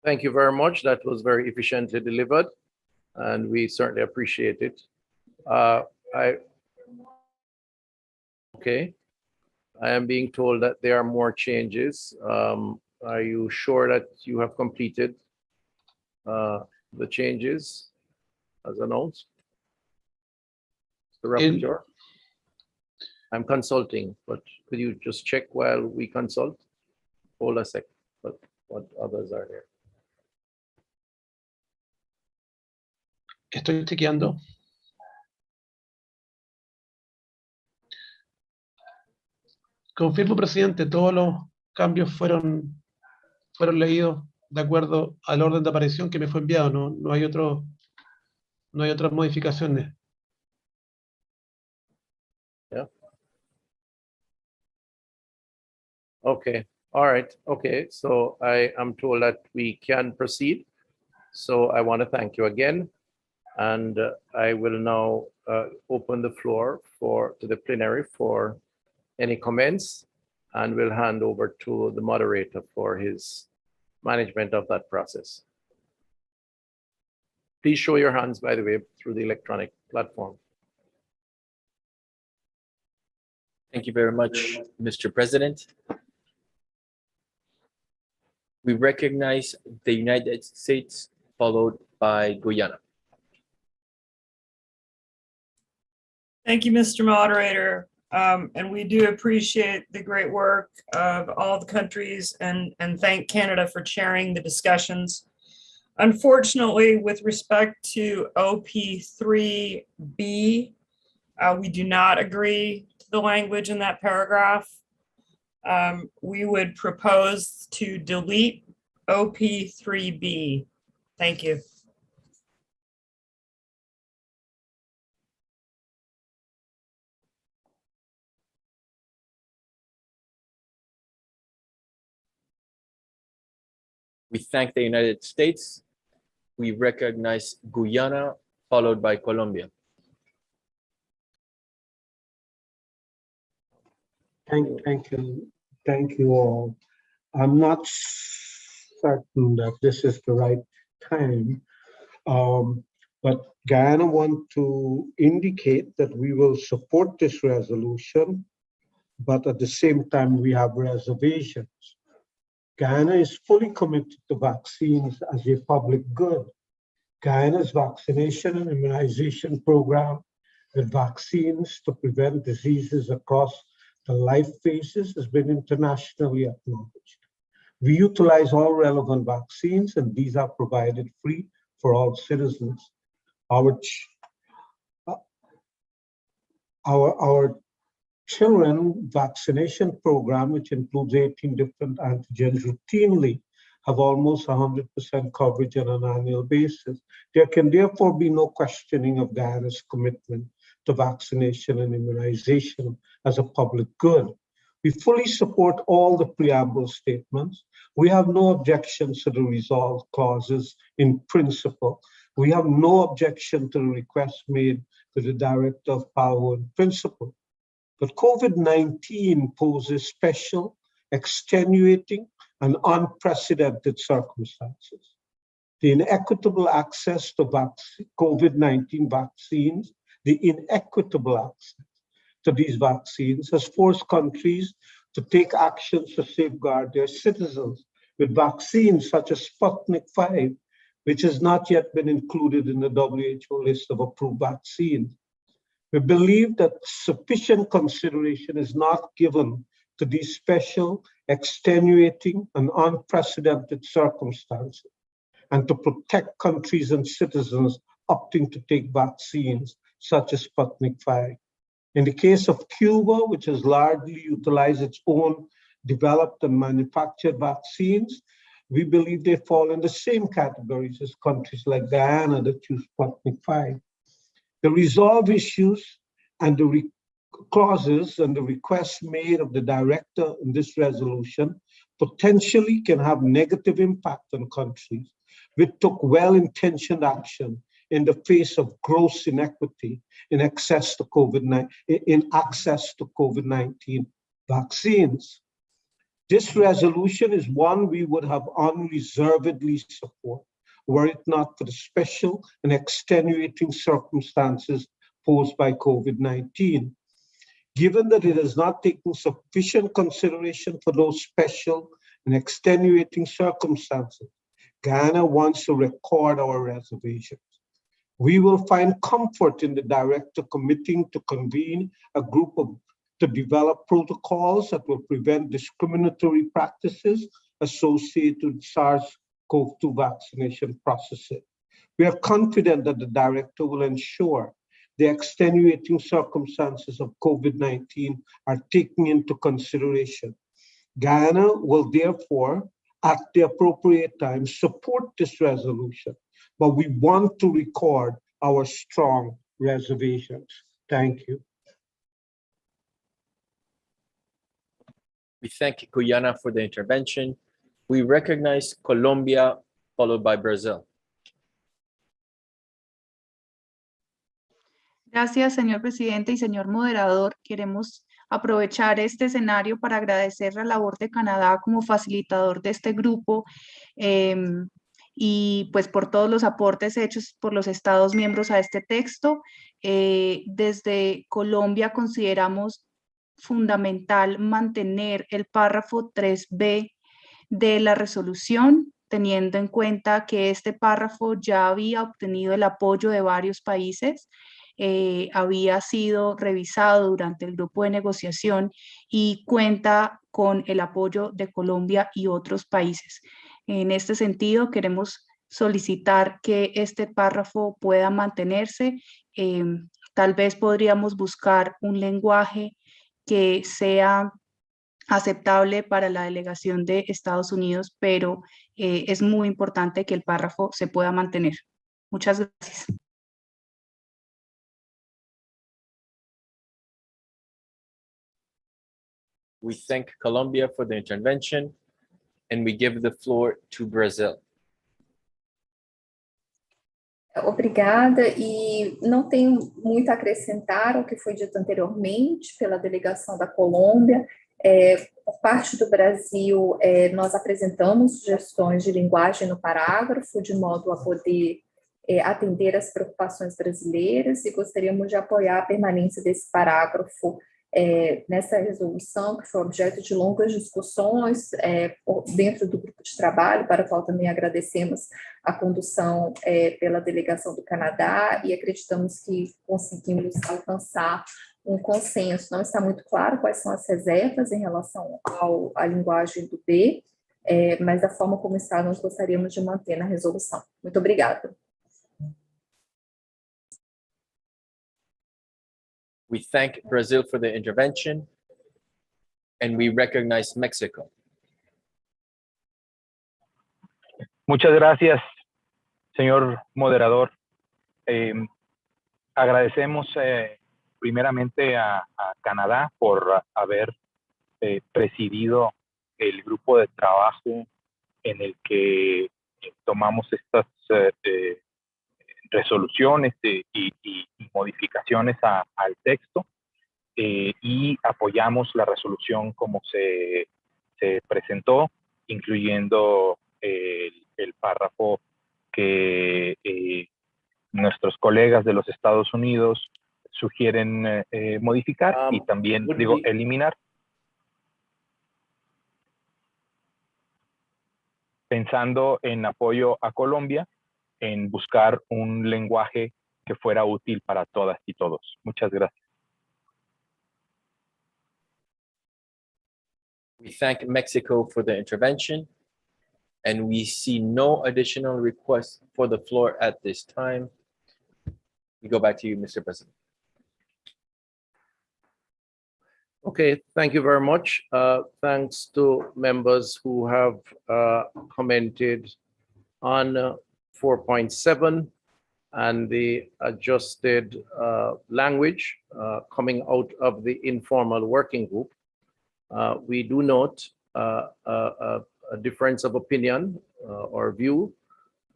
Thank you very much. That was very efficiently delivered, and we certainly appreciate it. Okay. I am being told that there are more changes. Are you sure that you have completed the changes as announced? The rapporteur? I'm consulting, but could you just check while we consult? Hold a sec, but what others are there? Estoy chequeando. Confirmo, presidente, todos los cambios fueron leídos de acuerdo al orden de aparición que me fue enviado. No hay otras modificaciones. Yeah. Okay. All right. Okay. So I am told that we can proceed. So I want to thank you again. And I will now open the floor to the plenary for any comments, and we'll hand over to the moderator for his management of that process. Please show your hands, by the way, through the electronic platform. Thank you very much, Mr. President. We recognize the United States, followed by Guyana. Thank you, Mr. Moderator. And we do appreciate the great work of all the countries and thank Canada for chairing the discussions. Unfortunately, with respect to OP3B, we do not agree to the language in that paragraph. We would propose to delete OP3B. Thank you. We thank the United States. We recognize Guyana, followed by Colombia. Thank you all. I'm not certain that this is the right time, but Guyana want to indicate that we will support this resolution, but at the same time we have reservations. Guyana is fully committed to vaccines as a public good. Guyana's vaccination and immunization program with vaccines to prevent diseases across the life phases has been internationally acknowledged. We utilize all relevant vaccines, and these are provided free for all citizens. Our children vaccination program, which includes 18 different antigens routinely, have almost 100% coverage on an annual basis. There can therefore be no questioning of Guyana's commitment to vaccination and immunization as a public good. We fully support all the preamble statements. We have no objections to the resolve clauses in principle. We have no objection to the request made to the Director of Power in principle. But COVID-19 poses special, extenuating, and unprecedented circumstances. The inequitable access to COVID-19 vaccines, the inequitable access to these vaccines has forced countries to take actions to safeguard their citizens with vaccines such as Sputnik 5, which has not yet been included in the WHO list of approved vaccines. We believe that sufficient consideration is not given to these special, extenuating, and unprecedented circumstances, and to protect countries and citizens opting to take vaccines such as Sputnik 5. In the case of Cuba, which has largely utilized its own developed and manufactured vaccines, we believe they fall in the same categories as countries like Guyana that use Sputnik 5. The resolve issues and the clauses and the requests made of the director in this resolution potentially can have negative impact on countries which took well-intentioned action in the face of gross inequity in access to COVID-19 vaccines. This resolution is one we would have unreservedly support were it not for the special and extenuating circumstances posed by COVID-19. Given that it has not taken sufficient consideration for those special and extenuating circumstances, Guyana wants to record our reservations. We will find comfort in the director committing to convene a group to develop protocols that will prevent discriminatory practices associated with SARS-CoV-2 vaccination processes. We are confident that the director will ensure the extenuating circumstances of COVID-19 are taken into consideration. Guyana will therefore, at the appropriate time, support this resolution, but we want to record our strong reservations. Thank you. We thank Guyana for the intervention. We recognize Colombia, followed by Brazil. Gracias, señor presidente y señor moderador. Queremos aprovechar este escenario para agradecer la labor de Canadá como facilitador de este grupo y pues por todos los aportes hechos por los Estados miembros a este texto. Desde Colombia consideramos fundamental mantener el párrafo 3b de la resolución, teniendo en cuenta que este párrafo ya había obtenido el apoyo de varios países, había sido revisado durante el grupo de negociación y cuenta con el apoyo de Colombia y otros países. En este sentido, queremos solicitar que este párrafo pueda mantenerse. Tal vez podríamos buscar un lenguaje que sea aceptable para la delegación de Estados Unidos, pero es muy importante que el párrafo se pueda mantener. Muchas gracias. We thank Colombia for the intervention, and we give the floor to Brazil. Obrigada, e não tenho muito a acrescentar ao que foi dito anteriormente pela delegação da Colômbia. Por parte do Brasil, nós apresentamos sugestões de linguagem no parágrafo, de modo a poder atender às preocupações brasileiras, e gostaríamos de apoiar a permanência desse parágrafo nessa resolução, que foi objeto de longas discussões dentro do grupo de trabalho, para o qual também agradecemos a condução pela delegação do Canadá e acreditamos que conseguimos alcançar um consenso. Não está muito claro quais são as reservas em relação à linguagem do B, mas da forma como está, nós gostaríamos de manter na resolução. Muito obrigada. We thank Brazil for the intervention, and we recognize Mexico. Muchas gracias, señor moderador. Agradecemos primeramente a Canadá por haber presidido el grupo de trabajo en el que tomamos estas resoluciones y modificaciones al texto y apoyamos la resolución como se presentó, incluyendo el párrafo que nuestros colegas de los Estados Unidos sugieren modificar y también, eliminar. Pensando en apoyo a Colombia, en buscar un lenguaje que fuera útil para todas y todos. Muchas gracias. We thank Mexico for the intervention, and we see no additional requests for the floor at this time. We go back to you, Mr. President. Okay, thank you very much. Thanks to members who have commented on 4.7 and the adjusted language coming out of the informal working group. We do note a difference of opinion or view.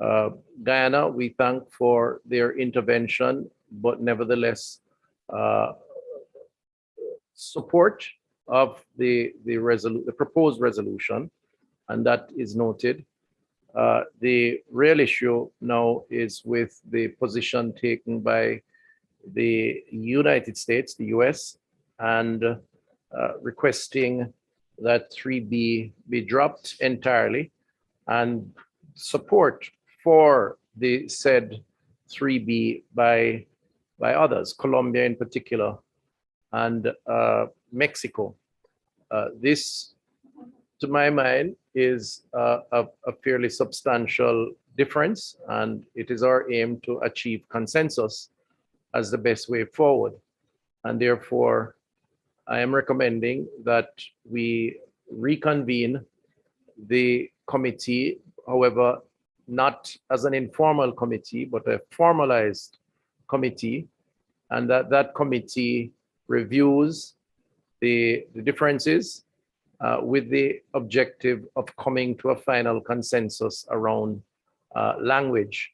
Guyana, we thank for their intervention, but nevertheless, support of the proposed resolution, and that is noted. The real issue now is with the position taken by the United States, the US, and requesting that 3B be dropped entirely, and support for the said 3B by others, Colombia in particular, and Mexico. This, to my mind, is a fairly substantial difference, and it is our aim to achieve consensus as the best way forward. And therefore, I am recommending that we reconvene the committee, however, not as an informal committee, but a formalized committee, and that committee reviews the differences with the objective of coming to a final consensus around language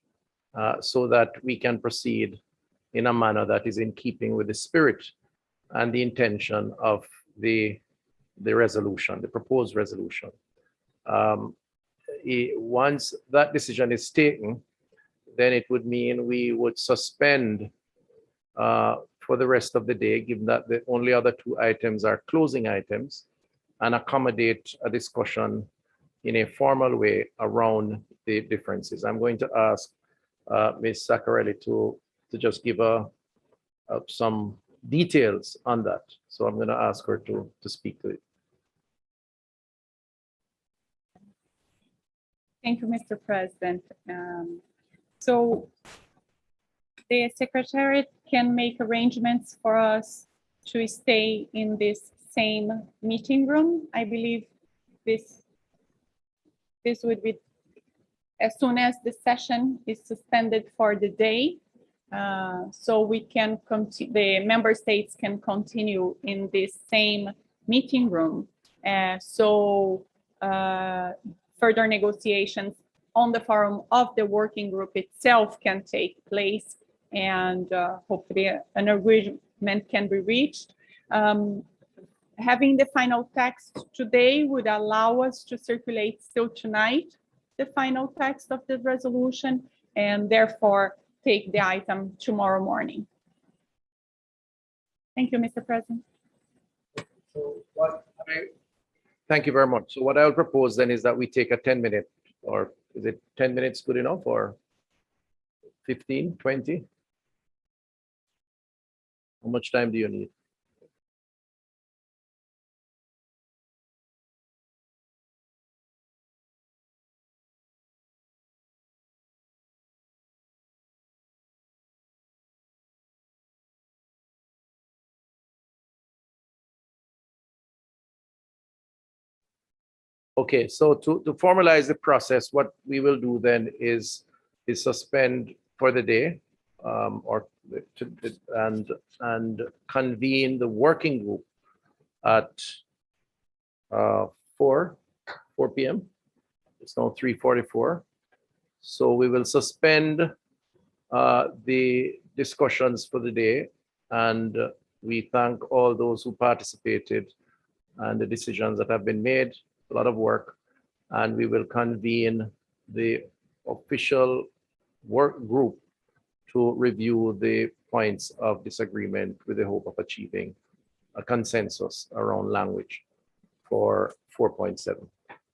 so that we can proceed in a manner that is in keeping with the spirit and the intention of the resolution, the proposed resolution. Once that decision is taken, then it would mean we would suspend for the rest of the day, given that the only other two items are closing items, and accommodate a discussion in a formal way around the differences. I'm going to ask Ms. Saccarelli to just give some details on that. So I'm going to ask her to speak to it. Thank you, Mr. President. So the Secretariat can make arrangements for us to stay in this same meeting room. I believe this would be as soon as the session is suspended for the day. So we can the member states can continue in this same meeting room. So further negotiations on the forum of the working group itself can take place, and hopefully an agreement can be reached. Having the final text today would allow us to circulate still tonight the final text of the resolution, and therefore take the item tomorrow morning. Thank you, Mr. President. Thank you very much. So what I'll propose then is that we take a 10-minute, or is it 10 minutes good enough, or 15, 20? How much time do you need? Okay, so to formalize the process, what we will do then is suspend for the day, and convene the working group at 4 p.m. It's now 3:44. So we will suspend the discussions for the day, and we thank all those who participated and the decisions that have been made. A lot of work, and we will convene the official work group to review the points of disagreement with the hope of achieving a consensus around language for 4.7.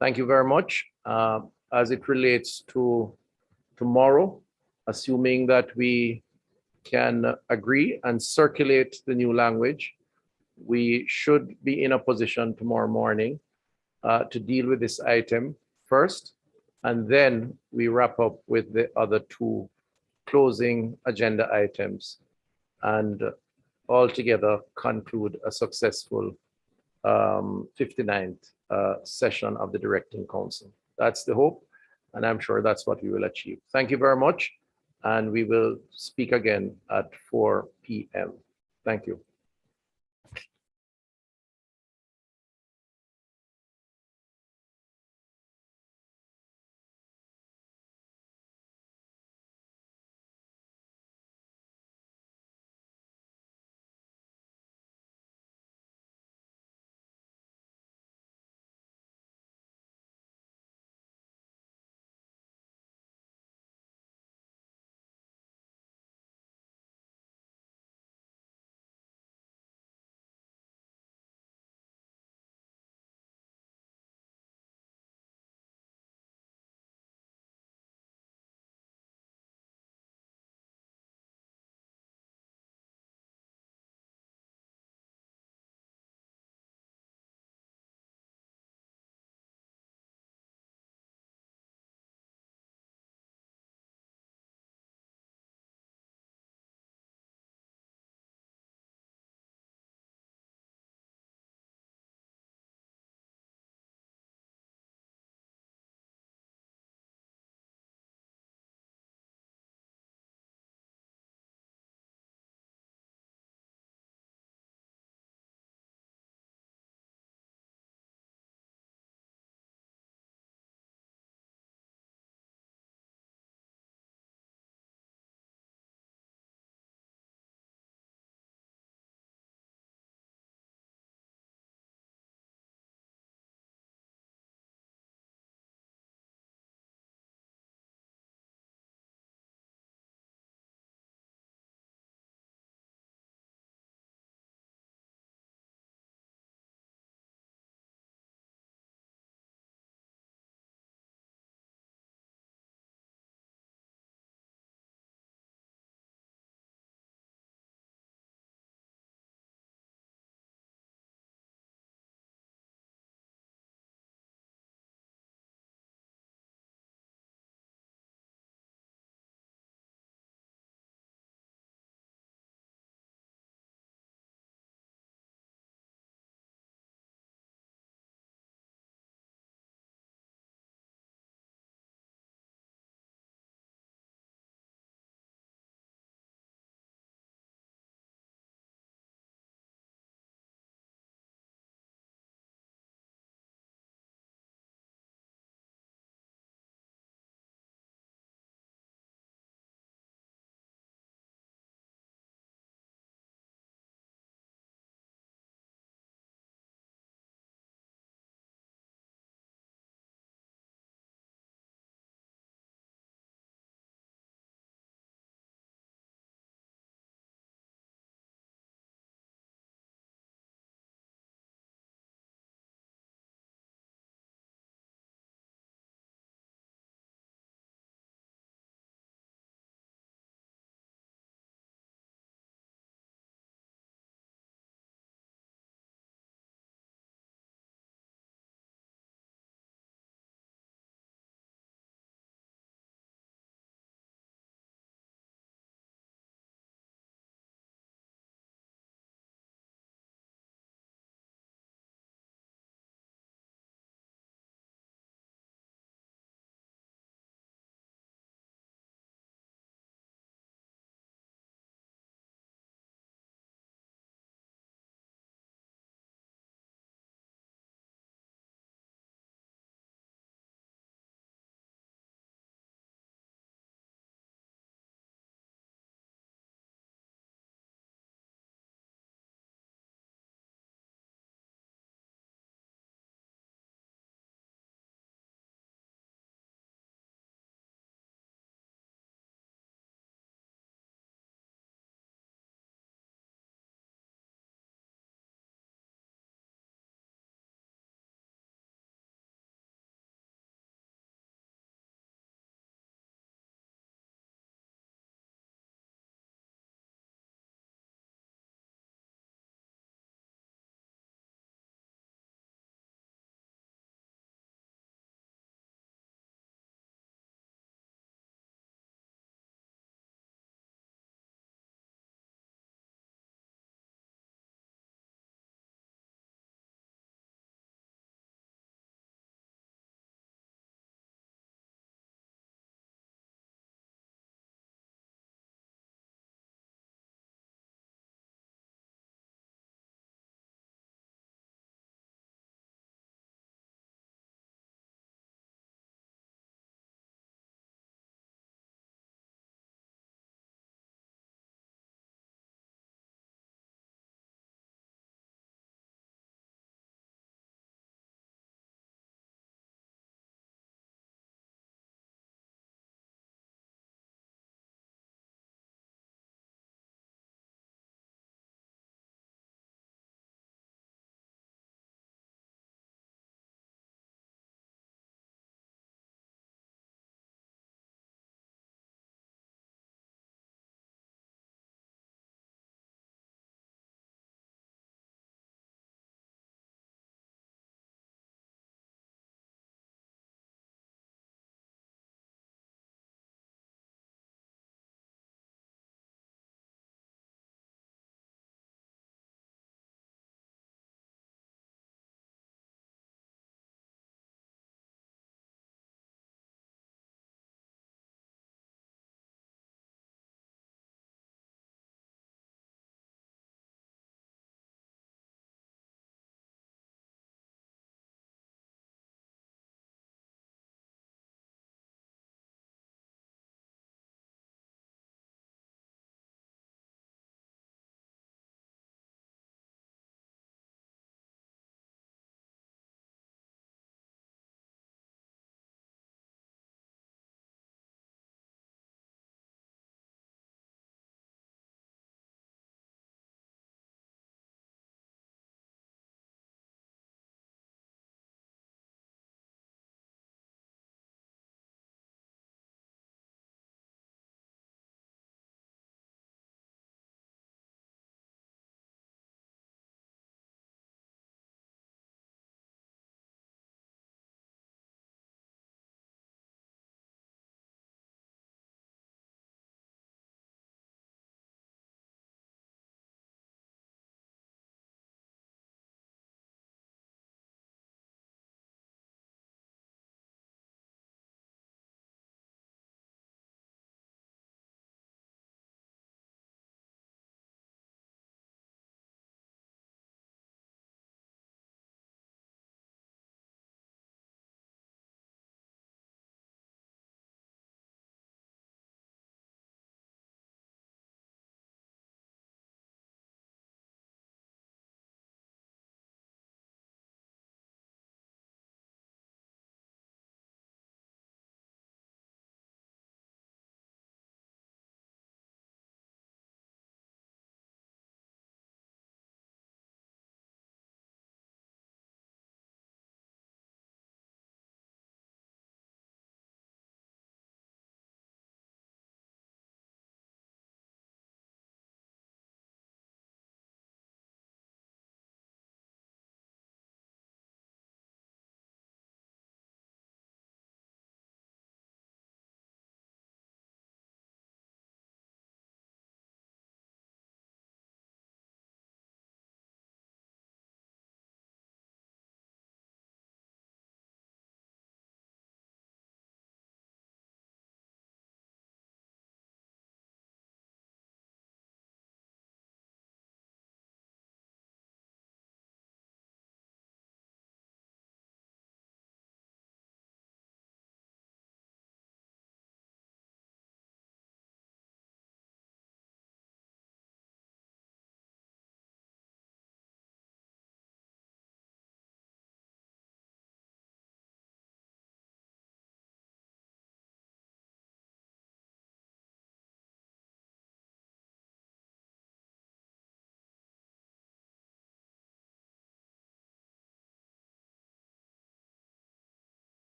Thank you very much. As it relates to tomorrow, assuming that we can agree and circulate the new language, we should be in a position tomorrow morning to deal with this item first, and then we wrap up with the other two closing agenda items, and altogether conclude a successful 59th session of the Directing Council. That's the hope, and I'm sure that's what we will achieve. Thank you very much, and we will speak again at 4 p.m. Thank you.